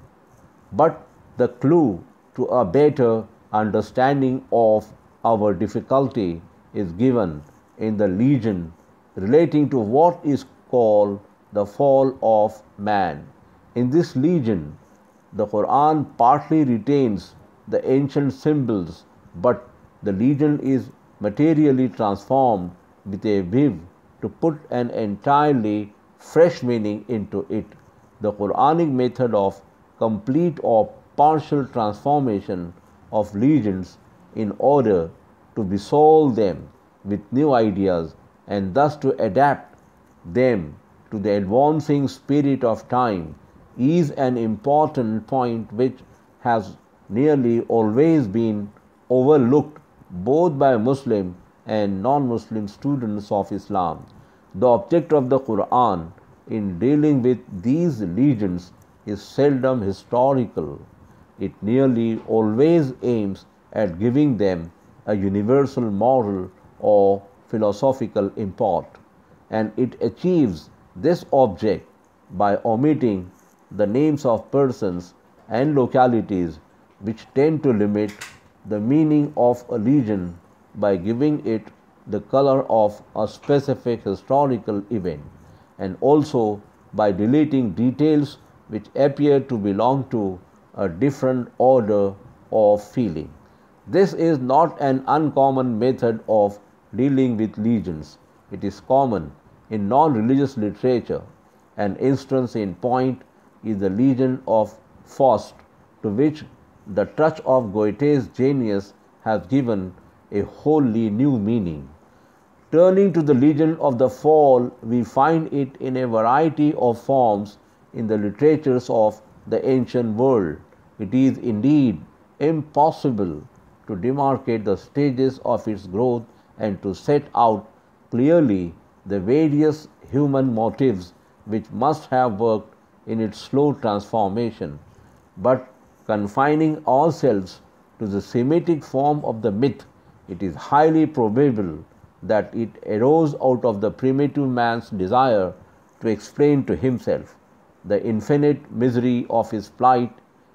But the clue to a better understanding of our difficulty is given in the legend relating to what is called the fall of man. In this legend, the Quran partly retains the ancient symbols, but the legend is materially transformed with a view to put an entirely fresh meaning into it. The Quranic method of complete or partial transformation of legends in order to besolve them with new ideas and thus to adapt them to the advancing spirit of time is an important point which has nearly always been overlooked both by Muslim and non-Muslim students of Islam. The object of the Quran in dealing with these legends is seldom historical. It nearly always aims at giving them a universal moral or philosophical import, and it achieves this object by omitting the names of persons and localities which tend to limit the meaning of a legend by giving it the color of a specific historical event, and also by deleting details which appear to belong to a different order of feeling. This is not an uncommon method of dealing with legends. It is common in non-religious literature. An instance in point is the legend of Faust, to which the touch of Goethe's genius has given a wholly new meaning. Turning to the legend of the fall, we find it in a variety of forms in the literatures of the ancient world. It is indeed impossible to demarcate the stages of its growth and to set out clearly the various human motives which must have worked in its slow transformation. But confining ourselves to the Semitic form of the myth, it is highly probable that it arose out of the primitive man's desire to explain to himself the infinite misery of his plight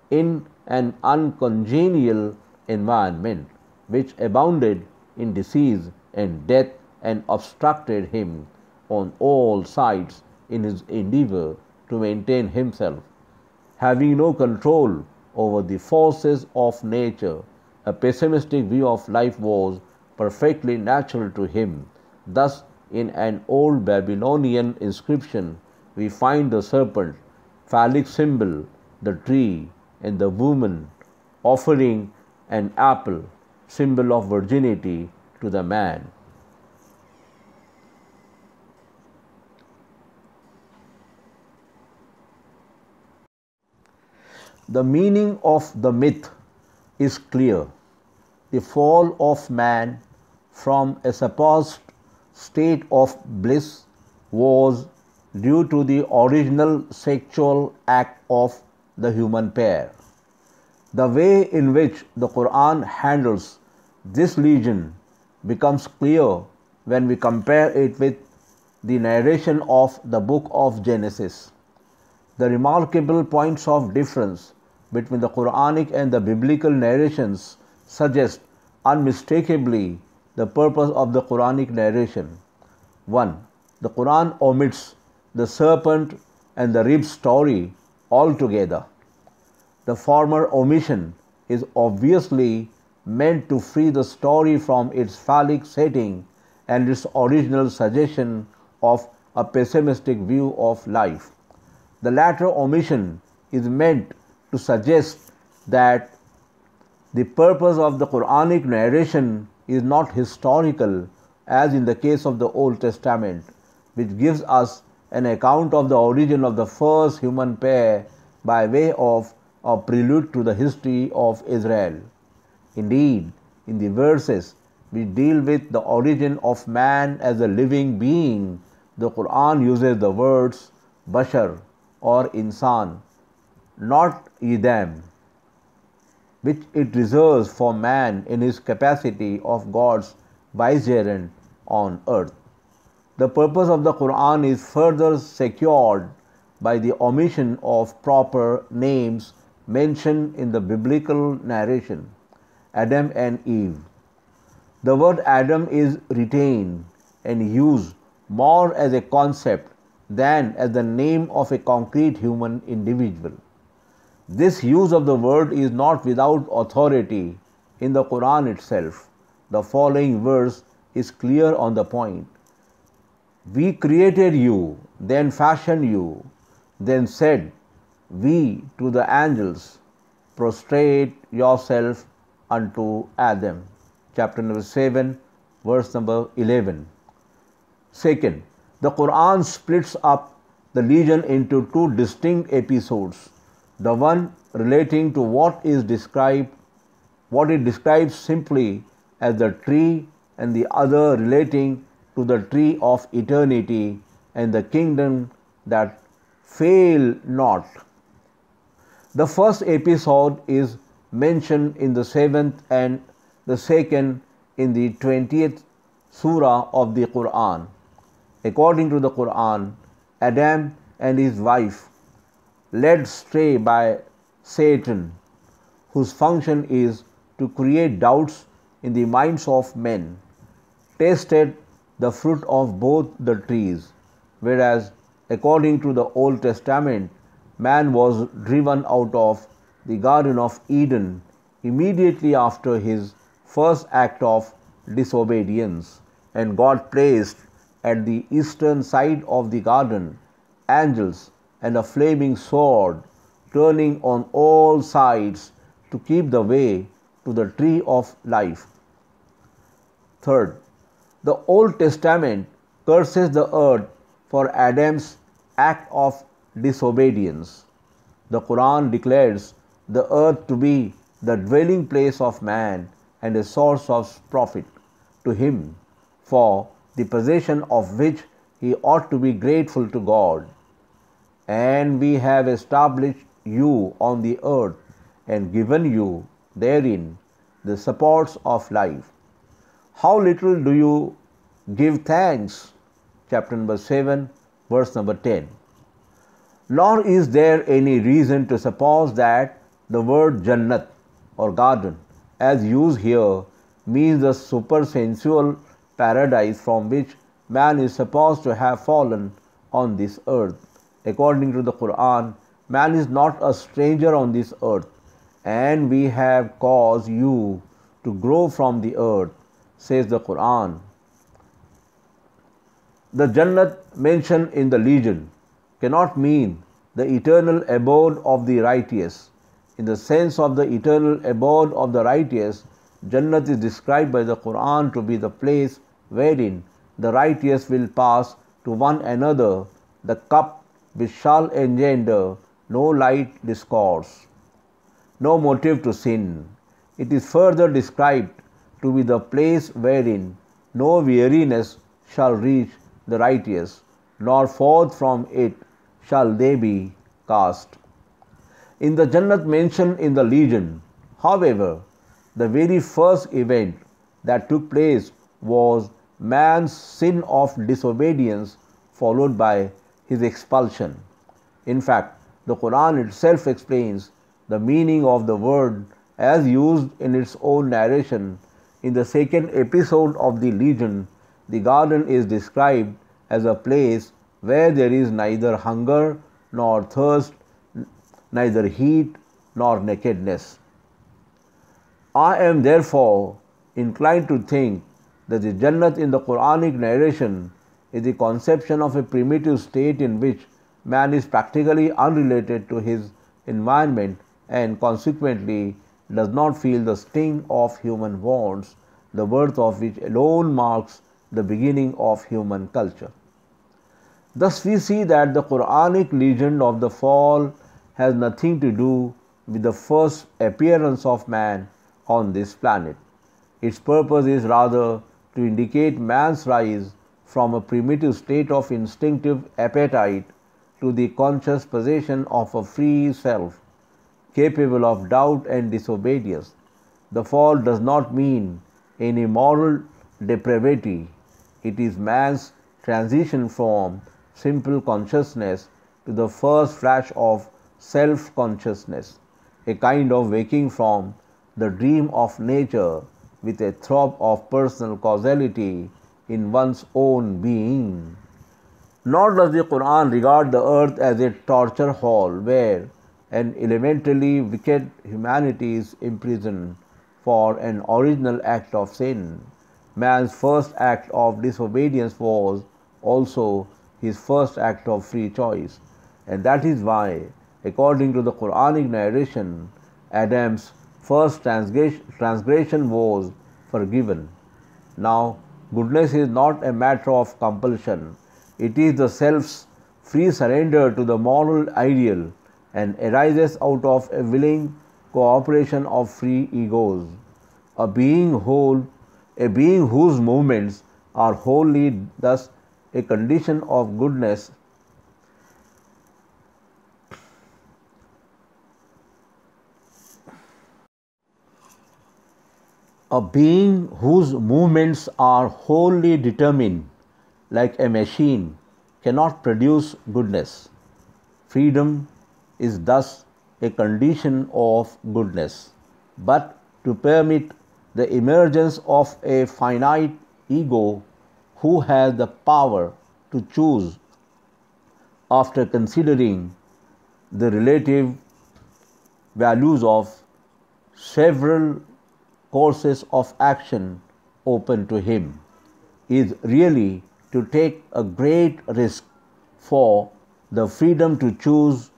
in an uncongenial environment which abounded in disease and death and obstructed him on all sides in his endeavor to maintain himself. Having no control over the forces of nature, a pessimistic view of life was perfectly natural to him. Thus, in an old Babylonian inscription, we find the serpent, phallic symbol, the tree, and the woman offering an apple, symbol of virginity, to the man. The meaning of the myth is clear. The fall of man from a supposed state of bliss was due to the original sexual act of the human pair. The way in which the Quran handles this legend becomes clear when we compare it with the narration of the book of Genesis. The remarkable points of difference between the Quranic and the biblical narrations suggest unmistakably the purpose of the Quranic narration. 1. The Quran omits the serpent and the rib story altogether. The former omission is obviously meant to free the story from its phallic setting and its original suggestion of a pessimistic view of life. The latter omission is meant to suggest that the purpose of the Quranic narration is not historical, as in the case of the Old Testament, which gives us an account of the origin of the first human pair by way of a prelude to the history of Israel. Indeed, in the verses which deal with the origin of man as a living being, the Quran uses the words bashar or insan, not idam, which it reserves for man in his capacity of God's vicegerent on earth. The purpose of the Quran is further secured by the omission of proper names mentioned in the biblical narration, Adam and Eve. The word Adam is retained and used more as a concept than as the name of a concrete human individual. This use of the word is not without authority in the Quran itself. The following verse is clear on the point. We created you, then fashioned you, then said we to the angels, prostrate yourself unto Adam. Chapter number 7, verse number 11. Second, the Quran splits up the legend into two distinct episodes. The one relating to what it describes simply as the tree, and the other relating to the tree of eternity and the kingdom that fail not. The first episode is mentioned in the 7th and the second in the 20th surah of the Quran. According to the Quran, Adam and his wife, led astray by Satan, whose function is to create doubts in the minds of men, tasted the fruit of both the trees, whereas according to the Old Testament, man was driven out of the Garden of Eden immediately after his first act of disobedience, and God placed at the eastern side of the garden angels and a flaming sword turning on all sides to keep the way to the tree of life. Third, the Old Testament curses the earth for Adam's act of disobedience. The Quran declares the earth to be the dwelling place of man and a source of profit to him, for the possession of which he ought to be grateful to God. And we have established you on the earth and given you therein the supports of life. How little do you give thanks? Chapter number 7, verse number 10. Nor is there any reason to suppose that the word Jannat or garden, as used here, means the supersensual paradise from which man is supposed to have fallen on this earth. According to the Quran, man is not a stranger on this earth, and we have caused you to grow from the earth, says the Quran. The Jannat mentioned in the legend cannot mean the eternal abode of the righteous. In the sense of the eternal abode of the righteous, Jannat is described by the Quran to be the place wherein the righteous will pass to one another the cup which shall engender no light discourse, no motive to sin. It is further described to be the place wherein no weariness shall reach the righteous, nor forth from it shall they be cast. In the Jannat mentioned in the legend, however, the very first event that took place was man's sin of disobedience, followed by his expulsion. In fact, the Quran itself explains the meaning of the word as used in its own narration. In the second episode of the legend, the garden is described as a place where there is neither hunger nor thirst, neither heat nor nakedness. I am therefore inclined to think that the Jannat in the Quranic narration is the conception of a primitive state in which man is practically unrelated to his environment and consequently does not feel the sting of human wants, the birth of which alone marks the beginning of human culture. Thus we see that the Quranic legend of the fall has nothing to do with the first appearance of man on this planet. Its purpose is rather to indicate man's rise from a primitive state of instinctive appetite to the conscious possession of a free self, capable of doubt and disobedience. The fall does not mean any moral depravity. It is man's transition from simple consciousness to the first flash of self-consciousness, a kind of waking from the dream of nature with a throb of personal causality in one's own being. Nor does the Quran regard the earth as a torture hall where an elementally wicked humanity is imprisoned for an original act of sin. Man's first act of disobedience was also his first act of free choice, and that is why, according to the Quranic narration, Adam's first transgression was forgiven. Now, goodness is not a matter of compulsion. It is the self's free surrender to the moral ideal and arises out of a willing cooperation of free egos. A being whose movements are wholly thus a condition of goodness. A being whose movements are wholly determined, like a machine, cannot produce goodness. Freedom is thus a condition of goodness. But to permit the emergence of a finite ego who has the power to choose after considering the relative values of several courses of action open to him, is really to take a great risk, for the freedom to choose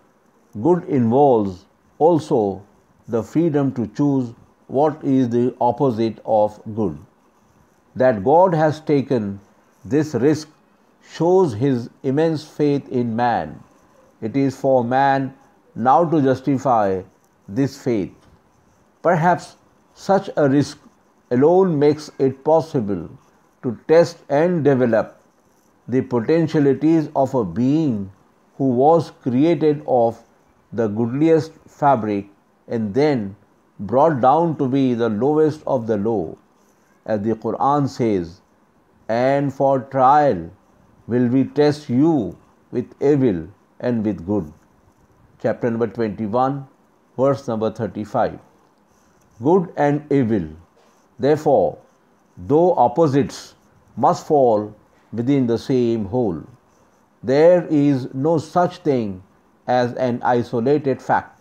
good involves also the freedom to choose what is the opposite of good. That God has taken this risk shows His immense faith in man. It is for man now to justify this faith. Perhaps such a risk alone makes it possible to test and develop the potentialities of a being who was created of the goodliest fabric and then brought down to be the lowest of the low. As the Quran says, "And for trial will we test you with evil and with good." Chapter number 21, verse number 35. Good and evil, therefore, though opposites, must fall within the same whole. There is no such thing as an isolated fact,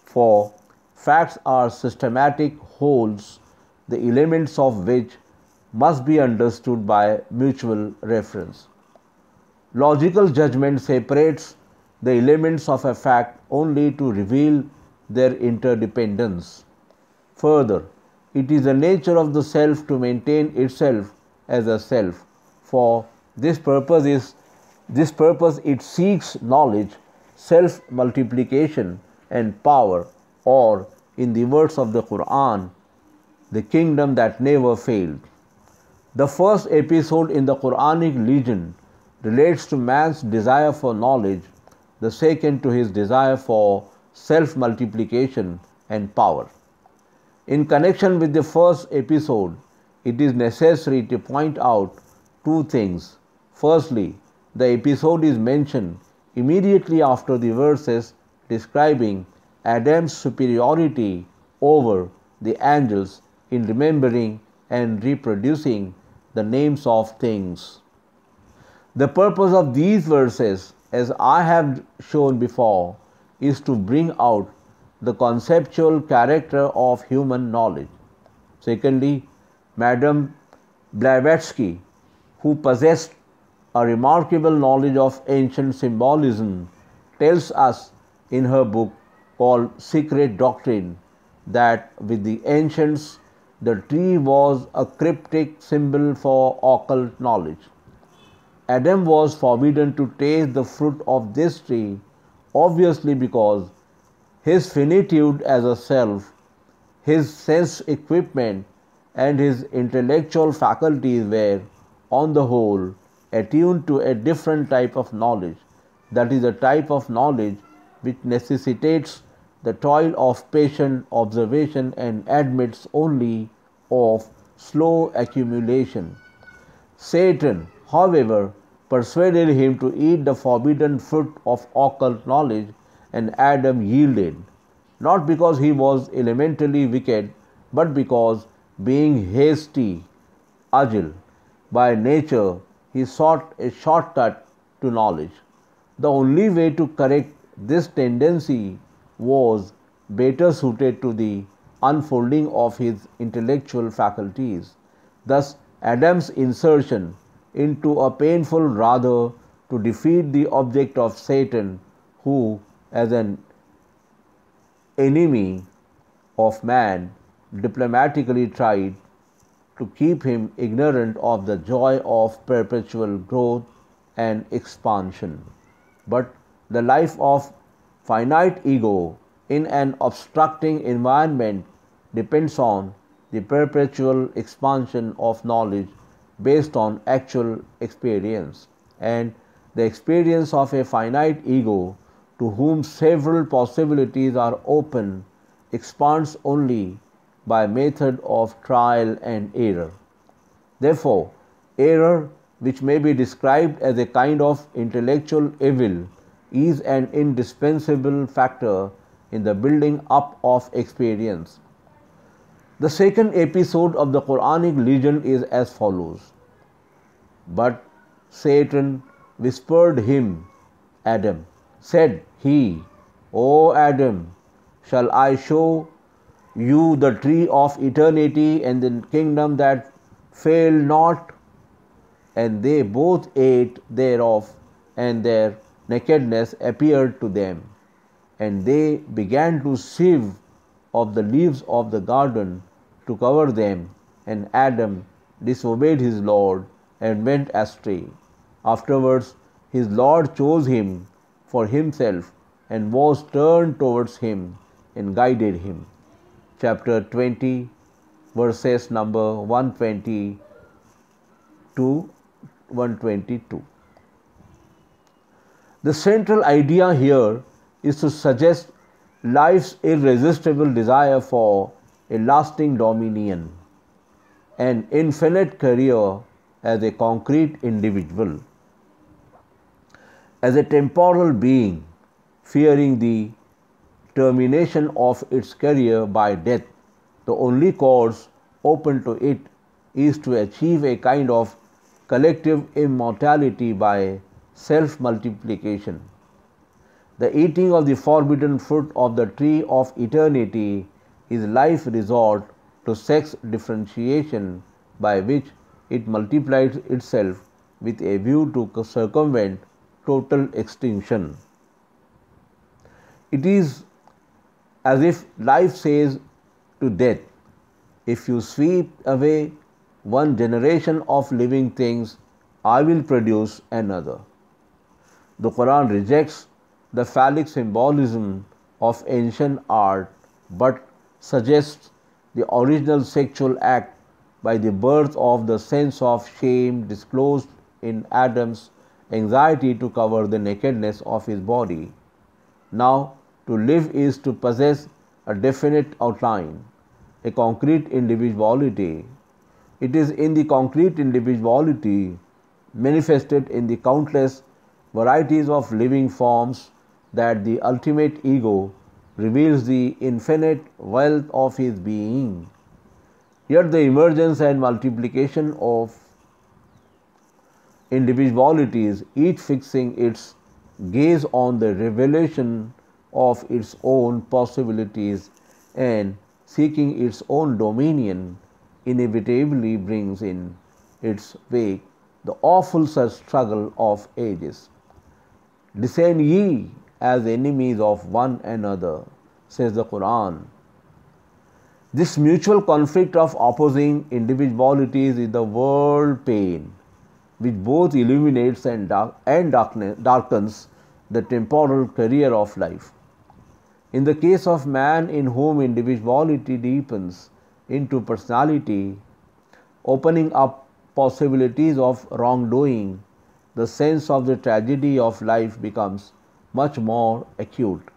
for facts are systematic wholes, the elements of which must be understood by mutual reference. Logical judgment separates the elements of a fact only to reveal their interdependence. Further, it is the nature of the self to maintain itself as a self. For this purpose it seeks knowledge, self-multiplication and power, or in the words of the Quran, the kingdom that never failed. The first episode in the Quranic legend relates to man's desire for knowledge, the second to his desire for self-multiplication and power. In connection with the first episode, it is necessary to point out two things. Firstly, the episode is mentioned immediately after the verses describing Adam's superiority over the angels in remembering and reproducing the names of things. The purpose of these verses, as I have shown before, is to bring out the conceptual character of human knowledge. Secondly, Madame Blavatsky, who possessed a remarkable knowledge of ancient symbolism, tells us in her book called Secret Doctrine that with the ancients the tree was a cryptic symbol for occult knowledge. Adam was forbidden to taste the fruit of this tree, obviously because his finitude as a self, his sense equipment, and his intellectual faculties were, on the whole, attuned to a different type of knowledge, that is, a type of knowledge which necessitates the toil of patient observation and admits only of slow accumulation. Satan, however, persuaded him to eat the forbidden fruit of occult knowledge, and Adam yielded, not because he was elementally wicked, but because, being hasty, agile by nature, he sought a shortcut to knowledge. The only way to correct this tendency was better suited to the unfolding of his intellectual faculties. Thus, Adam's insertion into a painful rather to defeat the object of Satan, who, as an enemy of man, diplomatically tried to keep him ignorant of the joy of perpetual growth and expansion. But the life of finite ego in an obstructing environment depends on the perpetual expansion of knowledge based on actual experience, and the experience of a finite ego to whom several possibilities are open expands only by method of trial and error. Therefore, error, which may be described as a kind of intellectual evil, is an indispensable factor in the building up of experience. The second episode of the Quranic legend is as follows. But Satan whispered him, Adam. Said he, O Adam, shall I show you the tree of eternity and the kingdom that fail not? And they both ate thereof, and their nakedness appeared to them. And they began to sieve of the leaves of the garden to cover them, and Adam disobeyed his Lord and went astray. Afterwards his Lord chose him for himself and was turned towards him and guided him. Chapter 20, verses number 120 to 122. The central idea here is to suggest life's irresistible desire for a lasting dominion, an infinite career as a concrete individual, as a temporal being, fearing the termination of its career by death. The only course open to it is to achieve a kind of collective immortality by self-multiplication. The eating of the forbidden fruit of the tree of eternity is life's resort to sex differentiation, by which it multiplies itself with a view to circumvent total extinction. It is as if life says to death, if you sweep away one generation of living things, I will produce another. The Quran rejects the phallic symbolism of ancient art, but suggests the original sexual act by the birth of the sense of shame disclosed in Adam's anxiety to cover the nakedness of his body. Now, to live is to possess a definite outline, a concrete individuality. It is in the concrete individuality manifested in the countless varieties of living forms that the ultimate ego reveals the infinite wealth of his being. Yet the emergence and multiplication of individualities, each fixing its gaze on the revelation of its own possibilities and seeking its own dominion, inevitably brings in its wake the awful struggle of ages. Descend ye as enemies of one another, says the Quran. This mutual conflict of opposing individualities is the world pain, which both illuminates and darkens the temporal career of life. In the case of man, in whom individuality deepens into personality, opening up possibilities of wrongdoing, the sense of the tragedy of life becomes much more acute.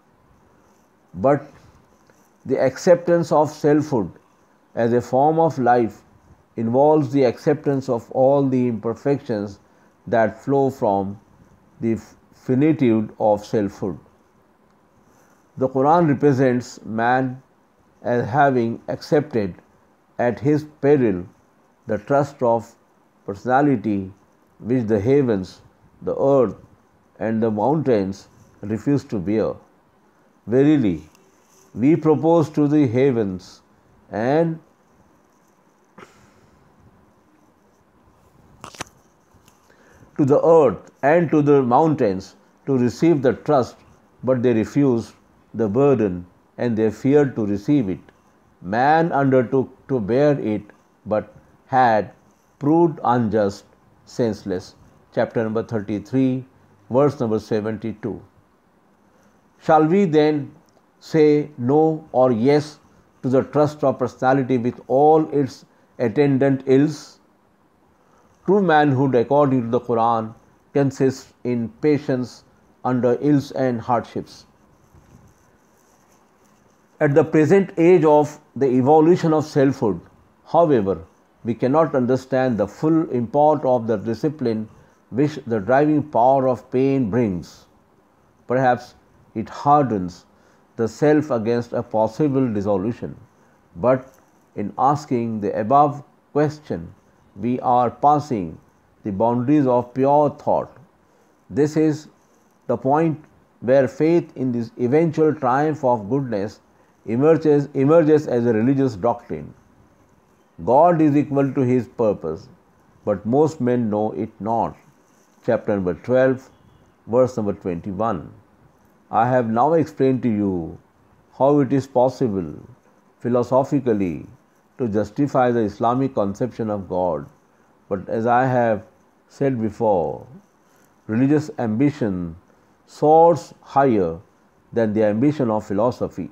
But the acceptance of selfhood as a form of life involves the acceptance of all the imperfections that flow from the finitude of selfhood. The Quran represents man as having accepted at his peril the trust of personality which the heavens, the earth, and the mountains refuse to bear. Verily, we propose to the heavens and to the earth and to the mountains to receive the trust, but they refused the burden and they feared to receive it. Man undertook to bear it, but had proved unjust, senseless. Chapter number 33, verse number 72. Shall we then say no or yes to the trust of personality with all its attendant ills? True manhood, according to the Quran, consists in patience under ills and hardships. At the present age of the evolution of selfhood, however, we cannot understand the full import of the discipline which the driving power of pain brings. Perhaps it hardens the self against a possible dissolution, but In asking the above question, we are passing the boundaries of pure thought. This is the point where faith in this eventual triumph of goodness emerges as a religious doctrine. God is equal to his purpose, but most men know it not. Chapter number 12, verse number 21. I have now explained to you how it is possible philosophically to justify the Islamic conception of God. But as I have said before, religious ambition soars higher than the ambition of philosophy.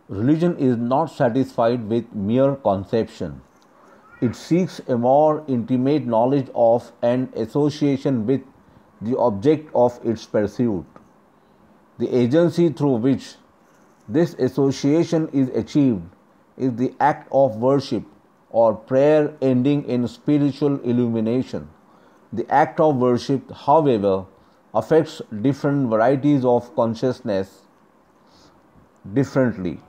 Religion is not satisfied with mere conception. It seeks a more intimate knowledge of and association with the object of its pursuit. The agency through which this association is achieved is the act of worship or prayer ending in spiritual illumination. The act of worship, however, affects different varieties of consciousness differently.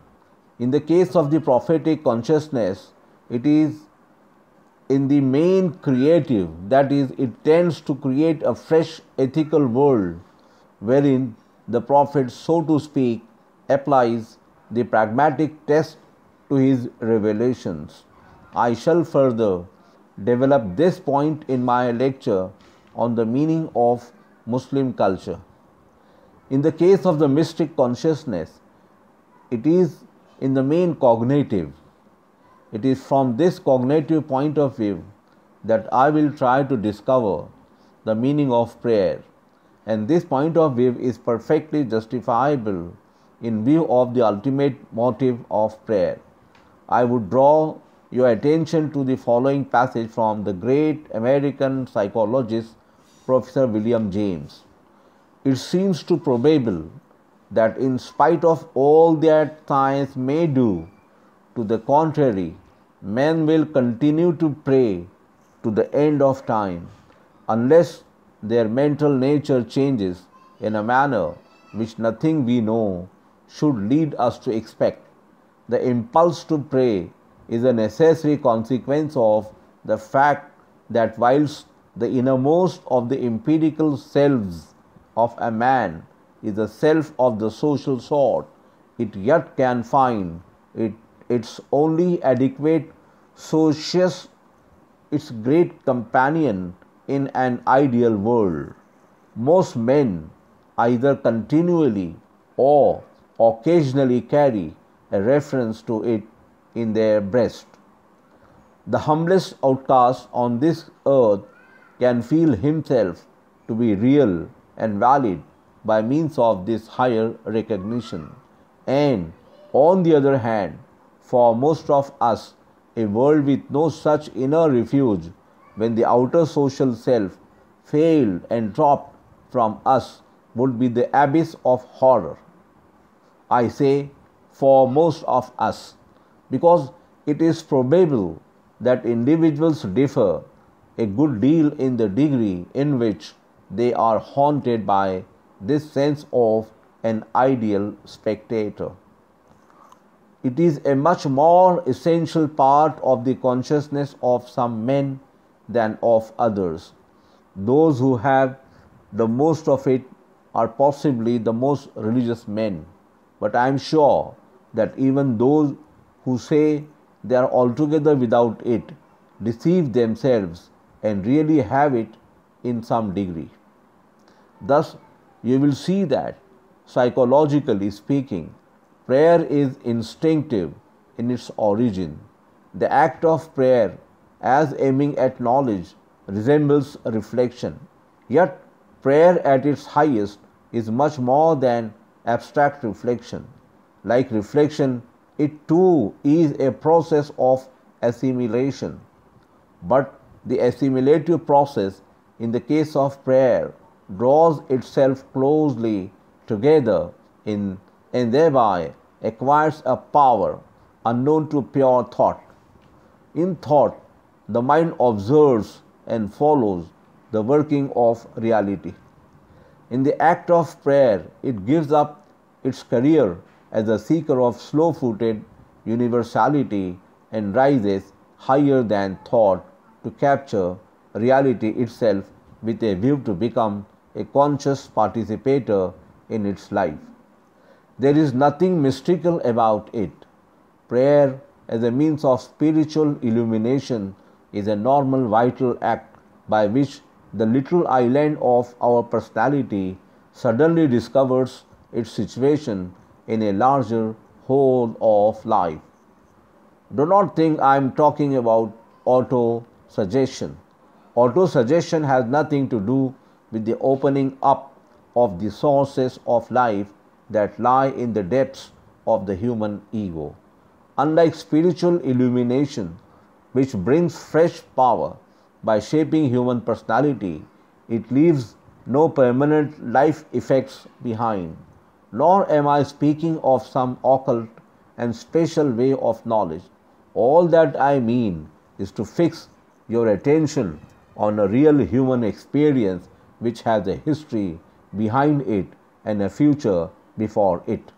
In the case of the prophetic consciousness, it is in the main creative, that is, it tends to create a fresh ethical world wherein the prophet, so to speak, applies the pragmatic test to his revelations. I shall further develop this point in my lecture on the meaning of Muslim culture. In the case of the mystic consciousness, it is in the main cognitive. It is from this cognitive point of view that I will try to discover the meaning of prayer, and this point of view is perfectly justifiable in view of the ultimate motive of prayer. I would draw your attention to the following passage from the great American psychologist Professor William James. It seems too probable that in spite of all that science may do to the contrary, men will continue to pray to the end of time, unless their mental nature changes in a manner which nothing we know should lead us to expect. The impulse to pray is a necessary consequence of the fact that whilst the innermost of the empirical selves of a man is a self of the social sort, it yet can find its only adequate socius, its great companion in an ideal world. Most men either continually or occasionally carry a reference to it in their breast. The humblest outcast on this earth can feel himself to be real and valid by means of this higher recognition. And on the other hand, for most of us, a world with no such inner refuge, when the outer social self failed and dropped from us, would be the abyss of horror. I say for most of us, because it is probable that individuals differ a good deal in the degree in which they are haunted by this sense of an ideal spectator. It is a much more essential part of the consciousness of some men than of others. Those who have the most of it are possibly the most religious men, but I am sure that even those who say they are altogether without it deceive themselves and really have it in some degree. Thus, you will see that, psychologically speaking, prayer is instinctive in its origin. The act of prayer, as aiming at knowledge, resembles reflection. Yet, prayer at its highest is much more than abstract reflection. Like reflection, it too is a process of assimilation. But the assimilative process in the case of prayer draws itself closely together and thereby acquires a power unknown to pure thought. In thought, the mind observes and follows the working of reality. In the act of prayer, it gives up its career as a seeker of slow-footed universality and rises higher than thought to capture reality itself with a view to become a conscious participator in its life. There is nothing mystical about it. Prayer as a means of spiritual illumination is a normal vital act by which the little island of our personality suddenly discovers its situation in a larger whole of life. Do not think I am talking about auto-suggestion. Auto-suggestion has nothing to do with the opening up of the sources of life that lie in the depths of the human ego. Unlike spiritual illumination, which brings fresh power by shaping human personality, it leaves no permanent life effects behind. Nor am I speaking of some occult and special way of knowledge. All that I mean is to fix your attention on a real human experience which has a history behind it and a future before it.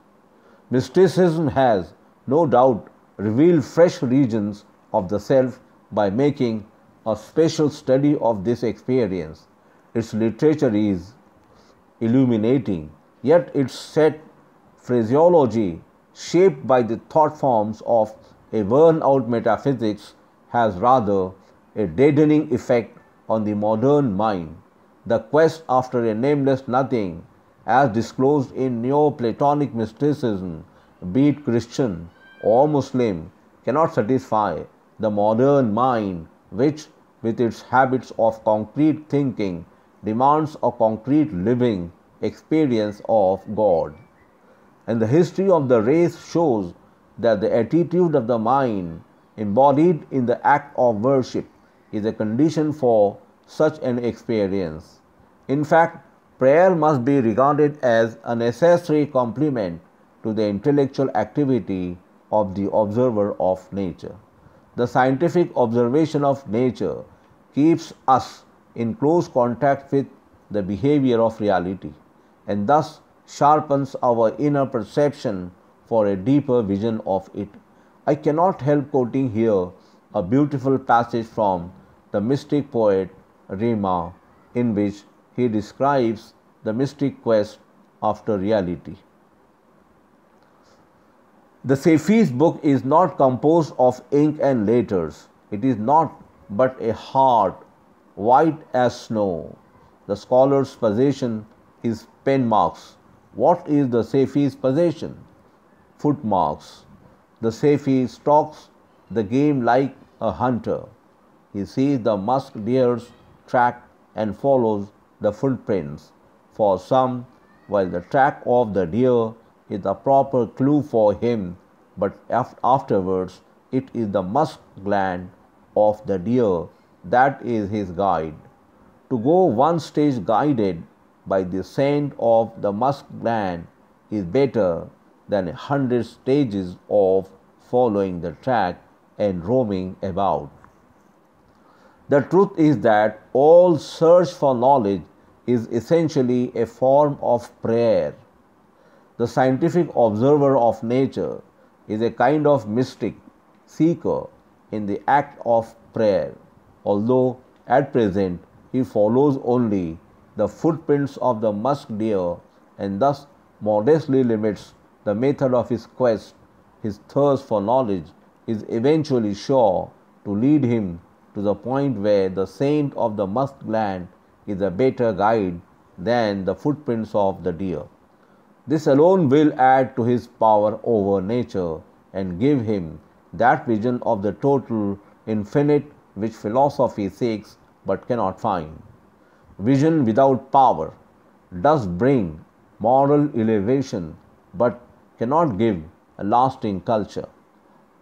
Mysticism has, no doubt, revealed fresh regions of the self by making a special study of this experience. Its literature is illuminating, yet its set phraseology, shaped by the thought forms of a worn-out metaphysics, has rather a deadening effect on the modern mind. The quest after a nameless nothing, as disclosed in Neoplatonic mysticism, be it Christian or Muslim, cannot satisfy the modern mind, which, with its habits of concrete thinking, demands a concrete living experience of God. And the history of the race shows that the attitude of the mind, embodied in the act of worship, is a condition for such an experience. In fact, prayer must be regarded as a necessary complement to the intellectual activity of the observer of nature. The scientific observation of nature keeps us in close contact with the behavior of reality and thus sharpens our inner perception for a deeper vision of it. I cannot help quoting here a beautiful passage from the mystic poet Rima, in which he describes the mystic quest after reality. The Safi's book is not composed of ink and letters. It is not but a heart white as snow. The scholar's possession is pen marks. What is the Safi's possession? Footmarks. The Safi stalks the game like a hunter. He sees the musk deer's track and follows the footprints. For some, while the track of the deer is the proper clue for him, but afterwards it is the musk gland of the deer that is his guide. To go one stage guided by the scent of the musk gland is better than 100 stages of following the track and roaming about. The truth is that all search for knowledge is essentially a form of prayer. The scientific observer of nature is a kind of mystic seeker in the act of prayer, although at present he follows only the footprints of the musk deer and thus modestly limits the method of his quest. His thirst for knowledge is eventually sure to lead him to the point where the scent of the musk gland is a better guide than the footprints of the deer. This alone will add to his power over nature and give him that vision of the total infinite which philosophy seeks but cannot find. Vision without power does bring moral elevation but cannot give a lasting culture.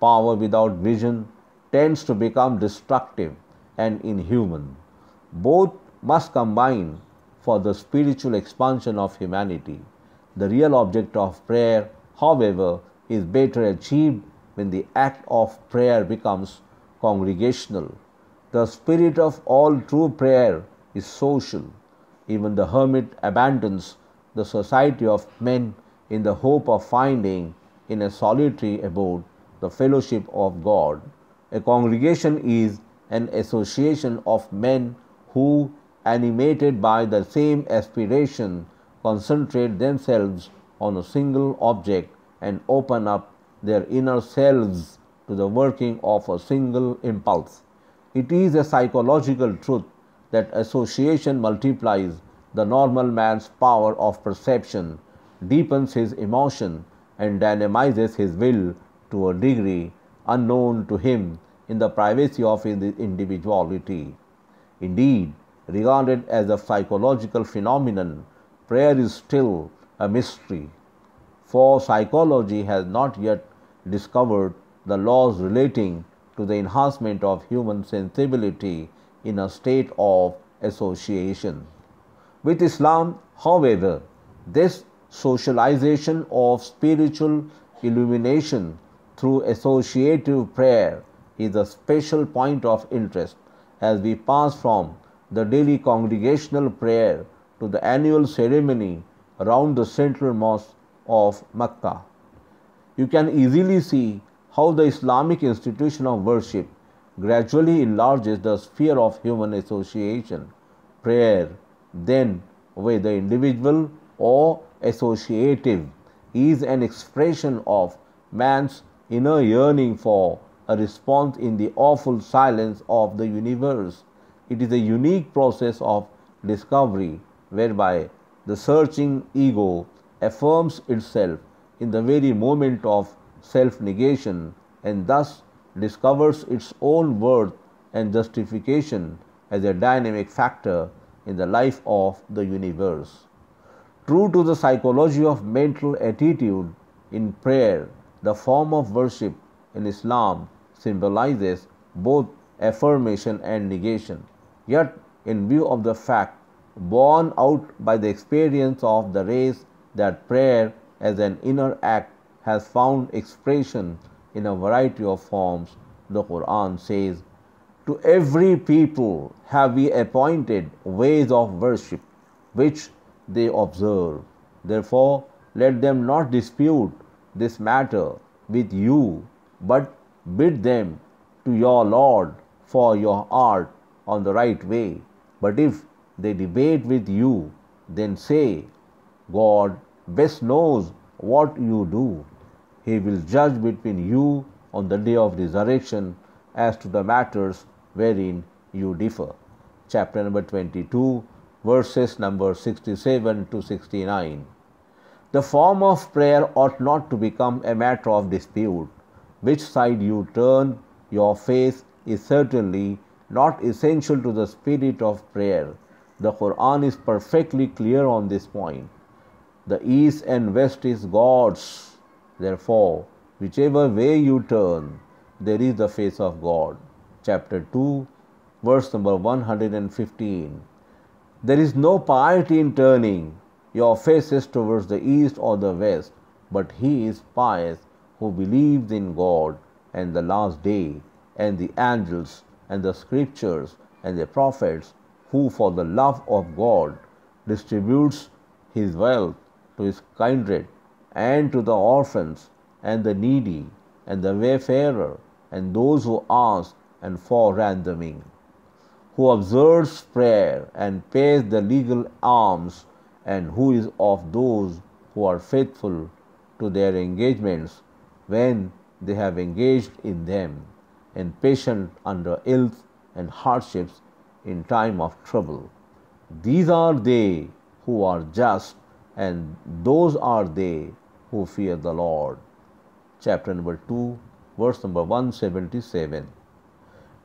Power without vision tends to become destructive and inhuman. Both must combine for the spiritual expansion of humanity. The real object of prayer, however, is better achieved when the act of prayer becomes congregational. The spirit of all true prayer is social. Even the hermit abandons the society of men in the hope of finding in a solitary abode the fellowship of God. A congregation is an association of men who, animated by the same aspiration, concentrate themselves on a single object and open up their inner selves to the working of a single impulse. It is a psychological truth that association multiplies the normal man's power of perception, deepens his emotion, and dynamizes his will to a degree unknown to him in the privacy of his individuality. Indeed, regarded as a psychological phenomenon, prayer is still a mystery, for psychology has not yet discovered the laws relating to the enhancement of human sensibility in a state of association. With Islam, however, this socialization of spiritual illumination through associative prayer is a special point of interest as we pass from the daily congregational prayer to the annual ceremony around the central mosque of Mecca. You can easily see how the Islamic institution of worship gradually enlarges the sphere of human association. Prayer, then, whether the individual or associative, is an expression of man's inner yearning for a response in the awful silence of the universe. It is a unique process of discovery whereby the searching ego affirms itself in the very moment of self-negation and thus discovers its own worth and justification as a dynamic factor in the life of the universe. True to the psychology of mental attitude in prayer, the form of worship in Islam symbolizes both affirmation and negation. Yet, in view of the fact borne out by the experience of the race that prayer as an inner act has found expression in a variety of forms, the Quran says, "To every people have we appointed ways of worship, which they observe. Therefore, let them not dispute this matter with you, but bid them to your Lord, for your art on the right way. But if they debate with you, then say, God best knows what you do. He will judge between you on the day of resurrection as to the matters wherein you differ." Chapter number 22, verses number 67 to 69. The form of prayer ought not to become a matter of dispute. Which side you turn your face is certainly not essential to the spirit of prayer. The Quran is perfectly clear on this point. The east and west is God's. Therefore, whichever way you turn, there is the face of God. Chapter 2, verse number 115. There is no piety in turning your faces towards the east or the west, but he is pious who believes in God and the last day, and the angels, and the scriptures, and the prophets, who for the love of God distributes his wealth to his kindred, and to the orphans, and the needy, and the wayfarer, and those who ask and for ransoming, who observes prayer and pays the legal alms, and who is of those who are faithful to their engagements when they have engaged in them, and patient under ills and hardships in time of trouble. These are they who are just, and those are they who fear the Lord. Chapter number 2, verse number 177.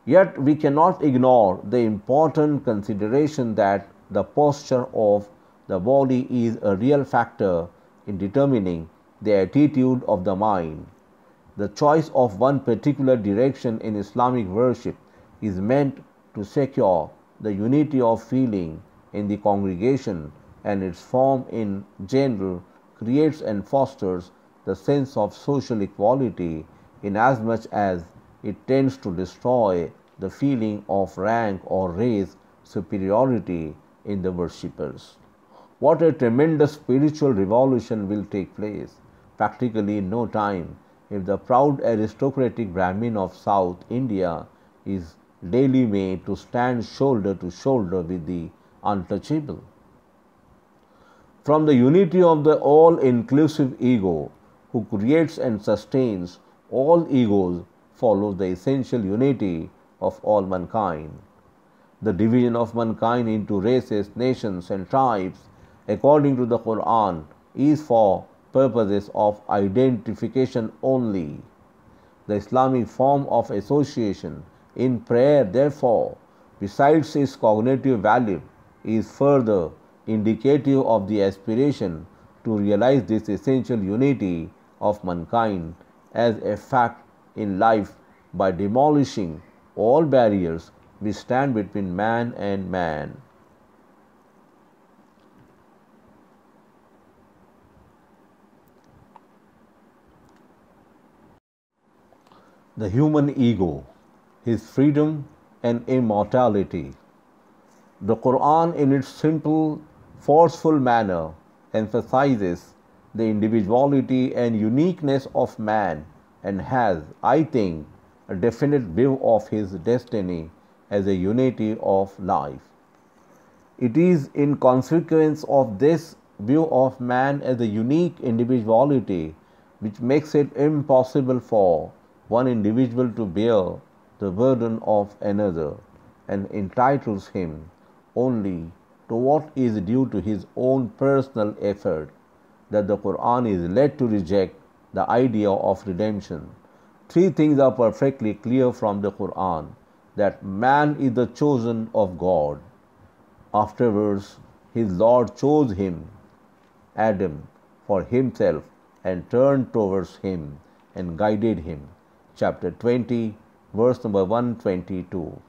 Yet we cannot ignore the important consideration that the posture of the body is a real factor in determining the attitude of the mind. The choice of one particular direction in Islamic worship is meant to secure the unity of feeling in the congregation, and its form in general creates and fosters the sense of social equality, inasmuch as it tends to destroy the feeling of rank or race superiority in the worshippers. What a tremendous spiritual revolution will take place, practically in no time, if the proud aristocratic Brahmin of South India is daily made to stand shoulder to shoulder with the untouchable. From the unity of the all-inclusive ego, who creates and sustains all egos, follows the essential unity of all mankind. The division of mankind into races, nations, and tribes, according to the Quran, is for purposes of identification only. The Islamic form of association in prayer, therefore, besides its cognitive value, is further indicative of the aspiration to realize this essential unity of mankind as a fact in life by demolishing all barriers which stand between man and man. The human ego, his freedom and immortality. The Quran, in its simple, forceful manner, emphasizes the individuality and uniqueness of man and has, I think, a definite view of his destiny as a unity of life. It is in consequence of this view of man as a unique individuality which makes it impossible for one individual to bear the burden of another and entitles him only to what is due to his own personal effort, that the Quran is led to reject the idea of redemption. Three things are perfectly clear from the Quran: that man is the chosen of God. Afterwards, his Lord chose him, Adam, for himself and turned towards him and guided him. Chapter 20, verse number 122.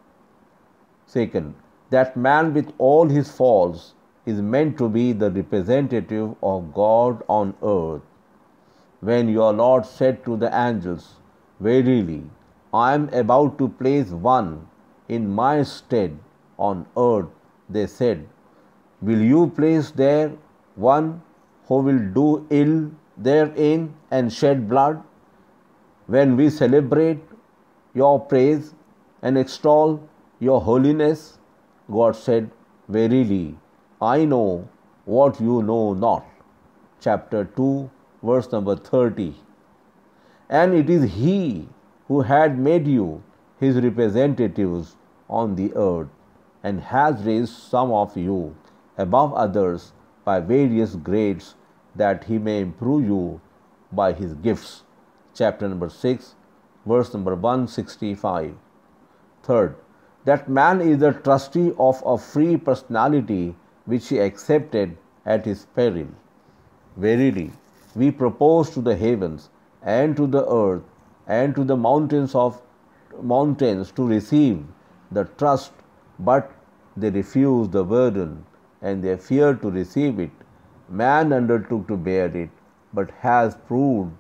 Second, that man with all his faults is meant to be the representative of God on earth. When your Lord said to the angels, "Verily, I am about to place one in my stead on earth," they said, "Will you place there one who will do ill therein and shed blood?" When we celebrate your praise and extol your holiness, God said, "Verily, I know what you know not." Chapter 2, verse number 30. And it is He who had made you His representatives on the earth and has raised some of you above others by various grades, that He may improve you by His gifts. Chapter number 6, verse number 165. Third, that man is the trustee of a free personality which he accepted at his peril. Verily, we propose to the heavens and to the earth and to the mountains to receive the trust, but they refuse the burden and they fear to receive it. Man undertook to bear it, but has proved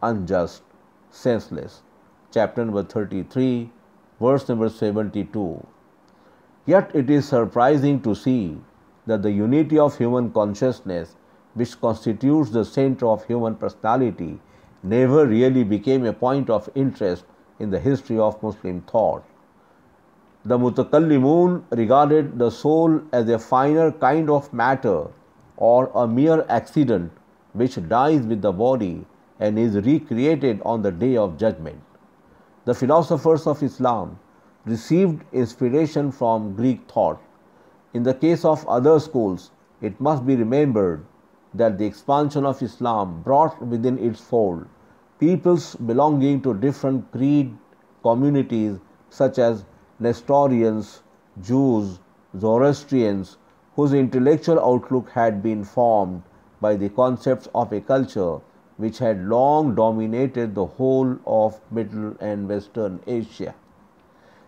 unjust, senseless. Chapter number 33, verse number 72. Yet it is surprising to see that the unity of human consciousness, which constitutes the center of human personality, never really became a point of interest in the history of Muslim thought. The mutaqeen regarded the soul as a finer kind of matter or a mere accident which dies with the body and is recreated on the day of judgment. The philosophers of Islam received inspiration from Greek thought. In the case of other schools, it must be remembered that the expansion of Islam brought within its fold peoples belonging to different creed communities such as Nestorians, Jews, Zoroastrians, whose intellectual outlook had been formed by the concepts of a culture which had long dominated the whole of Middle and Western Asia.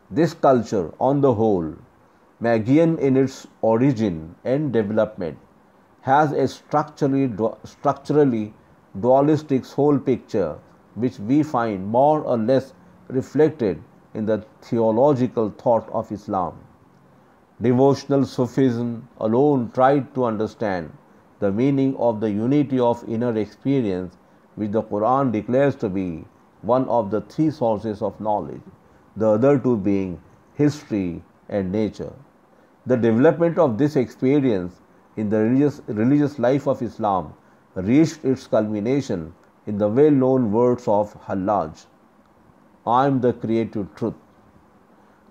This culture, on the whole, Magian in its origin and development, has a structurally dualistic soul picture which we find more or less reflected in the theological thought of Islam. Devotional Sufism alone tried to understand the meaning of the unity of inner experience which the Quran declares to be one of the three sources of knowledge, the other two being history and nature. The development of this experience in the religious life of Islam reached its culmination in the well-known words of Hallaj, "I am the creative truth."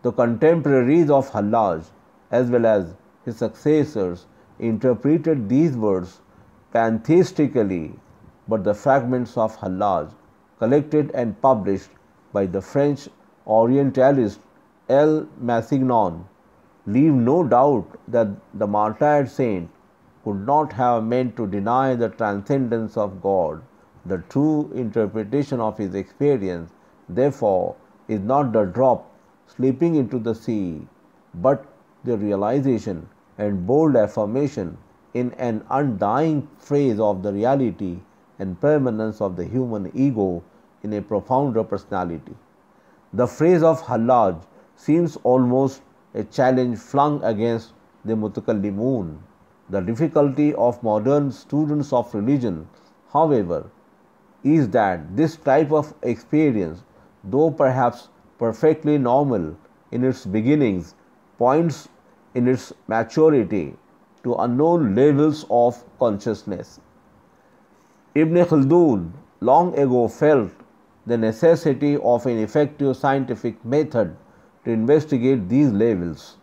The contemporaries of Hallaj, as well as his successors, interpreted these words pantheistically, but the fragments of Hallaj, collected and published by the French Orientalist L. Massignon, leave no doubt that the martyred saint could not have meant to deny the transcendence of God. The true interpretation of his experience, therefore, is not the drop slipping into the sea, but the realization and bold affirmation in an undying phrase of the reality and permanence of the human ego in a profounder personality. The phrase of Hallaj seems almost a challenge flung against the mutaqeen. The difficulty of modern students of religion, however, is that this type of experience, though perhaps perfectly normal in its beginnings, points in its maturity to unknown levels of consciousness. Ibn Khaldun long ago felt the necessity of an effective scientific method to investigate these levels.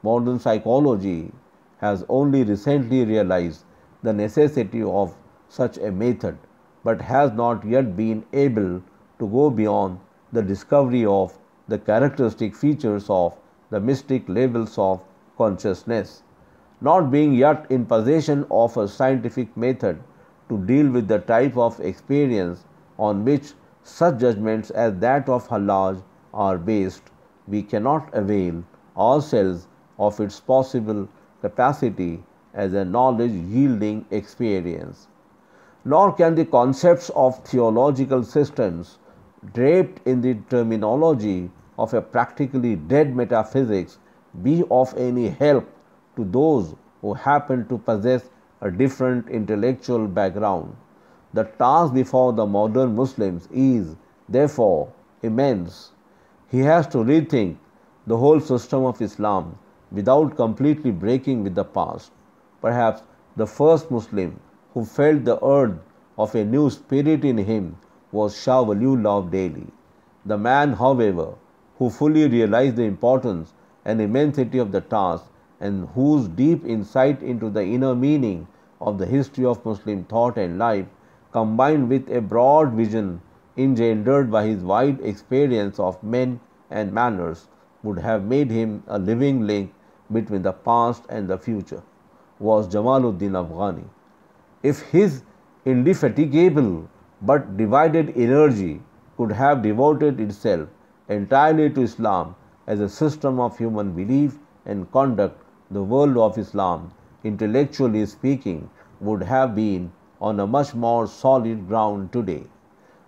Modern psychology has only recently realized the necessity of such a method, but has not yet been able to go beyond the discovery of the characteristic features of the mystic levels of consciousness. Not being yet in possession of a scientific method to deal with the type of experience on which such judgments as that of Hallaj are based, we cannot avail ourselves of its possible capacity as a knowledge-yielding experience. Nor can the concepts of theological systems draped in the terminology of a practically dead metaphysics be of any help to those who happen to possess a different intellectual background. The task before the modern Muslims is, therefore, immense. He has to rethink the whole system of Islam without completely breaking with the past. Perhaps the first Muslim who felt the urge of a new spirit in him was Shah Waliullah of Delhi. The man, however, who fully realized the importance and immensity of the task and whose deep insight into the inner meaning of the history of Muslim thought and life, combined with a broad vision engendered by his wide experience of men and manners, would have made him a living link between the past and the future, was Jamaluddin Afghani. If his indefatigable but divided energy could have devoted itself entirely to Islam as a system of human belief and conduct, the world of Islam, intellectually speaking, would have been on a much more solid ground today.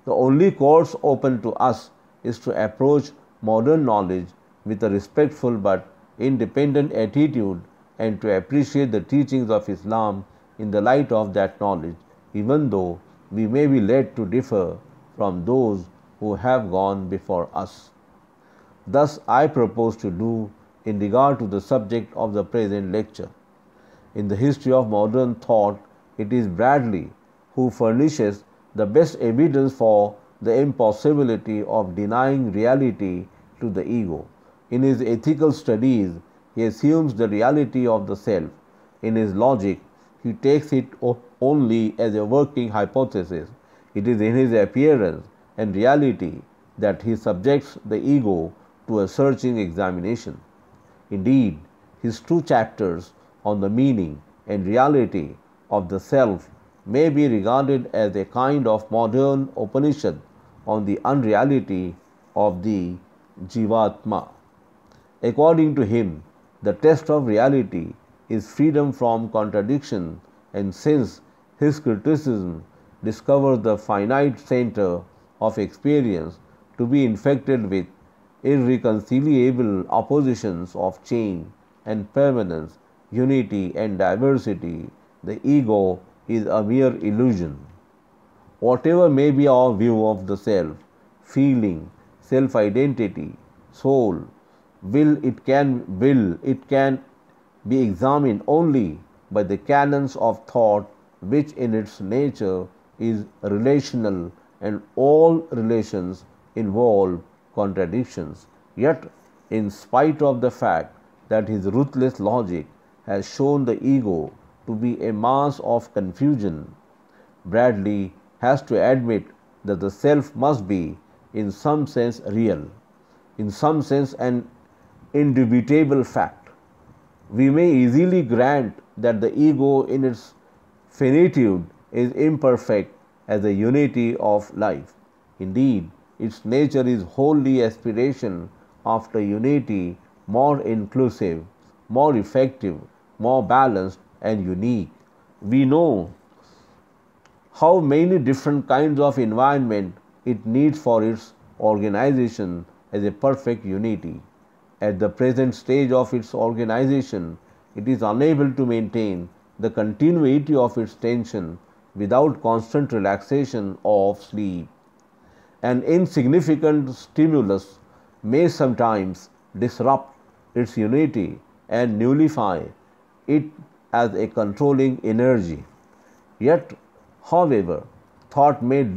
The only course open to us is to approach modern knowledge with a respectful but independent attitude and to appreciate the teachings of Islam in the light of that knowledge, even though we may be led to differ from those who have gone before us. Thus, I propose to do in regard to the subject of the present lecture. In the history of modern thought, it is Bradley who furnishes the best evidence for the impossibility of denying reality to the ego. In his ethical studies, he assumes the reality of the self. In his logic, he takes it only as a working hypothesis. It is in his appearance and reality that he subjects the ego to a searching examination. Indeed, his two chapters on the meaning and reality of the self may be regarded as a kind of modern Upanishad on the unreality of the Jivatma. According to him, the test of reality is freedom from contradiction, and since his criticism discovers the finite center of experience to be infected with irreconcilable oppositions of change and permanence, unity and diversity. The ego is a mere illusion. Whatever may be our view of the self, feeling, self-identity, soul, will, it can be examined only by the canons of thought, which in its nature is relational, and all relations involve contradictions. Yet, in spite of the fact that his ruthless logic has shown the ego to be a mass of confusion, Bradley has to admit that the self must be, in some sense, real, in some sense, an indubitable fact. We may easily grant that the ego in its finitude is imperfect as a unity of life. Indeed, its nature is wholly aspiration after unity, more inclusive, more effective, more balanced and unique. We know how many different kinds of environment it needs for its organization as a perfect unity. At the present stage of its organization, it is unable to maintain the continuity of its tension without constant relaxation of sleep. An insignificant stimulus may sometimes disrupt its unity and nullify it as a controlling energy. Yet, however, thought may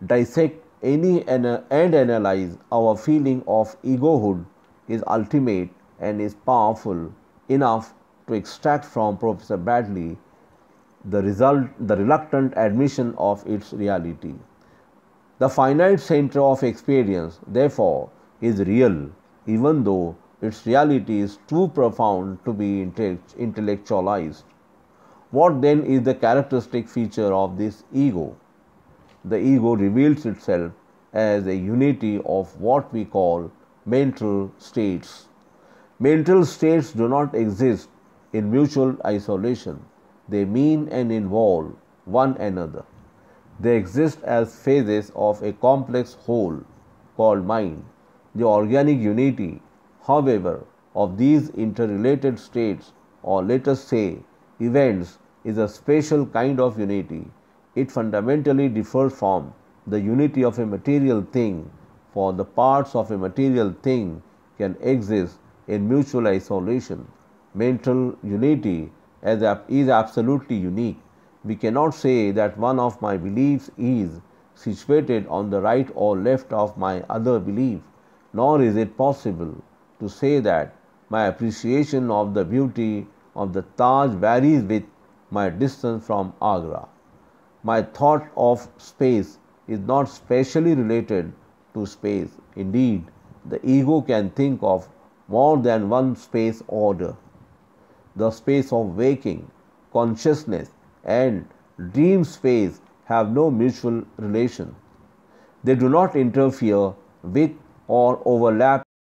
dissect and analyze our feeling of egohood is ultimate and is powerful enough to extract from Professor Bradley the reluctant admission of its reality. The finite center of experience, therefore, is real, even though its reality is too profound to be intellectualized. What then is the characteristic feature of this ego? The ego reveals itself as a unity of what we call mental states. Mental states do not exist in mutual isolation. They mean and involve one another. They exist as phases of a complex whole called mind. The organic unity, however, of these interrelated states, or let us say events, is a special kind of unity. It fundamentally differs from the unity of a material thing, for the parts of a material thing can exist in mutual isolation. Mental unity is absolutely unique. We cannot say that one of my beliefs is situated on the right or left of my other belief, nor is it possible to say that my appreciation of the beauty of the Taj varies with my distance from Agra. My thought of space is not spatially related to space. Indeed, the ego can think of more than one space order. The space of waking, consciousness, and dream space have no mutual relation. They do not interfere with or overlap